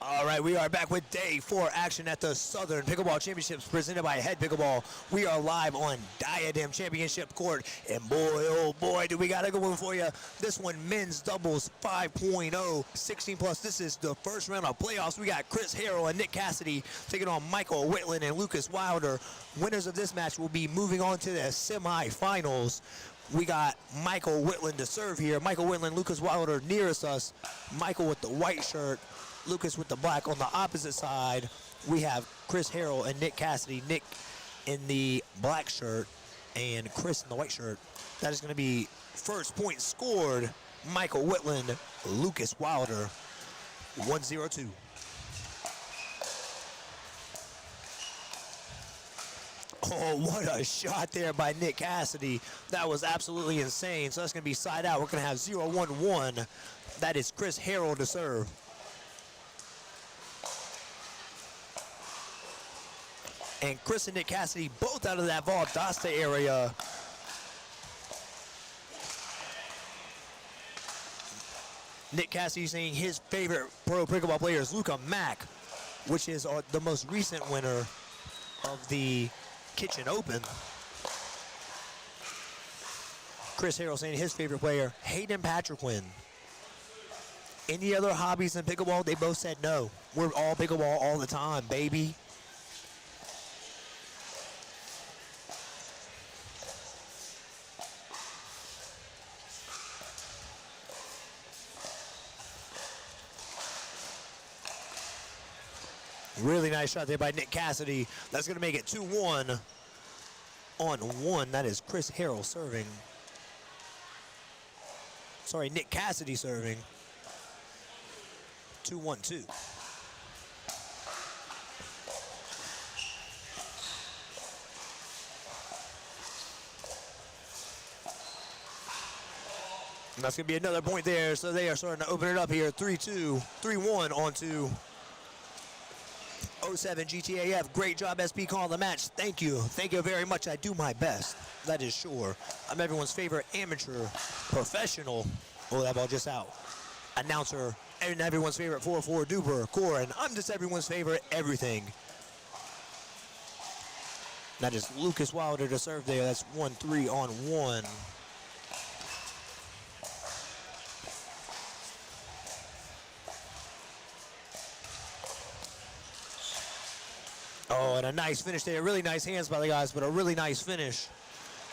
All right, we are back with day 4 action at the Southern Pickleball Championships presented by HEAD Pickleball. We are live on Diadem Championship Court, and boy, oh boy, do we got a good one for you. This one, men's doubles 5.0, 16 plus. This is the first round of playoffs. We got Chris Harrell and Nick Cassidy taking on Michael Whitland and Lucas Wilder. Winners of this match will be moving on to the semifinals. We got Michael Whitland to serve here. Michael Whitland, Lucas Wilder nearest us. Michael with the white shirt, Lucas with the black. On the opposite side, we have Chris Harrell and Nick Cassidy. Nick in the black shirt and Chris in the white shirt. That is going to be first point scored. Michael Whitland, Lucas Wilder, 1-0-2. Oh, what a shot there by Nick Cassidy. That was absolutely insane. So that's going to be side out. We're going to have 0-1-1. That is Chris Harrell to serve. And Chris and Nick Cassidy both out of that Valdosta area. Nick Cassidy saying his favorite pro pickleball player is Luca Mack, which is the most recent winner of the Kitchen Open. Chris Harrell saying his favorite player, Hayden Patriquin. Any other hobbies in pickleball? They both said no. We're all pickleball all the time, baby. Really nice shot there by Nick Cassidy. That's going to make it 2-1 on 1. That is Chris Harrell serving. Sorry, Nick Cassidy serving. 2-1-2. And that's going to be another point there. So they are starting to open it up here. 3-2, 3-1 on 2. 07 GTAF, great job SP calling the match. Thank you very much. I do my best, that is sure. I'm everyone's favorite amateur professional, oh, that ball just out, announcer, and everyone's favorite 4-4 duper Corin. I'm just everyone's favorite everything. That is Lucas Wilder to serve there. That's 1-3 on 1. Oh, and a nice finish there. Really nice hands by the guys, but a really nice finish.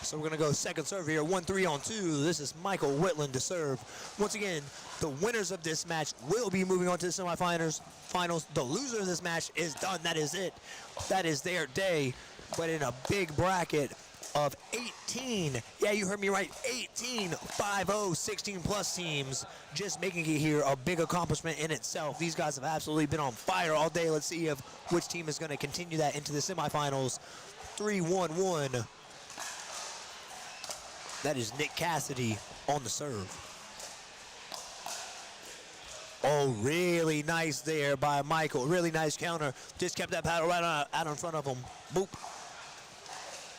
So we're going to go second serve here, 1-3 on 2. This is Michael Whitland to serve. Once again, the winners of this match will be moving on to the semifinals. The loser of this match is done. That is it. That is their day. But in a big bracket of 18, yeah, you heard me right, 18 5-0 16 plus teams, just making it here a big accomplishment in itself. These guys have absolutely been on fire all day. Let's see if which team is going to continue that into the semifinals. 3-1-1. That is Nick Cassidy on the serve. Oh, really nice there by Michael. Really nice counter. Just kept that paddle right out in front of him. Boop.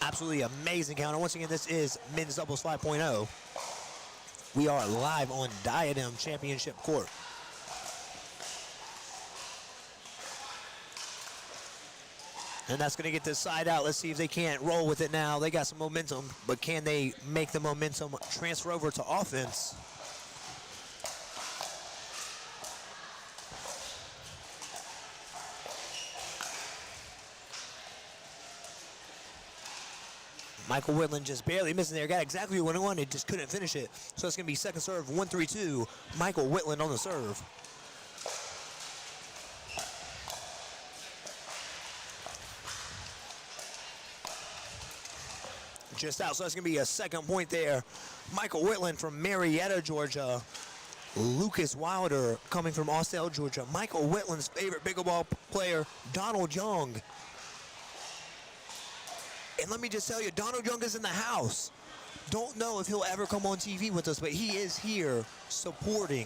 Absolutely amazing counter. Once again, this is men's doubles 5.0. We are live on Diadem Championship Court. And that's going to get this side out. Let's see if they can't roll with it now. They got some momentum, but can they make the momentum transfer over to offense? Michael Whitland just barely missing there. Got exactly what he wanted, just couldn't finish it. So it's going to be second serve, 1-3-2. Michael Whitland on the serve. Just out, so that's going to be a second point there. Michael Whitland from Marietta, Georgia. Lucas Wilder coming from Austell, Georgia. Michael Whitland's favorite pickleball player, Donald Young. And let me just tell you, Donald Young is in the house. Don't know if he'll ever come on TV with us, but he is here supporting.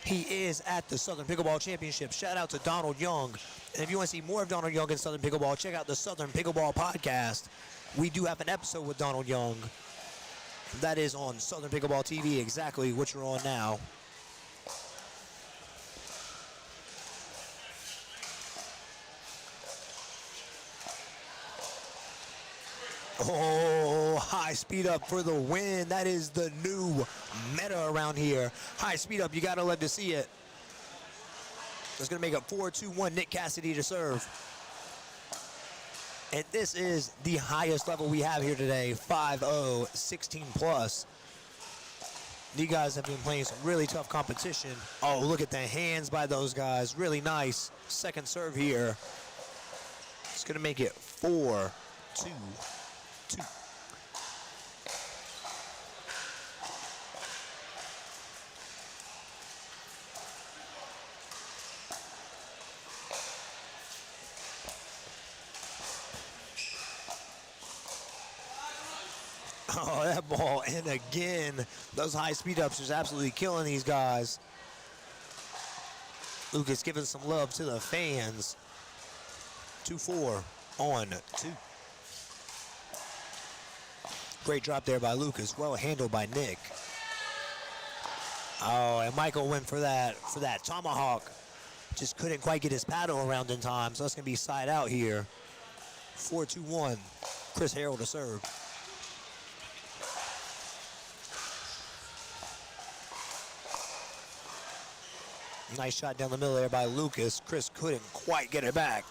He is at the Southern Pickleball Championships. Shout out to Donald Young. And if you want to see more of Donald Young in Southern Pickleball, check out the Southern Pickleball Podcast. We do have an episode with Donald Young. That is on Southern Pickleball TV, exactly what you're on now. Oh, high speed up for the win. That is the new meta around here. High speed up, you gotta love to see it. It's gonna make it 4-2-1, Nick Cassidy to serve. And this is the highest level we have here today, 5-0, 16 plus. These guys have been playing some really tough competition. Oh, look at the hands by those guys, really nice. Second serve here. It's gonna make it 4-2-2. Oh, that ball, and again, those high speed ups is absolutely killing these guys. Lucas giving some love to the fans. 2-4 on 2. Great drop there by Lucas, well handled by Nick. Oh, and Michael went for that tomahawk. Just couldn't quite get his paddle around in time, so that's gonna be side out here. 4-2-1, Chris Harrell to serve. Nice shot down the middle there by Lucas. Chris couldn't quite get it back.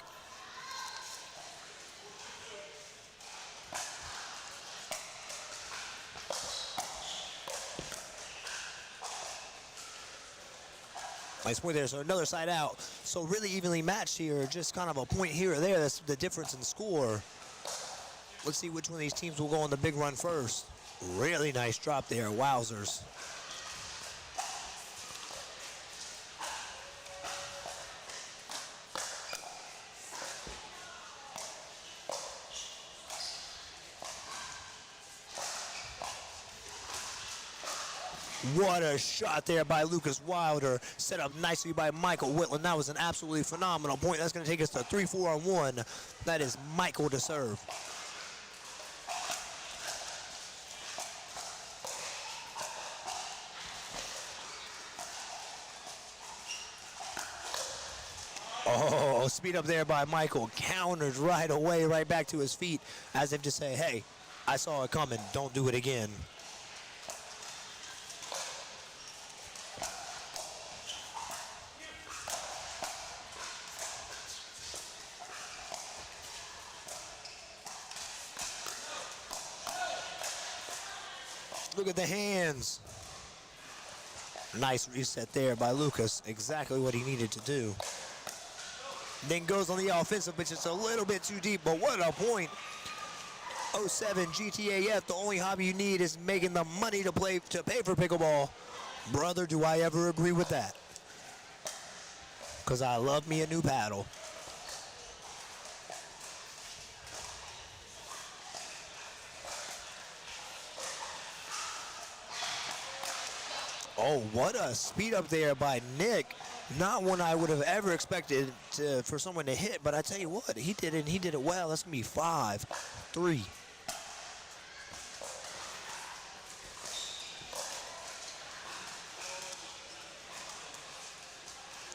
Nice point there, so another side out. So really evenly matched here, just kind of a point here or there. That's the difference in score. Let's see which one of these teams will go on the big run first. Really nice drop there, wowzers. What a shot there by Lucas Wilder. Set up nicely by Michael Whitland. That was an absolutely phenomenal point. That's going to take us to 3-4 on 1. That is Michael to serve. Oh, speed up there by Michael. Countered right away, right back to his feet, as if to say, hey, I saw it coming. Don't do it again. Look at the hands. Nice reset there by Lucas. Exactly what he needed to do. Then goes on the offensive, but it's a little bit too deep, but what a point. 07 GTAF, the only hobby you need is making the money to pay for pickleball. Brother, do I ever agree with that? Because I love me a new paddle. Oh, what a speed up there by Nick. Not one I would have ever expected for someone to hit, but I tell you what, he did it, and he did it well. That's going to be 5-3.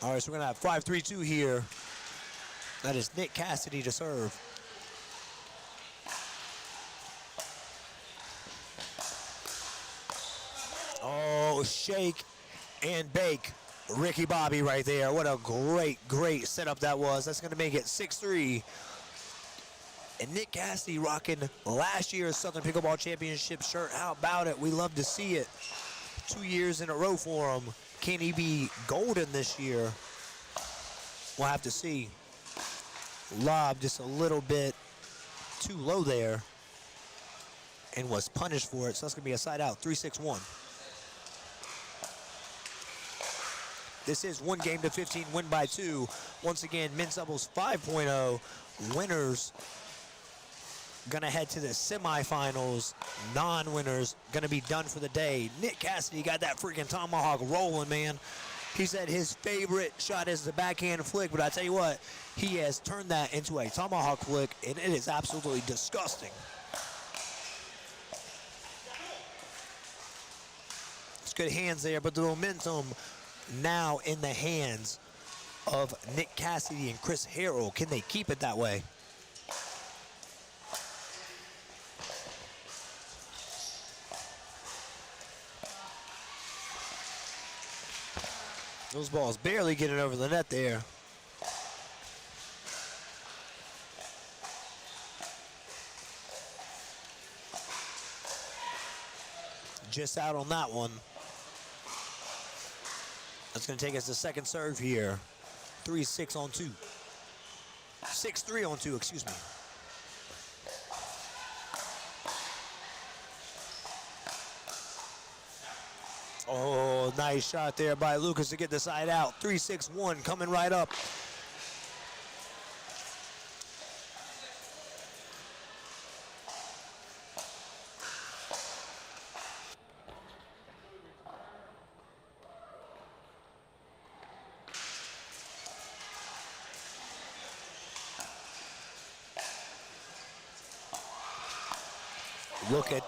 All right, so we're going to have 5-3-2 here. That is Nick Cassidy to serve. Oh, shake and bake. Ricky Bobby right there. What a great setup that was. That's going to make it 6-3. And Nick Cassidy rocking last year's Southern Pickleball Championship shirt. How about it? We love to see it. 2 years in a row for him. Can he be golden this year? We'll have to see. Lob just a little bit too low there and was punished for it. So that's going to be a side out. 3-6-1. This is 1 game to 15, win by 2. Once again, men's doubles 5.0. Winners gonna head to the semifinals. Non-winners gonna be done for the day. Nick Cassidy got that freaking tomahawk rolling, man. He said his favorite shot is the backhand flick, but I tell you what, he has turned that into a tomahawk flick, and it is absolutely disgusting. It's good hands there, but the momentum now in the hands of Nick Cassidy and Chris Harrell. Can they keep it that way? Those balls barely getting over the net there. Just out on that one. That's going to take us to second serve here. 3-6 on 2. 6-3 on 2, excuse me. Oh, nice shot there by Lucas to get the side out. 3-6-1 coming right up.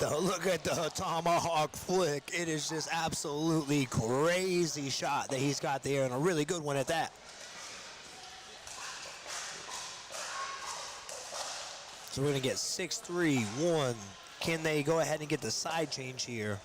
Look at the tomahawk flick. It is just absolutely crazy shot that he's got there, and a really good one at that. So we're gonna get 6-3-1. Can they go ahead and get the side change here?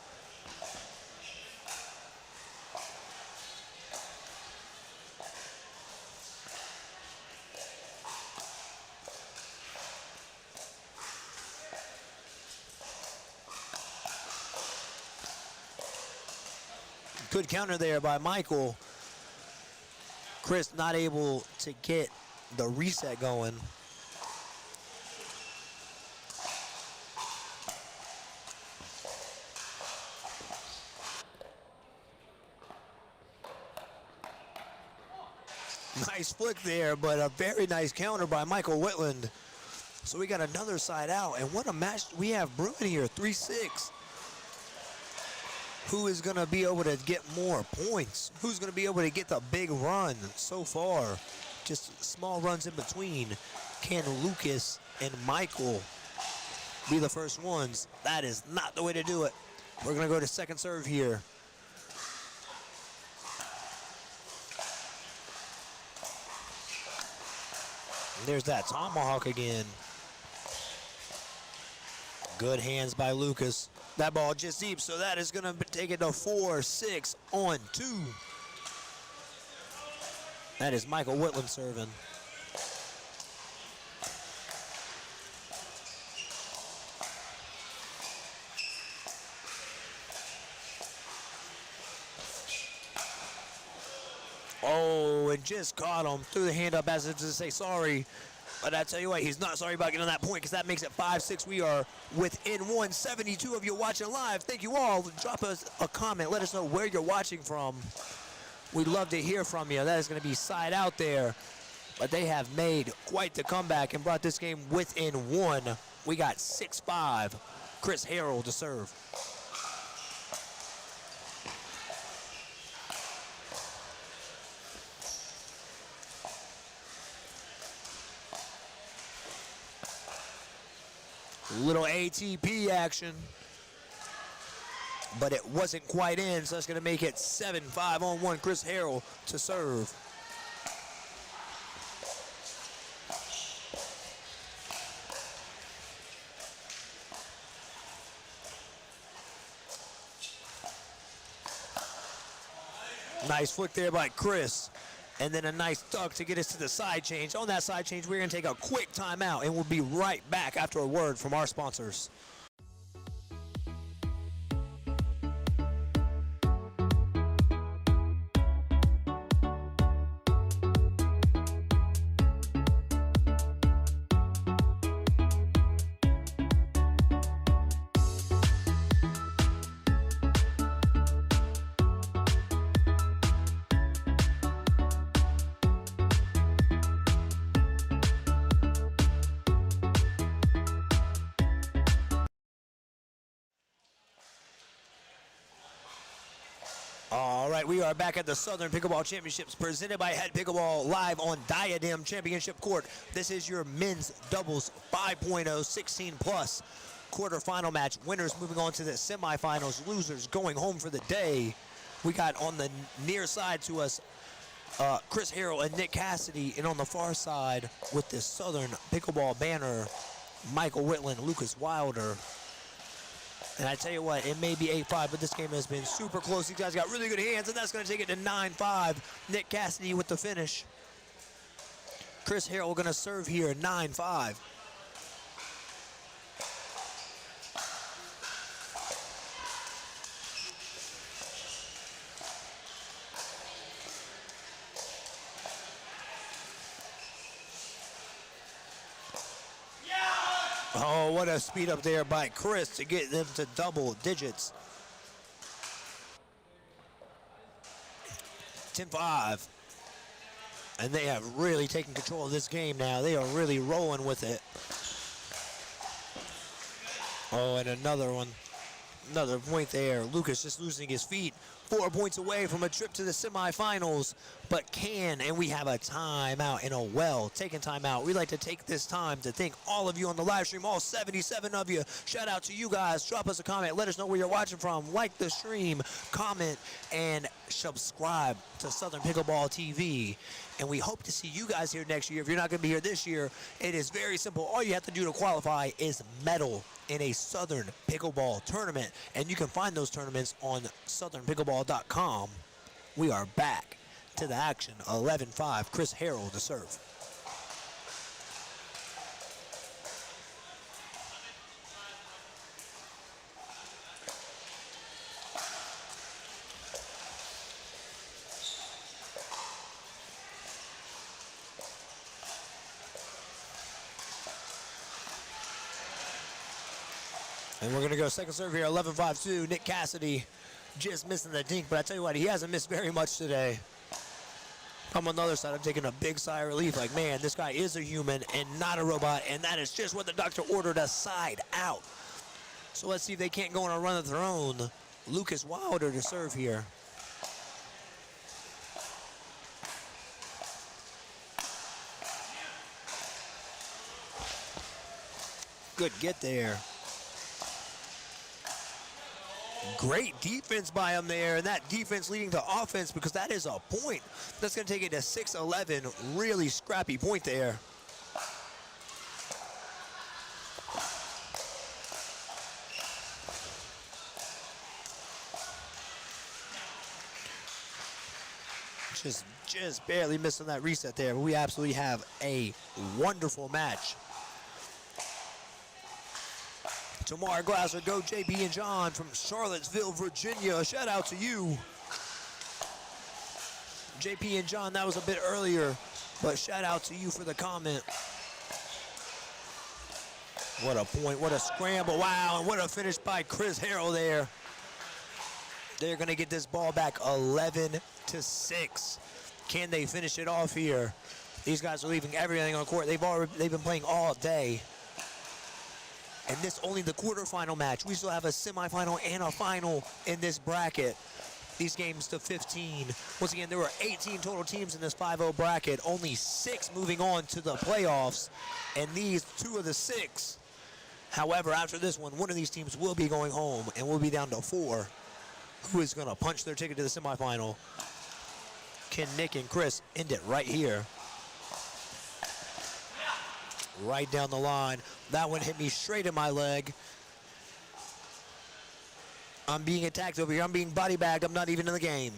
Good counter there by Michael. Chris not able to get the reset going. Nice flick there, but a very nice counter by Michael Whitland. So we got another side out, and what a match we have brewing here, 3-6. Who is going to be able to get more points? Who's going to be able to get the big run so far? Just small runs in between. Can Lucas and Michael be the first ones? That is not the way to do it. We're going to go to second serve here. And there's that tomahawk again. Good hands by Lucas. That ball just deep, so that is going to take it to 4-6 on 2. That is Michael Whitland serving. Oh, and just caught him. Threw the hand up as if to say sorry. But I tell you what, he's not sorry about getting that point because that makes it 5-6. We are within 172 of you watching live. Thank you all. Drop us a comment. Let us know where you're watching from. We'd love to hear from you. That is going to be side out there. But they have made quite the comeback and brought this game within 1. We got 6-5. Chris Harrell to serve. Little ATP action, but it wasn't quite in, so that's going to make it 7-5 on 1. Chris Harrell to serve. Nice flick there by Chris. And then a nice tuck to get us to the side change. On that side change, we're going to take a quick timeout, and we'll be right back after a word from our sponsors. All right, we are back at the Southern Pickleball Championships presented by HEAD Pickleball live on Diadem Championship Court. This is your men's doubles 5.0 16+ quarterfinal match. Winners moving on to the semifinals, losers going home for the day. We got on the near side to us Chris Harrell and Nick Cassidy, and on the far side with the Southern Pickleball banner, Michael Whitland, Lucas Wilder. And I tell you what, it may be 8-5, but this game has been super close. These guys got really good hands, and that's going to take it to 9-5. Nick Cassidy with the finish. Chris Harrell going to serve here, 9-5. Oh, what a speed up there by Chris to get them to double digits. 10-5. And they have really taken control of this game now. They are really rolling with it. Oh, and another one. Another point there. Lucas just losing his feet. 4 points away from a trip to the semifinals, but can, and we have a timeout and a well-taken timeout. We like to take this time to thank all of you on the live stream, all 77 of you. Shout out to you guys. Drop us a comment. Let us know where you're watching from. Like the stream, comment, and subscribe to Southern Pickleball TV. And we hope to see you guys here next year. If you're not going to be here this year, it is very simple. All you have to do to qualify is medal in a Southern Pickleball tournament. And you can find those tournaments on southernpickleball.com. We are back to the action. 11-5, Chris Harrell to serve. And we're going to go second serve here, 11-5-2. Nick Cassidy just missing the dink, but I tell you what, he hasn't missed very much today. I'm on the other side, I'm taking a big sigh of relief, like, man, this guy is a human and not a robot, and that is just what the doctor ordered, a side out. So let's see if they can't go on a run of their own. Lucas Wilder to serve here. Good get there. Great defense by him there, and that defense leading to offense because that is a point. That's going to take it to 6-11. Really scrappy point there. Just barely missing that reset there, but we absolutely have a wonderful match. Tamar Glasser, go JP and John from Charlottesville, Virginia. Shout out to you. JP and John, that was a bit earlier, but shout out to you for the comment. What a point, what a scramble, wow, and what a finish by Chris Harrell there. They're gonna get this ball back 11-6. Can they finish it off here? These guys are leaving everything on court. They've been playing all day. And this only the quarterfinal match. We still have a semifinal and a final in this bracket. These games to 15. Once again, there were 18 total teams in this 5-0 bracket. Only 6 moving on to the playoffs. And these 2 of the 6. However, after this one of these teams will be going home and we'll be down to 4. Who is gonna punch their ticket to the semifinal? Can Nick and Chris end it right here? Right down the line. That one hit me straight in my leg. I'm being attacked over here. I'm being body bagged. I'm not even in the game.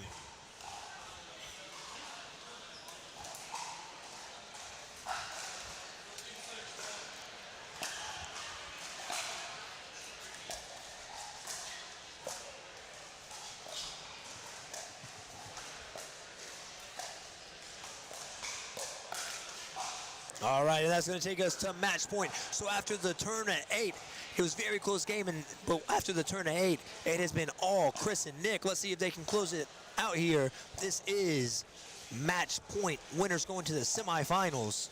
All right, and that's going to take us to match point. So after the turn at 8, it was a very close game, but after the turn at 8, it has been all Chris and Nick. Let's see if they can close it out here. This is match point. Winners going to the semifinals.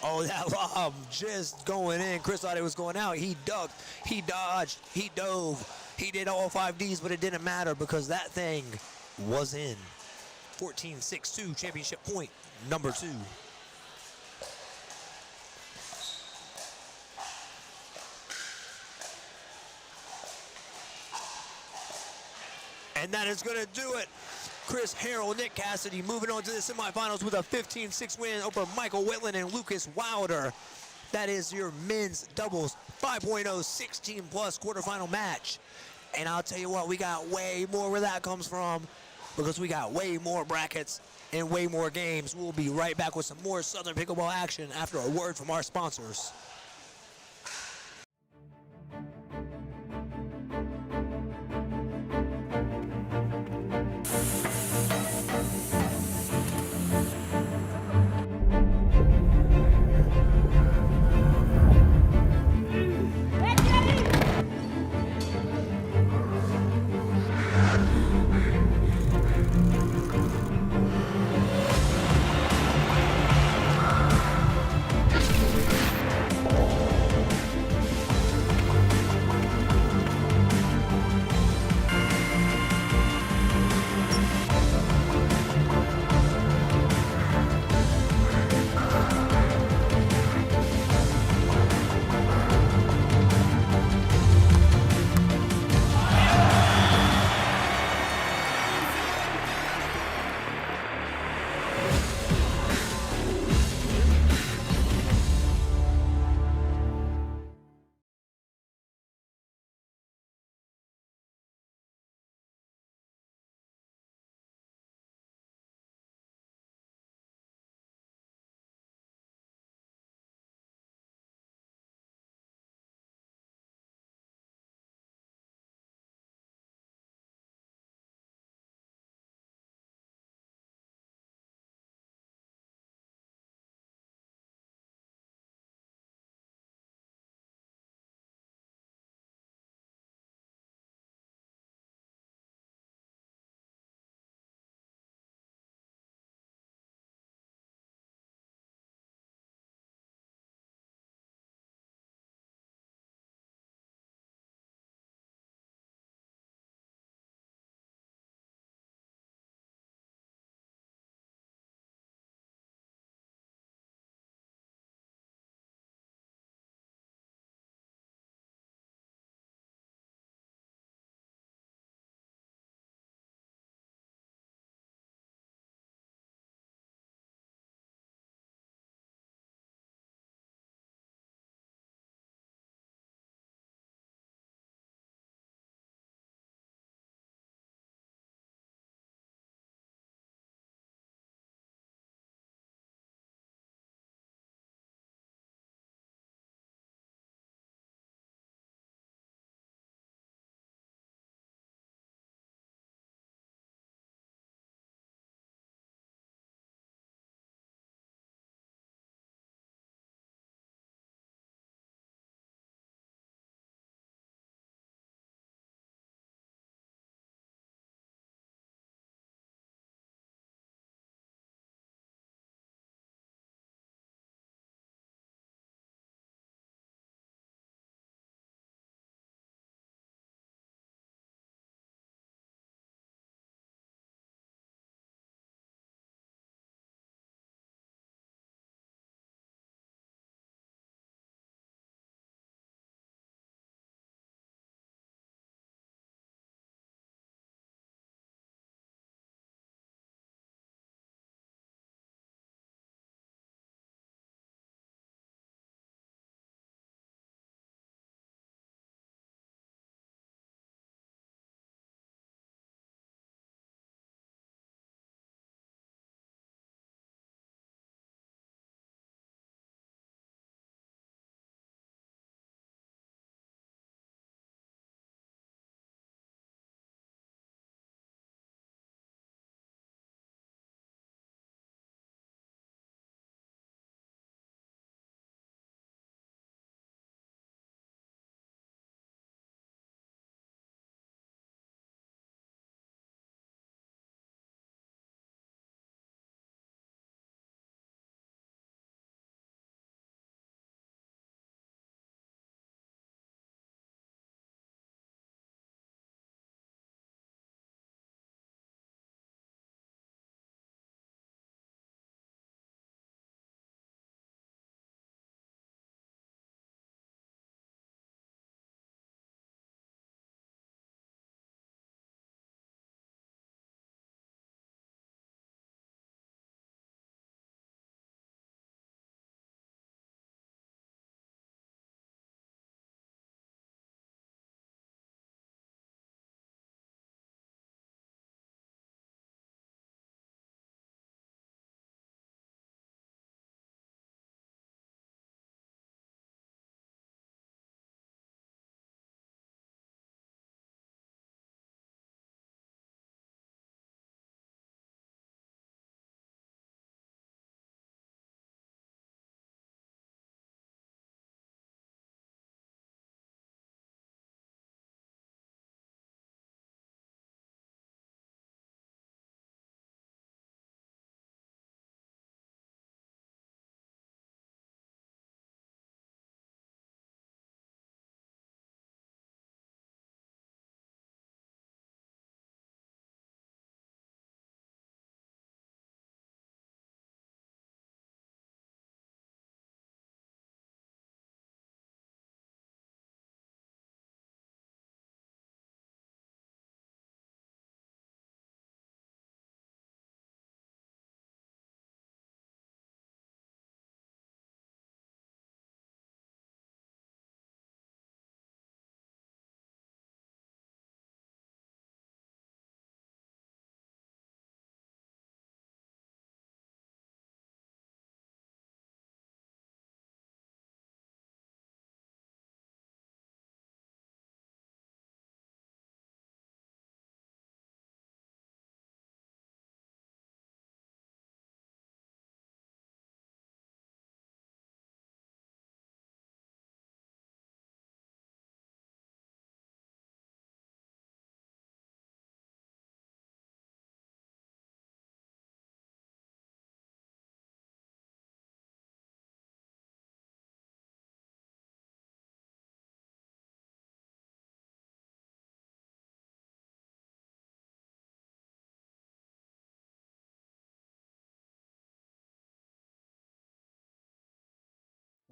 Oh, that lob just going in. Chris thought it was going out. He ducked, he dodged, he dove. He did all 5 Ds, but it didn't matter because that thing was in. 14-6-2, championship point, number 2. And that is going to do it. Chris Harrell, Nick Cassidy moving on to the semifinals with a 15-6 win over Michael Whitland and Lucas Wilder. That is your men's doubles 5.0 16-plus quarterfinal match. And I'll tell you what, we got way more where that comes from because we got way more brackets and way more games. We'll be right back with some more Southern Pickleball action after a word from our sponsors.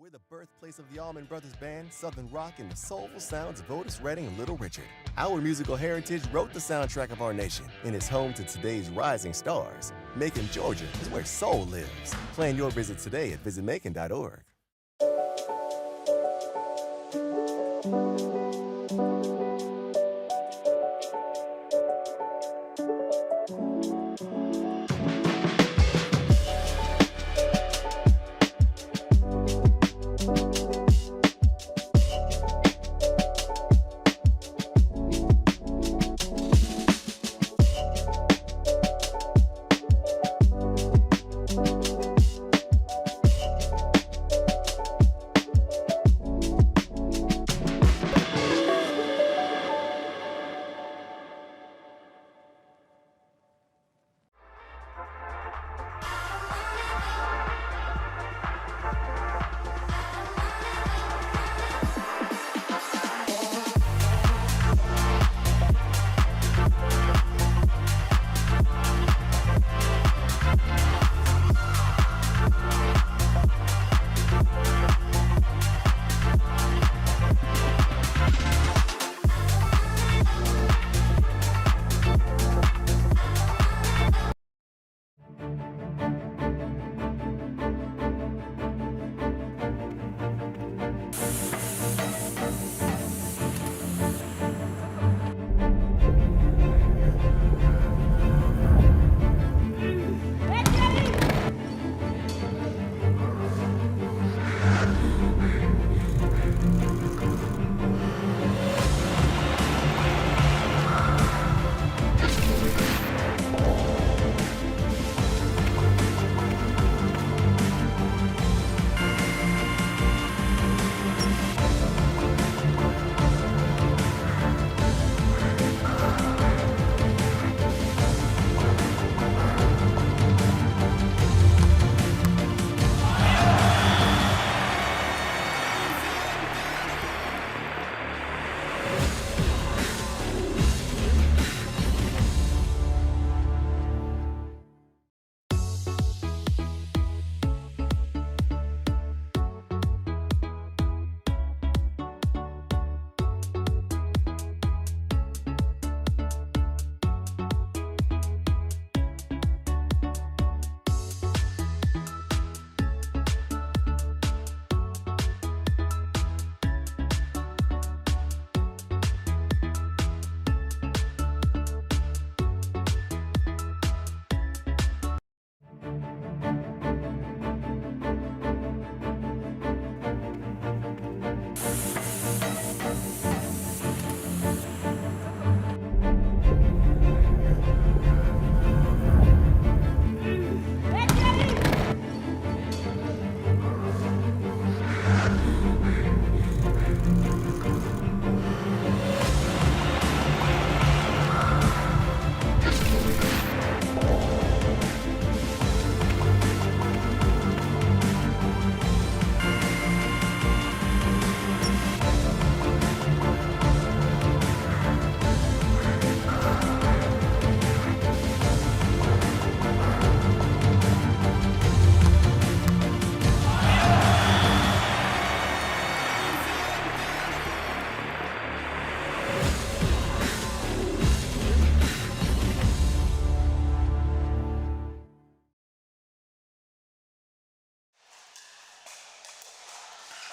We're the birthplace of the Allman Brothers Band, Southern Rock, and the soulful sounds of Otis Redding and Little Richard. Our musical heritage wrote the soundtrack of our nation and is home to today's rising stars. Macon, Georgia is where soul lives. Plan your visit today at visitmacon.org.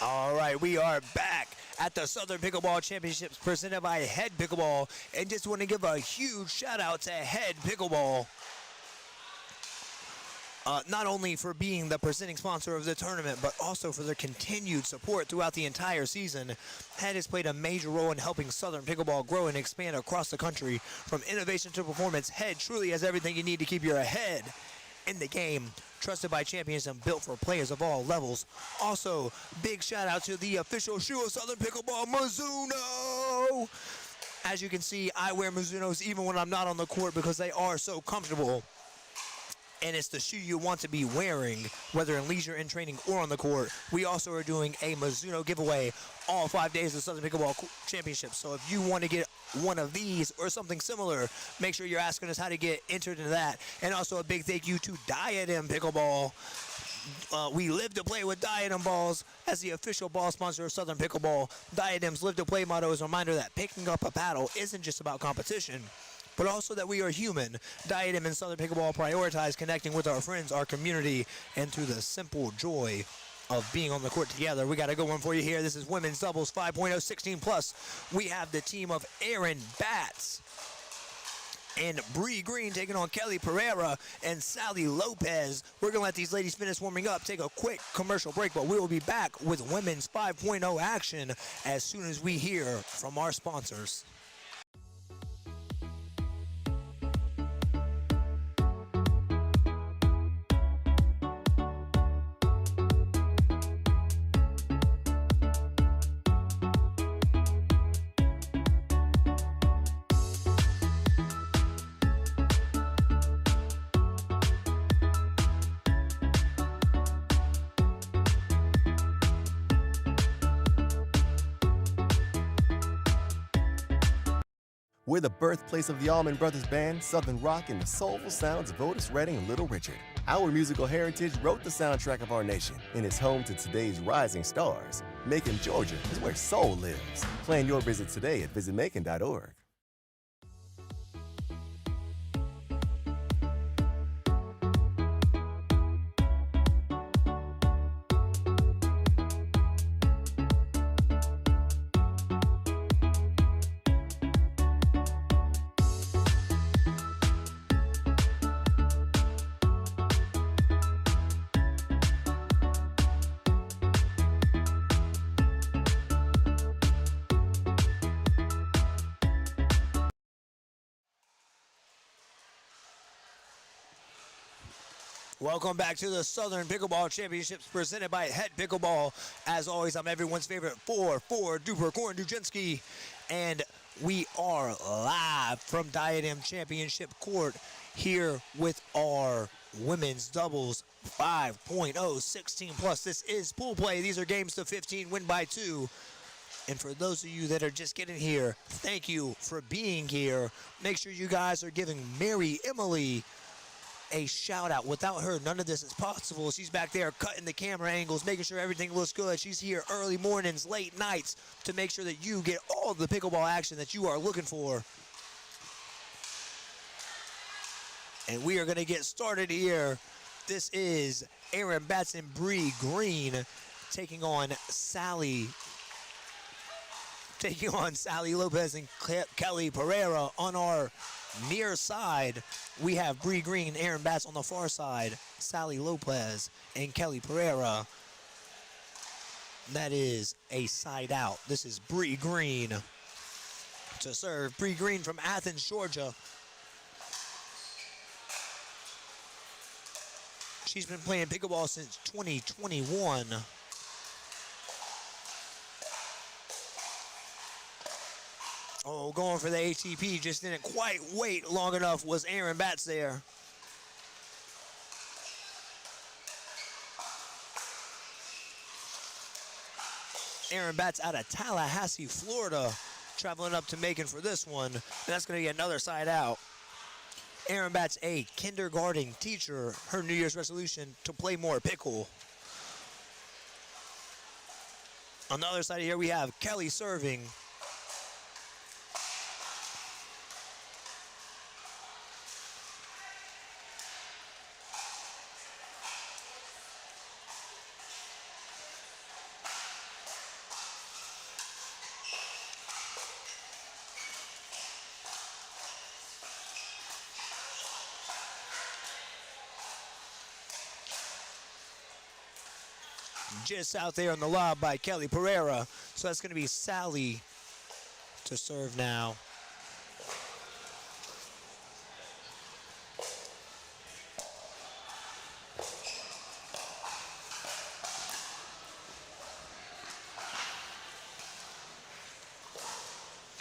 All right, we are back at the Southern Pickleball Championships presented by HEAD Pickleball, and just want to give a huge shout out to HEAD Pickleball. Not only for being the presenting sponsor of the tournament, but also for their continued support throughout the entire season. HEAD has played a major role in helping Southern Pickleball grow and expand across the country. From innovation to performance, HEAD truly has everything you need to keep your head in the game. Trusted by champions and built for players of all levels. Also, big shout out to the official shoe of Southern Pickleball, Mizuno. As you can see, I wear Mizunos even when I'm not on the court because they are so comfortable. And it's the shoe you want to be wearing, whether in leisure, in training, or on the court. We also are doing a Mizuno giveaway all 5 days of Southern Pickleball Championships. So if you want to get one of these or something similar, make sure you're asking us how to get entered into that. And also a big thank you to Diadem Pickleball We live to play with Diadem Balls as the official ball sponsor of Southern Pickleball. Diadem's Live to Play motto is a reminder that picking up a paddle isn't just about competition, but also that we are human. Diadem and Southern Pickleball prioritize connecting with our friends, our community, and through the simple joy of being on the court together. We got a good one for you here. This is women's doubles 5.0 16 plus. We have the team of Aaron Batts and Bree Green taking on Kelly Pereira and Sally Lopez. We're going to let these ladies finish warming up, take a quick commercial break, but we will be back with women's 5.0 action as soon as we hear from our sponsors. We're the birthplace of the Allman Brothers Band, Southern Rock, and the soulful sounds of Otis Redding and Little Richard. Our musical heritage wrote the soundtrack of our nation and is home to today's rising stars. Macon, Georgia is where soul lives. Plan your visit today at visitmacon.org. Welcome back to the Southern Pickleball Championships presented by HEAD Pickleball. As always, I'm everyone's favorite 4-4 Duper Corin Dujenski, and we are live from Diadem Championship Court here with our women's doubles 5.0 16 plus. This is pool play. These are games to 15, win by 2. And for those of you that are just getting here, thank you for being here. Make sure you guys are giving Mary Emily a shout out. Without her, none of this is possible. She's back there cutting the camera angles, making sure everything looks good. She's here early mornings, late nights to make sure that you get all the pickleball action that you are looking for. And we are going to get started here. This is Aaron Batts and Bree Green taking on Sally Lopez and Kelly Pereira. On our near side, we have Bree Green and Aaron Batts. On the far side, Sally Lopez and Kelly Pereira. That is a side out. This is Bree Green to serve. Bree Green from Athens, Georgia. She's been playing pickleball since 2021. Oh, going for the ATP, just didn't quite wait long enough. Was Aaron Batts there? Aaron Batts out of Tallahassee, Florida, traveling up to Macon for this one. And that's going to be another side out. Aaron Batts, a kindergarten teacher, her New Year's resolution to play more pickle. On the other side here, we have Kelly serving. Just out there on the lob by Kelly Pereira. So that's going to be Sally to serve now.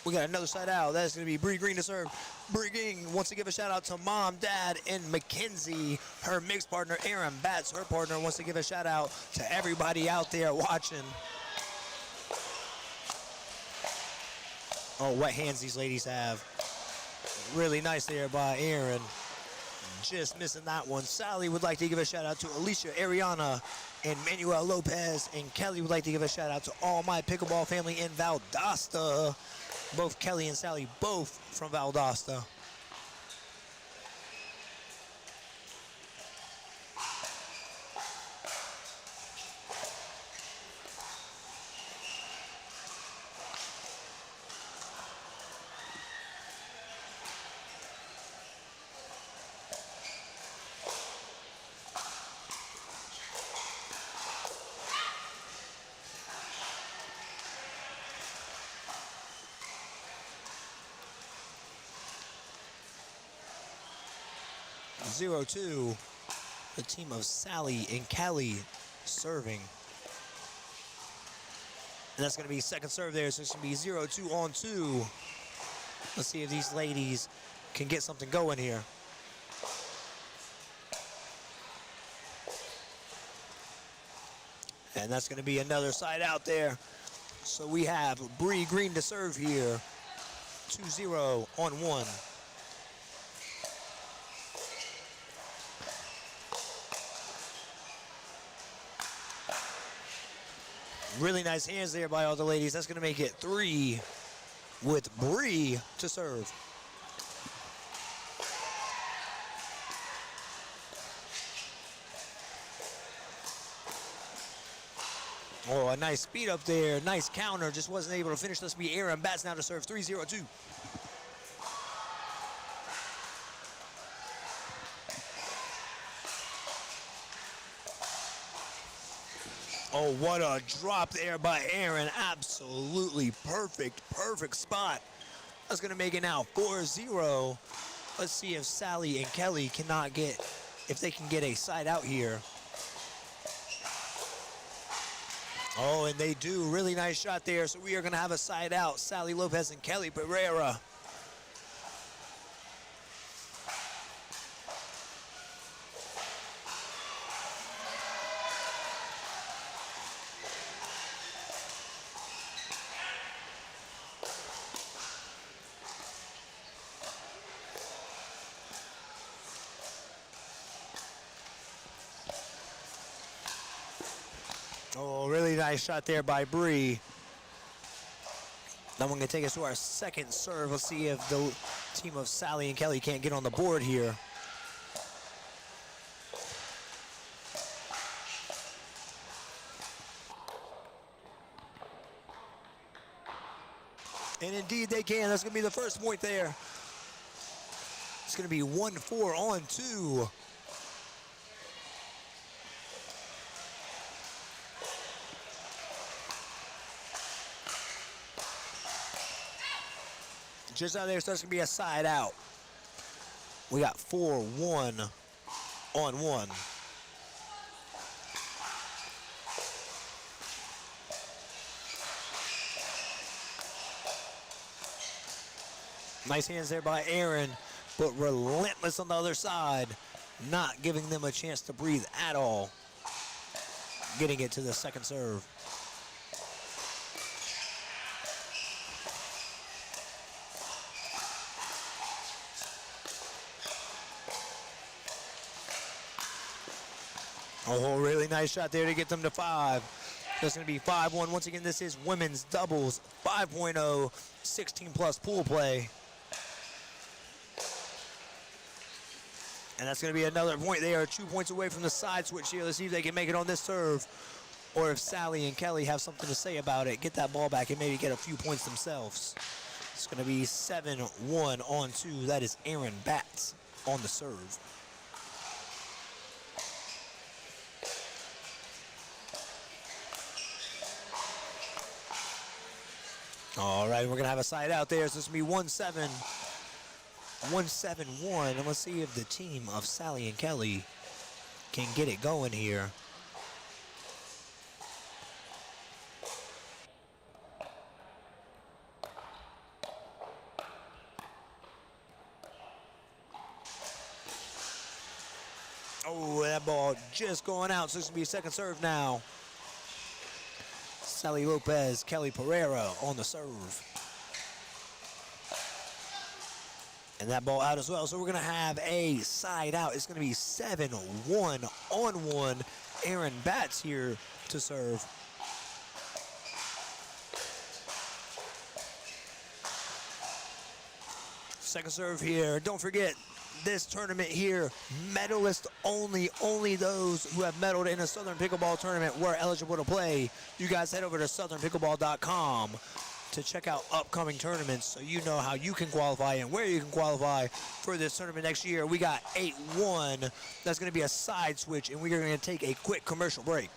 We got another side out. That's going to be Bree Green to serve. Bree Green wants to give a shout out to Mom, Dad, and Mackenzie. Her mixed partner, Aaron Batts, her partner, wants to give a shout out to everybody out there watching. Oh, what hands these ladies have. Really nice there by Aaron. just missing that one. Sally would like to give a shout out to Alicia, Ariana, and Manuel Lopez. And Kelly would like to give a shout out to all my pickleball family in Valdosta. Both Kelly and Sally, both from Valdosta. Zero two, the team of Sally and Kelly serving. And that's going to be second serve there, so it's going to be 0-2 on 2. Let's see if these ladies can get something going here. And that's going to be another side out there. So we have Bree Green to serve here. 2-0 on 1. Really nice hands there by all the ladies. That's going to make it 3 with Bree to serve. Oh, a nice speed up there. Nice counter. Just wasn't able to finish. This will be Aaron Batts now to serve. 3-0-2. Oh, what a drop there by Aaron. Absolutely perfect spot. That's going to make it now 4-0. Let's see if Sally and Kelly cannot get, if they can get a side out here. Oh, and they do. Really nice shot there. So we are going to have a side out. Sally Lopez and Kelly Pereira. Oh, really nice shot there by Bree. That one gonna take us to our second serve. Let's see if the team of Sally and Kelly can't get on the board here. And indeed they can. That's gonna be the first point there. It's gonna be 1-4 on 2. Just out there, so that's going to be a side out. We got 4-1 on 1. Nice hands there by Aaron, but relentless on the other side, not giving them a chance to breathe at all. Getting it to the second serve. Oh, really nice shot there to get them to 5. That's going to be 5-1. Once again, this is women's doubles 5.0, 16-plus pool play. And that's going to be another point. They are 2 points away from the side switch here. Let's see if they can make it on this serve. Or if Sally and Kelly have something to say about it, get that ball back and maybe get a few points themselves. It's going to be 7-1 on 2. That is Aaron Batts on the serve. All right, we're going to have a side out there. So this will be 1-7, 1-7-1. And let's see if the team of Sally and Kelly can get it going here. Oh, that ball just going out. So this will be a second serve now. Sally Lopez, Kelly Pereira on the serve. And that ball out as well. So we're going to have a side out. It's going to be 7-1 on one. Aaron Batts here to serve. Second serve here. Don't forget, this tournament here, medalist only. Only those who have medaled in a Southern Pickleball tournament were eligible to play. You guys head over to southernpickleball.com to check out upcoming tournaments so you know how you can qualify and where you can qualify for this tournament next year. We got 8-1. That's going to be a side switch, and we are going to take a quick commercial break.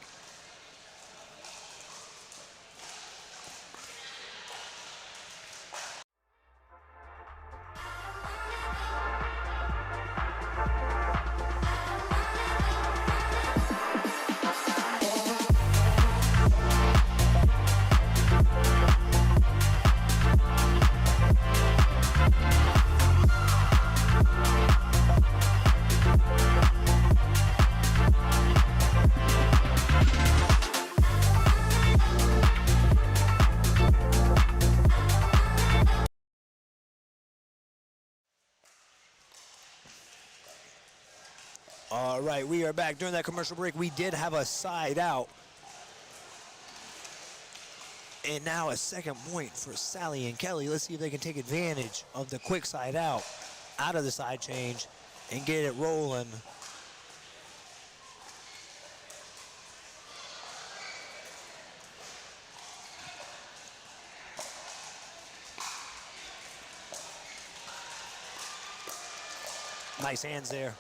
All right, we are back. During that commercial break, we did have a side out. And now a second point for Sally and Kelly. Let's see if they can take advantage of the quick side out of the side change and get it rolling. Nice hands there.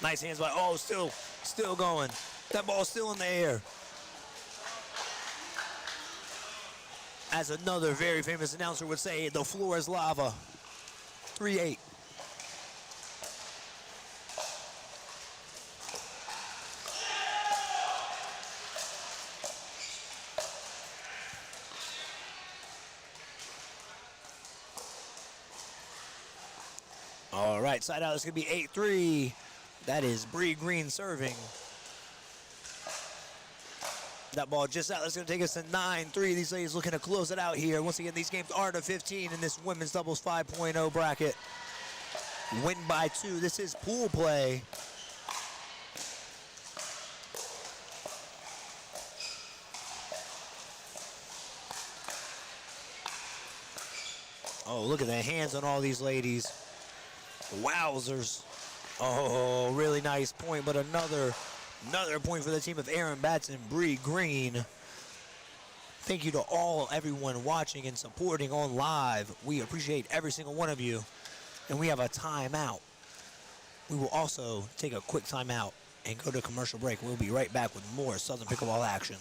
Nice hands by, oh, still going. That ball's still in the air. As another very famous announcer would say, the floor is lava. 3-8. All right, side out, it's gonna be 8-3. That is Bree Green serving. That ball just out. That's going to take us to 9-3. These ladies looking to close it out here. Once again, these games are to 15 in this women's doubles 5.0 bracket. Win by 2. This is pool play. Oh, look at the hands on all these ladies. Wowzers. Oh, really nice point, but another point for the team of Aaron Batts and Bree Green. Thank you to everyone watching and supporting on live. We appreciate every single one of you. And we have a timeout. We will also take a quick timeout and go to commercial break. We'll be right back with more Southern Pickleball action.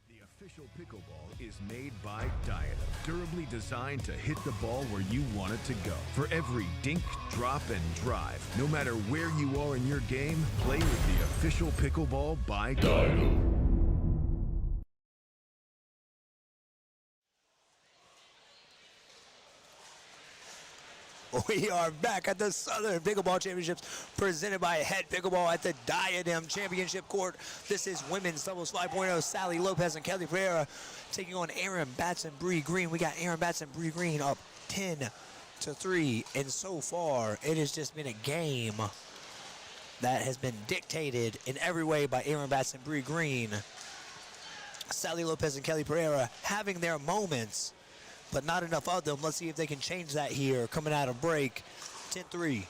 The official pickleball is made by Diadem, durably designed to hit the ball where you want it to go. For every dink, drop, and drive, no matter where you are in your game, play with the official pickleball by Diadem. We are back at the Southern Pickleball Championships presented by HEAD Pickleball at the Diadem Championship Court. This is women's doubles 5.0. Sally Lopez and Kelly Pereira taking on Aaron Batts and Bree Green. We got Aaron Batts and Bree Green up 10-3. And so far, it has just been a game that has been dictated in every way by Aaron Batts and Bree Green. Sally Lopez and Kelly Pereira having their moments, but not enough of them. Let's see if they can change that here coming out of break. 10-3.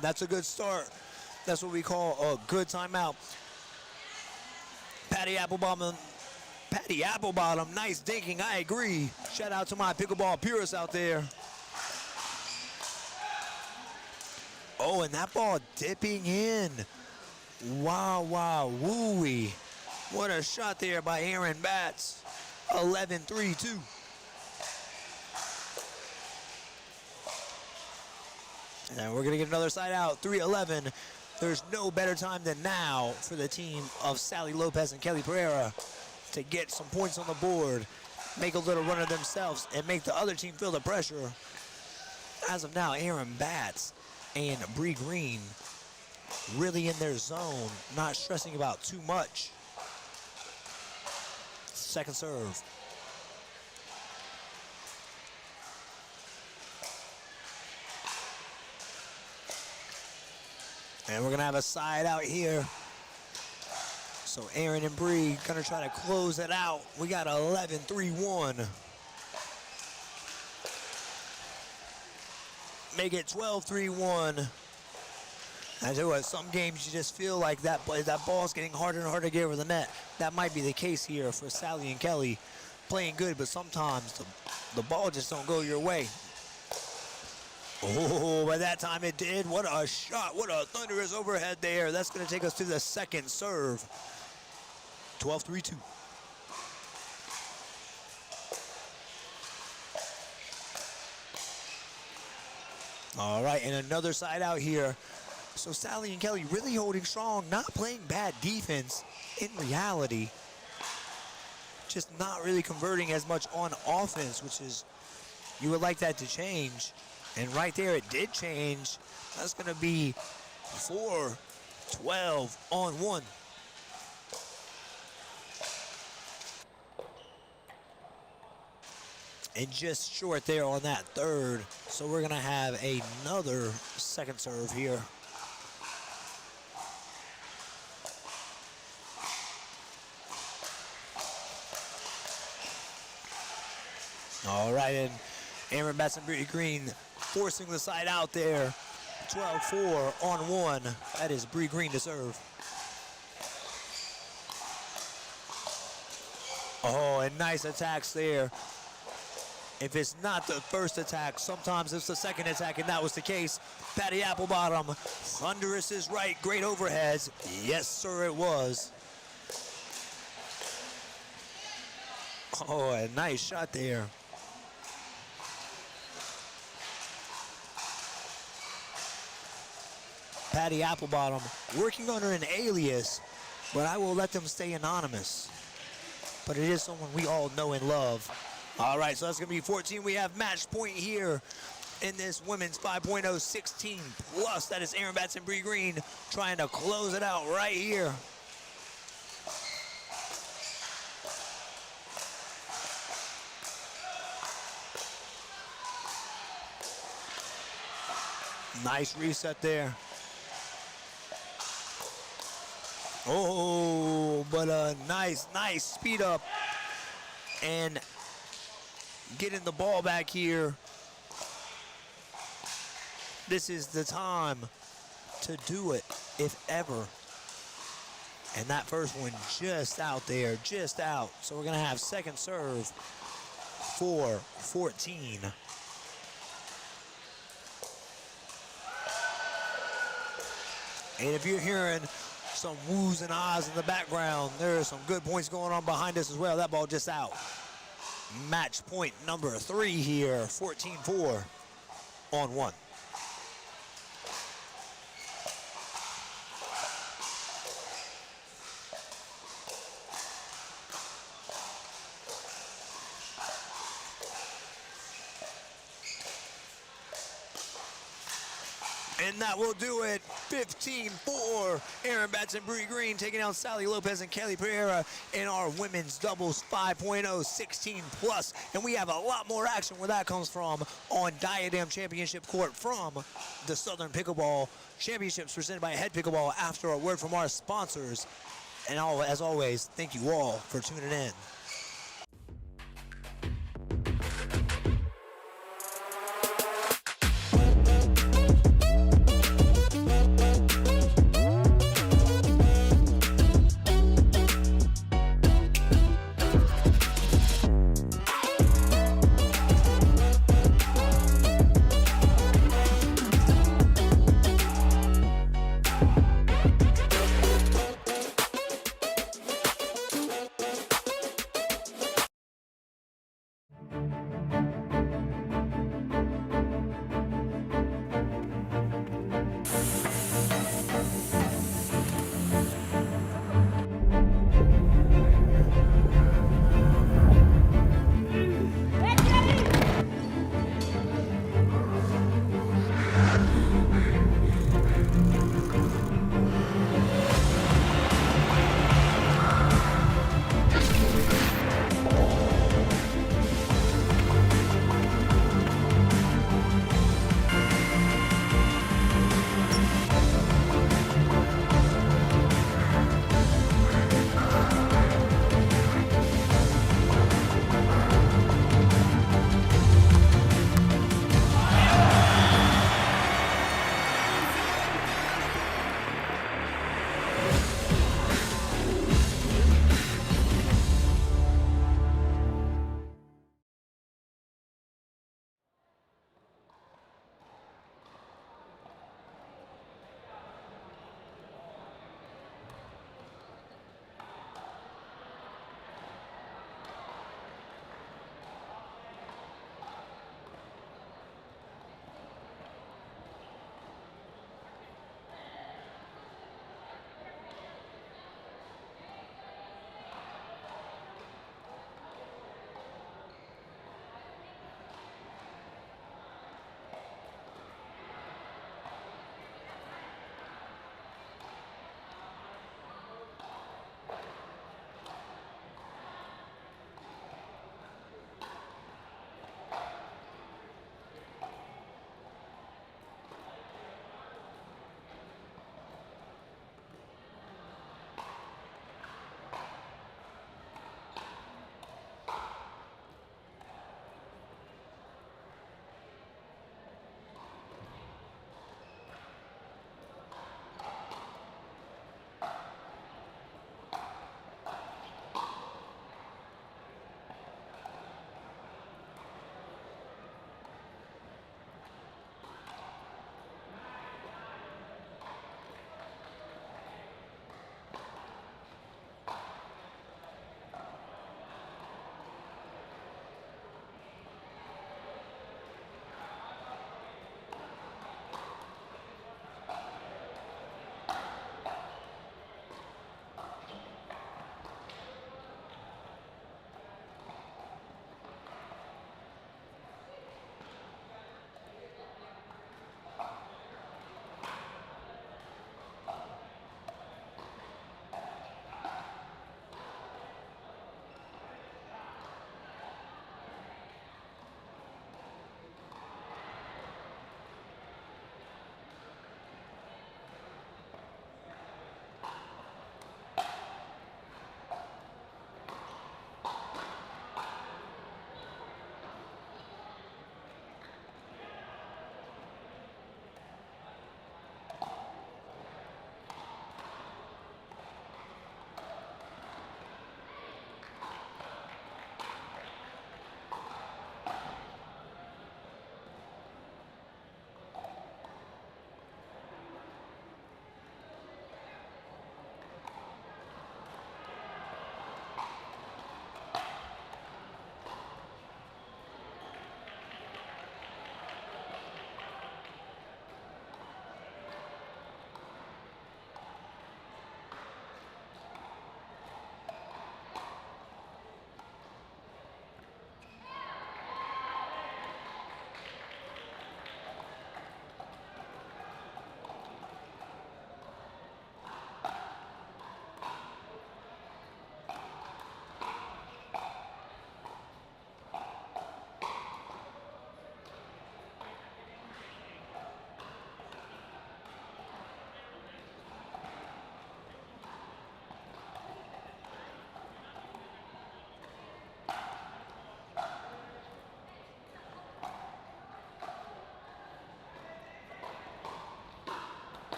That's a good start. That's what we call a good timeout. Patty Applebottom, nice dinking, I agree. Shout out to my pickleball purists out there. Oh, and that ball dipping in. Wow, woo-wee. What a shot there by Aaron Batts. 11-3-2. And we're going to get another side out, 3-11. There's no better time than now for the team of Sally Lopez and Kelly Pereira to get some points on the board, make a little run of themselves, and make the other team feel the pressure. As of now, Aaron Batts and Bree Green really in their zone, not stressing about too much. Second serve. And we're gonna have a side out here. So Aaron and Bree gonna try to close it out. We got 11-3-1. Make it 12-3-1. I tell you what, some games you just feel like that ball's getting harder and harder to get over the net. That might be the case here for Sally and Kelly. Playing good, but sometimes the ball just don't go your way. Oh, by that time it did. What a shot. What a thunderous overhead there. That's going to take us to the second serve. 12-3-2. All right, and another side out here. So Sally and Kelly really holding strong, not playing bad defense in reality. Just not really converting as much on offense, which is, you would like that to change. And right there, it did change. That's going to be 4-12 on 1. And just short there on that third. So we're going to have another second serve here. All right, and Aaron Batson Green forcing the side out there. 12-4 on 1. That is Bree Green to serve. Oh, and nice attacks there. If it's not the first attack, sometimes it's the second attack, and that was the case. Patty Applebottom, thunderous is right, great overheads. Yes, sir, it was. Oh, a nice shot there. Patty Applebottom working under an alias, but I will let them stay anonymous. But it is someone we all know and love. All right, so that's going to be 14. We have match point here in this women's 5.0 16 plus. That is Aaron Batson, Bree Green trying to close it out right here. Nice reset there. Oh, but a nice speed up and getting the ball back here. This is the time to do it, if ever. And that first one just out there, just out. So we're gonna have second serve for 14. And if you're hearing some woos and ahs in the background, there are some good points going on behind us as well. That ball just out. Match point number 3 here, 14-4 on 1. And that will do it. 15-4. Aaron Batson, Bree Green taking out Sally Lopez and Kelly Pereira in our women's doubles 5.0 16 plus. And we have a lot more action where that comes from on Diadem Championship Court from the Southern Pickleball Championships presented by HEAD Pickleball after a word from our sponsors. And as always, thank you all for tuning in.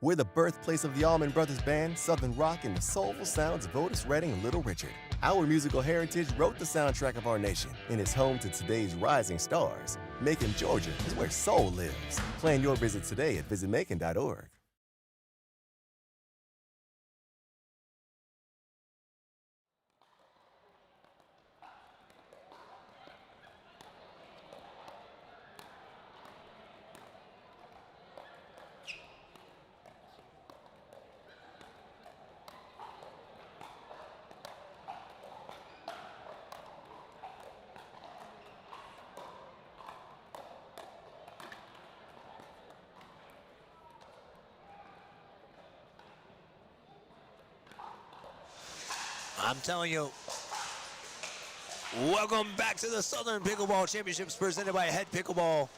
We're the birthplace of the Allman Brothers Band, Southern Rock, and the soulful sounds of Otis Redding and Little Richard. Our musical heritage wrote the soundtrack of our nation and is home to today's rising stars. Macon, Georgia is where soul lives. Plan your visit today at visitmacon.org. I'm telling you, welcome back to the Southern Pickleball Championships presented by HEAD Pickleball.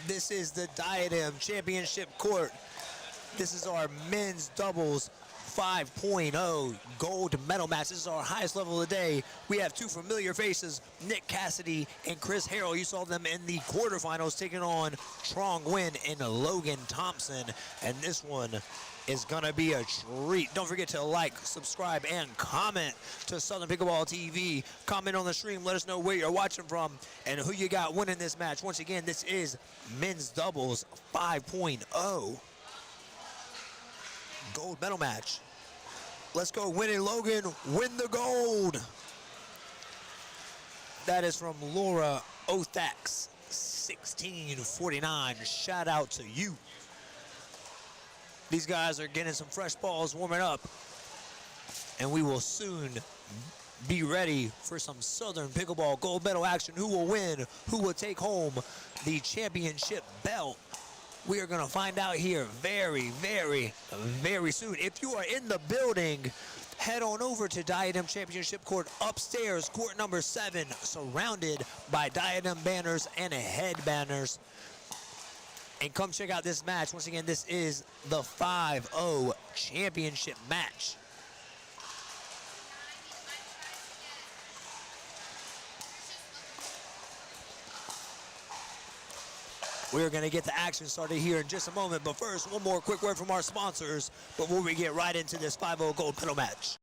This is the Diadem Championship Court. This is our men's doubles 5.0 gold medal match. This is our highest level of the day. We have two familiar faces, Nick Cassidy and Chris Harrell. You saw them in the quarterfinals taking on Trong Nguyen and Logan Thompson. And this one is gonna be a treat. Don't forget to like, subscribe, and comment to Southern Pickleball TV. Comment on the stream, let us know where you're watching from and who you got winning this match. Once again, this is men's doubles 5.0 gold medal match. Let's go, Winnie Logan, win the gold. That is from Laura Othax, 1649. Shout out to you. These guys are getting some fresh balls warming up, and we will soon be ready for some Southern Pickleball gold medal action. Who will win? Who will take home the championship belt? We are going to find out here very, very, very soon. If you are in the building, head on over to Diadem Championship Court upstairs, court number 7, surrounded by Diadem banners and HEAD banners. And come check out this match. Once again, this is the 5-0 championship match. We're going to get the action started here in just a moment. But first, one more quick word from our sponsors before we get right into this 5-0 gold medal match.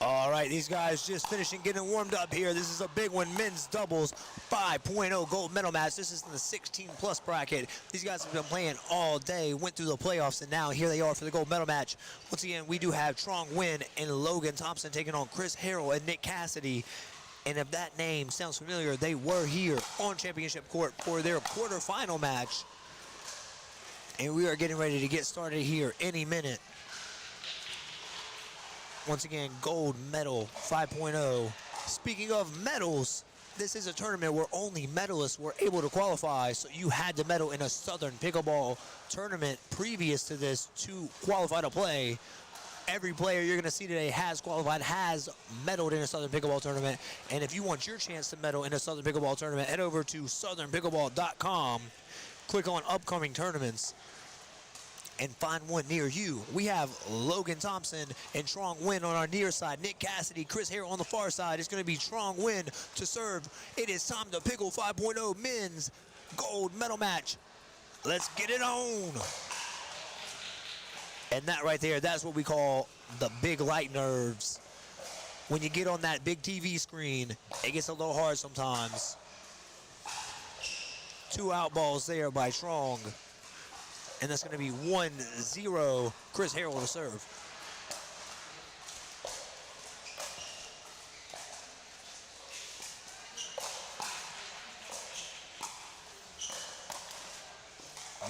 All right, these guys just finishing getting warmed up here. This is a big one, men's doubles 5.0 gold medal match. This is in the 16+ bracket. These guys have been playing all day, went through the playoffs, and now here they are for the gold medal match. Once again, we do have Trong Nguyen and Logan Thompson taking on Chris Harrell and Nick Cassidy. And if that name sounds familiar, they were here on Championship Court for their quarterfinal match. And we are getting ready to get started here any minute. Once again, gold medal 5.0. Speaking of medals, this is a tournament where only medalists were able to qualify, so you had to medal in a Southern Pickleball tournament previous to this to qualify to play. Every player you're going to see today has qualified, has medaled in a Southern Pickleball tournament. And if you want your chance to medal in a Southern Pickleball tournament, head over to southernpickleball.com, click on upcoming tournaments, and find one near you. We have Logan Thompson and Trong Nguyen on our near side. Nick Cassidy, Chris Hare on the far side. It's going to be Trong Nguyen to serve. It is time to Pickle 5.0 men's gold medal match. Let's get it on. And that right there, that's what we call the big light nerves. When you get on that big TV screen, it gets a little hard sometimes. 2 out balls there by Trong. And that's going to be 1-0, Chris Harrell to serve.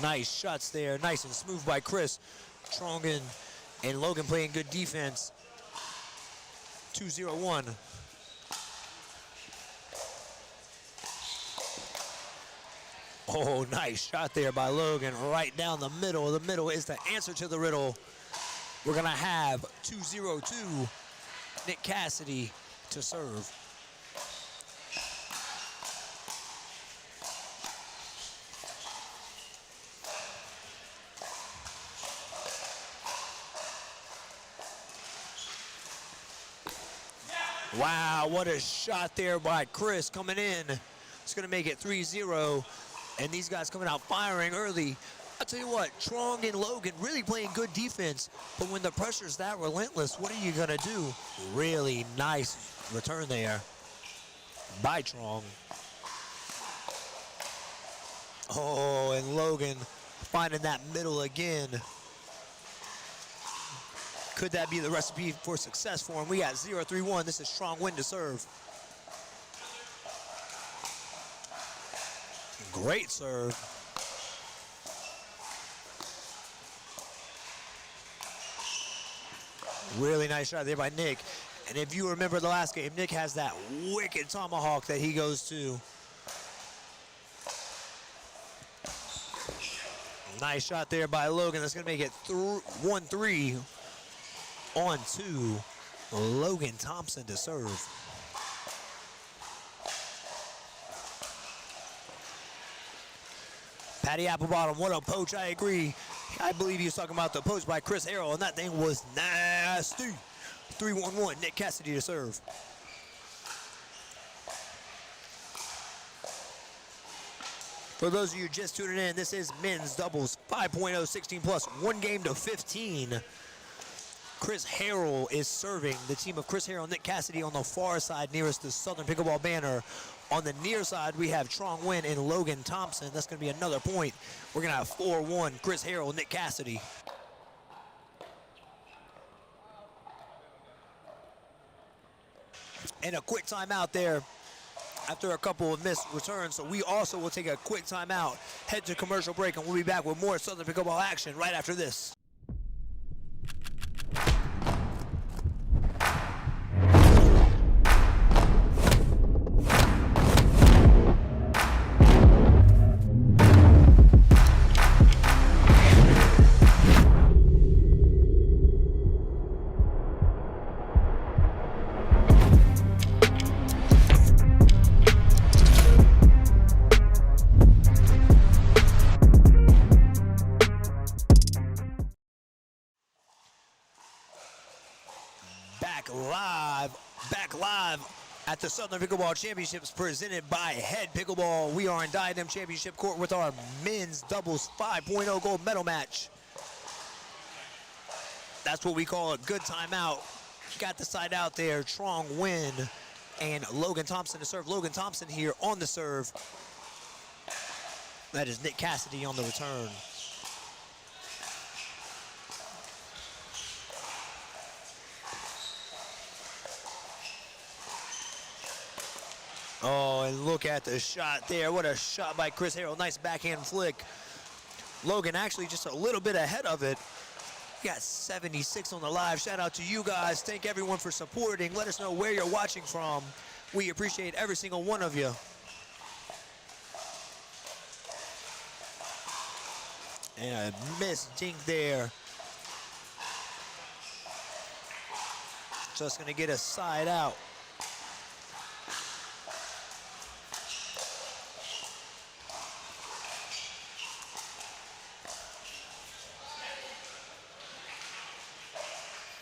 Nice shots there, nice and smooth by Chris. Trong and Logan playing good defense. 2-0-1. Oh, nice shot there by Logan, right down the middle. The middle is the answer to the riddle. We're going to have 2-0-2, Nick Cassidy to serve. Wow, what a shot there by Chris coming in. It's going to make it 3-0. And these guys coming out firing early. I'll tell you what, Trong and Logan really playing good defense, but when the pressure's that relentless, what are you gonna do? Really nice return there by Trong. Oh, and Logan finding that middle again. Could that be the recipe for success for him? We got 0-3-1. This is Trong Nguyen to serve. Great serve. Really nice shot there by Nick. And if you remember the last game, Nick has that wicked tomahawk that he goes to. Nice shot there by Logan. That's going to make it 1-3 on to Logan Thompson to serve. Patty Applebottom, what a poach, I agree. I believe he was talking about the poach by Chris Harrell, and that thing was nasty. 3-1-1, Nick Cassidy to serve. For those of you just tuning in, this is men's doubles 5.0 16 plus, 1 game to 15. Chris Harrell is serving. The team of Chris Harrell, Nick Cassidy on the far side nearest the Southern Pickleball banner. On the near side, we have Trong Nguyen and Logan Thompson. That's going to be another point. We're going to have 4-1, Chris Harrell, Nick Cassidy. And a quick timeout there after a couple of missed returns. So we also will take a quick timeout, head to commercial break, and we'll be back with more Southern Pickleball action right after this. Back live at the Southern Pickleball Championships presented by HEAD Pickleball. We are in Diadem Championship Court with our men's doubles 5.0 gold medal match. That's what we call a good timeout. Got the side out there, Trong Nguyen and Logan Thompson to serve. Logan Thompson here on the serve. That is Nick Cassidy on the return. Oh, and look at the shot there. What a shot by Chris Harrell. Nice backhand flick. Logan actually just a little bit ahead of it. We got 76 on the live. Shout out to you guys. Thank everyone for supporting. Let us know where you're watching from. We appreciate every single one of you. And a missed dink there. Just going to get a side out.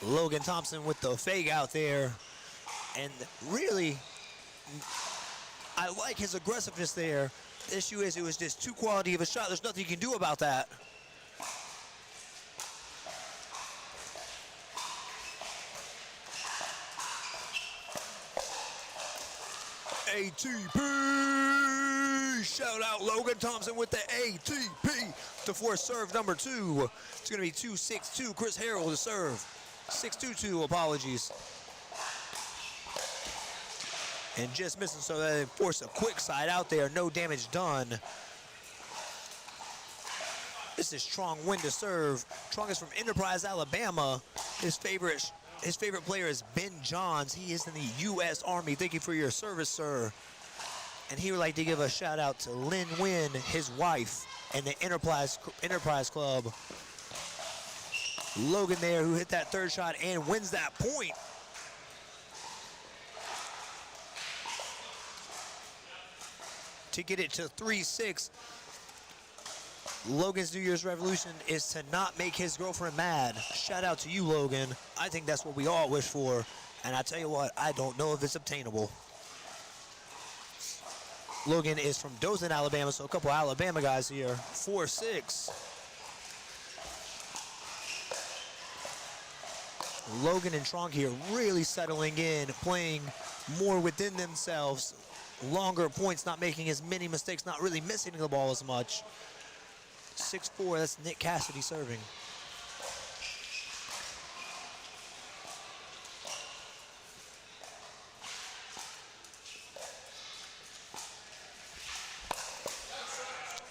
Logan Thompson with the fake out there. And really, I like his aggressiveness there. The issue is it was just too quality of a shot. There's nothing you can do about that. ATP! Shout out Logan Thompson with the ATP to force serve number 2. It's going to be 2-6-2. Chris Harrell to serve. 6-2-2, apologies. And just missing, so they force a quick side out there. No damage done. This is Trong Win to serve. Trong is from Enterprise, Alabama. His favorite player is Ben Johns. He is in the U.S. Army. Thank you for your service, sir. And he would like to give a shout out to Lynn Wynn, his wife, and the Enterprise Club. Logan there, who hit that third shot and wins that point. To get it to 3-6. Logan's New Year's resolution is to not make his girlfriend mad. Shout out to you, Logan. I think that's what we all wish for. And I tell you what, I don't know if it's obtainable. Logan is from Dothan, Alabama, so a couple Alabama guys here. 4-6. Logan and Trong here really settling in, playing more within themselves. Longer points, not making as many mistakes, not really missing the ball as much. 6-4, that's Nick Cassidy serving.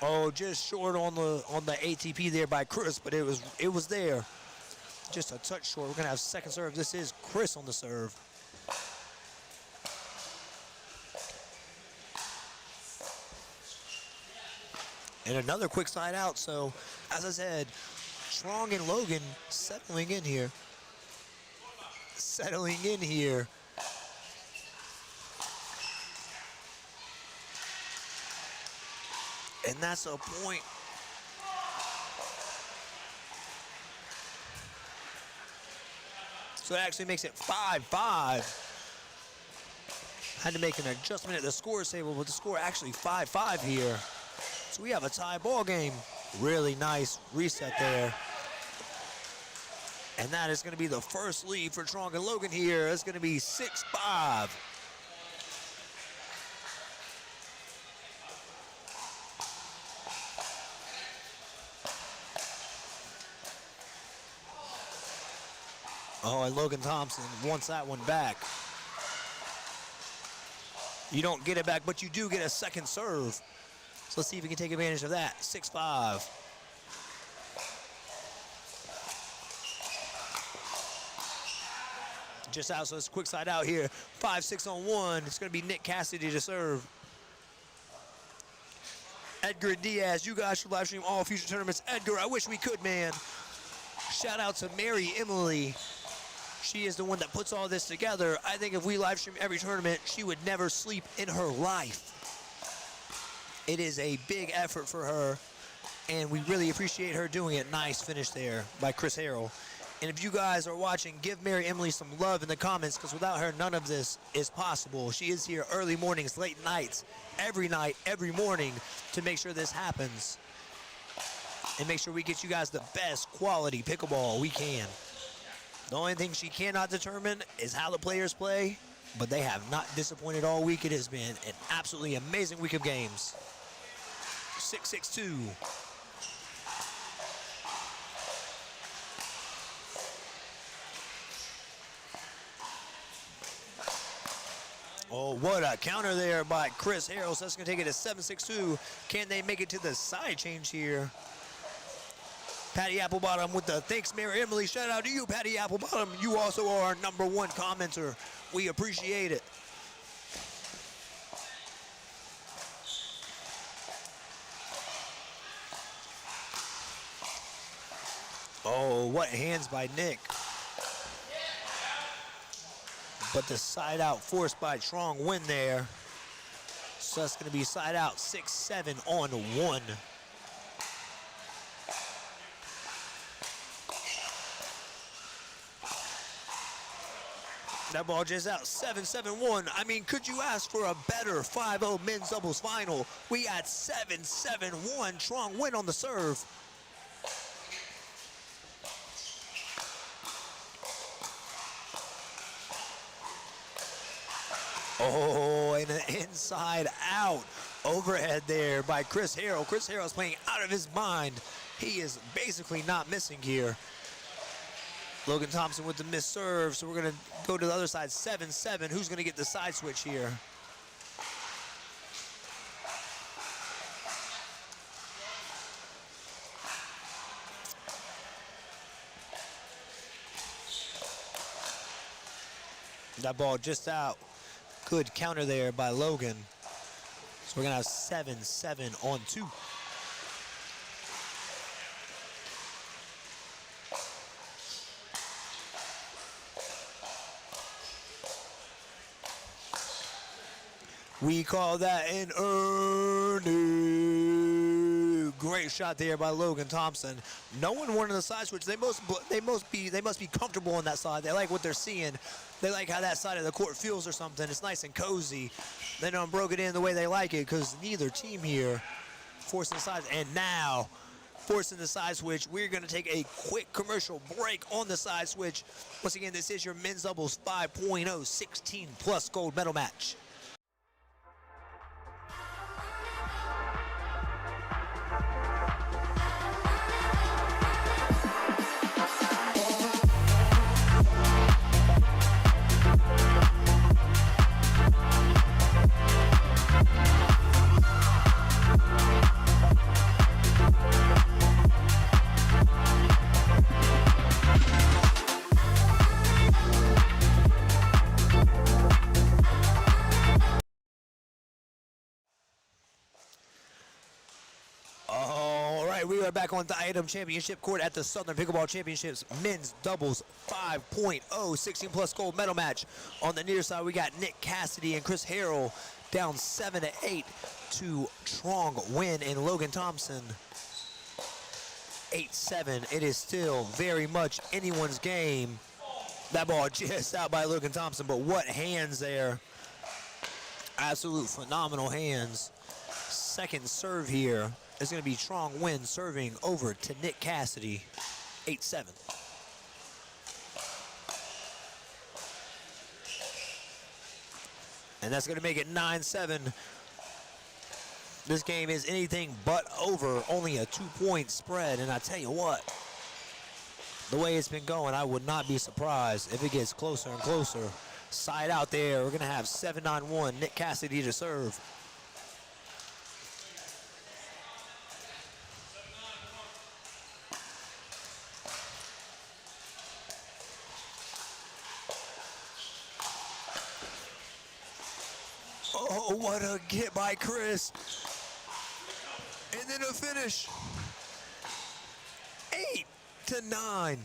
Oh, just short on the ATP there by Chris, but it was there. Just a touch short. We're gonna have second serve. This is Chris on the serve. And another quick side out. So, as I said, Trong and Logan settling in here. Settling in here. And that's a point. So it actually makes it 5-5. Had to make an adjustment at the score table, but the score actually 5-5 here. So we have a tie ball game. Really nice reset there. And that is going to be the first lead for Trong and Logan here. It's going to be 6-5. Oh, and Logan Thompson wants that one back. You don't get it back, but you do get a second serve. So let's see if we can take advantage of that. 6-5. Just out, so it's a quick side out here. 5-6 on 1. It's going to be Nick Cassidy to serve. Edgar Diaz, you guys should live stream all future tournaments. Edgar, I wish we could, man. Shout out to Mary Emily. She is the one that puts all this together. I think if we live stream every tournament, she would never sleep in her life. It is a big effort for her, and we really appreciate her doing it. Nice finish there by Chris Harrell. And if you guys are watching, give Mary Emily some love in the comments, because without her, none of this is possible. She is here early mornings, late nights, every night, every morning to make sure this happens. And make sure we get you guys the best quality pickleball we can. The only thing she cannot determine is how the players play, but they have not disappointed all week. It has been an absolutely amazing week of games. 6-6-2. Oh, what a counter there by Chris Harrell. So that's going to take it to 7-6-2. Can they make it to the side change here? Patty Applebottom with the thanks, Mary Emily. Shout out to you, Patty Applebottom. You also are our #1 commenter. We appreciate it. Oh, what hands by Nick. but the side out forced by Trong win there. So that's going to be side out 6-7 on 1. That ball just out 7-7-1. I mean, could you ask for a better 5-0 men's doubles final? We got 7-7-1. Trong win on the serve. Oh, and an inside out overhead there by Chris Harrell. Chris Harrell's playing out of his mind. He is basically not missing here. Logan Thompson with the missed serve, so we're going to go to the other side, 7-7. Who's going to get the side switch here? That ball just out. Good counter there by Logan. So we're going to have 7-7 on 2. We call that an early. Great shot there by Logan Thompson. No one wanted the side switch. They must be comfortable on that side. They like what they're seeing. They like how that side of the court feels or something. It's nice and cozy. They done broke it in the way they like it because neither team here forcing the sides. And now forcing the side switch. We're going to take a quick commercial break on the side switch. Once again, this is your men's doubles 5.0 16+ gold medal match. We are back on the Item Championship court at the Southern Pickleball Championships men's doubles 5.0 16+ gold medal match. On the near side, we got Nick Cassidy and Chris Harrell down 7-8 to Trong win and Logan Thompson 8-7. It is still very much anyone's game. That ball just out by Logan Thompson, but what hands there. Absolute phenomenal hands. Second serve here. It's going to be Trong Win serving over to Nick Cassidy, 8-7. And that's going to make it 9-7. This game is anything but over, only a 2-point spread. And I tell you what, the way it's been going, I would not be surprised if it gets closer and closer. Side out there, we're going to have 7-9-1, Nick Cassidy to serve. Oh, what a get by Chris. And then a finish. 8-9.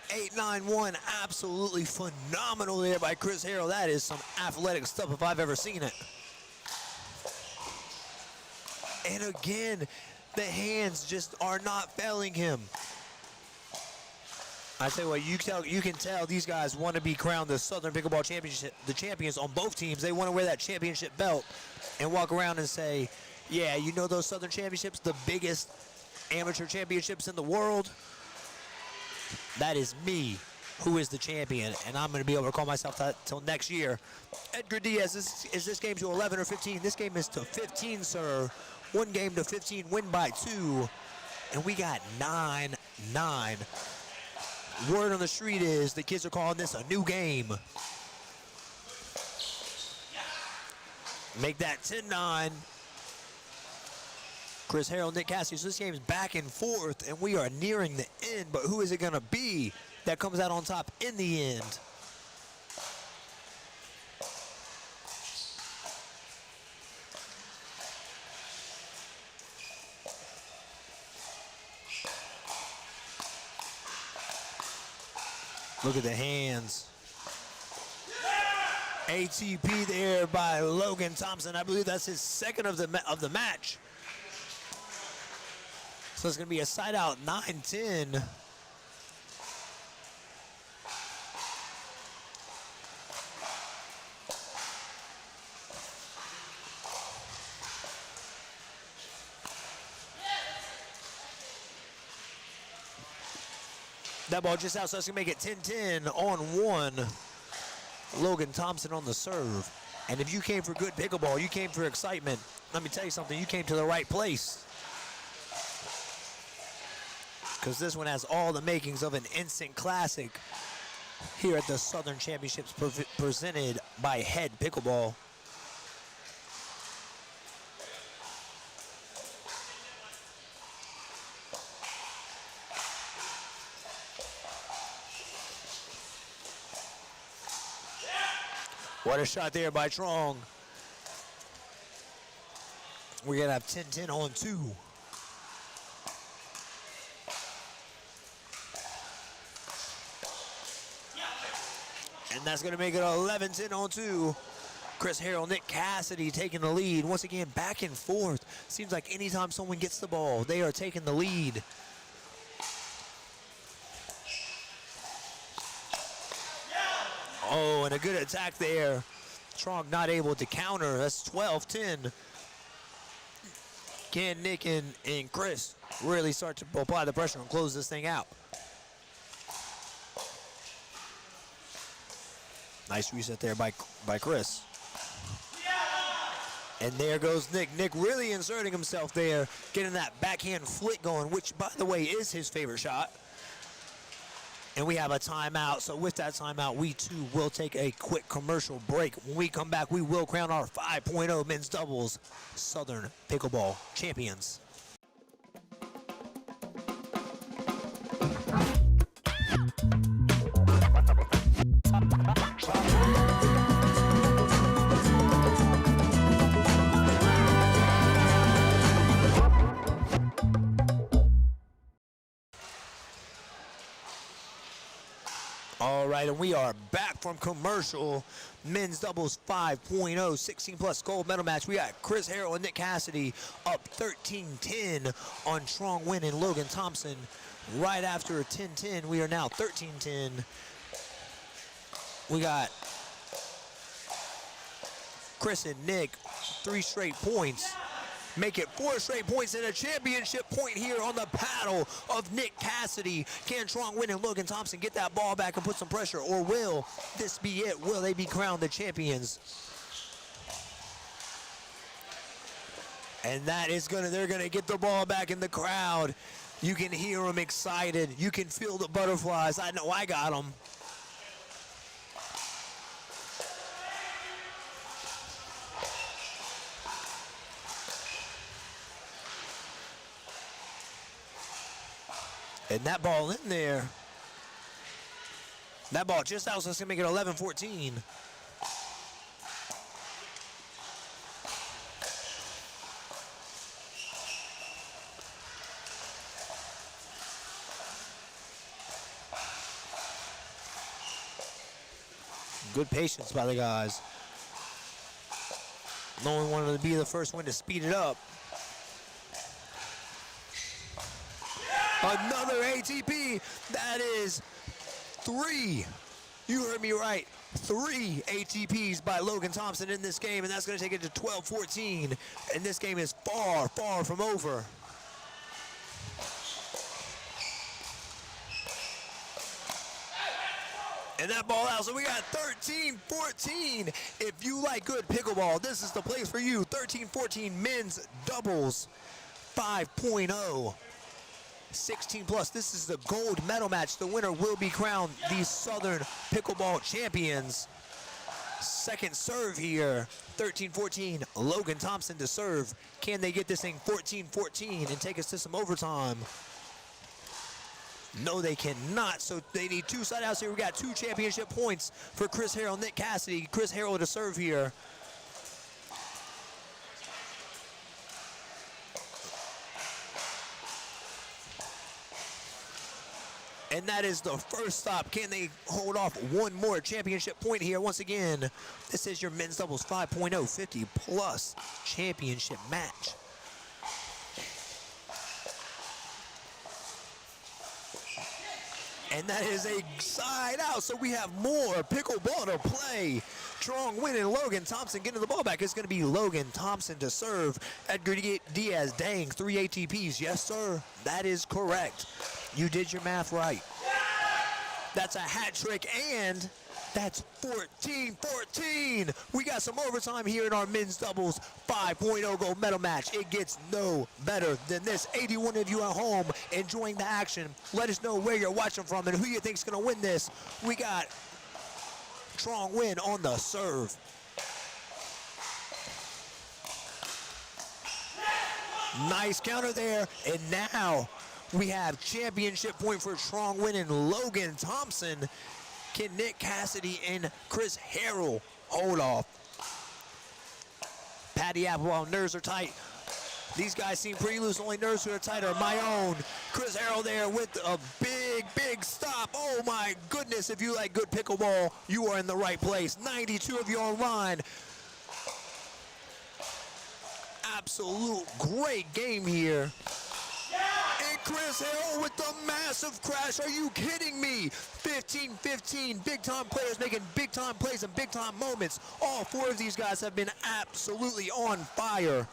8-9-1. Absolutely phenomenal there by Chris Harrell. That is some athletic stuff if I've ever seen it. And again, the hands just are not failing him. I tell you what, you can tell these guys want to be crowned the Southern Pickleball Championship, the champions on both teams. They want to wear that championship belt and walk around and say, yeah, you know those Southern Championships, the biggest amateur championships in the world? That is me who is the champion, and I'm going to be able to call myself that till next year. Edgar Diaz, is this game to 11 or 15? This game is to 15, sir. One game to 15, win by 2. And we got 9-9. Word on the street is the kids are calling this a new game. Make that 10-9. Chris Harrell, Nick Cassidy. So this game's back and forth, and we are nearing the end. But who is it going to be that comes out on top in the end? Look at the hands. ATP there by Logan Thompson. I believe that's his second of the match. So it's going to be a side out 9-10. That ball just out, so it's going to make it 10-10 on one. Logan Thompson on the serve. And if you came for good pickleball, you came for excitement, let me tell you something, you came to the right place. Because this one has all the makings of an instant classic here at the Southern Championships presented by HEAD Pickleball. What a shot there by Trong. We're going to have 10-10 on two. And that's going to make it 11-10 on two. Chris Harrell, Nick Cassidy taking the lead. Once again, back and forth. Seems like anytime someone gets the ball, they are taking the lead. Oh, and a good attack there. Trong not able to counter. That's 12-10. Can Nick and Chris really start to apply the pressure and close this thing out? Nice reset there by Chris. And there goes Nick. Nick really inserting himself there, getting that backhand flick going, which, by the way, is his favorite shot. And we have a timeout. So with that timeout, we too will take a quick commercial break. When we come back, we will crown our 5.0 men's doubles Southern Pickleball Champions. All right, and we are back from commercial. Men's doubles 5.0, 16 plus gold medal match. We got Chris Harrell and Nick Cassidy up 13-10 on Trong Nguyen and Logan Thompson. Right after a 10-10, we are now 13-10. We got Chris and Nick, 3 straight points. Make it 4 straight points and a championship point here on the paddle of Nick Cassidy. Can Trong Nguyen and Logan Thompson get that ball back and put some pressure, or will this be it? Will they be crowned the champions? And that is they're gonna get the ball back in the crowd. You can hear them excited. You can feel the butterflies. I know I got them. And that ball in there. That ball just out, so it's going to make it 11-14. Good patience by the guys. No one wanted to be the first one to speed it up. Another ATP. That is 3. You heard me right. 3 ATPs by Logan Thompson in this game, and that's going to take it to 12-14. And this game is far, far from over. And that ball out, so we got 13-14. If you like good pickleball, this is the place for you. 13-14 men's doubles 5.0. 16 plus. This is the gold medal match. The winner will be crowned the Southern Pickleball Champions. Second serve here. 13-14. Logan Thompson to serve. Can they get this thing 14-14 and take us to some overtime? No, they cannot. So they need 2 side outs here. We got 2 championship points for Chris Harrell, Nick Cassidy. Chris Harrell to serve here. And that is the first stop. Can they hold off one more championship point here? Once again, this is your men's doubles 5.0 50+ championship match. And that is a side out, so we have more pickleball to play. Strong win, and Logan Thompson getting the ball back. It's going to be Logan Thompson to serve. Edgar Diaz, dang, 3 ATPs. Yes, sir, that is correct. You did your math right. That's a hat trick, and that's 14-14. We got some overtime here in our men's doubles 5.0 gold medal match. It gets no better than this. 81 of you at home enjoying the action. Let us know where you're watching from and who you think's gonna win this. We got Strong Win on the serve. Nice counter there, and now we have championship point for Strong Win and Logan Thompson. Can Nick Cassidy and Chris Harrell hold off? Patty Appleball, nerves are tight. These guys seem pretty loose. Only nerves that are tight are my own. Chris Harrell there with a big stop. Oh my goodness, if you like good pickleball, you are in the right place. 92 of you online. Absolute great game here. And Chris Harrell with the massive crash. Are you kidding me? 15-15, big-time players making big-time plays and big-time moments. All four of these guys have been absolutely on fire.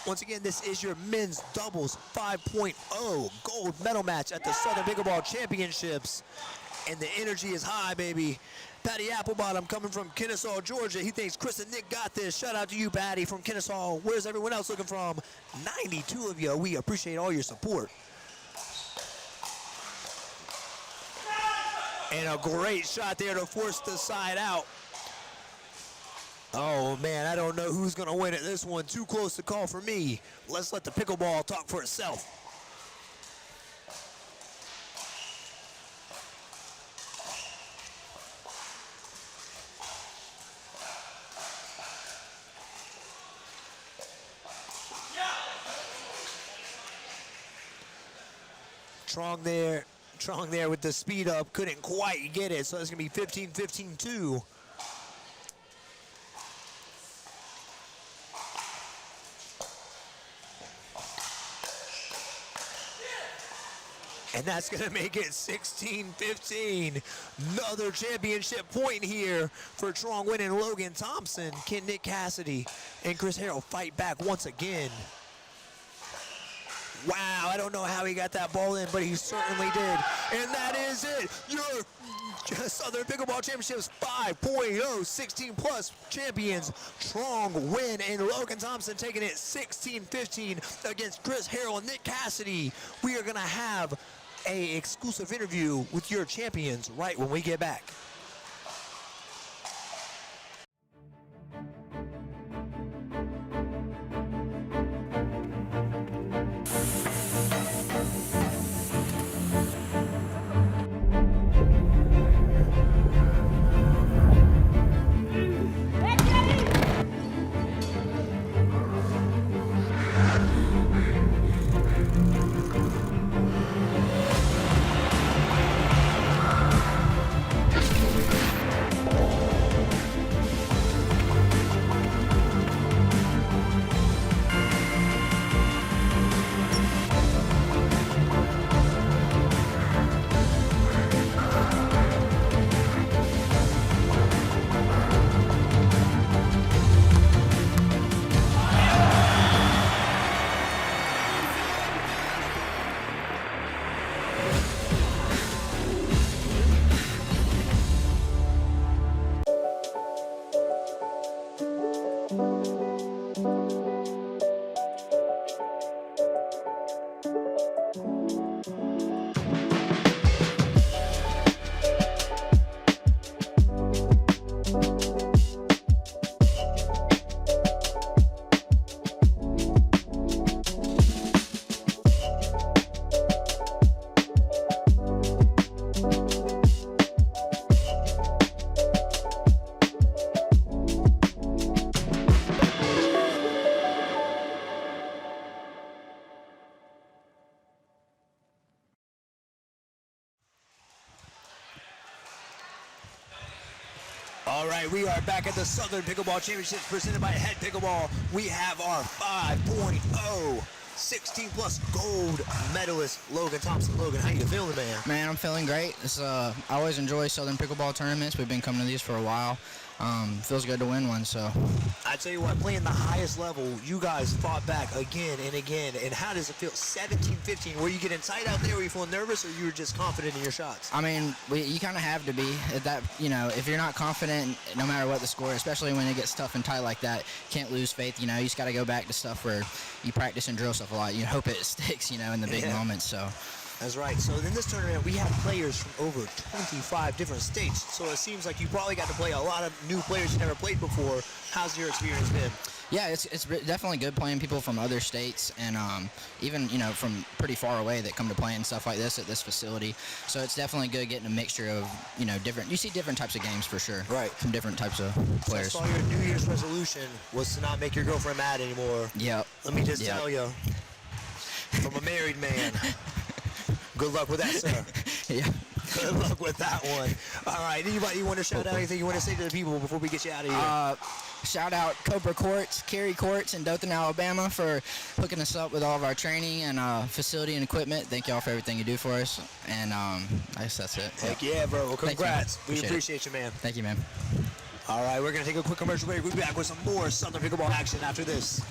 Once again, this is your men's doubles 5.0 gold medal match at the Southern Pickleball Championships. And the energy is high, baby. Patty Applebottom coming from Kennesaw, Georgia. He thinks Chris and Nick got this. Shout out to you, Patty, from Kennesaw. Where's everyone else looking from? 92 of you. We appreciate all your support. And a great shot there to force the side out. Oh, man, I don't know who's going to win it. This one too close to call for me. Let's let the pickleball talk for itself. Trong there with the speed up, couldn't quite get it, so it's gonna be 15-15-2. And that's gonna make it 16-15. Another championship point here for Strong Win and Logan Thompson. Can Nick Cassidy and Chris Harrell fight back once again? Wow, I don't know how he got that ball in, but he certainly did. And that is it. Your Southern Pickleball Championships 5.0 16+ champions. Strong Win and Logan Thompson taking it 16-15 against Chris Harrell and Nick Cassidy. We are going to have an exclusive interview with your champions right when we get back. All right, we are back at the Southern Pickleball Championships presented by HEAD Pickleball. We have our 5.0 16-plus gold medalist, Logan Thompson. Logan, how you feeling, man? Man, I'm feeling great. I always enjoy Southern Pickleball tournaments. We've been coming to these for a while. Feels good to win one, so. I tell you what, playing the highest level, you guys fought back again and again. And how does it feel? 17-15. Were you getting tight out there? Were you feeling nervous, or you were just confident in your shots? I mean, you kind of have to be. If you're not confident, no matter what the score, especially when it gets tough and tight like that, can't lose faith. You just got to go back to stuff where you practice and drill stuff a lot. You hope it sticks, in the big moments. So. That's right. So in this tournament, we have players from over 25 different states. So it seems like you probably got to play a lot of new players you never played before. How's your experience been? Yeah, it's definitely good playing people from other states and even, from pretty far away that come to play and stuff like this at this facility. So it's definitely good getting a mixture of, you see different types of games for sure. Right. From different types of players. So I saw your New Year's resolution was to not make your girlfriend mad anymore. Yep. Let me just tell you, from a married man, good luck with that, sir. Yeah. Good luck with that one. All right. Anybody want to shout out anything you want to say to the people before we get you out of here? Shout out Cobra Courts, Cary Courts in Dothan, Alabama for hooking us up with all of our training and facility and equipment. Thank y'all for everything you do for us. And I guess that's it. Heck yeah, bro. Well, congrats. Thanks, we appreciate you, man. Thank you, man. All right. We're going to take a quick commercial break. We'll be back with some more Southern Pickleball action after this.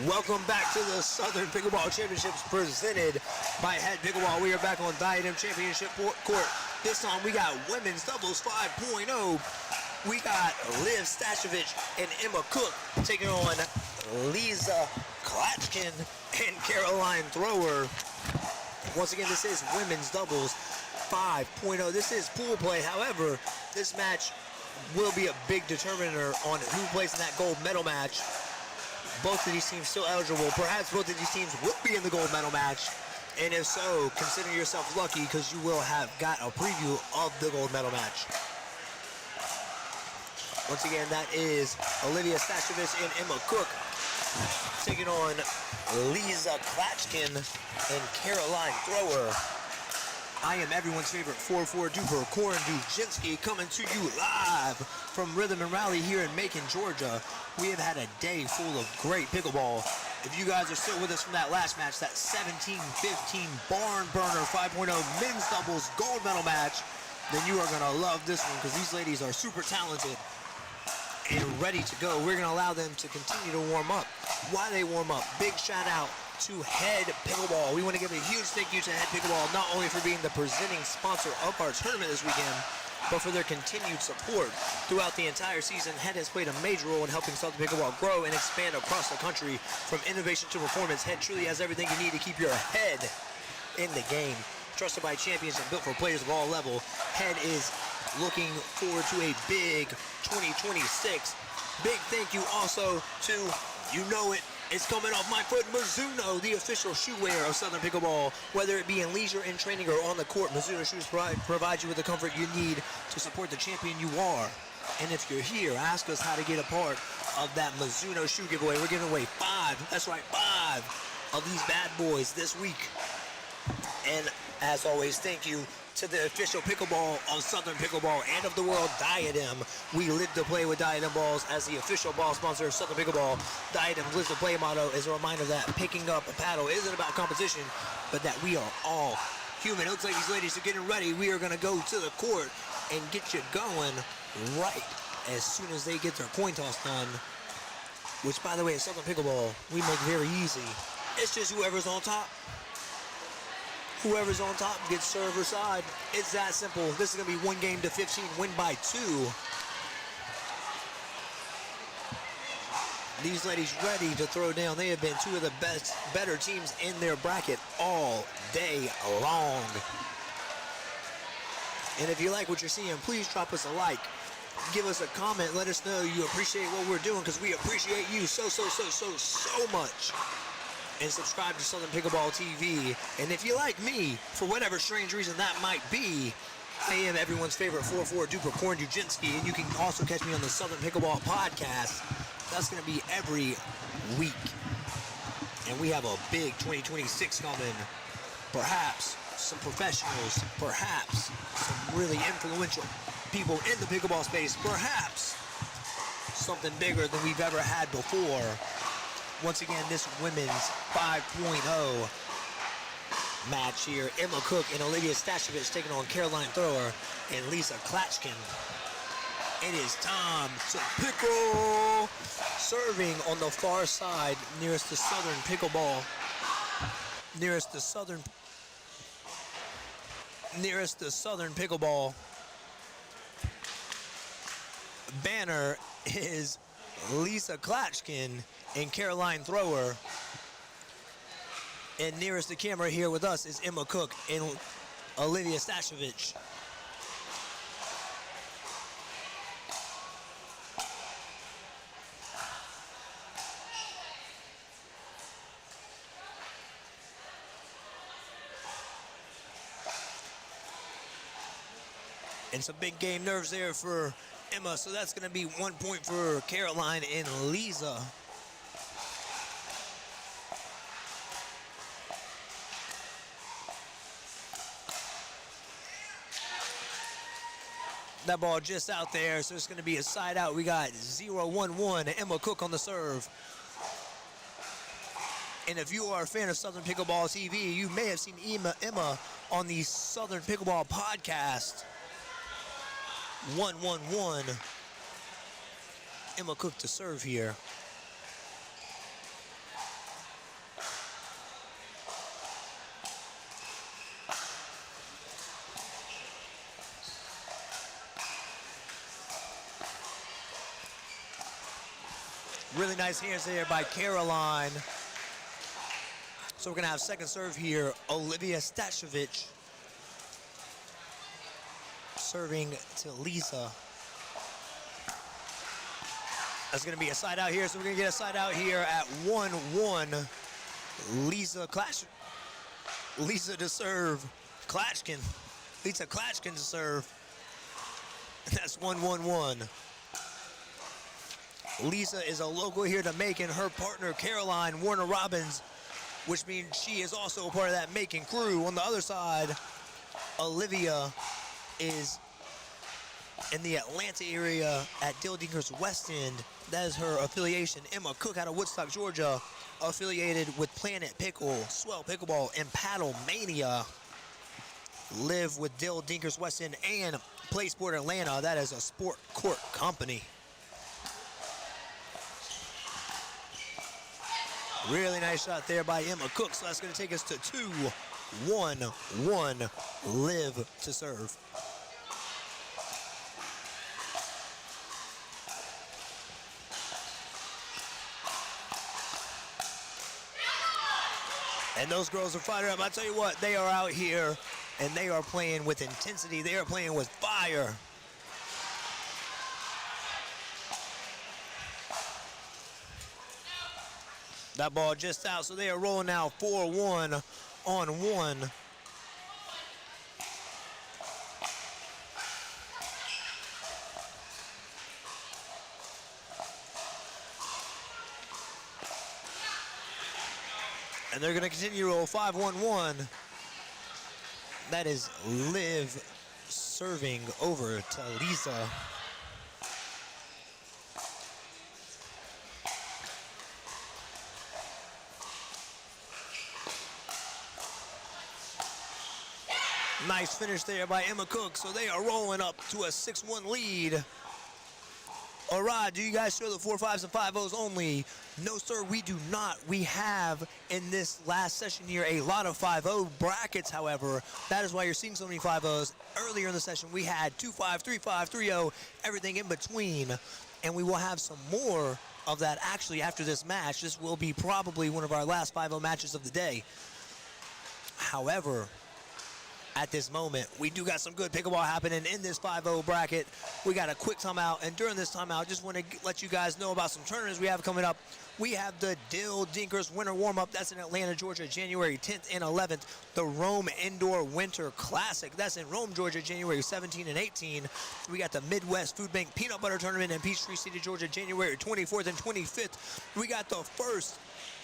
Welcome back to the Southern Pickleball Championships presented by HEAD Pickleball. We are back on Diadem Championship Court. This time we got women's doubles 5.0. We got Liv Stashovich and Emma Cook taking on Lisa Klatchkin and Caroline Thrower. Once again, this is women's doubles 5.0. This is pool play. However, this match will be a big determiner on who plays in that gold medal match. Both of these teams still eligible. Perhaps both of these teams will be in the gold medal match. And if so, consider yourself lucky because you will have got a preview of the gold medal match. Once again, that is Olivia Stashovich and Emma Cook taking on Lisa Klatchkin and Caroline Thrower. I am everyone's favorite 4-4 duper, Corin Dujinski, coming to you live from Rhythm and Rally here in Macon, Georgia. We have had a day full of great pickleball. If you guys are still with us from that last match, that 17-15 barn burner 5.0 men's doubles gold medal match, then you are going to love this one because these ladies are super talented and ready to go. We're going to allow them to continue to warm up. While they warm up, big shout out to HEAD Pickleball. We want to give a huge thank you to HEAD Pickleball, not only for being the presenting sponsor of our tournament this weekend, but for their continued support throughout the entire season. HEAD has played a major role in helping Southern Pickleball grow and expand across the country. From innovation to performance, HEAD truly has everything you need to keep your head in the game. Trusted by champions and built for players of all level, HEAD is looking forward to a big 2026. Big thank you also to, you know it, it's coming off my foot, Mizuno, the official shoe wear of Southern Pickleball. Whether it be in leisure, in training, or on the court, Mizuno shoes provide you with the comfort you need to support the champion you are. And if you're here, ask us how to get a part of that Mizuno shoe giveaway. We're giving away 5, that's right, 5 of these bad boys this week. And as always, thank you to the official pickleball of Southern Pickleball and of the world, Diadem. We live to play with Diadem balls as the official ball sponsor of Southern Pickleball. Diadem lives to play motto is a reminder that picking up a paddle isn't about competition, but that we are all human. It looks like these ladies are getting ready. We are going to go to the court and get you going right as soon as they get their coin toss done, which, by the way, at Southern Pickleball, we make very easy. It's just whoever's on top. Whoever's on top gets server side. It's that simple. This is going to be 1 game to 15, win by 2. These ladies ready to throw down. They have been 2 of the better teams in their bracket all day long. And if you like what you're seeing, please drop us a like. Give us a comment. Let us know you appreciate what we're doing because we appreciate you so much. And subscribe to Southern Pickleball TV. And if you like me, for whatever strange reason that might be, I am everyone's favorite 4-4 duper, Corin Dujinski, and you can also catch me on the Southern Pickleball podcast. That's going to be every week. And we have a big 2026 coming. Perhaps some professionals, perhaps some really influential people in the pickleball space, perhaps something bigger than we've ever had before. Once again, this women's 5.0 match here. Emma Cook and Olivia Stashovich taking on Caroline Thrower and Lisa Klatchkin. It is time to pickle. Serving on the far side, nearest the Southern Pickleball. Nearest the Southern Pickleball banner is Lisa Klatchkin and Caroline Thrower. And nearest the camera here with us is Emma Cook and Olivia Stashovich. And some big game nerves there for Emma. So that's going to be 1 point for Caroline and Lisa. That ball just out there, so it's going to be a side out. We got 0-1-1, Emma Cook on the serve. And if you are a fan of Southern Pickleball TV, you may have seen Emma on the Southern Pickleball podcast. 1-1-1. Emma Cook to serve here. Really nice hands there by Caroline. So we're going to have second serve here. Olivia Stashovich serving to Lisa. That's going to be a side out here. So we're going to get a side out here at 1-1. Lisa to serve. Lisa Klatchkin to serve. And that's 1-1-1. Lisa is a local here to Macon. Her partner, Caroline Warner Robbins, which means she is also a part of that Macon crew. On the other side, Olivia is in the Atlanta area at Dill Dinkers West End. That is her affiliation. Emma Cook out of Woodstock, Georgia, affiliated with Planet Pickle, Swell Pickleball, and Paddle Mania. Live with Dill Dinkers West End and Play Sport Atlanta. That is a sport court company. Really nice shot there by Emma Cook. So that's going to take us to 2-1-1. Live to serve. And those girls are fired up. I tell you what, they are out here and they are playing with intensity. They are playing with fire. That ball just out, so they are rolling now 4-1 on 1. And they're going to continue to roll 5-1-1. That is Liv serving over to Lisa. Nice finish there by Emma Cook. So they are rolling up to a 6-1 lead. All right, do you guys show the 4-5s and 5-0s only? No, sir, we do not. We have, in this last session here, a lot of 5-0 brackets, however. That is why you're seeing so many 5-0s. Earlier in the session, we had 2-5, 3-5, 3-0, everything in between. And we will have some more of that actually after this match. This will be probably one of our last 5-0 matches of the day. However, at this moment, we do got some good pickleball happening in this 5-0 bracket. We got a quick timeout, and during this timeout, just want to let you guys know about some tournaments we have coming up. We have the Dill Dinkers Winter Warm-Up. That's in Atlanta, Georgia, January 10th and 11th. The Rome Indoor Winter Classic. That's in Rome, Georgia, January 17 and 18. We got the Midwest Food Bank Peanut Butter Tournament in Peachtree City, Georgia, January 24th and 25th. We got the first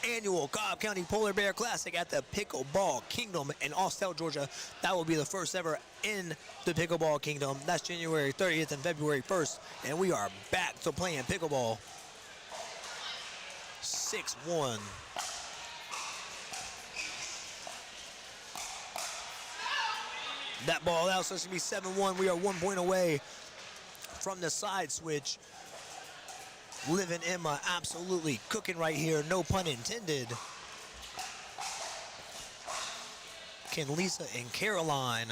annual Cobb County Polar Bear Classic at the Pickleball Kingdom in Austell, Georgia. That will be the first ever in the Pickleball Kingdom. That's January 30th and February 1st. And we are back to playing pickleball. 6-1. That ball out, so it's going to be 7-1. We are 1 point away from the side switch. Liv and Emma absolutely cooking right here, no pun intended. Can Lisa and Caroline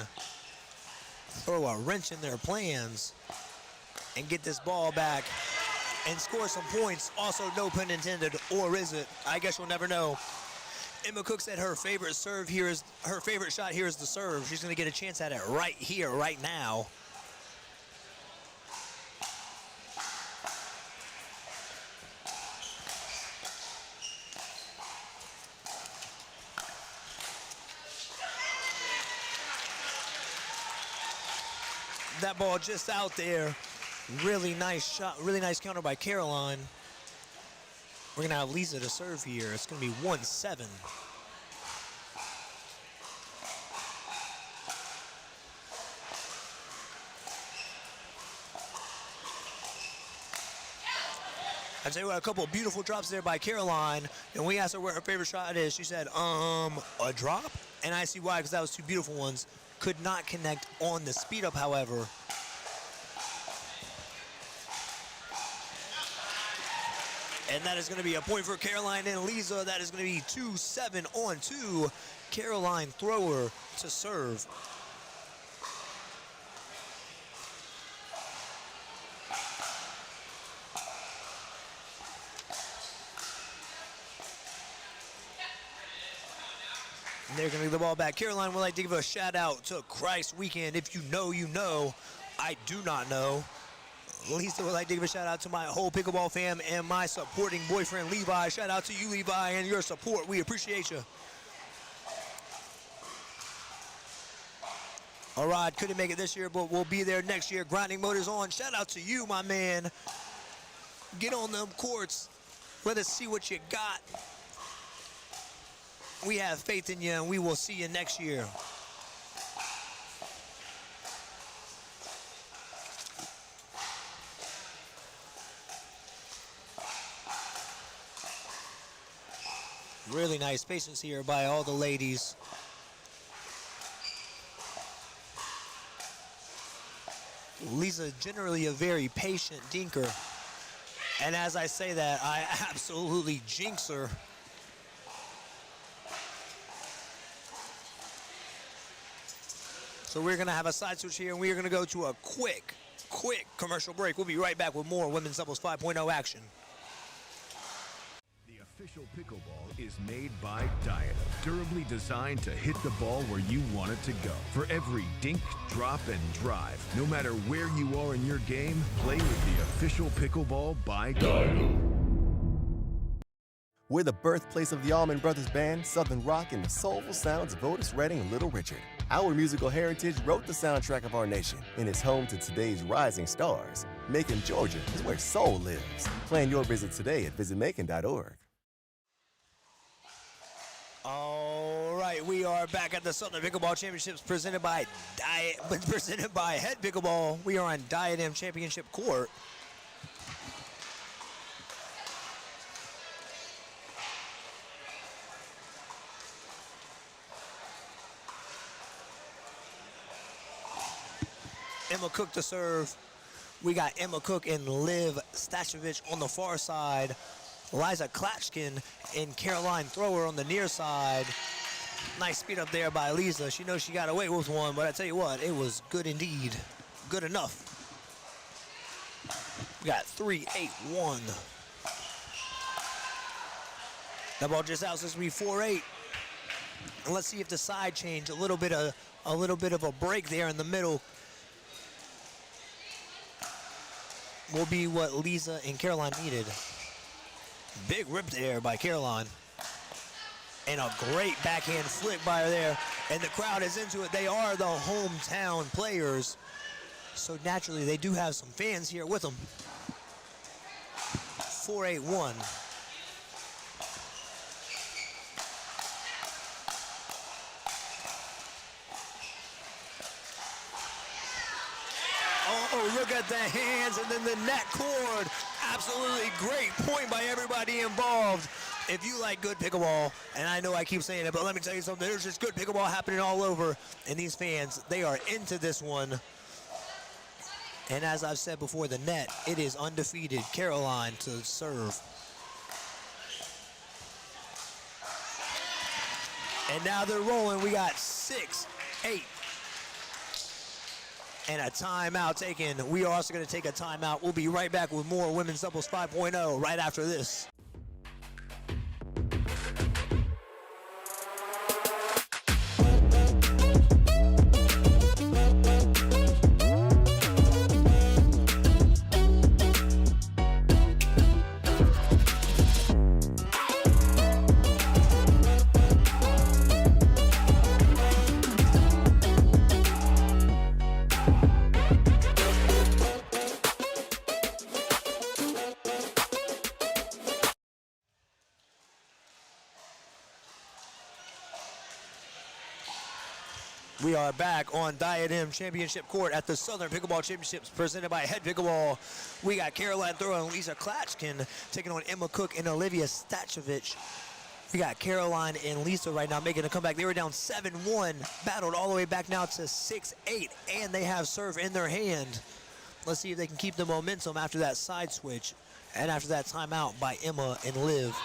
throw a wrench in their plans and get this ball back and score some points? Also, no pun intended, or is it? I guess you'll never know. Emma Cook said her favorite shot here is the serve. She's going to get a chance at it right here, right now. That ball just out there. Really nice shot, really nice counter by Caroline. We're gonna have Lisa to serve here. It's gonna be 1-7. I tell you what, a couple of beautiful drops there by Caroline. And we asked her what her favorite shot is. She said, a drop? And I see why, because that was two beautiful ones. Could not connect on the speed up, however. And that is going to be a point for Caroline and Lisa. That is going to be 2-7 on 2. Caroline thrower to serve. And they're going to give the ball back. Caroline would like to give a shout out to Christ Weekend. If you know, you know. I do not know. Lisa would like to give a shout out to my whole pickleball fam and my supporting boyfriend, Levi. Shout out to you, Levi, and your support. We appreciate you. All right, couldn't make it this year, but we'll be there next year. Grinding mode is on. Shout out to you, my man. Get on them courts. Let us see what you got. We have faith in you, and we will see you next year. Really nice patience here by all the ladies. Lisa, generally a very patient dinker. And as I say that, I absolutely jinx her. So we're going to have a side switch here, and we are going to go to a quick commercial break. We'll be right back with more Women's Doubles 5.0 action. The official pickleball is made by Diadem, durably designed to hit the ball where you want it to go. For every dink, drop, and drive, no matter where you are in your game, play with the official pickleball by Diadem. We're the birthplace of the Allman Brothers Band, Southern Rock, and the soulful sounds of Otis Redding and Little Richard. Our musical heritage wrote the soundtrack of our nation and is home to today's rising stars. Macon, Georgia is where soul lives. Plan your visit today at visitmacon.org. All right, we are back at the Southern Pickleball Championships presented by HEAD Pickleball. We are on Diadem Championship Court. Emma Cook to serve. We got Emma Cook and Liv Stachevich on the far side. Liza Klatchkin and Caroline Thrower on the near side. Nice speed up there by Lisa. She knows she got away with one, but I tell you what, it was good indeed. Good enough. We got 3-8-1. That ball just out, so it's gonna be 4-8. And let's see if the side change, a little bit of a break there in the middle will be what Lisa and Caroline needed. Big rip there by Caroline. And a great backhand flick by her there. And the crowd is into it. They are the hometown players. So naturally, they do have some fans here with them. 4-8-1. Oh, look at the hands and then the net cord. Absolutely great point by everybody involved. If you like good pickleball, and I know I keep saying it, but let me tell you something, there's just good pickleball happening all over. And these fans, they are into this one. And as I've said before, the net, it is undefeated. Caroline to serve. And now they're rolling. We got 6-8. And a timeout taken. We are also going to take a timeout. We'll be right back with more Women's Doubles 5.0 right after this. We are back on Diadem Championship Court at the Southern Pickleball Championships presented by HEAD Pickleball. We got Caroline Throw and Lisa Klatchkin taking on Emma Cook and Olivia Stachevich. We got Caroline and Lisa right now making a comeback. They were down 7-1, battled all the way back now to 6-8, and they have serve in their hand. Let's see if they can keep the momentum after that side switch and after that timeout by Emma and Liv.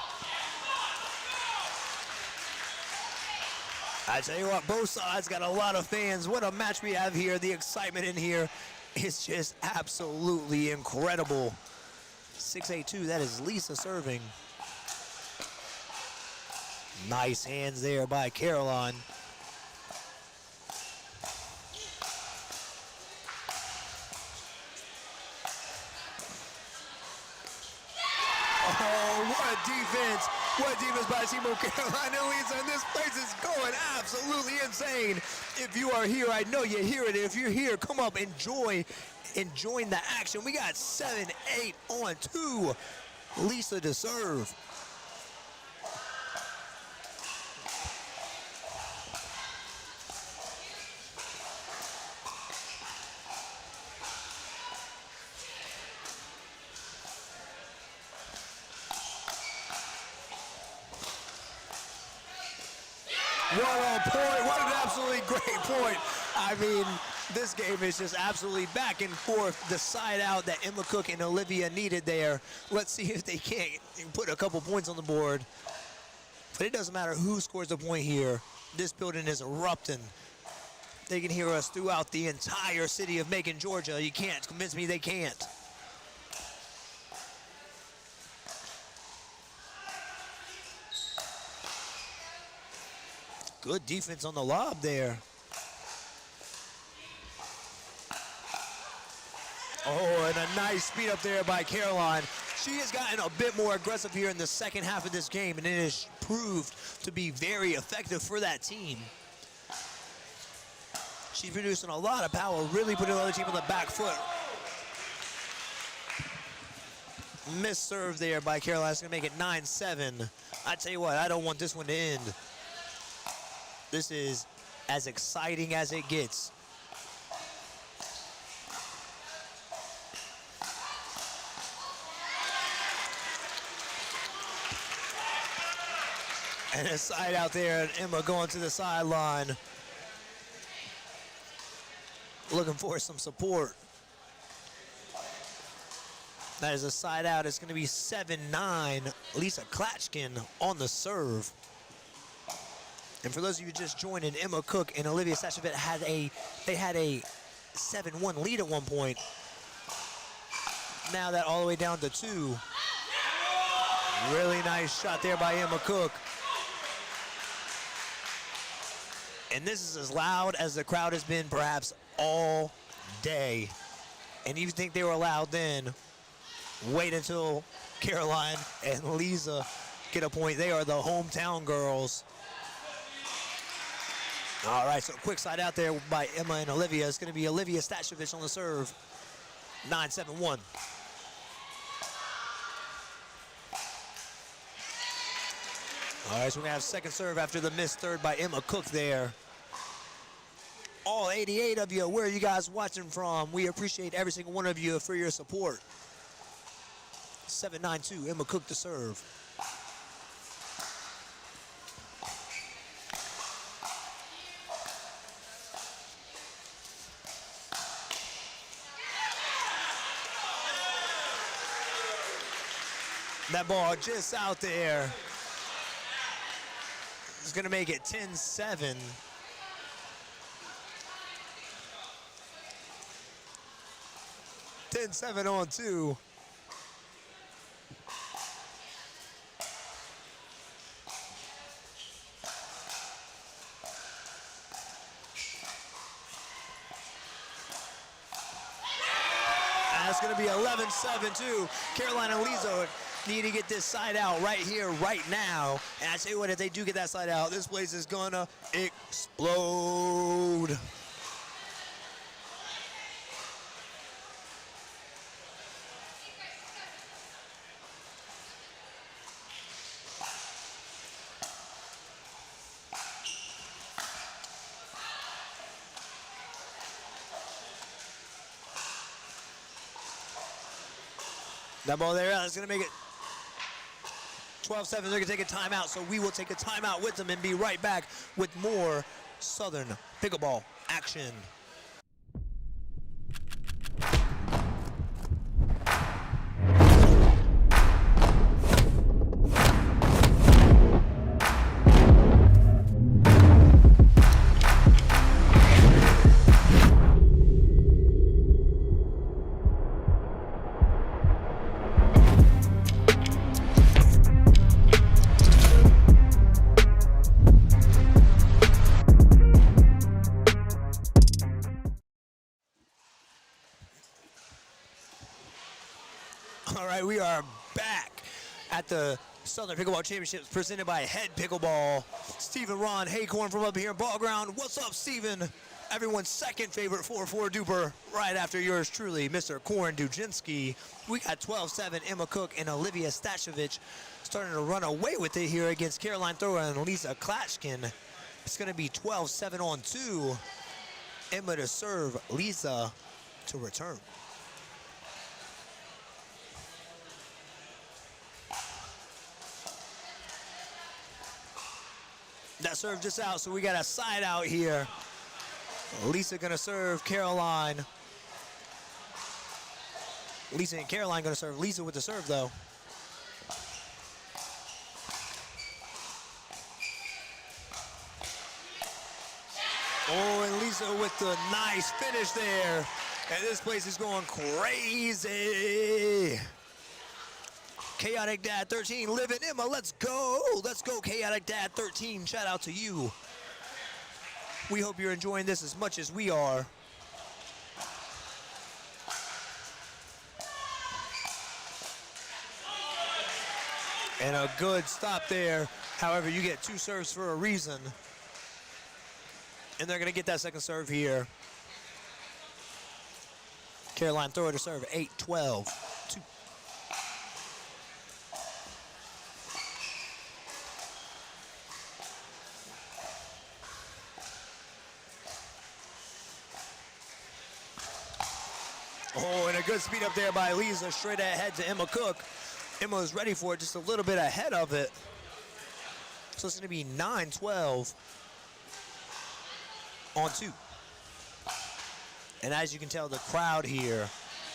I tell you what, both sides got a lot of fans. What a match we have here. The excitement in here is just absolutely incredible. 6-8-2, that is Lisa serving. Nice hands there by Caroline. Oh, what defense. What defense by team of Caroline and Lisa. And this place is going absolutely insane. If you are here, I know you hear it. If you're here, come up, enjoying the action. We got 7-8 on 2. Lisa to serve. What a point, what an absolutely great point. I mean, this game is just absolutely back and forth. The side out that Emma Cook and Olivia needed there. Let's see if they can't put a couple points on the board. But it doesn't matter who scores the point here. This building is erupting. They can hear us throughout the entire city of Macon, Georgia. You can't convince me they can't. Good defense on the lob there. Oh, and a nice speed up there by Caroline. She has gotten a bit more aggressive here in the second half of this game, and it has proved to be very effective for that team. She's producing a lot of power, really putting the other team on the back foot. Missed serve there by Caroline. It's going to make it 9-7. I tell you what, I don't want this one to end. This is as exciting as it gets. And a side out there, and Emma going to the sideline. Looking for some support. That is a side out. It's going to be 7-9. Lisa Klatchkin on the serve. And for those of you just joining, Emma Cook and Olivia Stachevich had a 7-1 lead at one point. Now that all the way down to 2. Really nice shot there by Emma Cook. And this is as loud as the crowd has been perhaps all day. And you think they were loud then, wait until Caroline and Lisa get a point. They are the hometown girls. All right, so quick side out there by Emma and Olivia. It's going to be Olivia Stachevich on the serve. 9-7-1. All right, so we're going to have second serve after the missed third by Emma Cook there. All 88 of you, where are you guys watching from? We appreciate every single one of you for your support. 7-9-2, Emma Cook to serve. That ball just out there. It's going to make it 10-7. On 2. That's going to be 11-7 too. Caroline and Lisa need to get this side out right here, right now. And I tell you what, if they do get that side out, this place is gonna explode. That ball there, that's going to make it 12-7. They're going to take a timeout, so we will take a timeout with them and be right back with more Southern Pickleball action. All right, we are back at the Southern Pickleball Championships presented by HEAD Pickleball. Stephen Ron Haycorn from up here in ball ground. What's up, Stephen? Everyone's second favorite 4-4 duper, right after yours truly, Mr. Koren Dujinski. We got 12-7, Emma Cook and Olivia Stashevich starting to run away with it here against Caroline Thrower and Lisa Klatchkin. It's going to be 12-7 on 2. Emma to serve, Lisa to return. That serve just out, so we got a side out here. Lisa gonna serve Caroline. Lisa and Caroline gonna serve. Lisa with the serve though. Oh, and Lisa with the nice finish there. And this place is going crazy. Chaotic Dad 13, Liv and Emma, let's go. Let's go, Chaotic Dad 13. Shout out to you. We hope you're enjoying this as much as we are. And a good stop there. However, you get 2 serves for a reason. And they're gonna get that second serve here. Caroline Thrower to serve, 8-12. Oh, and a good speed up there by Lisa, straight ahead to Emma Cook. Emma was ready for it, just a little bit ahead of it. So it's going to be 9-12 on 2. And as you can tell, the crowd here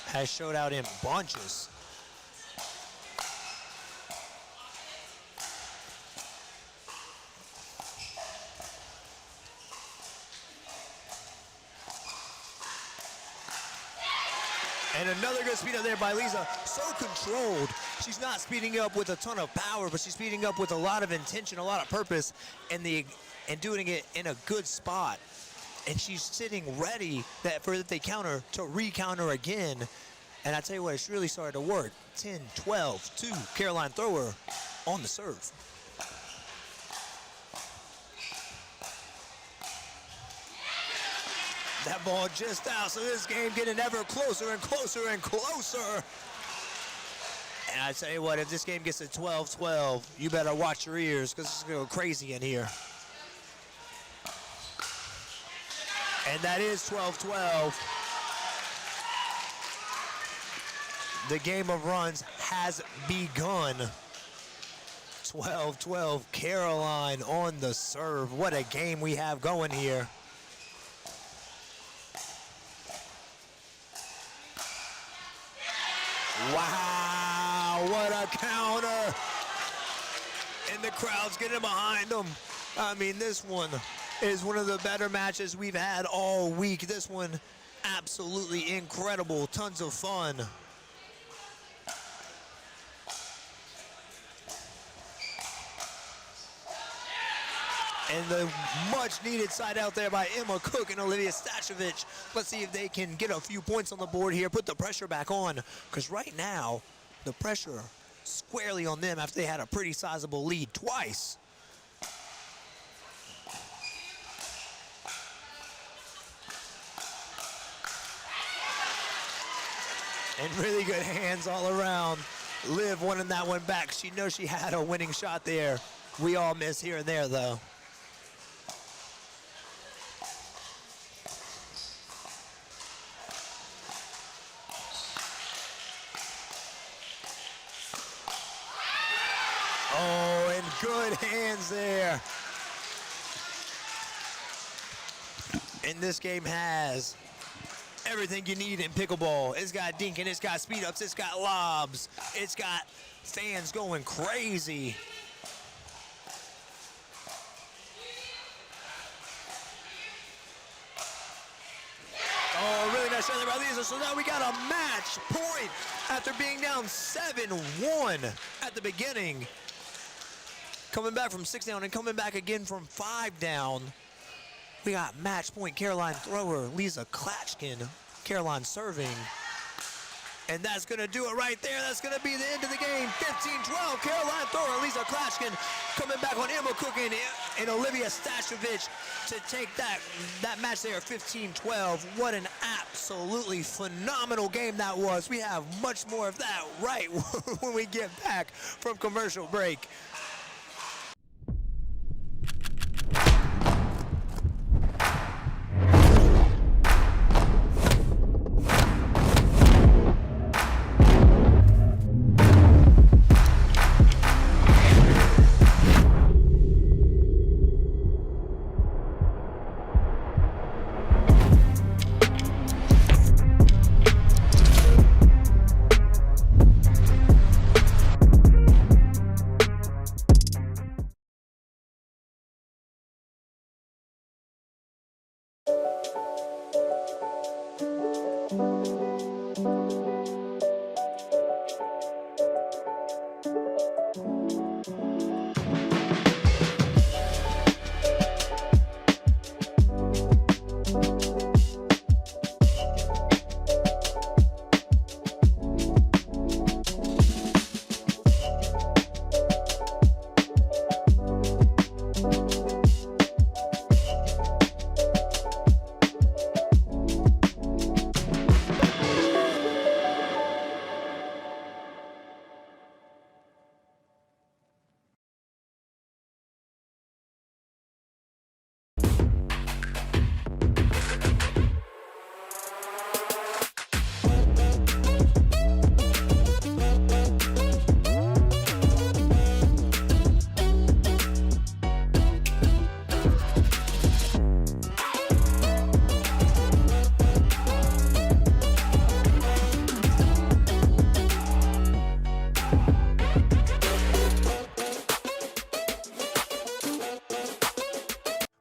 has showed out in bunches. And another good speed up there by Lisa. So controlled. She's not speeding up with a ton of power, but she's speeding up with a lot of intention, a lot of purpose, and doing it in a good spot. And she's sitting ready for if they counter to re-counter again. And I tell you what, it's really started to work. 10-12 to Caroline Thrower on the serve. That ball just out, so this game getting ever closer and closer and closer. And I tell you what, if this game gets to 12-12, you better watch your ears because it's going to go crazy in here. And that is 12-12. The game of runs has begun. 12-12, Caroline on the serve. What a game we have going here. Wow, what a counter. And the crowd's getting behind them. I mean, this one is one of the better matches we've had all week. This one, absolutely incredible. Tons of fun. And the much-needed side out there by Emma Cook and Olivia Stashevich. Let's see if they can get a few points on the board here, put the pressure back on. Because right now, the pressure squarely on them after they had a pretty sizable lead twice. And really good hands all around. Liv wanting that one back. She knows she had a winning shot there. We all miss here and there, though. Good hands there. And this game has everything you need in pickleball. It's got dinking, it's got speed ups, it's got lobs, it's got fans going crazy. Oh, really nice shot there by Lisa. So now we got a match point after being down 7-1 at the beginning. Coming back from 6 down and coming back again from 5 down. We got match point, Caroline thrower, Lisa Klatchkin, Caroline serving. And that's gonna do it right there. That's gonna be the end of the game. 15-12, Caroline thrower, Lisa Klatchkin coming back on Emma Cook and Olivia Stashovich to take that match there, 15-12. What an absolutely phenomenal game that was. We have much more of that right when we get back from commercial break.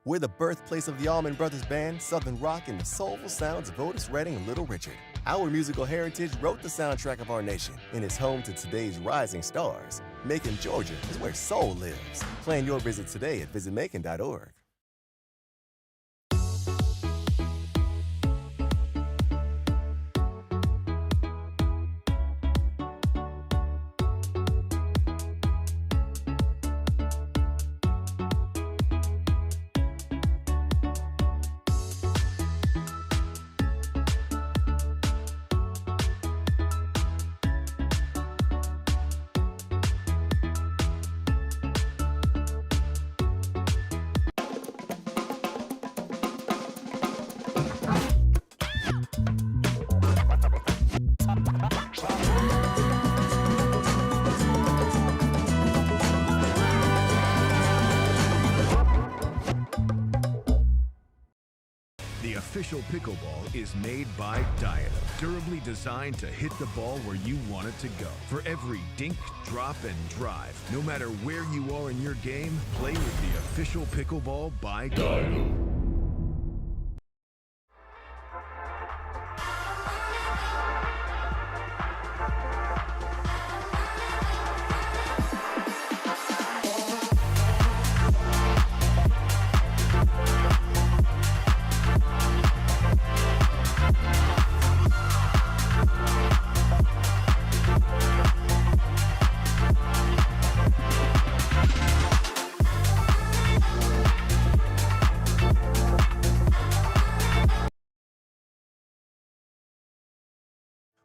We're the birthplace of the Allman Brothers Band, Southern Rock, and the soulful sounds of Otis Redding and Little Richard. Our musical heritage wrote the soundtrack of our nation and is home to today's rising stars. Macon, Georgia is where soul lives. Plan your visit today at visitmacon.org. The official pickleball is made by Diadem, durably designed to hit the ball where you want it to go. For every dink, drop, and drive, no matter where you are in your game, play with the official pickleball by Diadem.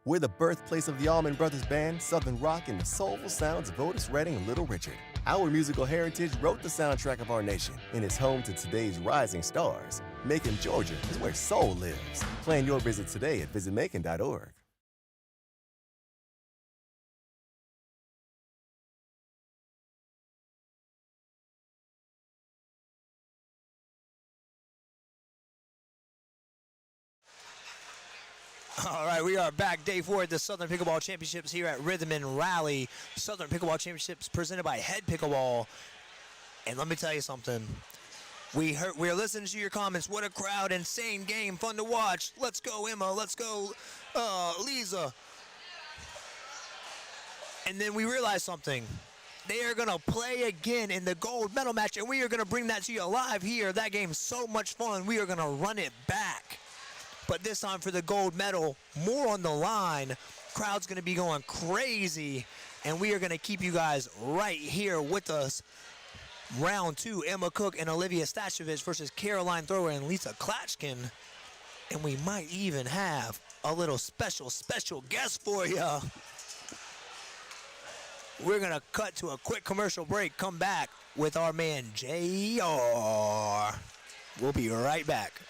We're the birthplace of the Allman Brothers Band, Southern Rock, and the soulful sounds of Otis Redding and Little Richard. Our musical heritage wrote the soundtrack of our nation and is home to today's rising stars. Macon, Georgia is where soul lives. Plan your visit today at visitmacon.org. All right, we are back. Day 4 at the Southern Pickleball Championships here at Rhythm and Rally. Southern Pickleball Championships presented by HEAD Pickleball. And let me tell you something. We're listening to your comments. What a crowd, insane game, fun to watch. Let's go, Emma. Let's go, Lisa. And then we realized something. They are going to play again in the gold medal match, and we are going to bring that to you live here. That game's so much fun. We are going to run it back. But this time for the gold medal, more on the line. Crowd's going to be going crazy, and we are going to keep you guys right here with us. Round 2, Emma Cook and Olivia Stashevich versus Caroline Thrower and Lisa Klatchkin. And we might even have a little special guest for you. We're going to cut to a quick commercial break, come back with our man JR. We'll be right back.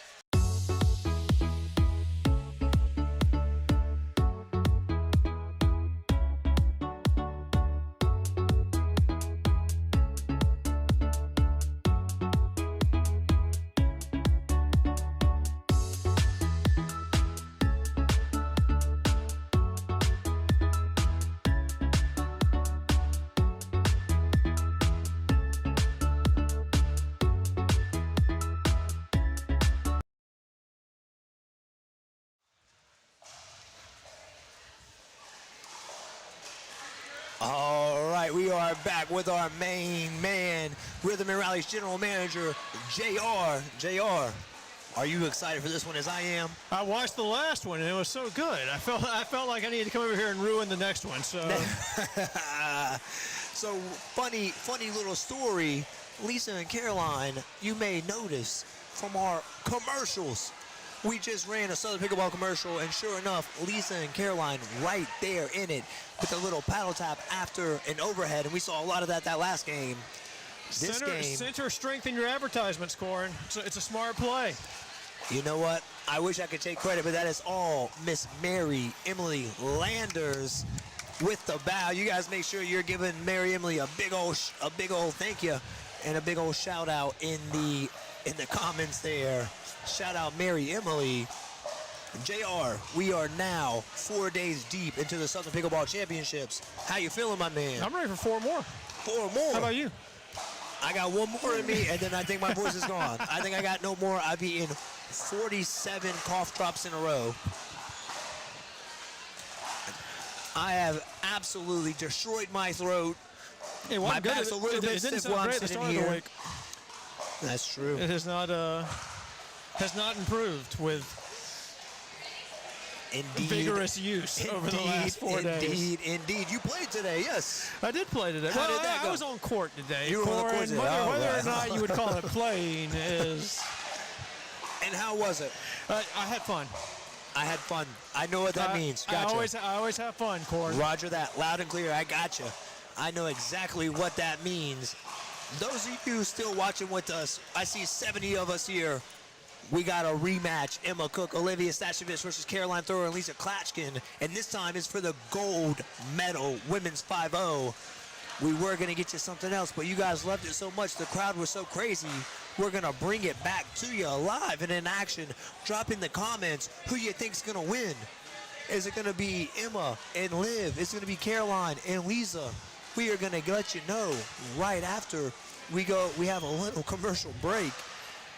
All right, we are back with our main man, Rhythm and Rally's general manager, JR. JR, are you excited for this one as I am? I watched the last one and it was so good. I felt like I needed to come over here and ruin the next one. So, so funny little story. Lisa and Caroline, you may notice from our commercials. We just ran a Southern Pickleball commercial, and sure enough, Lisa and Caroline right there in it with a little paddle tap after an overhead, and we saw a lot of that last game. This game, center strength in your advertisements, Corin. It's a smart play. You know what? I wish I could take credit, but that is all Miss Mary Emily Landers with the bow. You guys make sure you're giving Mary Emily a big old thank you and a big old shout out in the comments there. Shout out Mary Emily. JR, we are now 4 days deep into the Southern Pickleball Championships. How you feeling, my man? I'm ready for 4 more. 4 more? How about you? I got 1 more in me, and then I think my voice is gone. I think I got no more. I've eaten 47 cough drops in a row. I have absolutely destroyed my throat. Hey, well, my back's a little bit stiff while I'm sitting here. That's true. It has not improved with vigorous use over the last 4 days. Indeed. You played today, yes. I did play today. How did that go? I was on court today. You were on the court today. Whether or not you would call it playing is... And how was it? I had fun. I had fun. I know what that means. Gotcha. I always have fun, Corin. Roger that. Loud and clear. I gotcha. I know exactly what that means. Those of you still watching with us, I see 70 of us here. We got a rematch. Emma Cook, Olivia Stashevich versus Caroline Thrower and Lisa Klatchkin. And this time is for the gold medal, women's 5-0. We were going to get you something else, but you guys loved it so much. The crowd was so crazy. We're going to bring it back to you live and in action. Drop in the comments who you think's going to win. Is it going to be Emma and Liv? Is it going to be Caroline and Lisa? We are going to let you know right after we have a little commercial break.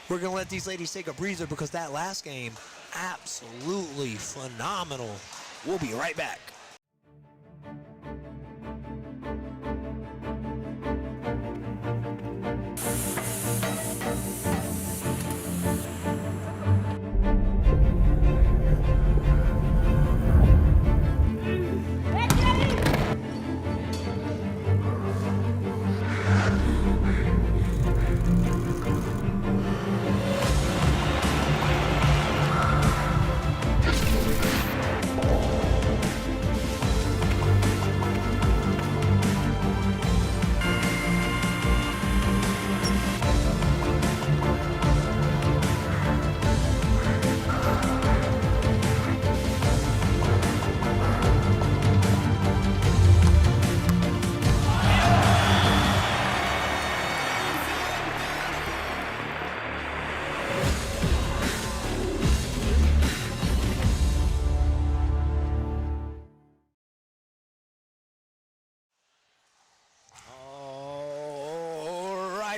We're going to let these ladies take a breather because that last game, absolutely phenomenal. We'll be right back.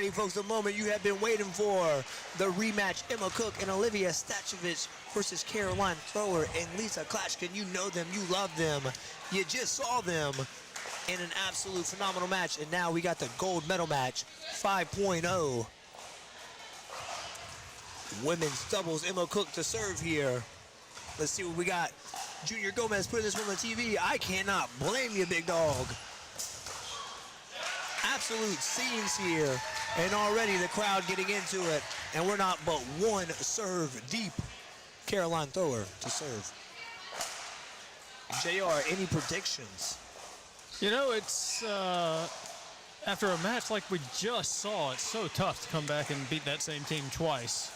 ready, folks. The moment you have been waiting for. The rematch, Emma Cook and Olivia Stachevich versus Caroline Thrower and Lisa Klashkin. You know them. You love them. You just saw them in an absolute phenomenal match. And now we got the gold medal match, 5.0. Women's doubles, Emma Cook to serve here. Let's see what we got. Junior Gomez putting this one on the TV. I cannot blame you, big dog. Absolute scenes here. And already the crowd getting into it. And we're not but one serve deep. Caroline Thrower to serve. JR, any predictions? You know, it's after a match like we just saw, it's so tough to come back and beat that same team twice,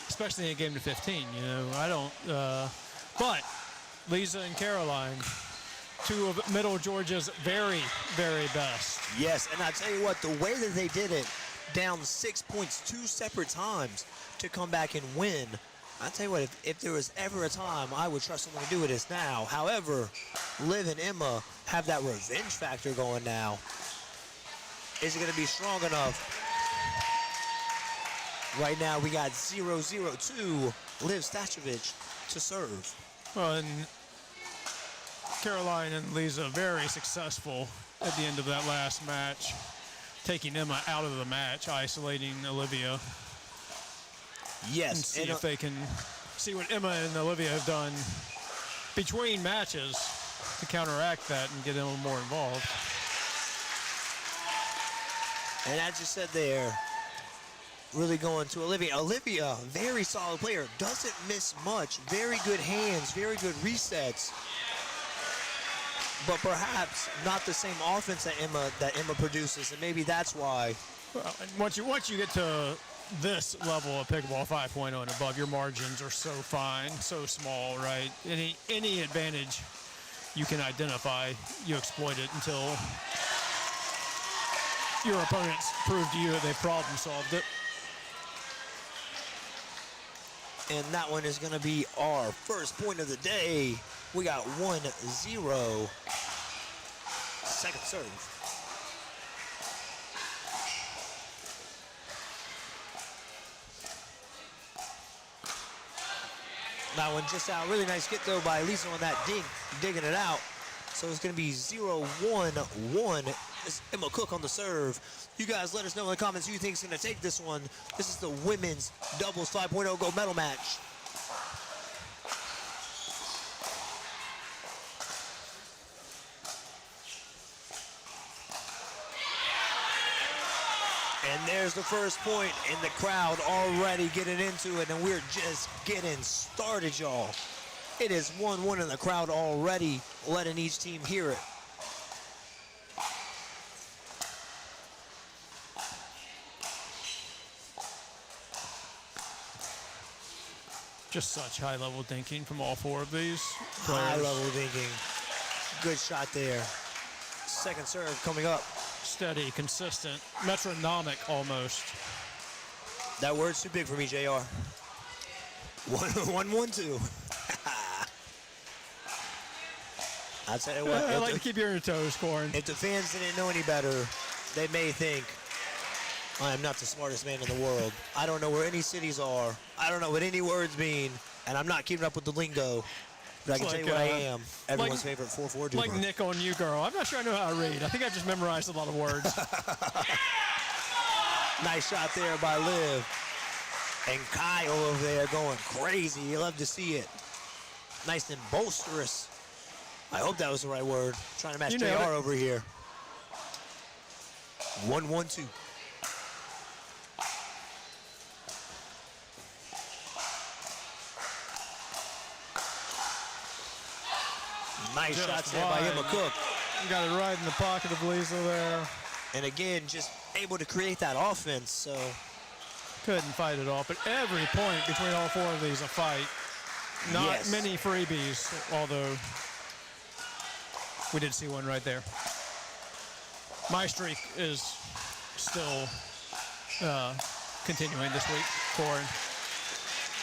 especially in a game to 15. You know, I don't. But Lisa and Caroline, two of Middle Georgia's very, very best. Yes, and I tell you what, the way that they did it, down 6 points 2 separate times to come back and win. I tell you what, if there was ever a time I would trust someone to do it, it's now. However, Liv and Emma have that revenge factor going now. Is it going to be strong enough? Right now, we got 0-0-2, Liv Stachevich to serve. Well, and Caroline and Lisa very successful at the end of that last match, taking Emma out of the match, isolating Olivia. Yes. And see if they can see what Emma and Olivia have done between matches to counteract that and get Emma more involved. And as you said there, really going to Olivia. Olivia, very solid player, doesn't miss much. Very good hands, very good resets. But perhaps not the same offense that Emma produces, and maybe that's why. Well, and once you get to this level of pickleball 5.0 and above, your margins are so fine, so small, right? Any advantage you can identify, you exploit it until your opponents prove to you that they problem solved it. And that one is going to be our first point of the day. We got 1-0. Second serve. That one just out. Really nice get, though, by Lisa on that dink, digging it out. So it's going to be 0-1-1. It's Emma Cook on the serve. You guys let us know in the comments who you think is going to take this one. This is the women's doubles 5.0 gold medal match. And there's the first point, and the crowd already getting into it, and we're just getting started, y'all. It is 1-1 in the crowd already, letting each team hear it. Just such high-level thinking from all four of these players. High-level thinking. Good shot there. Second serve coming up. Steady, consistent, metronomic almost. That word's too big for me, JR. 1-1-2. I'll tell you what. I like to keep you on your toes, Corin. If the fans didn't know any better, they may think I am not the smartest man in the world. I don't know where any cities are. I don't know what any words mean, and I'm not keeping up with the lingo. But I can tell you what I am. Everyone's favorite 4-4 duper. Like Nick on You Girl. I'm not sure I know how to read. I think I just memorized a lot of words. Nice shot there by Liv. And Kyle over there going crazy. You love to see it. Nice and boisterous. I hope that was the right word. Trying to match JR over here. 1-1-2. Nice Just shots there by Emma Cook. Got it right in the pocket of Lisa there. And again, just able to create that offense, so. Couldn't fight it off, but every point between all four of these a fight. Not many freebies, although we did see one right there. My streak is still continuing this week, Corin.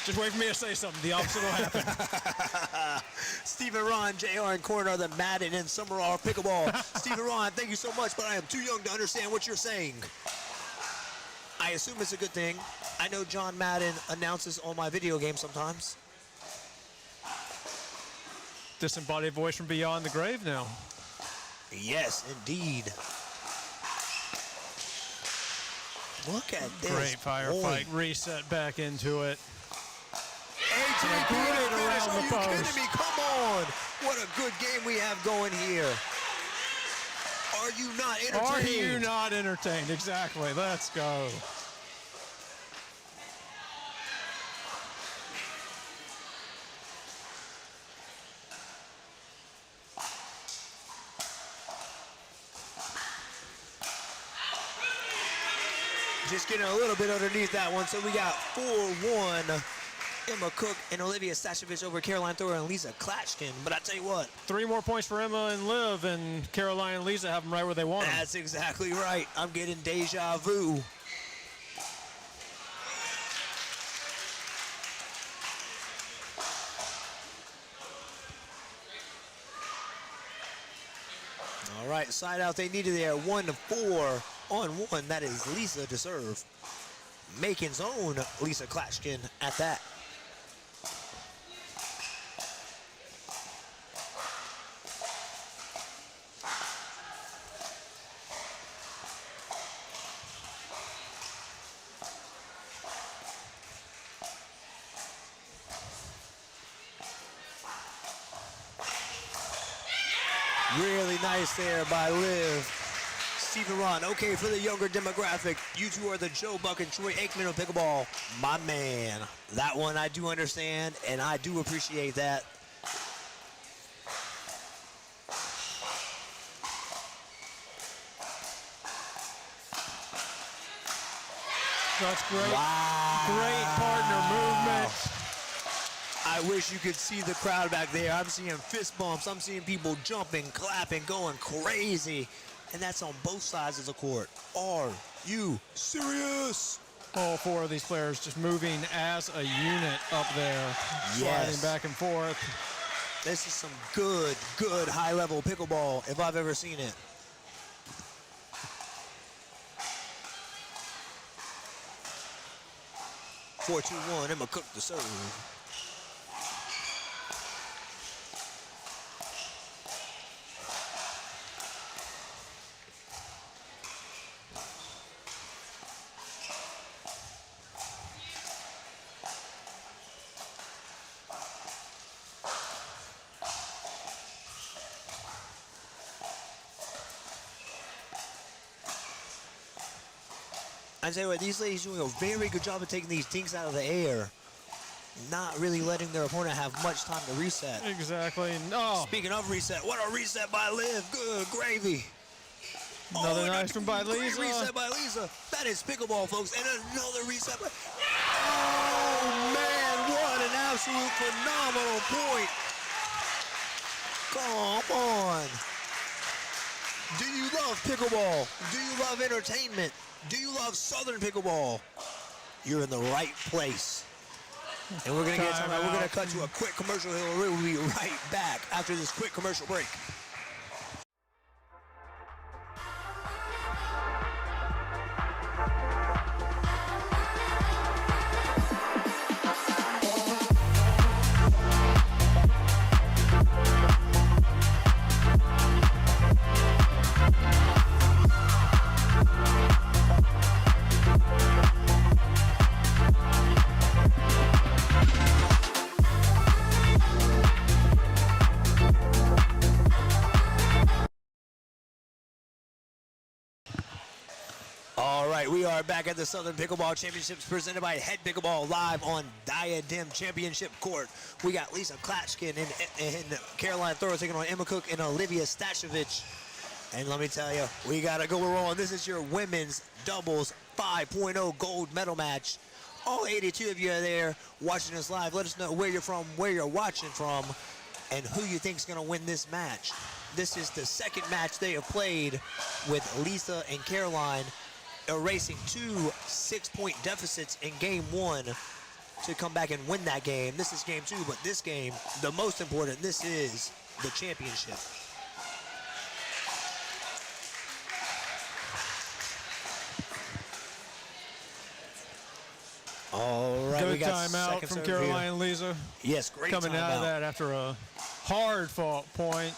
Just wait for me to say something. The opposite will happen. Stephen Ron, JR, and Corin are the Madden and Summer are pickleball. Stephen Ron, thank you so much, but I am too young to understand what you're saying. I assume it's a good thing. I know John Madden announces on my video game sometimes. Disembodied voice from beyond the grave now. Yes, indeed. Look at this. Great firefight. Reset back into it. AJ, great finish. around Are the you post. kidding me? Come on. What a good game we have going here. Are you not entertained? Are you not entertained? Exactly. Let's go. Just getting a little bit underneath that one. So we got 4-1. Emma Cook and Olivia Stashovich over Caroline Thor and Lisa Klatchkin. But I tell you what. 3 more points for Emma and Liv, and Caroline and Lisa have them right where they want them. That's exactly right. I'm getting deja vu. All right, side out they needed there. 1-4 on 1. That is Lisa to serve. Macon's own Lisa Klatchkin at that. Really nice there by Liv. Stephen Ron, okay, for the younger demographic, you two are the Joe Buck and Troy Aikman of pickleball. My man. That one I do understand, and I do appreciate that. That's great. Wow. Great partner movement. I wish you could see the crowd back there. I'm seeing fist bumps. I'm seeing people jumping, clapping, going crazy. And that's on both sides of the court. Are you serious? All 4 of these players just moving as a unit up there. Yes. Sliding back and forth. This is some good, good high-level pickleball if I've ever seen it. Four, 2-1, Emma Cook to serve. I tell you what, these ladies doing a very good job of taking these dinks out of the air. Not really letting their opponent have much time to reset. Exactly. No. Speaking of reset, what a reset by Liv. Good gravy. Another nice one by Great Lisa. reset by Lisa. That is pickleball, folks. And another reset by... Oh, man, what an absolute phenomenal point. Come on. Do you love pickleball? Do you love entertainment? Do you love Southern Pickleball? You're in the right place. And we're going to get time out. We're going to cut to a quick commercial here. We'll be right back after this quick commercial break. All right, we are back at the Southern Pickleball Championships presented by HEAD Pickleball live on Diadem Championship Court. We got Lisa Klatchkin and Caroline Thor taking on Emma Cook and Olivia Stashovich. And let me tell you, we got to go on. This is your women's doubles 5.0 gold medal match. All 82 of you are there watching us live. Let us know where you're from, where you're watching from, and who you think is going to win this match. This is the second match they have played with Lisa and Caroline, erasing 2 6-point deficits in game 1 to come back and win that game. This is game 2, but this game, the most important, this is the championship. All right, we Good got timeout second from serve Caroline here. Lisa. Yes, great Coming out of timeout. that after a hard-fought point.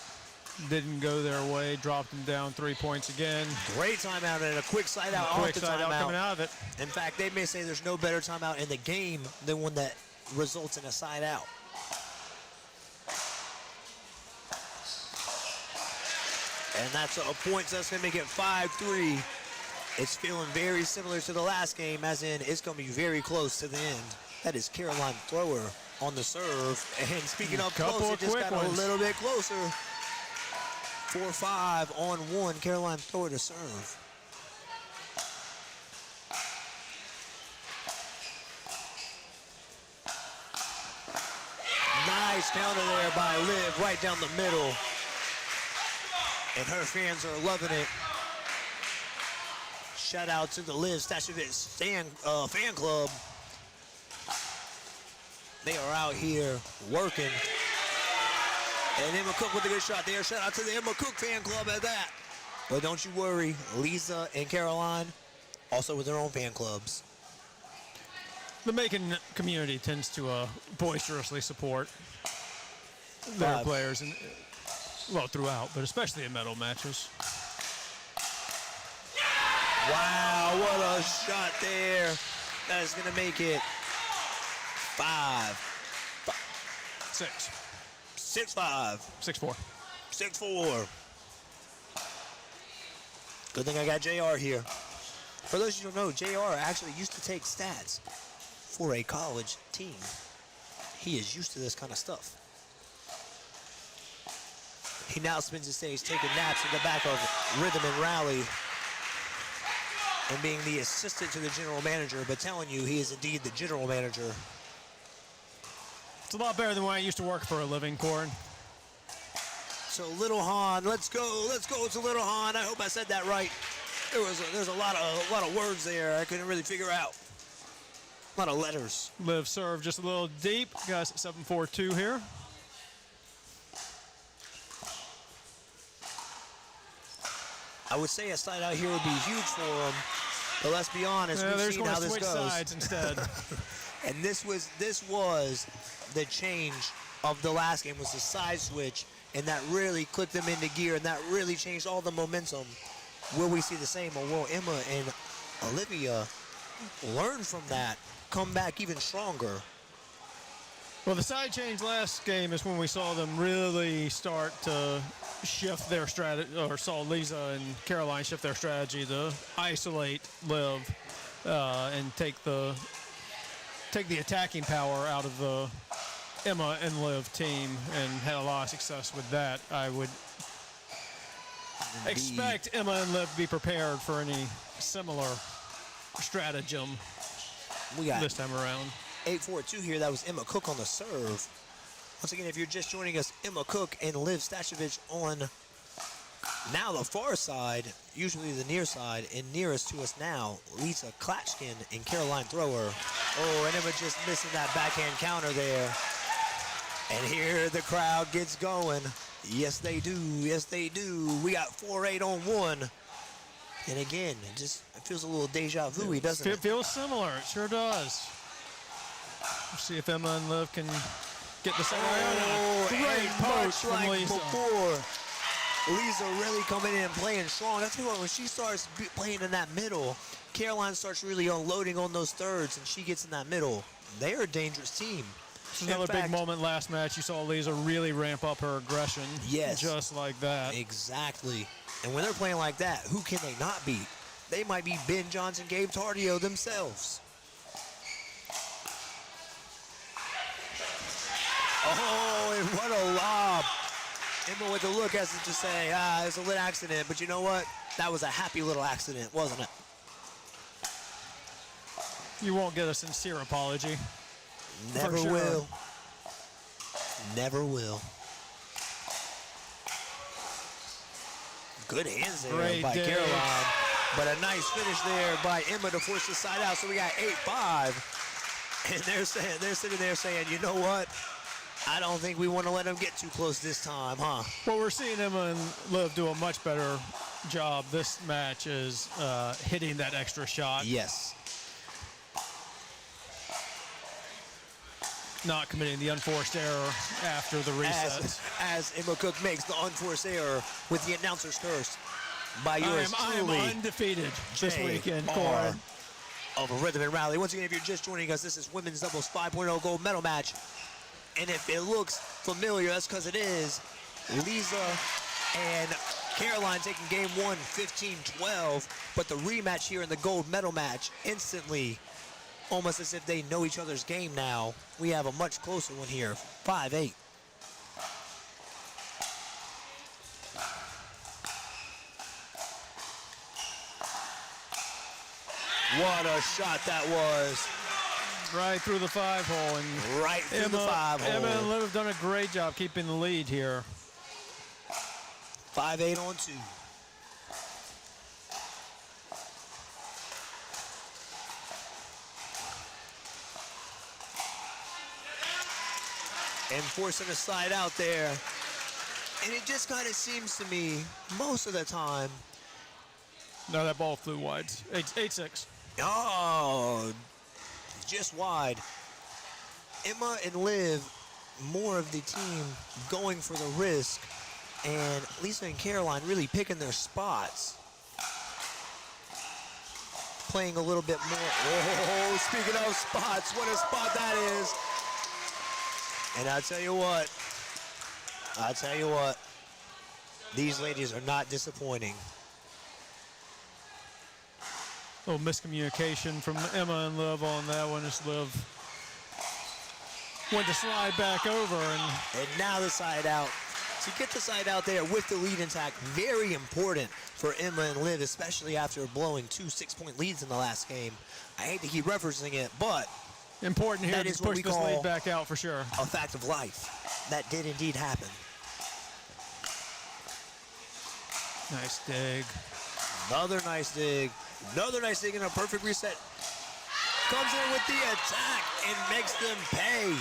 Didn't go their way. Dropped them down 3 points again. Great timeout and a quick side out Quick off the side out timeout. coming out of it. In fact, they may say there's no better timeout in the game than one that results in a side out. And that's a point, so that's going to make it 5-3. It's feeling very similar to the last game, as in it's going to be very close to the end. That is Caroline Thrower on the serve. And speaking of close, it just got a little bit closer. 4-5 on 1, Caroline Thrower to serve. Nice counter there by Liv, right down the middle. And her fans are loving it. Shout out to the Liv Stashevitz fan club. They are out here working. And Emma Cook with a good shot there. Shout out to the Emma Cook fan club at that. But don't you worry, Lisa and Caroline also with their own fan clubs. The Macon community tends to boisterously support their players, and well, throughout, but especially in medal matches. Wow, what a shot there. That is going to make it 6. 6-5. 6-4. 6-4. Good thing I got JR here. For those of you who don't know, JR actually used to take stats for a college team. He is used to this kind of stuff. He now spends his days taking naps in the back of Rhythm and Rally and being the assistant to the general manager, but telling you he is indeed the general manager. It's a lot better than when I used to work for a living, Corin. So Little Han, let's go to Little Han. I hope I said that right. There's a lot of words there I couldn't really figure out. A lot of letters. Liv serve just a little deep. Guys at 7-4-2 here. I would say a side out here would be huge for them, but let's be honest, we've seen how this goes. Sides instead. And this was the change of the last game, was the side switch, and that really clicked them into gear, and that really changed all the momentum. Will we see the same, or will Emma and Olivia learn from that, come back even stronger? Well, the side change last game is when we saw them really start to shift their strategy, or saw Lisa and Caroline shift their strategy to isolate Liv and take the attacking power out of the Emma and Liv team, and had a lot of success with that. I would expect Emma and Liv to be prepared for any similar stratagem this time around. 8-4-2 here. That was Emma Cook on the serve. Once again, if you're just joining us, Emma Cook and Liv Stashevitz on now the far side, usually the near side, and nearest to us now, Lisa Klatchkin and Caroline Thrower. Oh, and Emma just missing that backhand counter there. And here the crowd gets going. Yes, they do. Yes, they do. We got 4-8 on 1. And again, it feels a little deja vu, doesn't it? It feels similar. It sure does. See if Emma and Liv can get the second round. Great poach from like Lisa. Before, Lisa really coming in and playing strong. That's what, when she starts playing in that middle, Caroline starts really unloading on those thirds, and she gets in that middle. They're a dangerous team. Another big moment last match. You saw Lisa really ramp up her aggression. Yes. Just like that. Exactly. And when they're playing like that, who can they not beat? They might be Ben Johnson, Gabe Tardio themselves. Oh, and what a lob. Emma with a look as if to say, it's a little accident, but you know what? That was a happy little accident, wasn't it? You won't get a sincere apology. Never sure. will. Never will. Good hands there Great by day. Caroline. But a nice finish there by Emma to force the side out. So we got 8-5. And they're sitting there saying, you know what? I don't think we want to let them get too close this time, huh? Well, we're seeing Emma and Liv do a much better job this match is hitting that extra shot. Yes. not committing the unforced error after the reset. As Emma Cook makes the unforced error with the announcer's curse by yours I am truly, undefeated this weekend, JR Corey. of a Rhythm and Rally. Once again, if you're just joining us, this is Women's Doubles 5.0 Gold Medal Match. And if it looks familiar, that's because it is. Lisa and Caroline taking game one, 15-12. But the rematch here in the gold medal match, instantly, almost as if they know each other's game now. We have a much closer one here, 5-8. What a shot that was. Right through the 5-hole. And right through the 5-hole. Emma and Liv have done a great job keeping the lead here. 5-8 on 2. And forcing a slide out there. And it just kind of seems to me, most of the time. No, that ball flew wide. 8-6. Oh, just wide. Emma and Liv, more of the team going for the risk. And Lisa and Caroline really picking their spots. Playing a little bit more. Oh, speaking of spots, what a spot that is. And I tell you what, these ladies are not disappointing. A little miscommunication from Emma and Liv on that one as Liv went to slide back over. And now the side out. To get the side out there with the lead intact, very important for Emma and Liv, especially after blowing 2 6-point leads in the last game. I hate to keep referencing it, but important here that to is what push we this call lead back out for sure. A fact of life. That did indeed happen. Nice dig. Another nice dig. Another nice dig and a perfect reset. Comes in with the attack and makes them pay.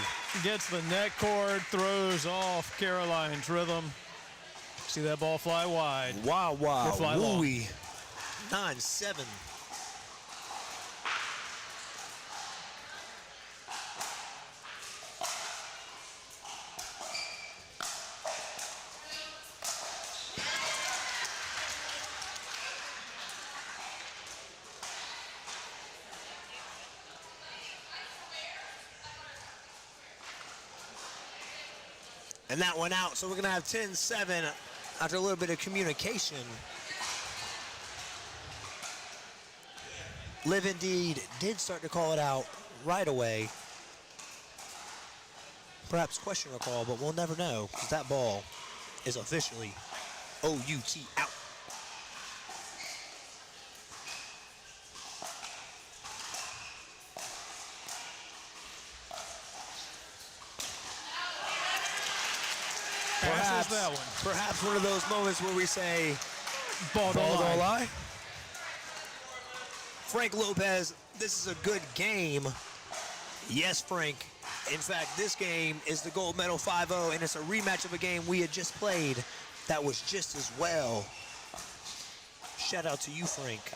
Gets the net cord, throws off Caroline's rhythm. See that ball fly wide. Wow, wow. Or fly long. 9-7. And that went out, so we're going to have 10-7 after a little bit of communication. Liv indeed did start to call it out right away. Perhaps question a call, but we'll never know because that ball is officially OUT out. Perhaps one of those moments where we say, ball don't lie. Frank Lopez, this is a good game. Yes, Frank. In fact, this game is the gold medal 5-0, and it's a rematch of a game we had just played that was just as well. Shout out to you, Frank.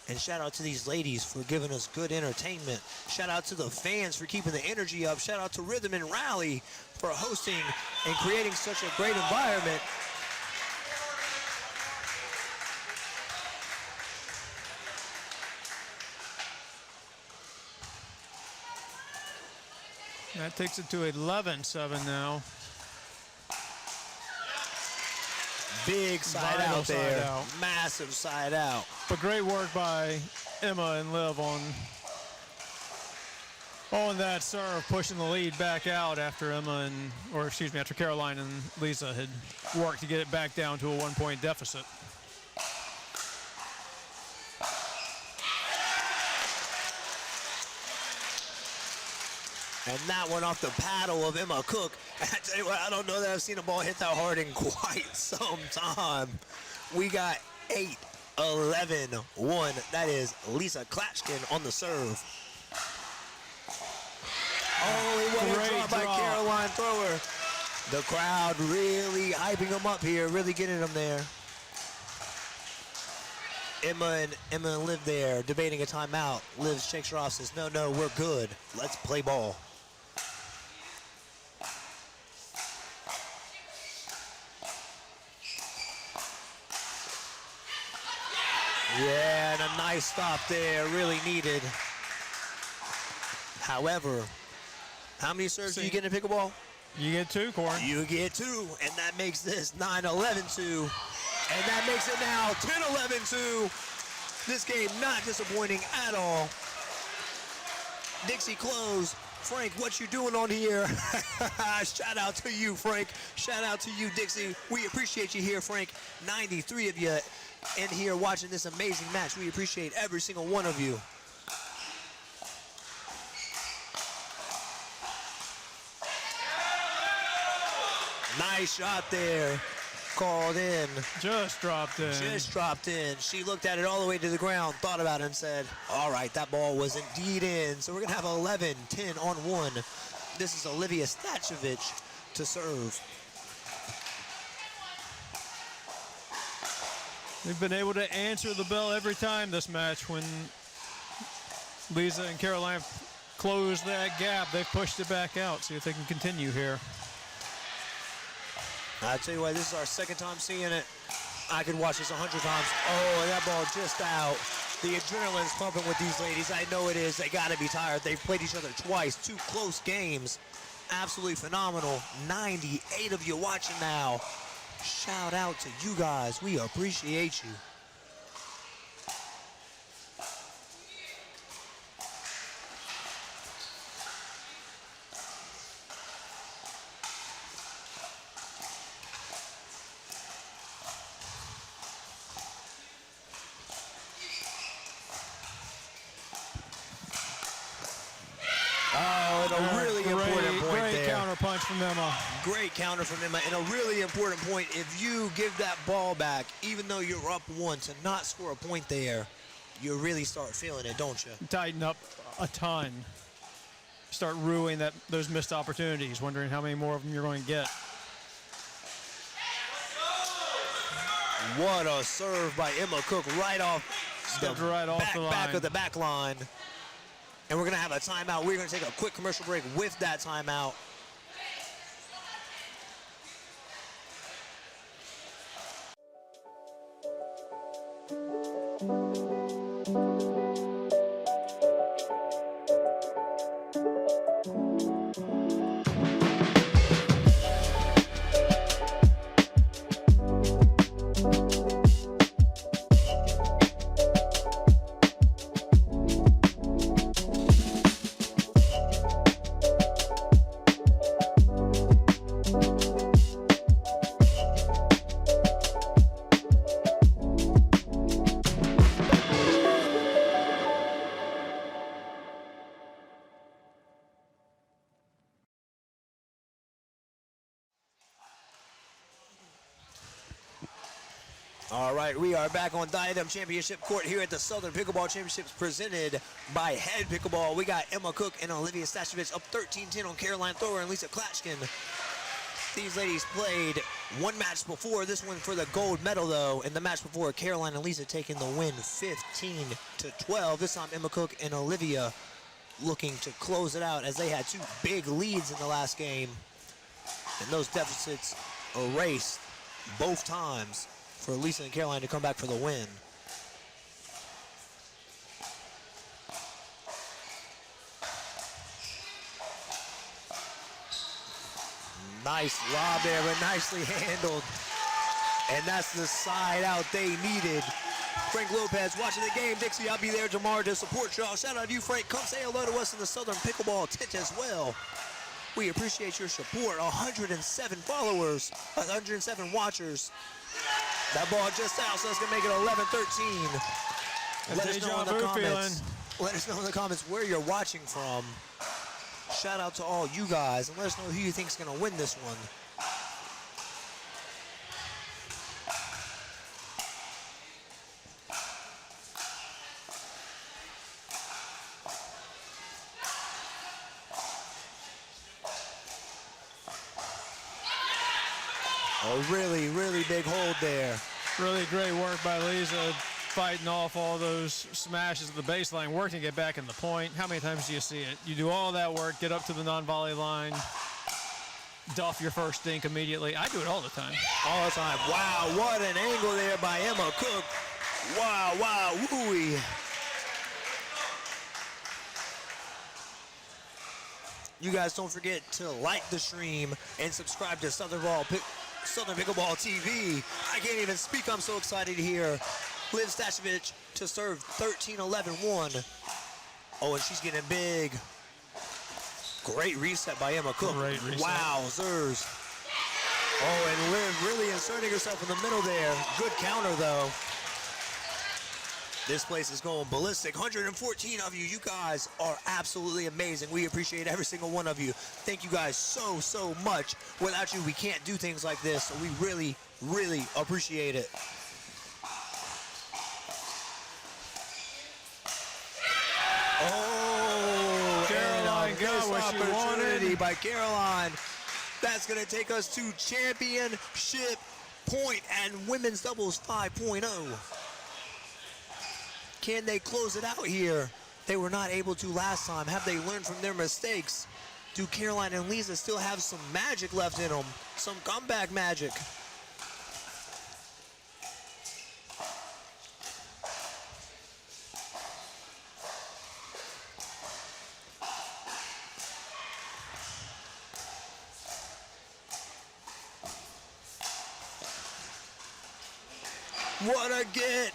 And shout out to these ladies for giving us good entertainment. Shout out to the fans for keeping the energy up. Shout out to Rhythm and Rally for hosting and creating such a great environment. That takes it to 11-7 now. Big side Vital out there. side out. Massive side out. But great work by Emma and Liv on that serve, pushing the lead back out after after Caroline and Lisa had worked to get it back down to a 1-point deficit. And that one off the paddle of Emma Cook. I tell you what, I don't know that I've seen a ball hit that hard in quite some time. We got 8-11-1. That is Lisa Klatchkin on the serve. Oh, it was a drop by Caroline Thrower. The crowd really hyping them up here, really getting them there. Emma and Liv there debating a timeout. Liv shakes her off, says, no, we're good. Let's play ball. Yeah, and a nice stop there, really needed. However, how many serves do you get in pickleball? You get 2, Corn. You get 2, and that makes this 9-11-2. And that makes it now 10-11-2. This game not disappointing at all. Dixie close. Frank, what you doing on here? Shout out to you, Frank. Shout out to you, Dixie. We appreciate you here, Frank. 93 of you in here watching this amazing match. We appreciate every single one of you. Nice shot there. Called in. Just dropped in. Just dropped in. She looked at it all the way to the ground, thought about it, and said, all right, that ball was indeed in. So we're going to have 11-10 on 1. This is Olivia Stachevich to serve. They've been able to answer the bell every time this match. When Lisa and Caroline closed that gap, they've pushed it back out. See if they can continue here. I tell you what, this is our second time seeing it. I could watch this 100 times. Oh, that ball just out. The adrenaline's pumping with these ladies. I know it is. They got to be tired. They've played each other twice. 2 close games. Absolutely phenomenal. 98 of you watching now. Shout out to you guys. We appreciate you. Great counter punch from Emma. Great counter from Emma, and a really important point. If you give that ball back, even though you're up 1, to not score a point there, you really start feeling it, don't you? Tighten up a ton. Start ruining those missed opportunities, wondering how many more of them you're going to get. What a serve by Emma Cook right off the back of the back line. And we're going to have a timeout. We're going to take a quick commercial break with that timeout. All right, we are back on Diadem Championship Court here at the Southern Pickleball Championships presented by HEAD Pickleball. We got Emma Cook and Olivia Stachevich up 13-10 on Caroline Thrower and Lisa Klatchkin. These ladies played one match before, this one for the gold medal though, and the match before Caroline and Lisa taking the win 15-12. This time Emma Cook and Olivia looking to close it out as they had 2 big leads in the last game. And those deficits erased both times for Lisa and Caroline to come back for the win. Nice lob there, but nicely handled. And that's the side out they needed. Frank Lopez watching the game. Dixie, I'll be there tomorrow to support y'all. Shout out to you, Frank. Come say hello to us in the Southern Pickleball tent as well. We appreciate your support. 107 followers, 107 watchers. That ball just out, so it's going to make it 11-13. Let us know in the comments. Let us know in the comments where you're watching from. Shout out to all you guys, and let us know who you think is going to win this one. A really, really big hold there. Really great work by Lisa, fighting off all those smashes at the baseline, working to get back in the point. How many times do you see it? You do all that work, get up to the non-volley line, duff your first dink immediately. I do it all the time. All the time. Wow, what an angle there by Emma Cook. Wow, wow, wooey. You guys don't forget to like the stream and subscribe to Southern Pickleball TV. I can't even speak. I'm so excited here. Liv Stashevich to serve 13-11-1. Oh, and she's getting big. Great reset by Emma Cook. Great reset. Wow, Zers. Oh, and Liv really inserting herself in the middle there. Good counter, though. This place is going ballistic. 114 of you. You guys are absolutely amazing. We appreciate every single one of you. Thank you guys so, so much. Without you, we can't do things like this. So we really, really appreciate it. Oh, Caroline and got this what she opportunity wanted. by Caroline. That's going to take us to championship point and women's doubles 5.0. Can they close it out here? They were not able to last time. Have they learned from their mistakes? Do Caroline and Lisa still have some magic left in them? Some comeback magic? What a get!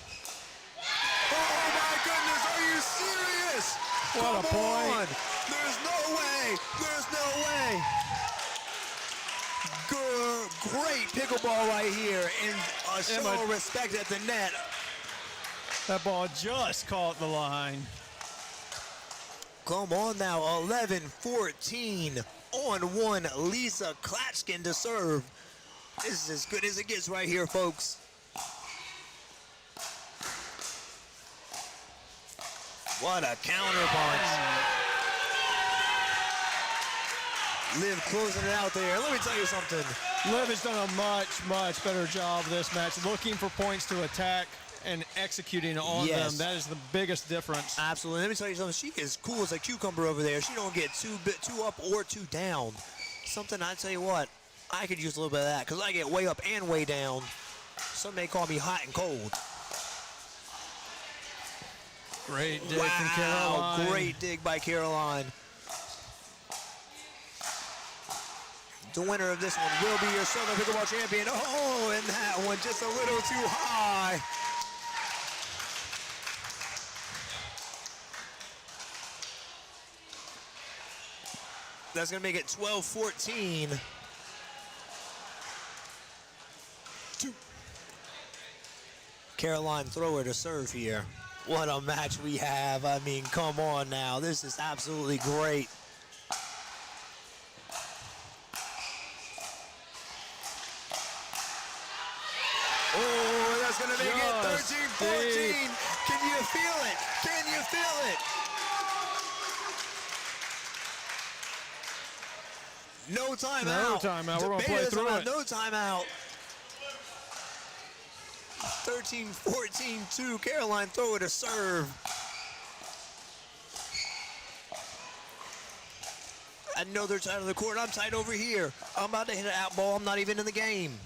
Oh my goodness, are you serious? What a point. On. There's no way. There's no way. Good, great pickleball right here. And a show of respect at the net. That ball just caught the line. Come on now, 11-14 on one. Lisa Klatchkin to serve. This is as good as it gets right here, folks. What a counter punch. Liv closing it out there. Let me tell you something. Liv has done a much, much better job this match, looking for points to attack and executing on them. That is the biggest difference. Absolutely. Let me tell you something. She is cool as a cucumber over there. She don't get too up or too down. Something I tell you what, I could use a little bit of that because I get way up and way down. Some may call me hot and cold. Great dig from Caroline. Great dig by Caroline. The winner of this one will be your Southern Pickleball champion. Oh, and that one just a little too high. That's going to make it 12-14. Caroline thrower to serve here. What a match we have. I mean, come on now. This is absolutely great. Oh, that's going to make it 13-14. Can you feel it? Can you feel it? No timeout. No timeout. We're going to play through it. No timeout. 13-14-2. Caroline throw it a serve. I know they're tight on the court. I'm tight over here. I'm about to hit an out ball. I'm not even in the game.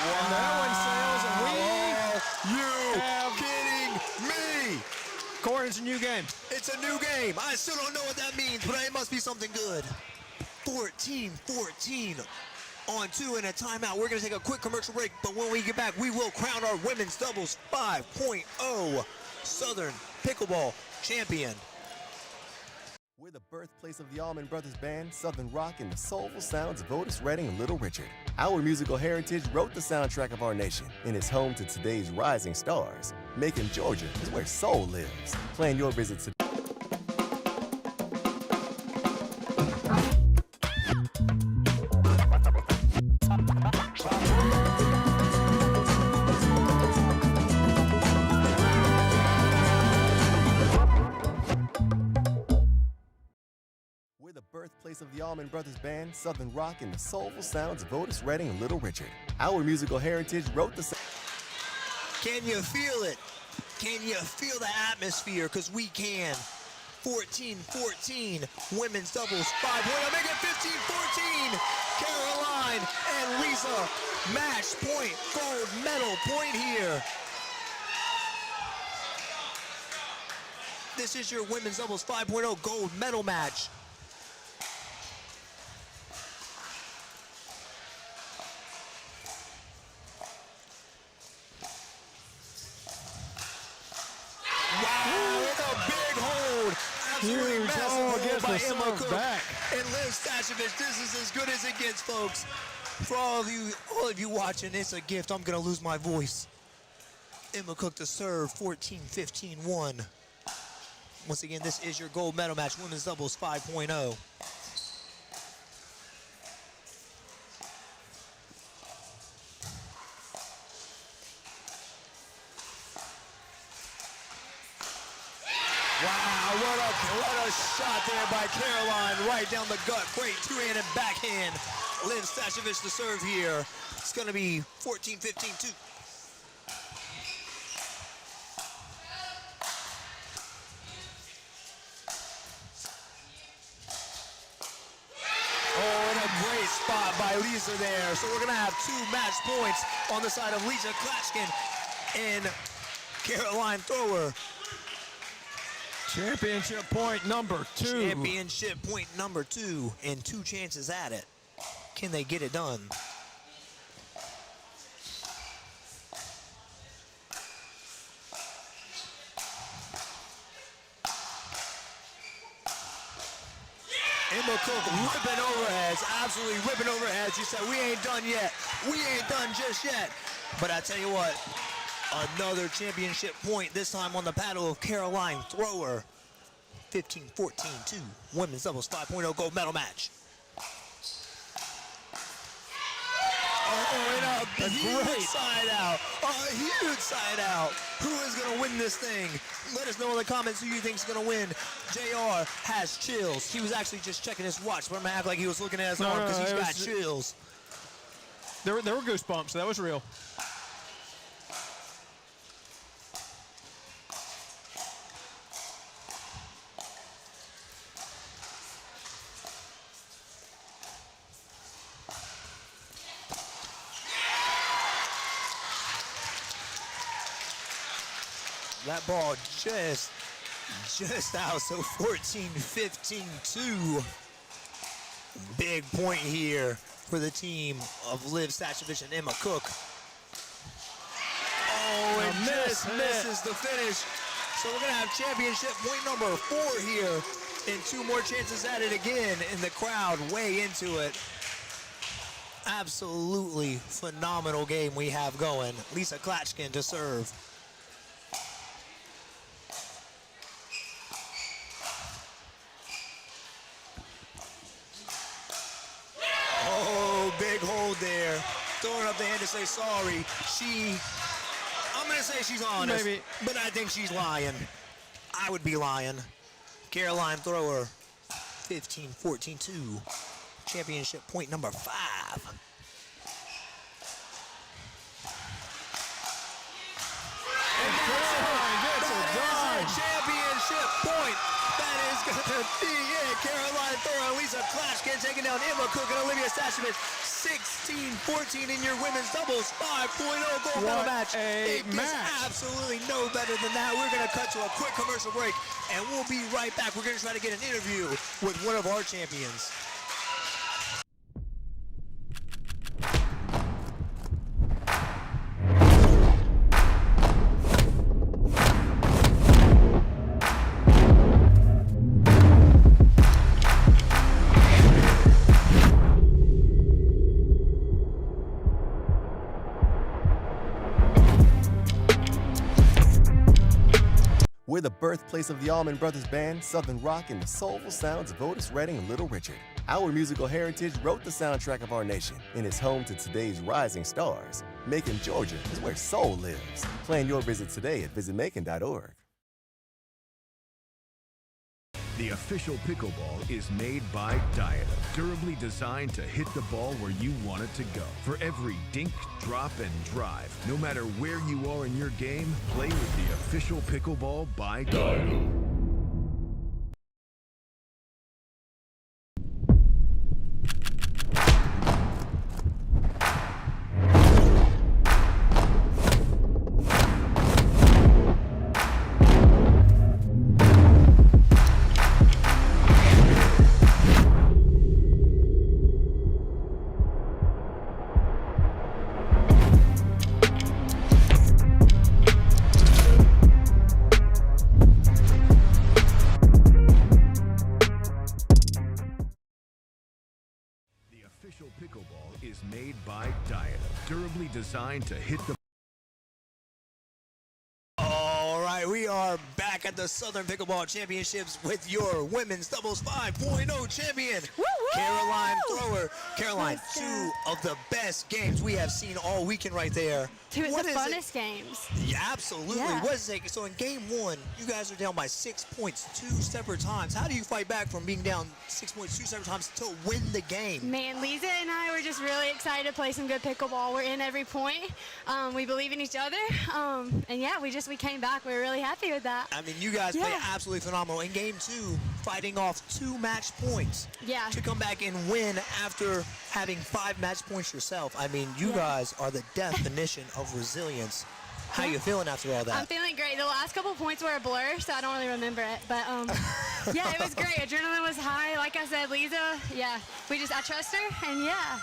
And that one sails, and we have kidding me. Corey, it's a new game. It's a new game. I still don't know what that means, but it must be something good. 14-14 on two and a timeout. We're going to take a quick commercial break, but when we get back, we will crown our women's doubles 5.0 Southern Pickleball champion. We're the birthplace of the Allman Brothers Band, Southern Rock, and the soulful sounds of Otis Redding and Little Richard. Our musical heritage wrote the soundtrack of our nation and is home to today's rising stars. Macon, Georgia is where soul lives. Plan your visit today. We're the birthplace of the Allman Brothers Band, Southern Rock, and the soulful sounds of Otis Redding and Little Richard. Our musical heritage wrote the Can you feel it? Can you feel the atmosphere? Because we can. 14-14. Women's doubles 5-0. Make it 15-14. Caroline and Lisa, match point, gold medal point here. This is your women's doubles 5.0 gold medal match. Wow, with a big hold. Absolutely Huge massive hold hold gets by the Emma serve Cook back. and Liz Stashevich. This is as good as it gets, folks. For all of you watching, it's a gift. I'm gonna lose my voice. Emma Cook to serve, 14-15-1. Once again, this is your gold medal match, women's doubles 5.0. Wow, what a shot there by Caroline, right down the gut. Great two-handed backhand. Liv Stashevich to serve here. It's going to be 14-15-2. Oh, and a great spot by Lisa there. So we're going to have 2 match points on the side of Lisa Klatchkin and Caroline Thrower. Championship point number 2. Championship point number 2, and 2 chances at it. Can they get it done? Emma Cook ripping overheads, absolutely ripping overheads. She said, we ain't done yet. We ain't done just yet. But I tell you what, another championship point, this time on the paddle of Caroline Thrower. 15-14-2, women's doubles 5.0 gold medal match. Oh, and a huge side out. A huge side out. Who is going to win this thing? Let us know in the comments who you think is going to win. JR has chills. He was actually just checking his watch, but I'm going to act like he was looking at his arm because he's got chills. There were goosebumps. That was real. That ball just out, so 14-15-2. Big point here for the team of Liv Stashevich and Emma Cook. Oh, and just misses the finish. So we're gonna have championship point number 4 here, and 2 more chances at it again, and the crowd way into it. Absolutely phenomenal game we have going. Lisa Klatchkin to serve. Big hold there. Throwing up the hand to say sorry. I'm going to say she's honest, maybe, but I think she's lying. I would be lying. Caroline Thrower, 15-14-2. Championship point number 5. And that is a championship point. That is going to be it. Caroline Thrower and Lisa Klatchkin taking down Emma Cook and Olivia Stashevich. 16-14 in your women's doubles 5.0 gold medal match. It gets absolutely no better than that. We're going to cut to a quick commercial break, and we'll be right back. We're going to try to get an interview with one of our champions. We're the birthplace of the Allman Brothers Band, Southern Rock, and the soulful sounds of Otis Redding and Little Richard. Our musical heritage wrote the soundtrack of our nation and is home to today's rising stars. Macon, Georgia is where soul lives. Plan your visit today at visitmacon.org. The official pickleball is made by Diadem, durably designed to hit the ball where you want it to go. For every dink, drop, and drive, no matter where you are in your game, play with the official pickleball by Diadem. made by Diadem, durably designed to hit the All right, we are back at the Southern Pickleball Championships with your women's doubles 5.0 champion, Caroline Thrower. Caroline, two of the best games we have seen all weekend right there. Two of What the is funnest games. Yeah, absolutely. Yeah. What is it? So in game one, you guys are down by 6 points 2 separate times. How do you fight back from being down 6 points 2 separate times to win the game? Man, Lisa and I were just really excited to play some good pickleball. We're in every point. We believe in each other. And yeah, we came back. We were really happy with that. I mean, you guys play absolutely phenomenal. In game two, fighting off 2 match points. Yeah. To come back and win after having 5 match points yourself. I mean, you guys are the definition of resilience. How you feeling after all that? I'm feeling great. The last couple points were a blur, so I don't really remember it. But yeah, it was great. Adrenaline was high. Like I said, Lisa, I trust her, and yeah.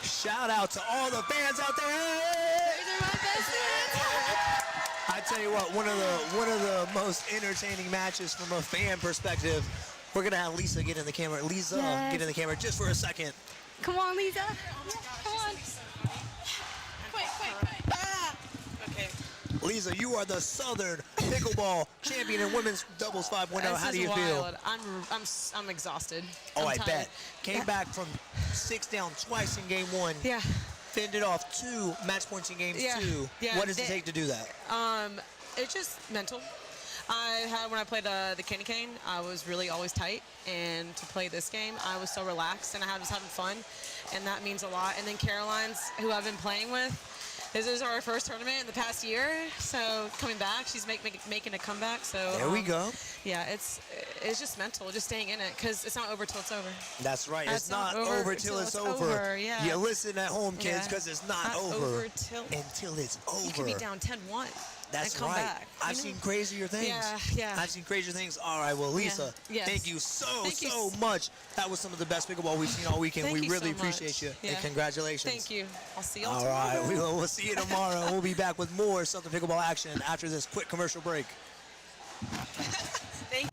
Shout out to all the fans out there. Those are my best fans. I tell you what, one of the most entertaining matches from a fan perspective. We're gonna have Lisa get in the camera. Lisa, get in the camera just for a second. Come on, Lisa. Yeah, come on. Quick. Okay. Lisa, you are the Southern Pickleball Champion in women's doubles 5.0. How do you feel? I'm exhausted. Oh, I'm I tired. bet. Came back from 6 down twice in game one. Yeah. Fended off 2 match points in game 2. Yeah. What does it take to do that? It's just mental. When I played the Candy Cane, I was really always tight, and to play this game, I was so relaxed and I was having fun, and that means a lot. And then Caroline's, who I've been playing with, this is our first tournament in the past year, so coming back, she's making a comeback. So there we go. Yeah, it's just mental, just staying in it, because it's not over till it's over. That's right. It's not over over till it's over. Yeah. You listen at home, kids, because it's not over until it's over. You can be down 10-1. That's and come right. back. I've seen crazier things. Yeah. I've seen crazier things. All right, well, Lisa, thank you so much. That was some of the best pickleball we've seen all weekend. We really appreciate you, and congratulations. Thank you. I'll see you all tomorrow. All right, we'll see you tomorrow. We'll be back with more Southern Pickleball action after this quick commercial break. Thank you.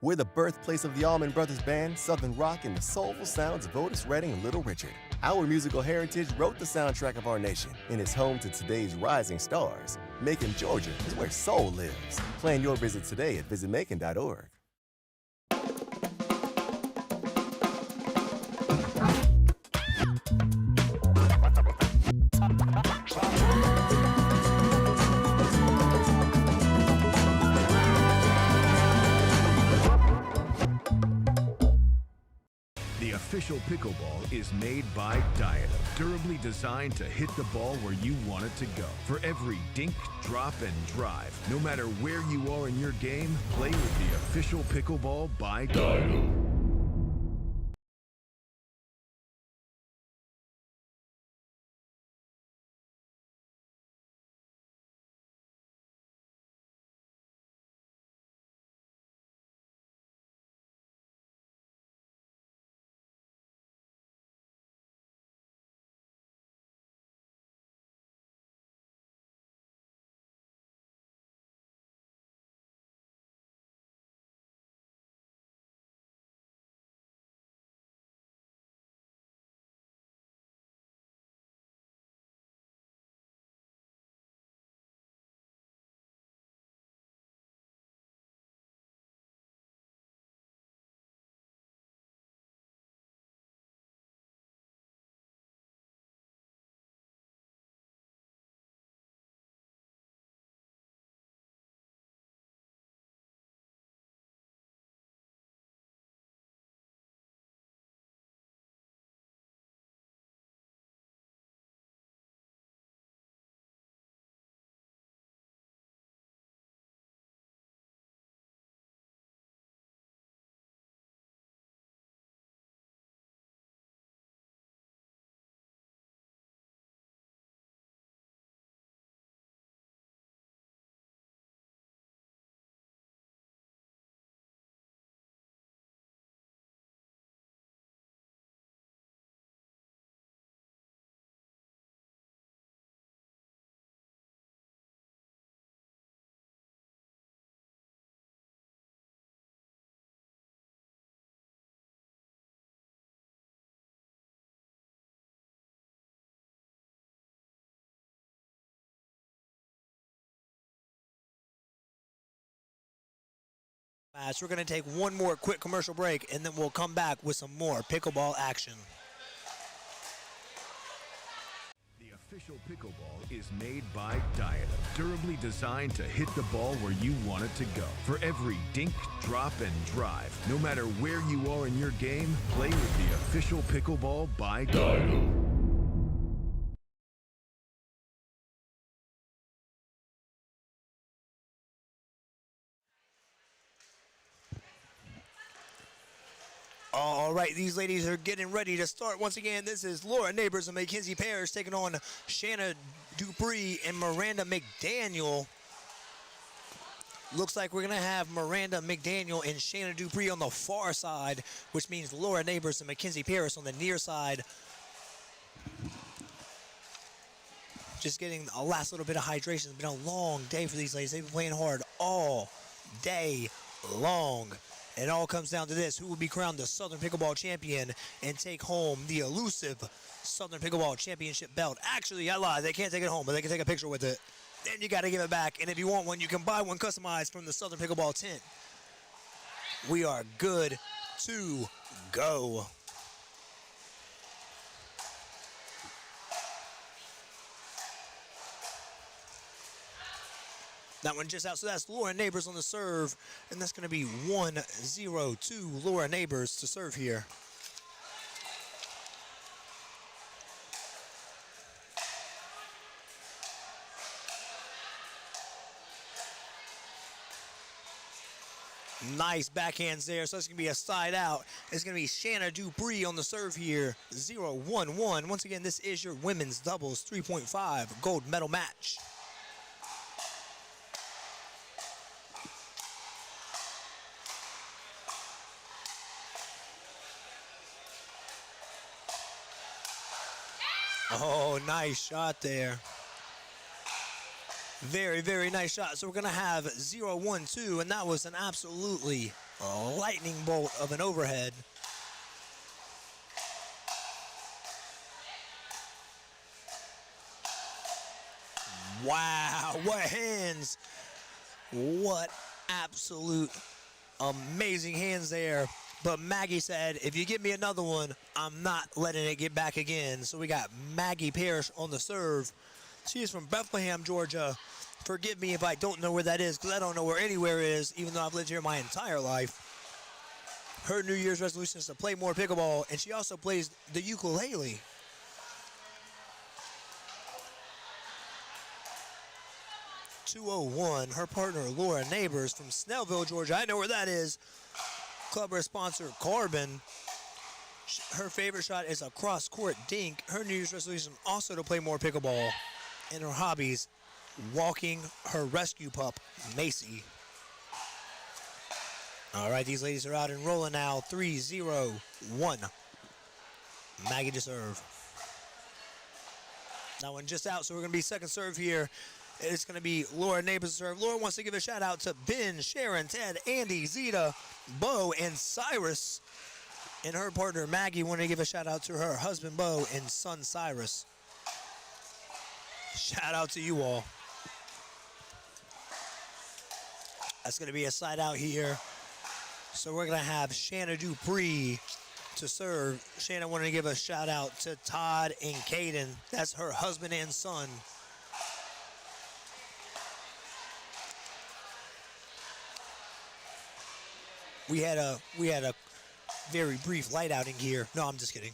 We're the birthplace of the Allman Brothers Band, Southern Rock, and the soulful sounds of Otis Redding and Little Richard. Our musical heritage wrote the soundtrack of our nation and is home to today's rising stars. Macon, Georgia is where soul lives. Plan your visit today at visitmacon.org. The official pickleball is made by Diadem, durably designed to hit the ball where you want it to go. For every dink, drop, and drive, no matter where you are in your game, play with the official pickleball by Diadem. We're going to take one more quick commercial break, and then we'll come back with some more pickleball action. The official pickleball is made by Diadem, durably designed to hit the ball where you want it to go. For every dink, drop, and drive, no matter where you are in your game, play with the official pickleball by Diadem. All right, these ladies are getting ready to start. Once again, this is Laura Neighbors and Mackenzie Parrish taking on Shanna Dupree and Miranda McDaniel. Looks like we're going to have Miranda McDaniel and Shanna Dupree on the far side, which means Laura Neighbors and Mackenzie Parrish on the near side. Just getting a last little bit of hydration. It's been a long day for these ladies. They've been playing hard all day long. It all comes down to this: who will be crowned the Southern Pickleball Champion and take home the elusive Southern Pickleball Championship belt. Actually, I lied. They can't take it home, but they can take a picture with it. Then you got to give it back. And if you want one, you can buy one customized from the Southern Pickleball tent. We are good to go. That one just out, so that's Laura Neighbors on the serve, and that's going to be 1-0 to Laura Neighbors to serve here. Nice backhands there, so that's going to be a side out. It's going to be Shanna Dupree on the serve here, 0-1-1. Once again, this is your women's doubles 3.5 gold medal match. Oh, nice shot there. Very, very nice shot. So we're going to have 0-1-2, and that was an absolutely A lightning bolt of an overhead. Wow, what hands. What absolute amazing hands there. But Maggie said, if you give me another one, I'm not letting it get back again. So we got Maggie Parrish on the serve. She is from Bethlehem, Georgia. Forgive me if I don't know where that is, because I don't know where anywhere is, even though I've lived here my entire life. Her New Year's resolution is to play more pickleball, and she also plays the ukulele. .201, her partner Laura Neighbors from Snellville, Georgia. I know where that is. Club sponsor Carbon. Her favorite shot is a cross-court dink. Her New Year's resolution also to play more pickleball. And her hobbies, walking her rescue pup, Macy. All right, these ladies are out and rolling now. 3-0-1. Maggie to serve. That one just out, so we're going to be second serve here. It's going to be Laura Neighbors to serve. Laura wants to give a shout out to Ben, Sharon, Ted, Andy, Zeta, Bo, and Cyrus. And her partner Maggie wanted to give a shout out to her husband Bo and son Cyrus. Shout out to you all. That's going to be a side out here. So we're going to have Shanna Dupree to serve. Shanna wanted to give a shout out to Todd and Caden. That's her husband and son. We had a very brief light outing here. No, I'm just kidding.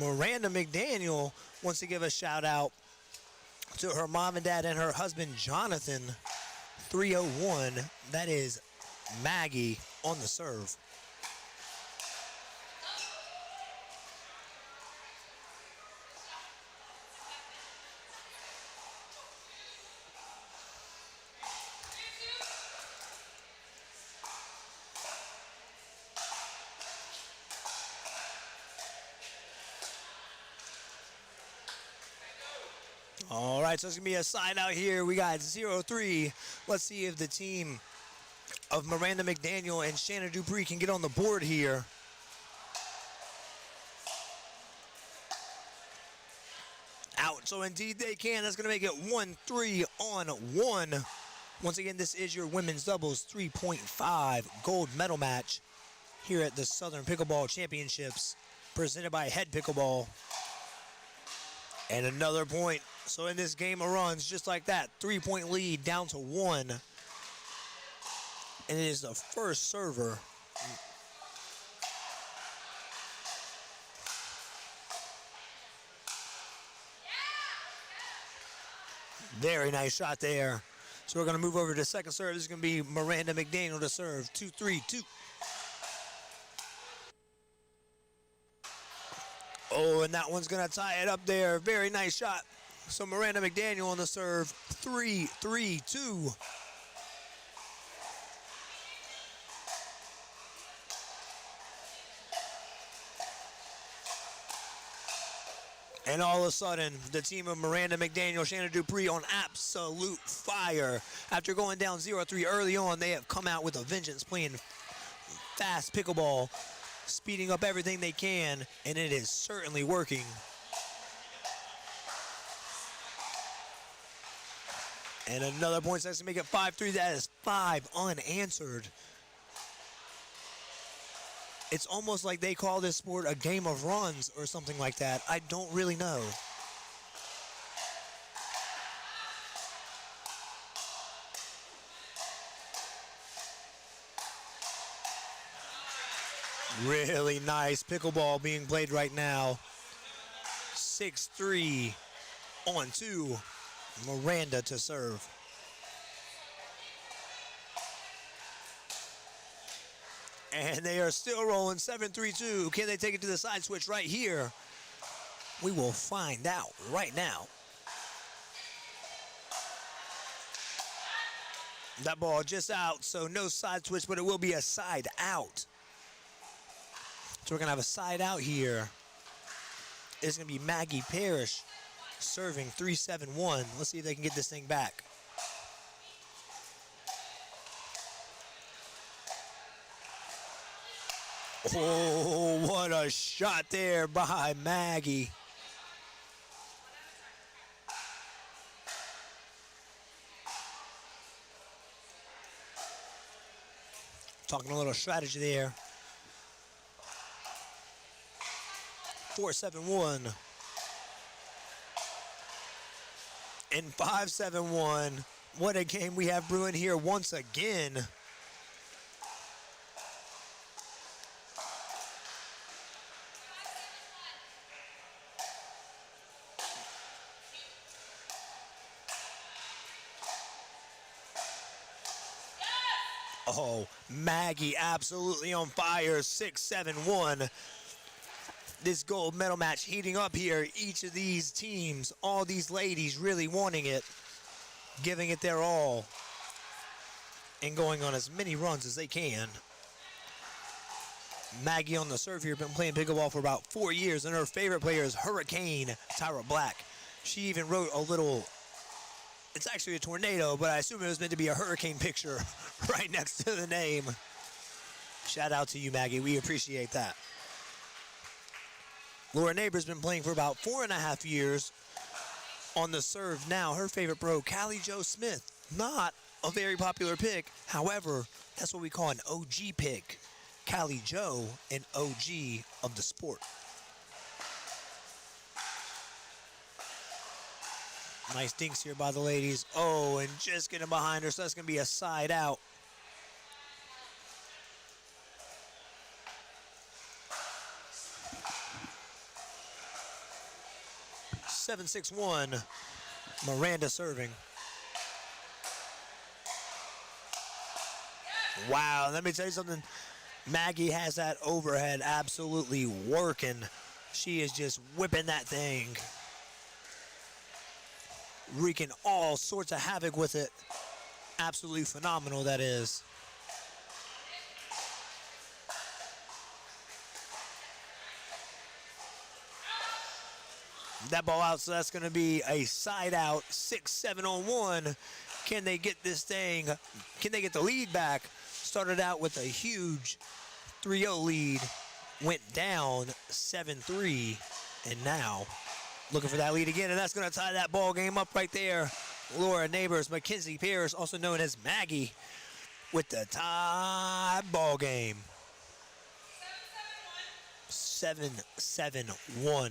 Miranda McDaniel wants to give a shout out to her mom and dad and her husband Jonathan. 301. That is Maggie on the serve. All right, so it's going to be a side out here. We got 0-3. Let's see if the team of Miranda McDaniel and Shannon Dupree can get on the board here. Out, so indeed they can. That's going to make it 1-3-on-1. Once again, this is your women's doubles 3.5 gold medal match here at the Southern Pickleball Championships, presented by HEAD Pickleball. And another point. So in this game of runs, just like that, 3-point lead down to 1. And it is the first server. Very nice shot there. So we're going to move over to second serve. This is going to be Miranda McDaniel to serve. 2-3-2. Oh, and that one's going to tie it up there. Very nice shot. So Miranda McDaniel on the serve. 3-3-2. And all of a sudden, the team of Miranda McDaniel, Shannon Dupree on absolute fire. After going down 0-3 early on, they have come out with a vengeance, playing fast pickleball, speeding up everything they can, and it is certainly working. And another point sets to make it 5-3. That is 5 unanswered. It's almost like they call this sport a game of runs or something like that. I don't really know. Really nice pickleball being played right now. 6-3 on 2. Miranda to serve. And they are still rolling 7-3-2. Can they take it to the side switch right here? We will find out right now. That ball just out, so no side switch, but it will be a side out. So we're going to have a side out here. It's going to be Maggie Parrish serving 3-7-1. Let's see if they can get this thing back. Oh, what a shot there by Maggie. Talking a little strategy there. 4-7-1. And 5-7-1. What a game we have brewing here once again. Oh, Maggie absolutely on fire, 6-7-1. This gold medal match heating up here. Each of these teams, all these ladies really wanting it, giving it their all, and going on as many runs as they can. Maggie on the serve here, been playing pickleball for about 4 years, and her favorite player is Hurricane Tyra Black. She even wrote a little, it's actually a tornado, but I assume it was meant to be a hurricane picture right next to the name. Shout out to you, Maggie. We appreciate that. Laura Neighbor's been playing for about 4.5 years on the serve now. Her favorite pro, Callie Jo Smith. Not a very popular pick. However, that's what we call an OG pick. Callie Jo, an OG of the sport. Nice dinks here by the ladies. Oh, and just getting behind her, so that's going to be a side out. Seven, 6-1. Miranda serving. Wow, let me tell you something. Maggie has that overhead absolutely working. She is just whipping that thing, wreaking all sorts of havoc with it. Absolutely phenomenal, that is. That ball out, so that's going to be a side out, 6-7 on one. Can they get this thing, can they get the lead back? Started out with a huge 3-0 lead, went down 7-3, and now looking for that lead again, and that's going to tie that ball game up right there. Laura Neighbors, Mackenzie Pierce, also known as Maggie, with the tie ball game. 7-7-1.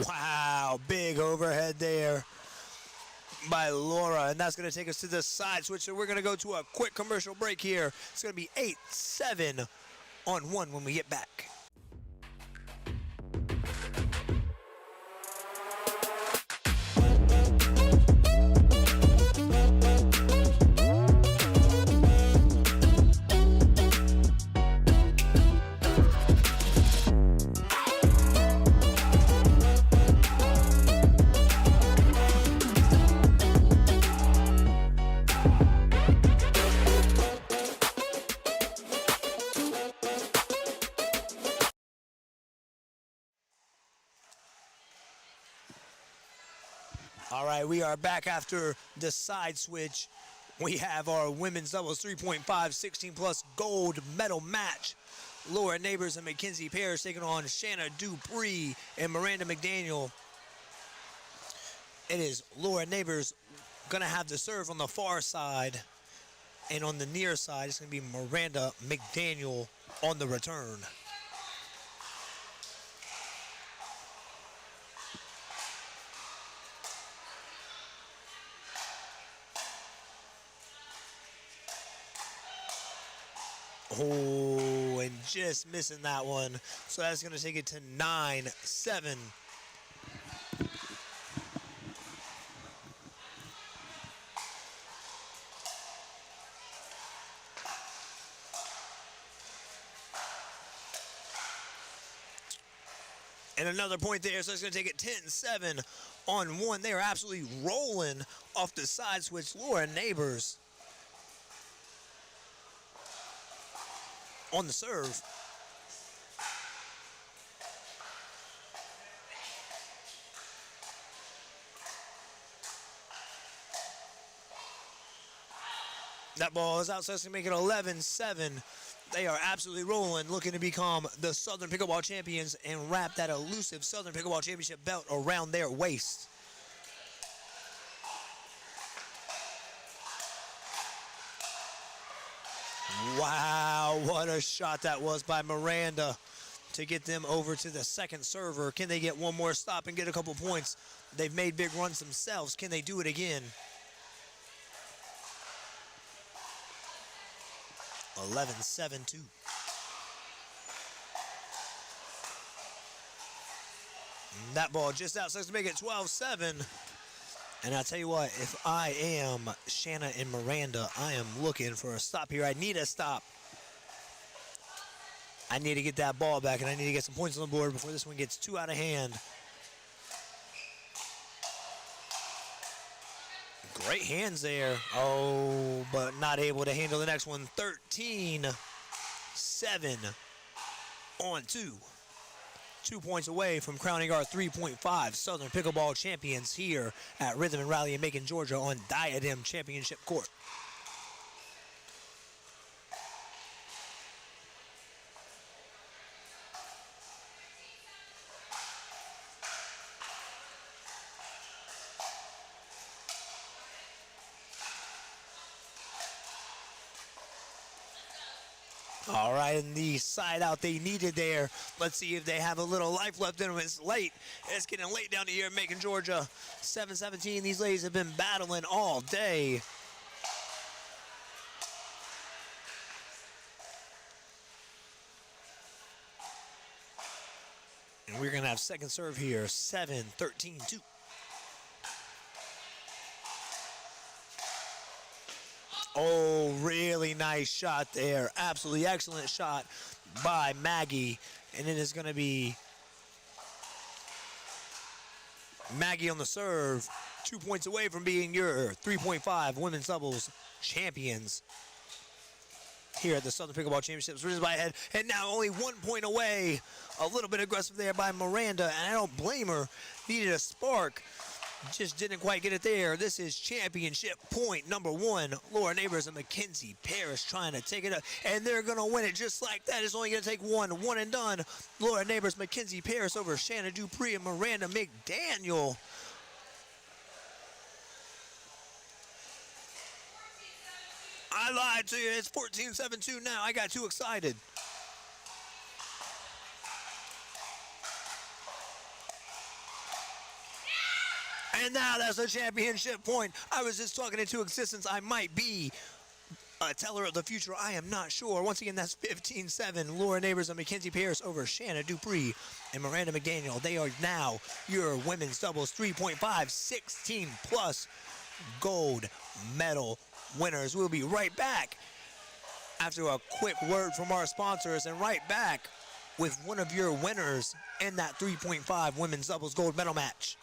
Wow, big overhead there by Laura, and that's going to take us to the side switch, so we're going to go to a quick commercial break here. It's going to be 8-7 on one when we get back. All right, we are back after the side switch. We have our women's doubles 3.5, 16+ gold medal match. Laura Neighbors and Mackenzie Pierce taking on Shanna Dupree and Miranda McDaniel. It is Laura Neighbors gonna have the serve on the far side, and on the near side, it's gonna be Miranda McDaniel on the return. Oh, and just missing that one. So that's going to take it to 9-7. And another point there, so it's going to take it 10-7 on one. They are absolutely rolling off the side switch. Laura Neighbors on the serve. That ball is out, so it's going to make it 11-7. They are absolutely rolling, looking to become the Southern Pickleball Champions and wrap that elusive Southern Pickleball Championship belt around their waist. Wow, what a shot that was by Miranda to get them over to the second server. Can they get one more stop and get a couple points? They've made big runs themselves. Can they do it again? 11-7-2. That ball just outside to make it 12-7. And I tell you what, if I am Shanna and Miranda, I am looking for a stop here. I need a stop. I need to get that ball back, and I need to get some points on the board before this one gets too out of hand. Great hands there. Oh, but not able to handle the next one. 13-7 on 2. 2 points away from crowning our 3.5 Southern Pickleball Champions here at Rhythm and Rally in Macon, Georgia on Diadem Championship Court. All right, and the side out they needed there. Let's see if they have a little life left in them. It's late. It's getting late down here in Macon, Georgia. 7-17. These ladies have been battling all day. And we're going to have second serve here. 7-13-2. Oh, really nice shot there. Absolutely excellent shot by Maggie. And it is going to be Maggie on the serve. 2 points away from being your 3.5 women's doubles champions here at the Southern Pickleball Championships. Risen by head, and now only 1 point away. A little bit aggressive there by Miranda, and I don't blame her. Needed a spark. Just didn't quite get it there. This is championship point number 1. Laura Neighbors and Mackenzie Parrish trying to take it up, and they're going to win it just like that. It's only going to take one and done. Laura Neighbors, Mackenzie Parrish over Shanna Dupree and Miranda McDaniel. I lied to you. It's 14-7-2 now. I got too excited. And now that's a championship point. I was just talking into existence. I might be a teller of the future. I am not sure. Once again, that's 15-7. Laura Neighbors and Mackenzie Parrish over Shanna Dupree and Miranda McDaniel. They are now your women's doubles 3.5, 16+ gold medal winners. We'll be right back after a quick word from our sponsors, and right back with one of your winners in that 3.5 women's doubles gold medal match.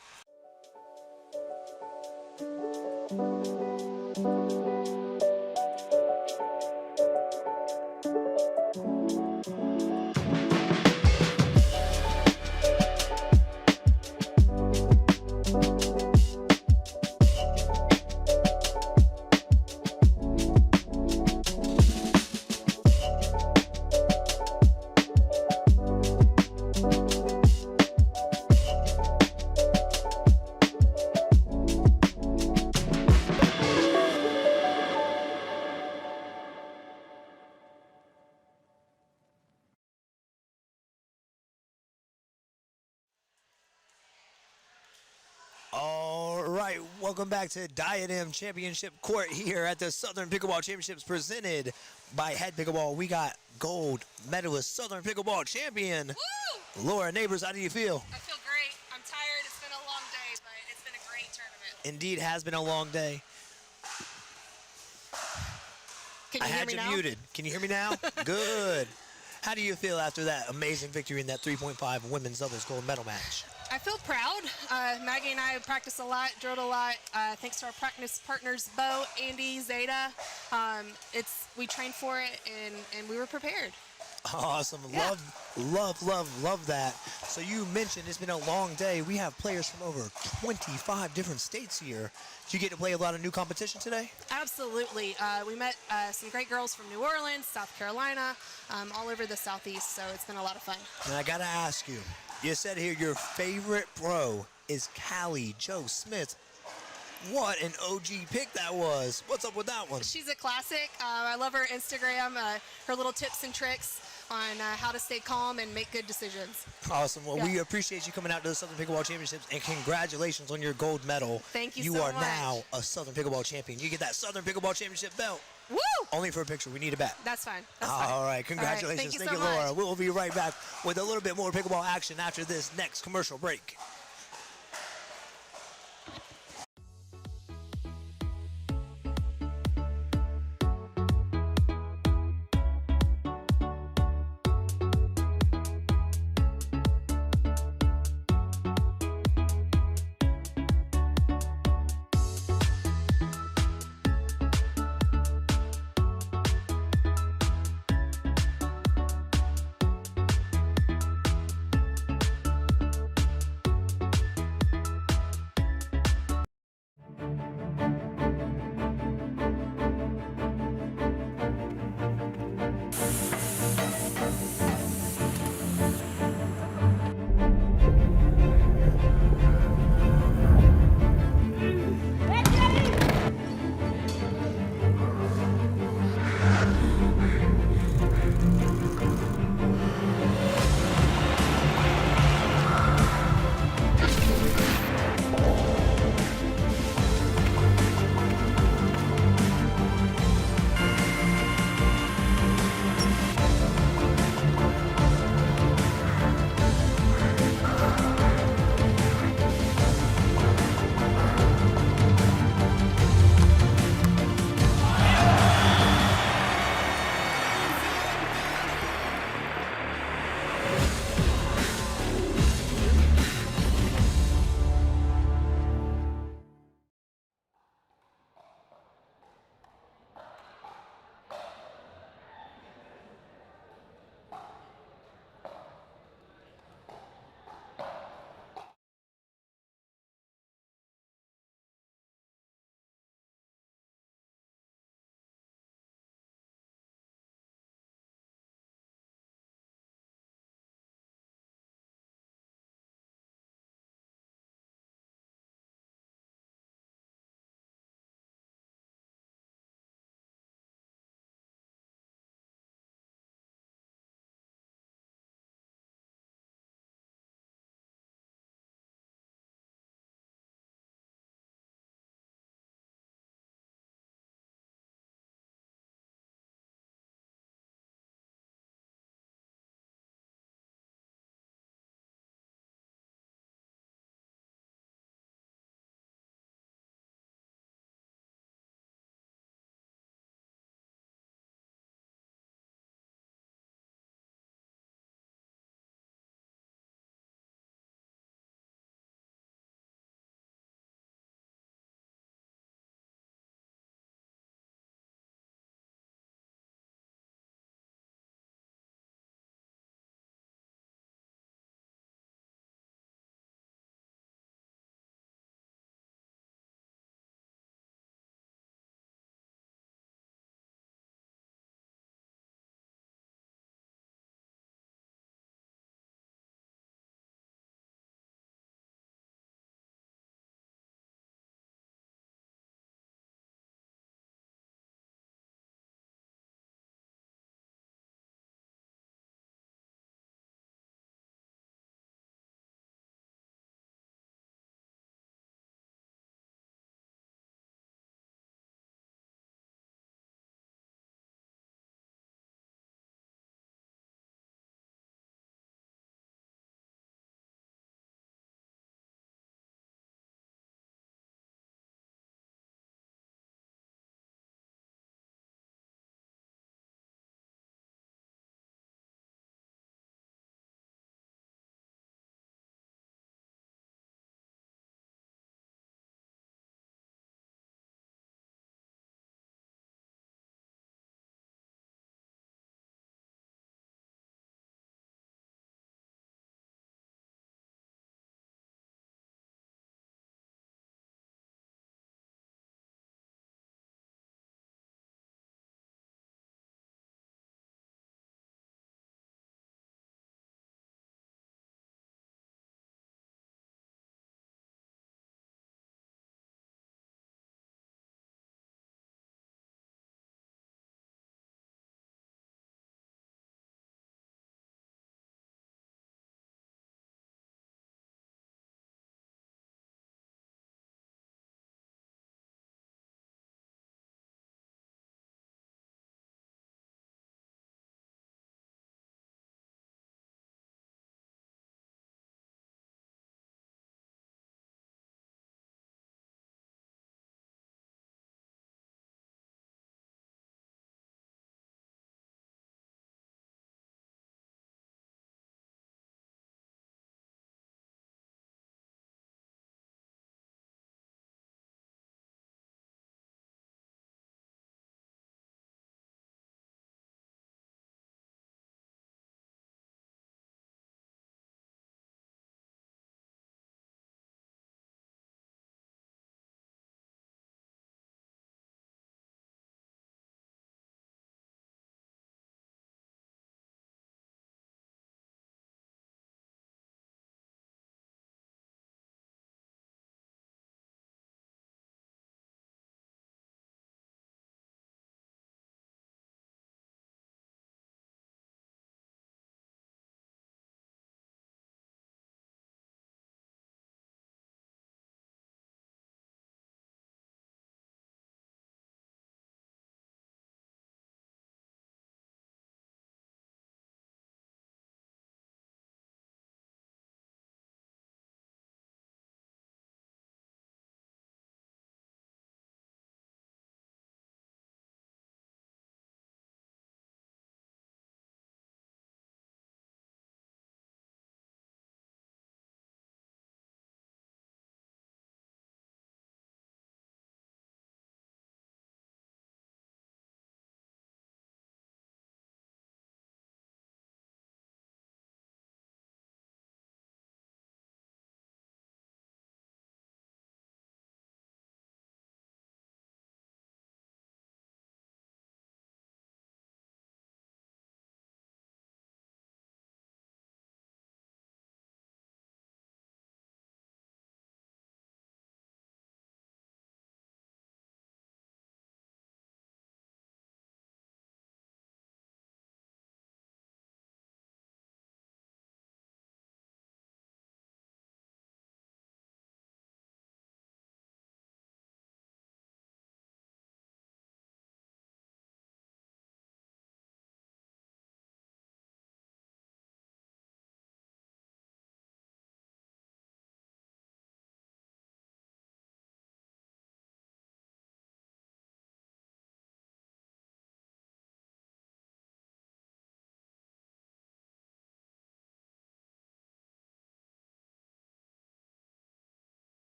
All right, welcome back to Diadem Championship Court here at the Southern Pickleball Championships presented by HEAD Pickleball. We got gold medalist Southern Pickleball champion, Woo! Laura Neighbors. How do you feel? I feel great. I'm tired. It's been a long day, but it's been a great tournament. Indeed, has been a long day. Can you I hear had me you now? muted. Can you hear me now? Good. How do you feel after that amazing victory in that 3.5 women's doubles gold medal match? I feel proud. Maggie and I have practiced a lot, drilled a lot. Thanks to our practice partners, Bo, Andy, Zeta. We trained for it, and we were prepared. Awesome. Love that. So you mentioned it's been a long day. We have players from over 25 different states here. Did you get to play a lot of new competition today? Absolutely. We met some great girls from New Orleans, South Carolina, all over the Southeast, so it's been a lot of fun. And I got to ask you, you said here your favorite pro is Callie Jo Smith. What an OG pick that was. What's up with that one? She's a classic. I love her Instagram, her little tips and tricks on how to stay calm and make good decisions. Awesome. Well, Yeah. we appreciate you coming out to the Southern Pickleball Championships, and congratulations on your gold medal. Thank you You so are much. now a Southern Pickleball champion. You get that Southern Pickleball Championship belt. Woo! Only for a picture. We need a bet. That's fine. That's fine. All right. Congratulations. Thank you Thank so you, Laura. much. We'll be right back with a little bit more pickleball action after this next commercial break.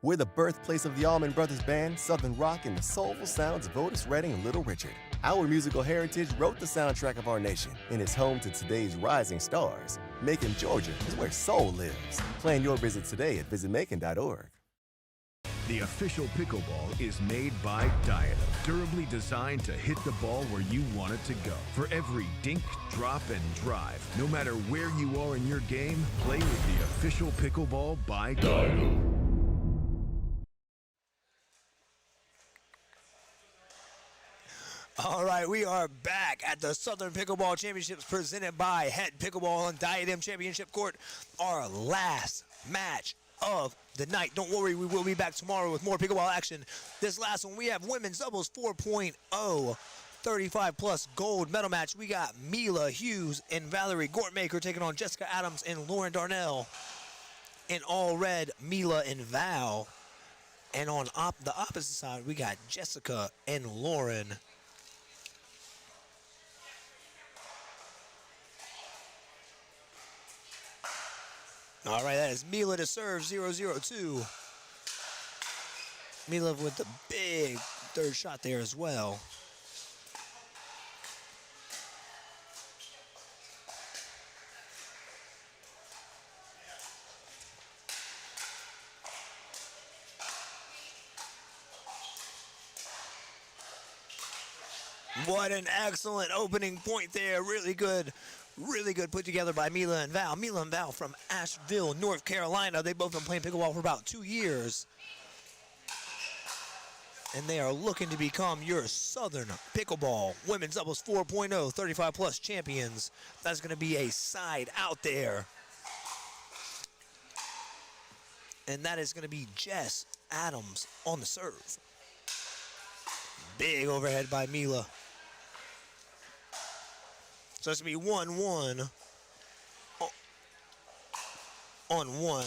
We're the birthplace of the Allman Brothers Band, Southern Rock, and the soulful sounds of Otis Redding and Little Richard. Our musical heritage wrote the soundtrack of our nation and is home to today's rising stars. Macon, Georgia is where soul lives. Plan your visit today at visitmacon.org. The official pickleball is made by Diadem, durably designed to hit the ball where you want it to go. For every dink, drop, and drive, no matter where you are in your game, play with the official pickleball by Diadem. All right, we are back at the Southern Pickleball Championships presented by HEAD Pickleball on Diadem Championship Court. Our last match of the night. Don't worry, we will be back tomorrow with more pickleball action. This last one, we have women's doubles 4.0 35-plus gold medal match. We got Mila Hughes and Valerie Gortmaker taking on Jessica Adams and Lauren Darnell. In all red, Mila and Val. And on the opposite side, we got Jessica and Lauren. All right, that is Mila to serve, 0-0-2. Mila with the big third shot there as well. What an excellent opening point there. Really good put together by Mila and Val. Mila and Val from Asheville, North Carolina. They've both been playing pickleball for about 2 years. And they are looking to become your Southern Pickleball Women's Doubles 4.0 35-plus champions. That's going to be a side out there. And that is going to be Jess Adams on the serve. Big overhead by Mila. So it's going to be 1-1 on one.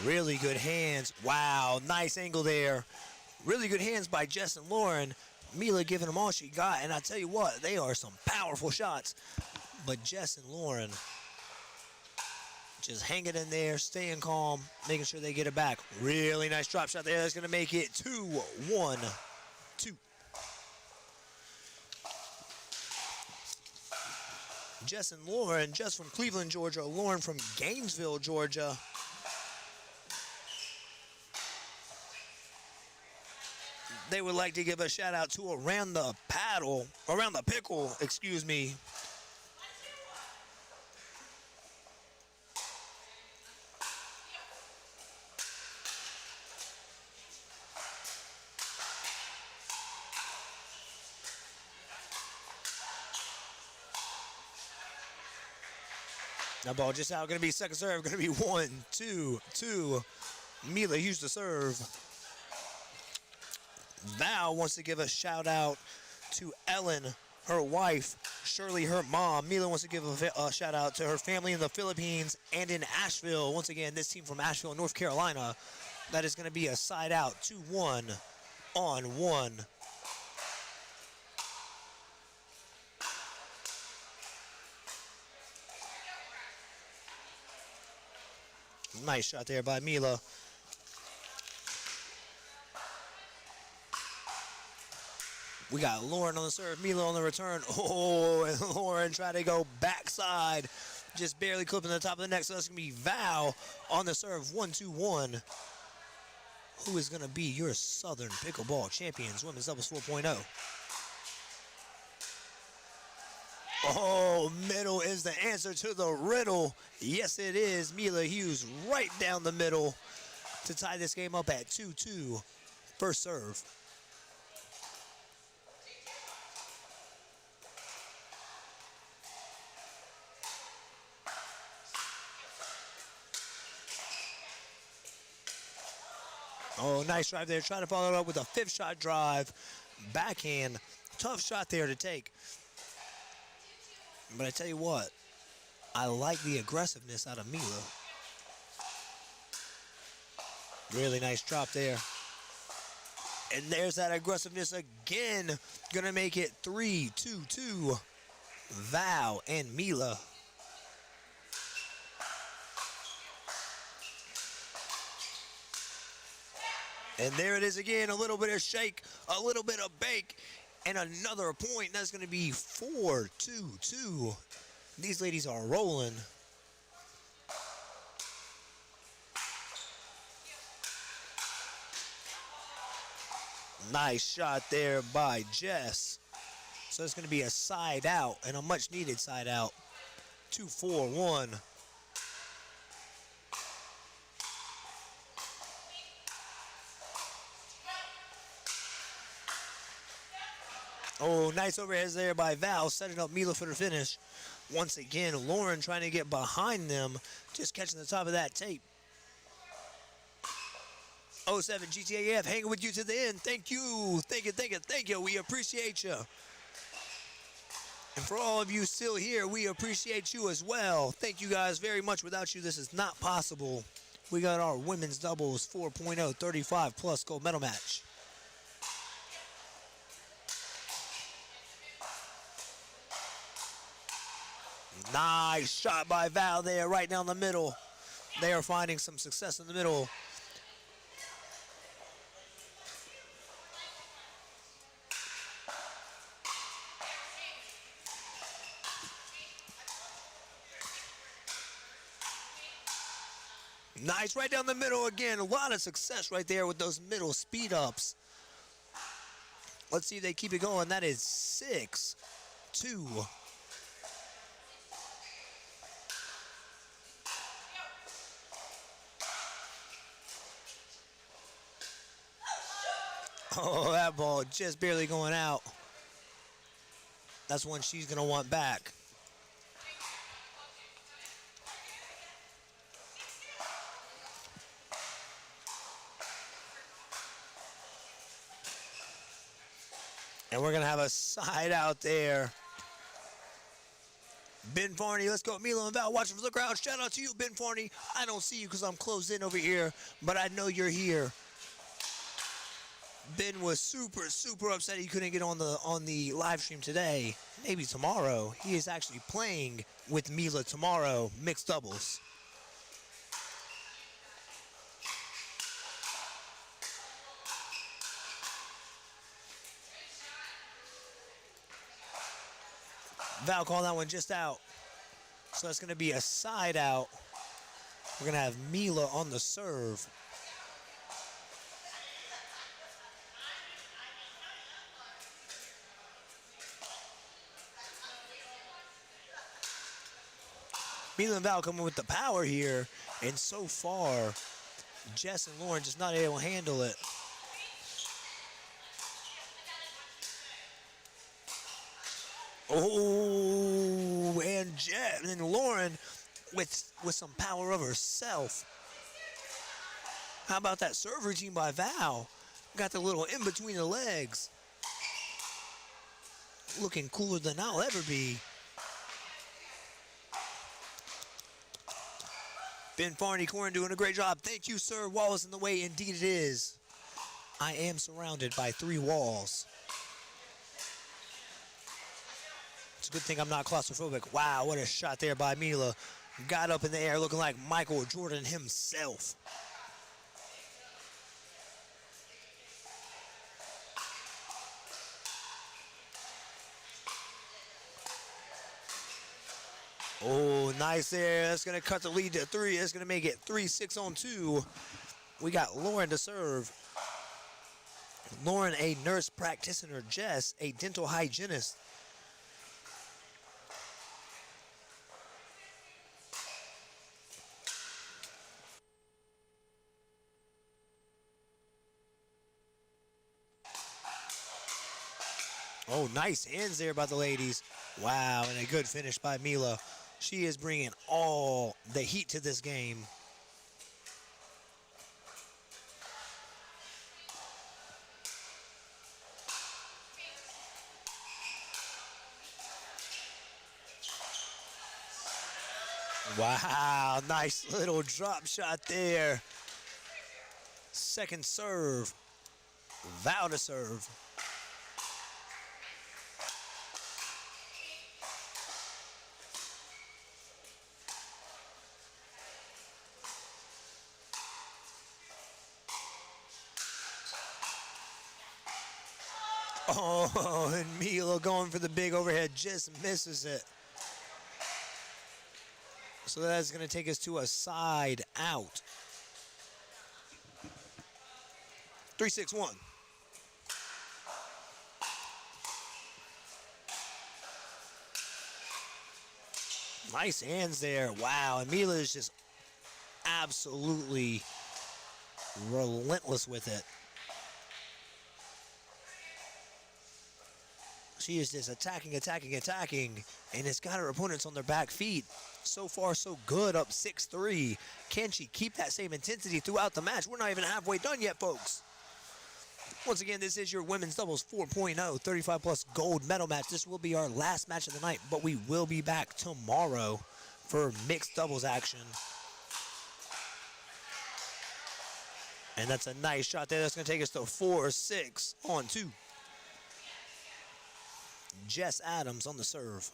Really good hands. Wow, nice angle there. Really good hands by Jess and Lauren. Mila giving them all she got. And I tell you what, they are some powerful shots. But Jess and Lauren just hanging in there, staying calm, making sure they get it back. Really nice drop shot there. That's going to make it 2-1-2. Jess and Lauren, Jess from Cleveland, Georgia. Lauren from Gainesville, Georgia. They would like to give a shout out to Around the Pickle, excuse me. That ball just out, going to be second serve, going to be 1-2-2. Mila Hughes to serve. Val wants to give a shout out to Ellen, her wife, Shirley, her mom. Mila wants to give a shout out to her family in the Philippines and in Asheville. Once again, this team from Asheville, North Carolina. That is going to be a side out, 2-1 on one. Nice shot there by Mila. We got Lauren on the serve, Mila on the return. Oh, and Lauren tried to go backside, just barely clipping the top of the neck. So that's going to be Val on the serve, 1-2-1. Who is going to be your Southern Pickleball Champions, Women's Doubles 4.0. Oh, middle is the answer to the riddle. Yes, it is. Mila Hughes right down the middle to tie this game up at 2-2. First serve. Oh, nice drive there. Trying to follow it up with a fifth shot drive. Backhand. Tough shot there to take. But I tell you what, I like the aggressiveness out of Mila. Really nice drop there. And there's that aggressiveness again. Gonna make it 3-2-2. Val and Mila. And there it is again, a little bit of shake, a little bit of bake, and another point. That's going to be 4-2-2. These ladies are rolling. Nice shot there by Jess. So it's going to be a side out, and a much needed side out. 2-4-1. Oh, nice overheads there by Val, setting up Mila for the finish. Once again, Lauren trying to get behind them, just catching the top of that tape. 07 GTAF hanging with you to the end. Thank you. Thank you. We appreciate you. And for all of you still here, we appreciate you as well. Thank you guys very much. Without you, this is not possible. We got our women's doubles 4.0 35 plus gold medal match. Nice shot by Val there, right down the middle. They are finding some success in the middle. Nice, right down the middle again. A lot of success right there with those middle speed ups. Let's see if they keep it going. That is 6-2. Oh, that ball just barely going out. That's one she's going to want back. And we're going to have a side out there. Ben Farney, let's go. Mila and Val watching from the crowd. Shout out to you, Ben Farney. I don't see you because I'm closed in over here, but I know you're here. Ben was super upset he couldn't get on the live stream today. Maybe tomorrow. He is actually playing with Mila tomorrow, mixed doubles. Val calling that one just out. So that's going to be a side out. We're going to have Mila on the serve. Mila and Val coming with the power here, and so far, Jess and Lauren just not able to handle it. Oh, and Jess and Lauren with some power of herself. How about that serve routine by Val? Got the little in between the legs. Looking cooler than I'll ever be. Ben Farney, Corin doing a great job. Thank you, sir. Wall is in the way. Indeed it is. I am surrounded by 3 walls. It's a good thing I'm not claustrophobic. Wow, what a shot there by Mila. Got up in the air looking like Michael Jordan himself. Oh, nice there. That's going to cut the lead to 3. That's going to make it 3-6 on 2. We got Lauren to serve. Lauren, a nurse practitioner. Jess, a dental hygienist. Oh, nice hands there by the ladies. Wow, and a good finish by Mila. She is bringing all the heat to this game. Wow, nice little drop shot there. Second serve. Val to serve. Oh, and Mila going for the big overhead, just misses it. So that's going to take us to a side out. 3-6-1. Nice hands there. Wow, and Mila is just absolutely relentless with it. She is just attacking, and it's got her opponents on their back feet. So far, so good, up 6-3. Can she keep that same intensity throughout the match? We're not even halfway done yet, folks. Once again, this is your women's doubles 4.0 35+ gold medal match. This will be our last match of the night, but we will be back tomorrow for mixed doubles action. And that's a nice shot there. That's going to take us to 4-6-2. Jess Adams on the serve.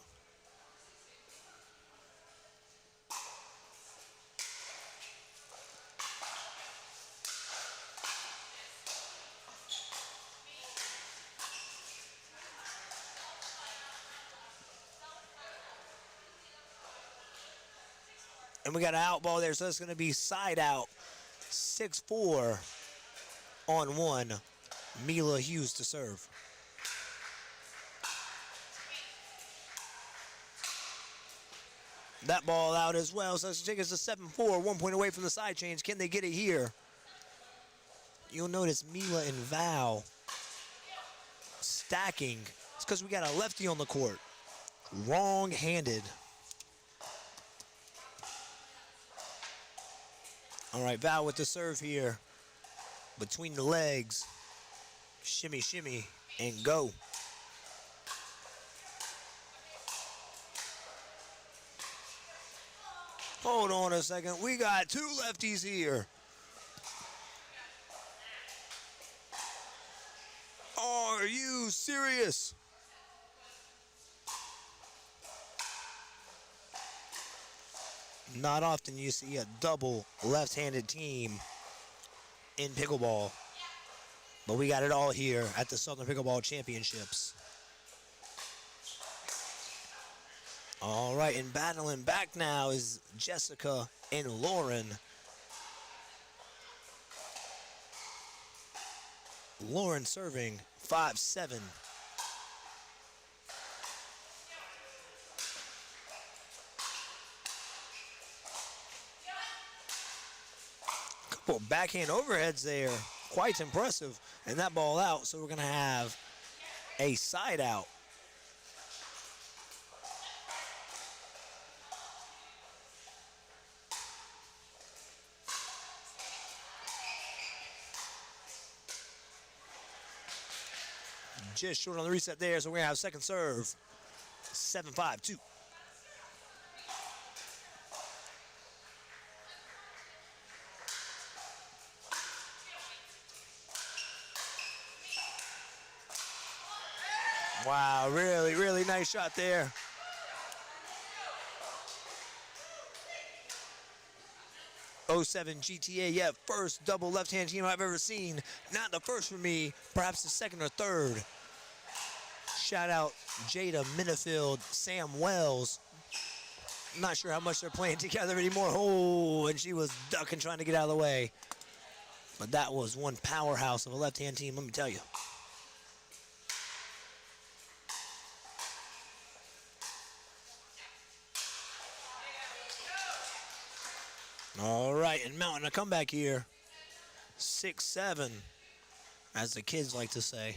And we got an out ball there, so it's going to be side out. 6-4 on 1. Mila Hughes to serve. That ball out as well, so it's going to take us to 7-4, 1 point away from the side change. Can they get it here? You'll notice Mila and Val stacking. It's because we got a lefty on the court. Wrong-handed. All right, Val with the serve here. Between the legs. Shimmy, shimmy, and go. Hold on a second. We got two lefties here. Are you serious? Not often you see a double left-handed team in pickleball, but we got it all here at the Southern Pickleball Championships. All right, and battling back now is Jessica and Lauren. Lauren serving 5-7. Couple backhand overheads there. Quite impressive. And that ball out, so we're going to have a side out. Just short on the reset there, so we're going to have second serve. 7-5-2. Wow, really, really nice shot there. '07 GTA, yeah, first double left-hand team I've ever seen. Not the first for me, perhaps the second or third. Shout out Jada Minifield, Sam Wells. Not sure how much they're playing together anymore. Oh, and she was ducking, trying to get out of the way. But that was one powerhouse of a left-hand team, let me tell you. All right, and mounting a comeback here. 6-7, as the kids like to say.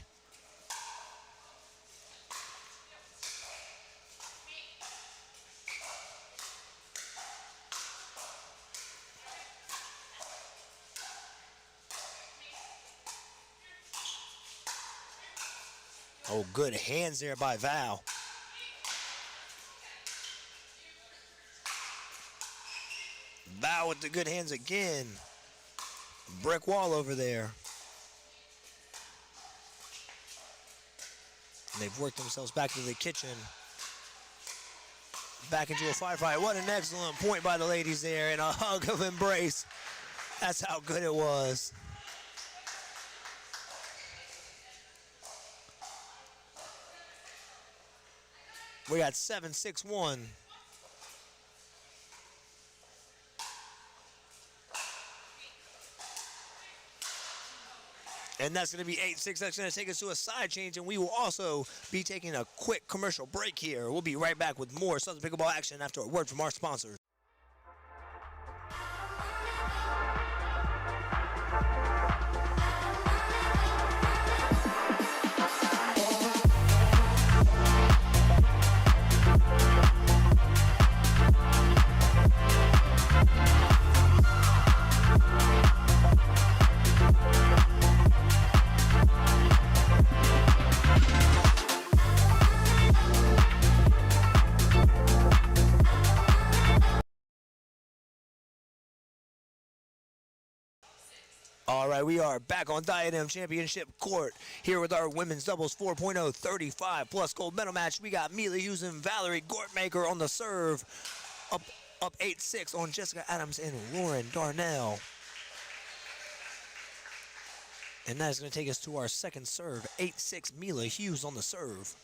Oh, good hands there by Val. Val with the good hands again. Brick wall over there. And they've worked themselves back to the kitchen. Back into a firefight. What an excellent point by the ladies there, and a hug of embrace. That's how good it was. We got 7-6-1. And that's going to be 8-6. That's going to take us to a side change, and we will also be taking a quick commercial break here. We'll be right back with more Southern Pickleball action after a word from our sponsors. All right, we are back on Diadem Championship Court here with our women's doubles 4.0 35 plus gold medal match. We got Mila Hughes and Valerie Gortmaker on the serve, up 8-6 on Jessica Adams and Lauren Darnell. And that is going to take us to our second serve, 8-6 Mila Hughes on the serve.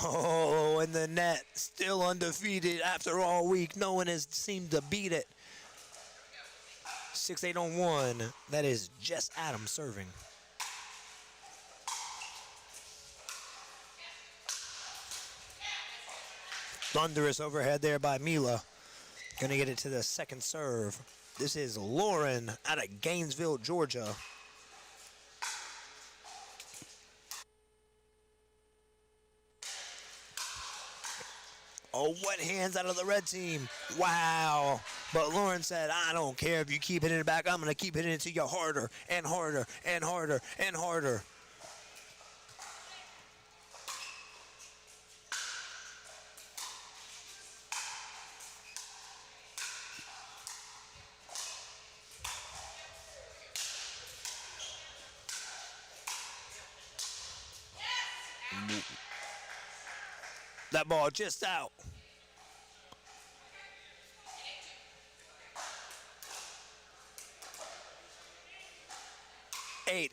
Oh, and the net still undefeated after all week. No one has seemed to beat it. 6-8 on one. That is Jess Adams serving. Thunderous overhead there by Mila. Gonna get it to the second serve. This is Lauren out of Gainesville, Georgia. Oh, what hands out of the red team. Wow. But Lauren said, I don't care if you keep hitting it back. I'm going to keep hitting it to you harder and harder and harder and harder. That ball just out. Eight.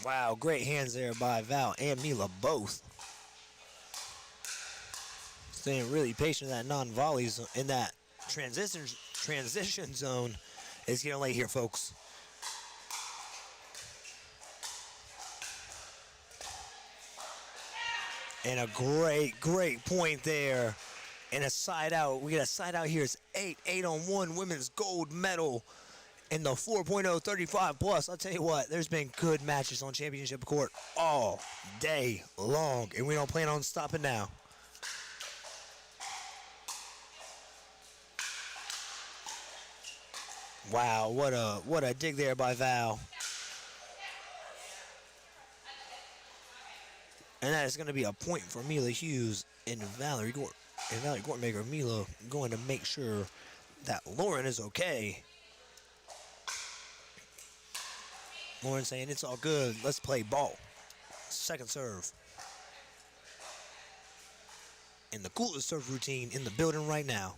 Wow, great hands there by Val and Mila both. Staying really patient in that non-volleys in that transition zone. It's getting late here, folks. And a great point there. And a side out. We get a side out here. It's 8 on one women's gold medal in the 4.0 35 plus. I'll tell you what, there's been good matches on championship court all day long, and we don't plan on stopping now. Wow, what a dig there by Val. And that is going to be a point for Mila Hughes and Valerie Gortmaker. Mila going to make sure that Lauren is okay. Lauren saying it's all good. Let's play ball. Second serve. And the coolest serve routine in the building right now.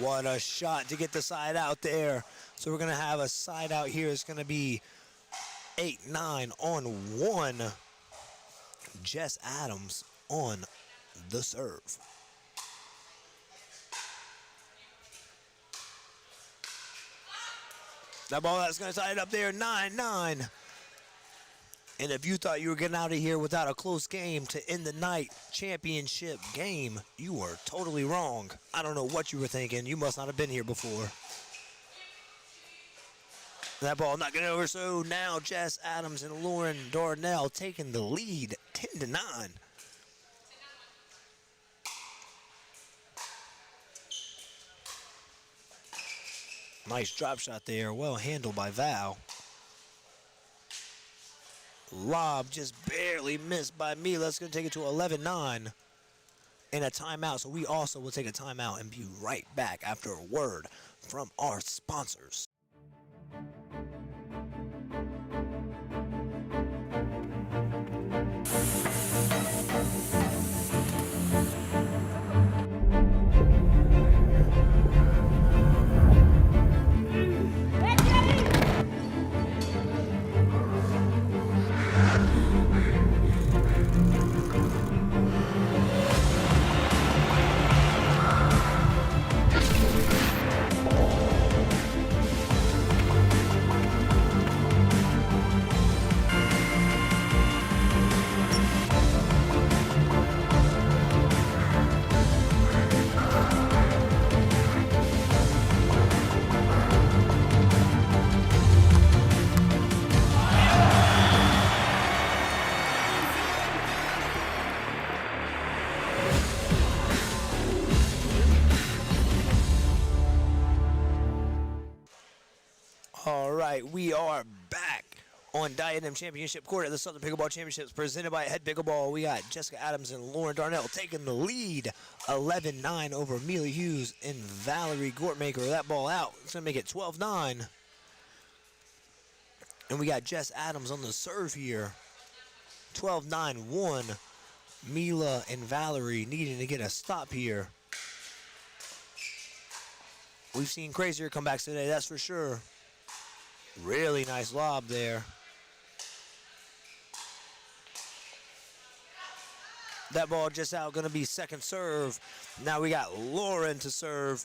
What a shot to get the side out there. So we're going to have a side out here. It's going to be 8-9 on one. Jess Adams on the serve. That ball that's going to tie it up there, 9-9. And if you thought you were getting out of here without a close game to end the night championship game, you were totally wrong. I don't know what you were thinking. You must not have been here before. That ball not getting over, so now Jess Adams and Lauren Darnell taking the lead, 10-9. Nice drop shot there, well handled by Val. Lob just barely missed by Mila. That's going to take it to 11-9. in a timeout, so we also will take a timeout and be right back after a word from our sponsors. All right, we are back on Diadem Championship Court at the Southern Pickleball Championships presented by HEAD Pickleball. We got Jessica Adams and Lauren Darnell taking the lead 11-9 over Amelia Hughes and Valerie Gortmaker. That ball out. It's going to make it 12-9. And we got Jess Adams on the serve here. 12-9-1. Mila and Valerie needing to get a stop here. We've seen crazier comebacks today, that's for sure. Really nice lob there. That ball just out, going to be second serve. Now we got Lauren to serve.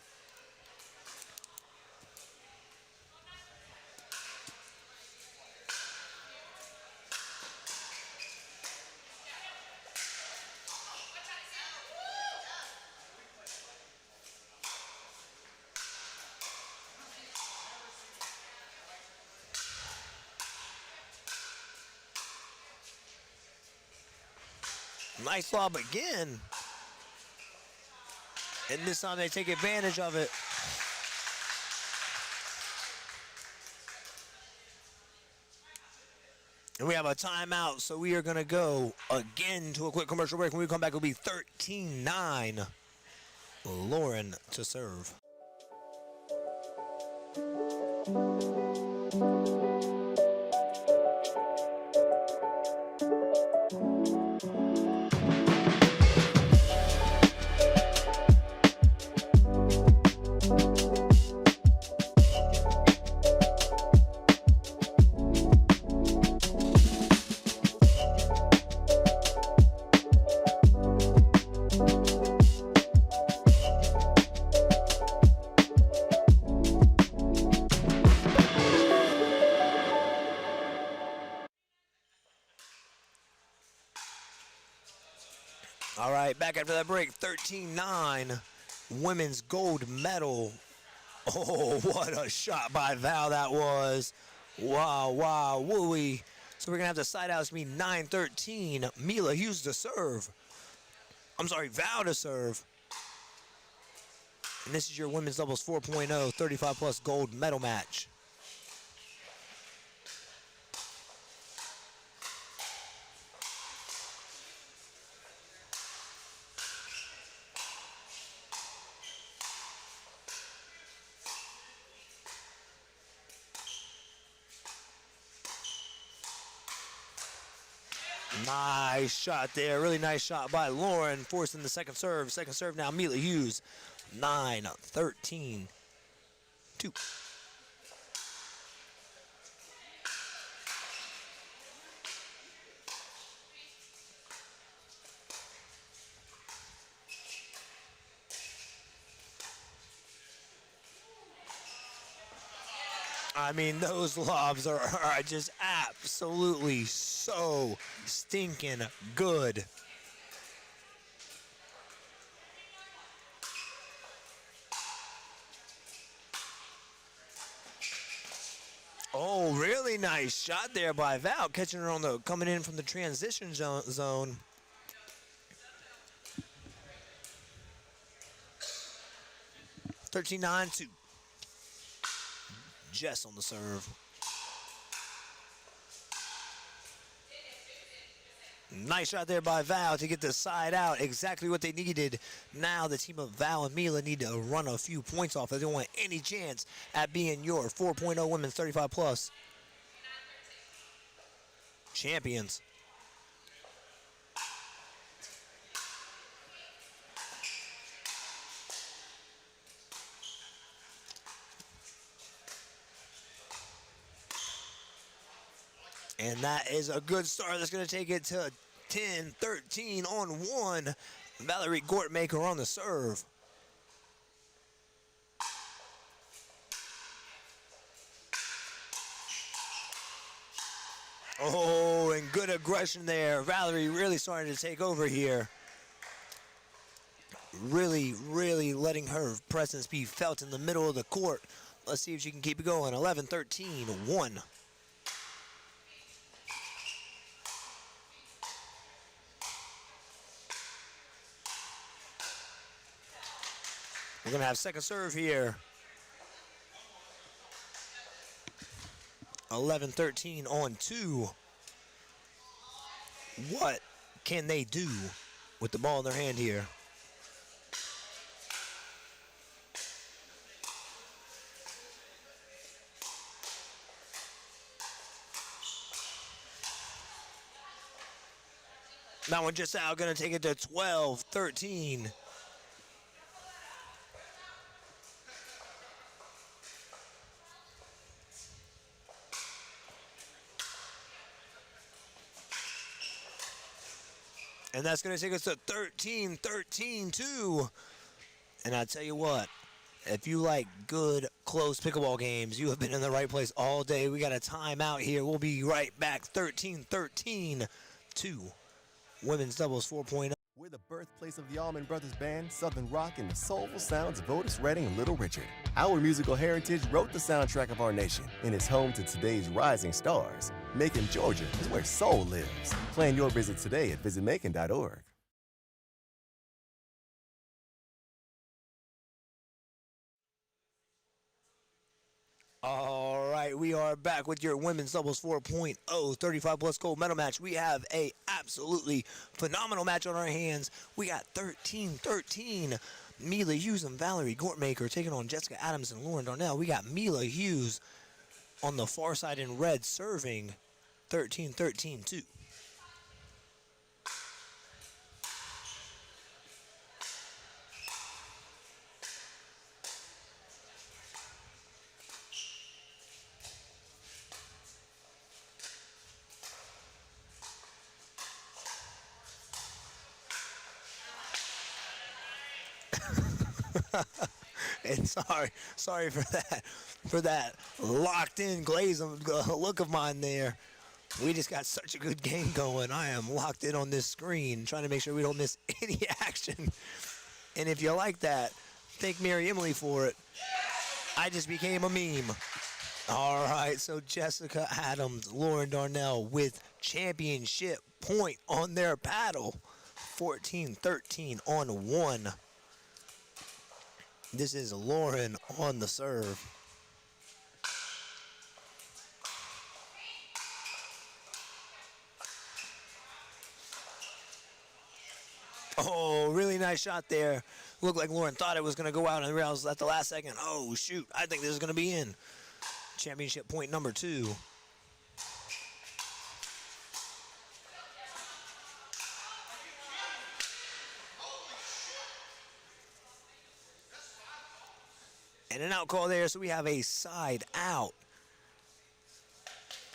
Nice lob again. And this time they take advantage of it. And we have a timeout, so we are going to go again to a quick commercial break. When we come back, it'll be 13-9. Lauren to serve. All right, back after that break, 13-9, women's gold medal. Oh, what a shot by Val that was. Wow, wow, wooey. So we're going to have the side out. It's going to be 9-13. Mila Hughes to serve. I'm sorry, Val to serve. And this is your women's doubles 4.0, 35-plus gold medal match. Nice shot there. Really nice shot by Lauren, forcing the second serve. Second serve now, Mila Hughes. 9-13. 2. I mean, those lobs are just absolutely so stinking good. Oh, really nice shot there by Val, catching her on the coming in from the transition zone. (13-9) to Jess on the serve. Nice shot there by Val to get the side out. Exactly what they needed. Now the team of Val and Mila need to run a few points off if they don't want any chance at being your 4.0 women's 35 plus champions. And that is a good start. That's going to take it to 10-13 on one. Valerie Gortmaker on the serve. Oh, and good aggression there. Valerie really starting to take over here. Really, really letting her presence be felt in the middle of the court. Let's see if she can keep it going. 11-13, 1. We're going to have second serve here. 11-13 on 2. What can they do with the ball in their hand here? That one just out, going to take it to 12-13. And that's going to take us to 13-13 too. And I tell you what, if you like good, close pickleball games, you have been in the right place all day. We got a timeout here. We'll be right back. 13-13 2. Women's doubles 4.0. We're the birthplace of the Allman Brothers Band, Southern Rock, and the soulful sounds of Otis Redding and Little Richard. Our musical heritage wrote the soundtrack of our nation and is home to today's rising stars. Macon, Georgia is where soul lives. Plan your visit today at visitmacon.org. All right, we are back with your women's doubles 4.0 35 plus gold medal match. We have a absolutely phenomenal match on our hands. We got 13-13. Mila Hughes and Valerie Gortmaker taking on Jessica Adams and Lauren Darnell. We got Mila Hughes on the far side in red serving 13-13 2. And sorry for that locked in glaze look of mine there. We just got such a good game going. I am locked in on this screen, trying to make sure we don't miss any action. And if you like that, thank Mary Emily for it. I just became a meme. All right, so Jessica Adams, Lauren Darnell with championship point on their paddle. 14-13 on 1. This is Lauren on the serve. Oh, really nice shot there. Looked like Lauren thought it was going to go out and realized at the last second, oh, shoot, I think this is going to be in. Championship point number 2. And an out call there, so we have a side out.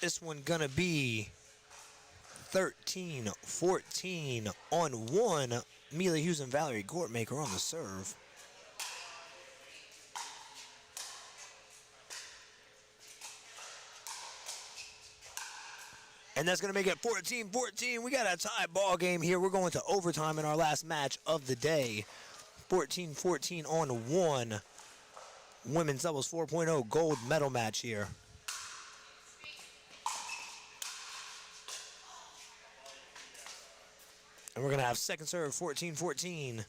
This one gonna be 13-14 on 1. Mila Hughes and Valerie Gortmaker on the serve. And that's gonna make it 14-14. We got a tie ball game here. We're going to overtime in our last match of the day. 14-14 on 1. Women's doubles 4.0 gold medal match here. And we're going to have second serve, 14-14.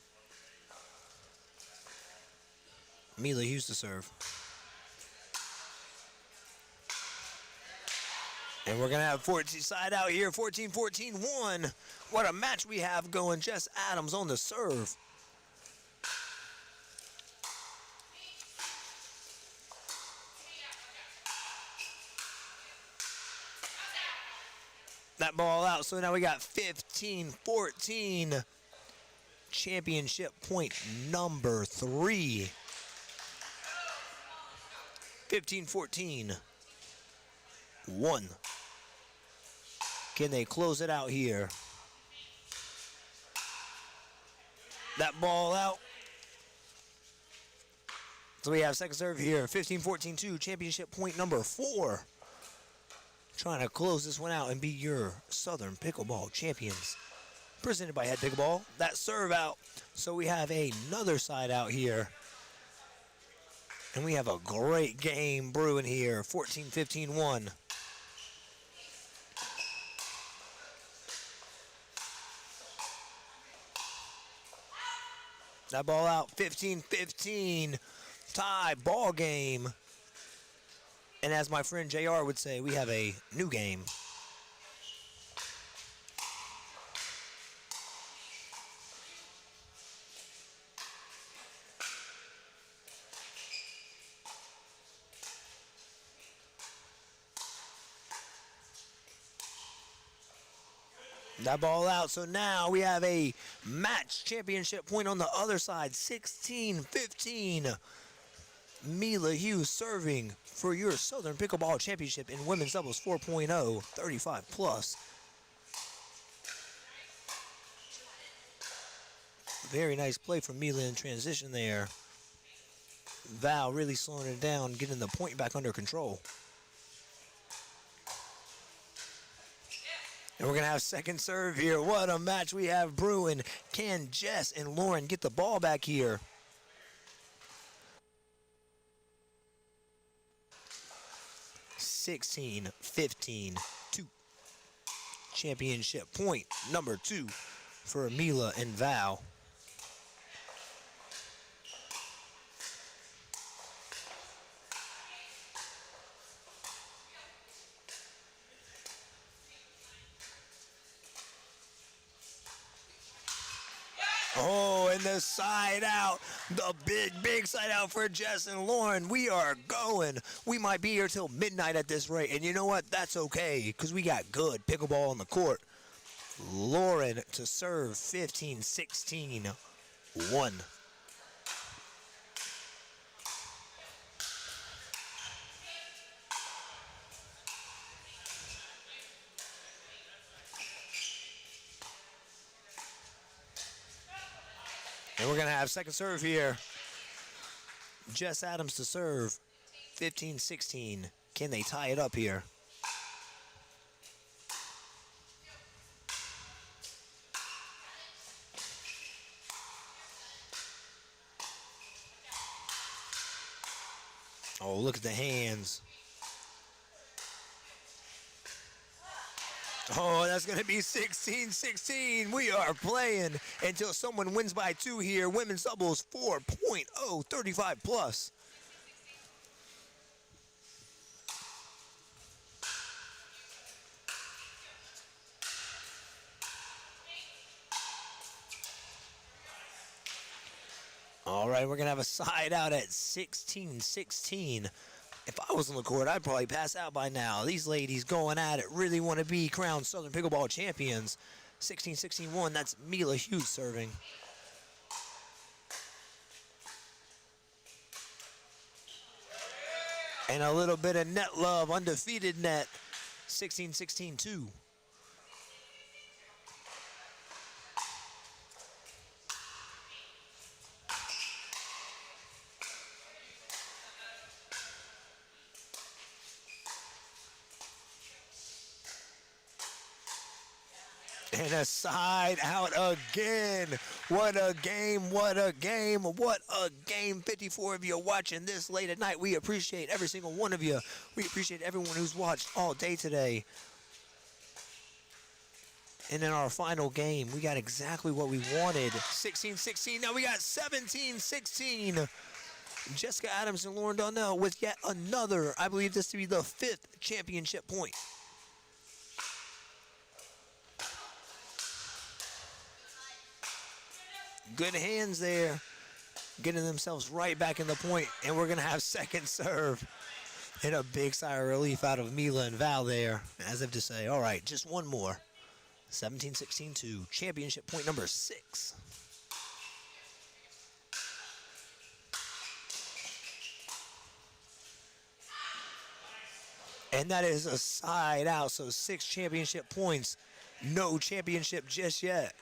Mila Hughes to serve. And we're going to have 14 side out here, 14-14-1. What a match we have going. Jess Adams on the serve. That ball out, so now we got 15-14. Championship point number 3. 15-14. 1. Can they close it out here? That ball out. So we have second serve here. 15-14-2. Championship point number 4. Trying to close this one out and be your Southern Pickleball champions. Presented by HEAD Pickleball. That serve out. So we have another side out here. And we have a great game brewing here. 14-15-1. That ball out. 15-15. Tie ball game. And as my friend JR would say, we have a new game. That ball out, so now we have a match championship point on the other side, 16-15. Mila Hughes serving for your Southern Pickleball Championship in Women's Doubles 4.0, 35 plus. Very nice play from Mila in transition there. Val really slowing it down, getting the point back under control. And we're going to have second serve here. What a match we have brewing. Can Jess and Lauren get the ball back here? (16-15-2). Championship point number 2 for Mila and Val. Oh, and the side out, the big side out for Jess and Lauren. We are going. We might be here till midnight at this rate. And you know what? That's okay, because we got good pickleball on the court. Lauren to serve 15-16-1. And we're going to have second serve here. Jess Adams to serve. 15-16. Can they tie it up here? Oh, look at the hands. Oh, that's going to be 16-16. We are playing until someone wins by 2 here. Women's doubles 4.0, 35 plus. All right, we're going to have a side out at 16-16. If I was on the court, I'd probably pass out by now. These ladies going at it really want to be crowned Southern Pickleball champions. 16-16-1, that's Mila Hughes serving. And a little bit of net love, undefeated net, 16-16-2. And a side out again. What a game, what a game, what a game. 54 of you watching this late at night. We appreciate every single one of you. We appreciate everyone who's watched all day today. And in our final game, we got exactly what we wanted. 16-16. Now we got 17-16. Jessica Adams and Lauren Donnell with yet another, I believe this to be the 5th championship point. Good hands there. Getting themselves right back in the point, and we're going to have second serve. And a big sigh of relief out of Mila and Val there, as if to say, all right, just one more. 17-16 to championship point number 6. And that is a side out, so 6 championship points. No championship just yet.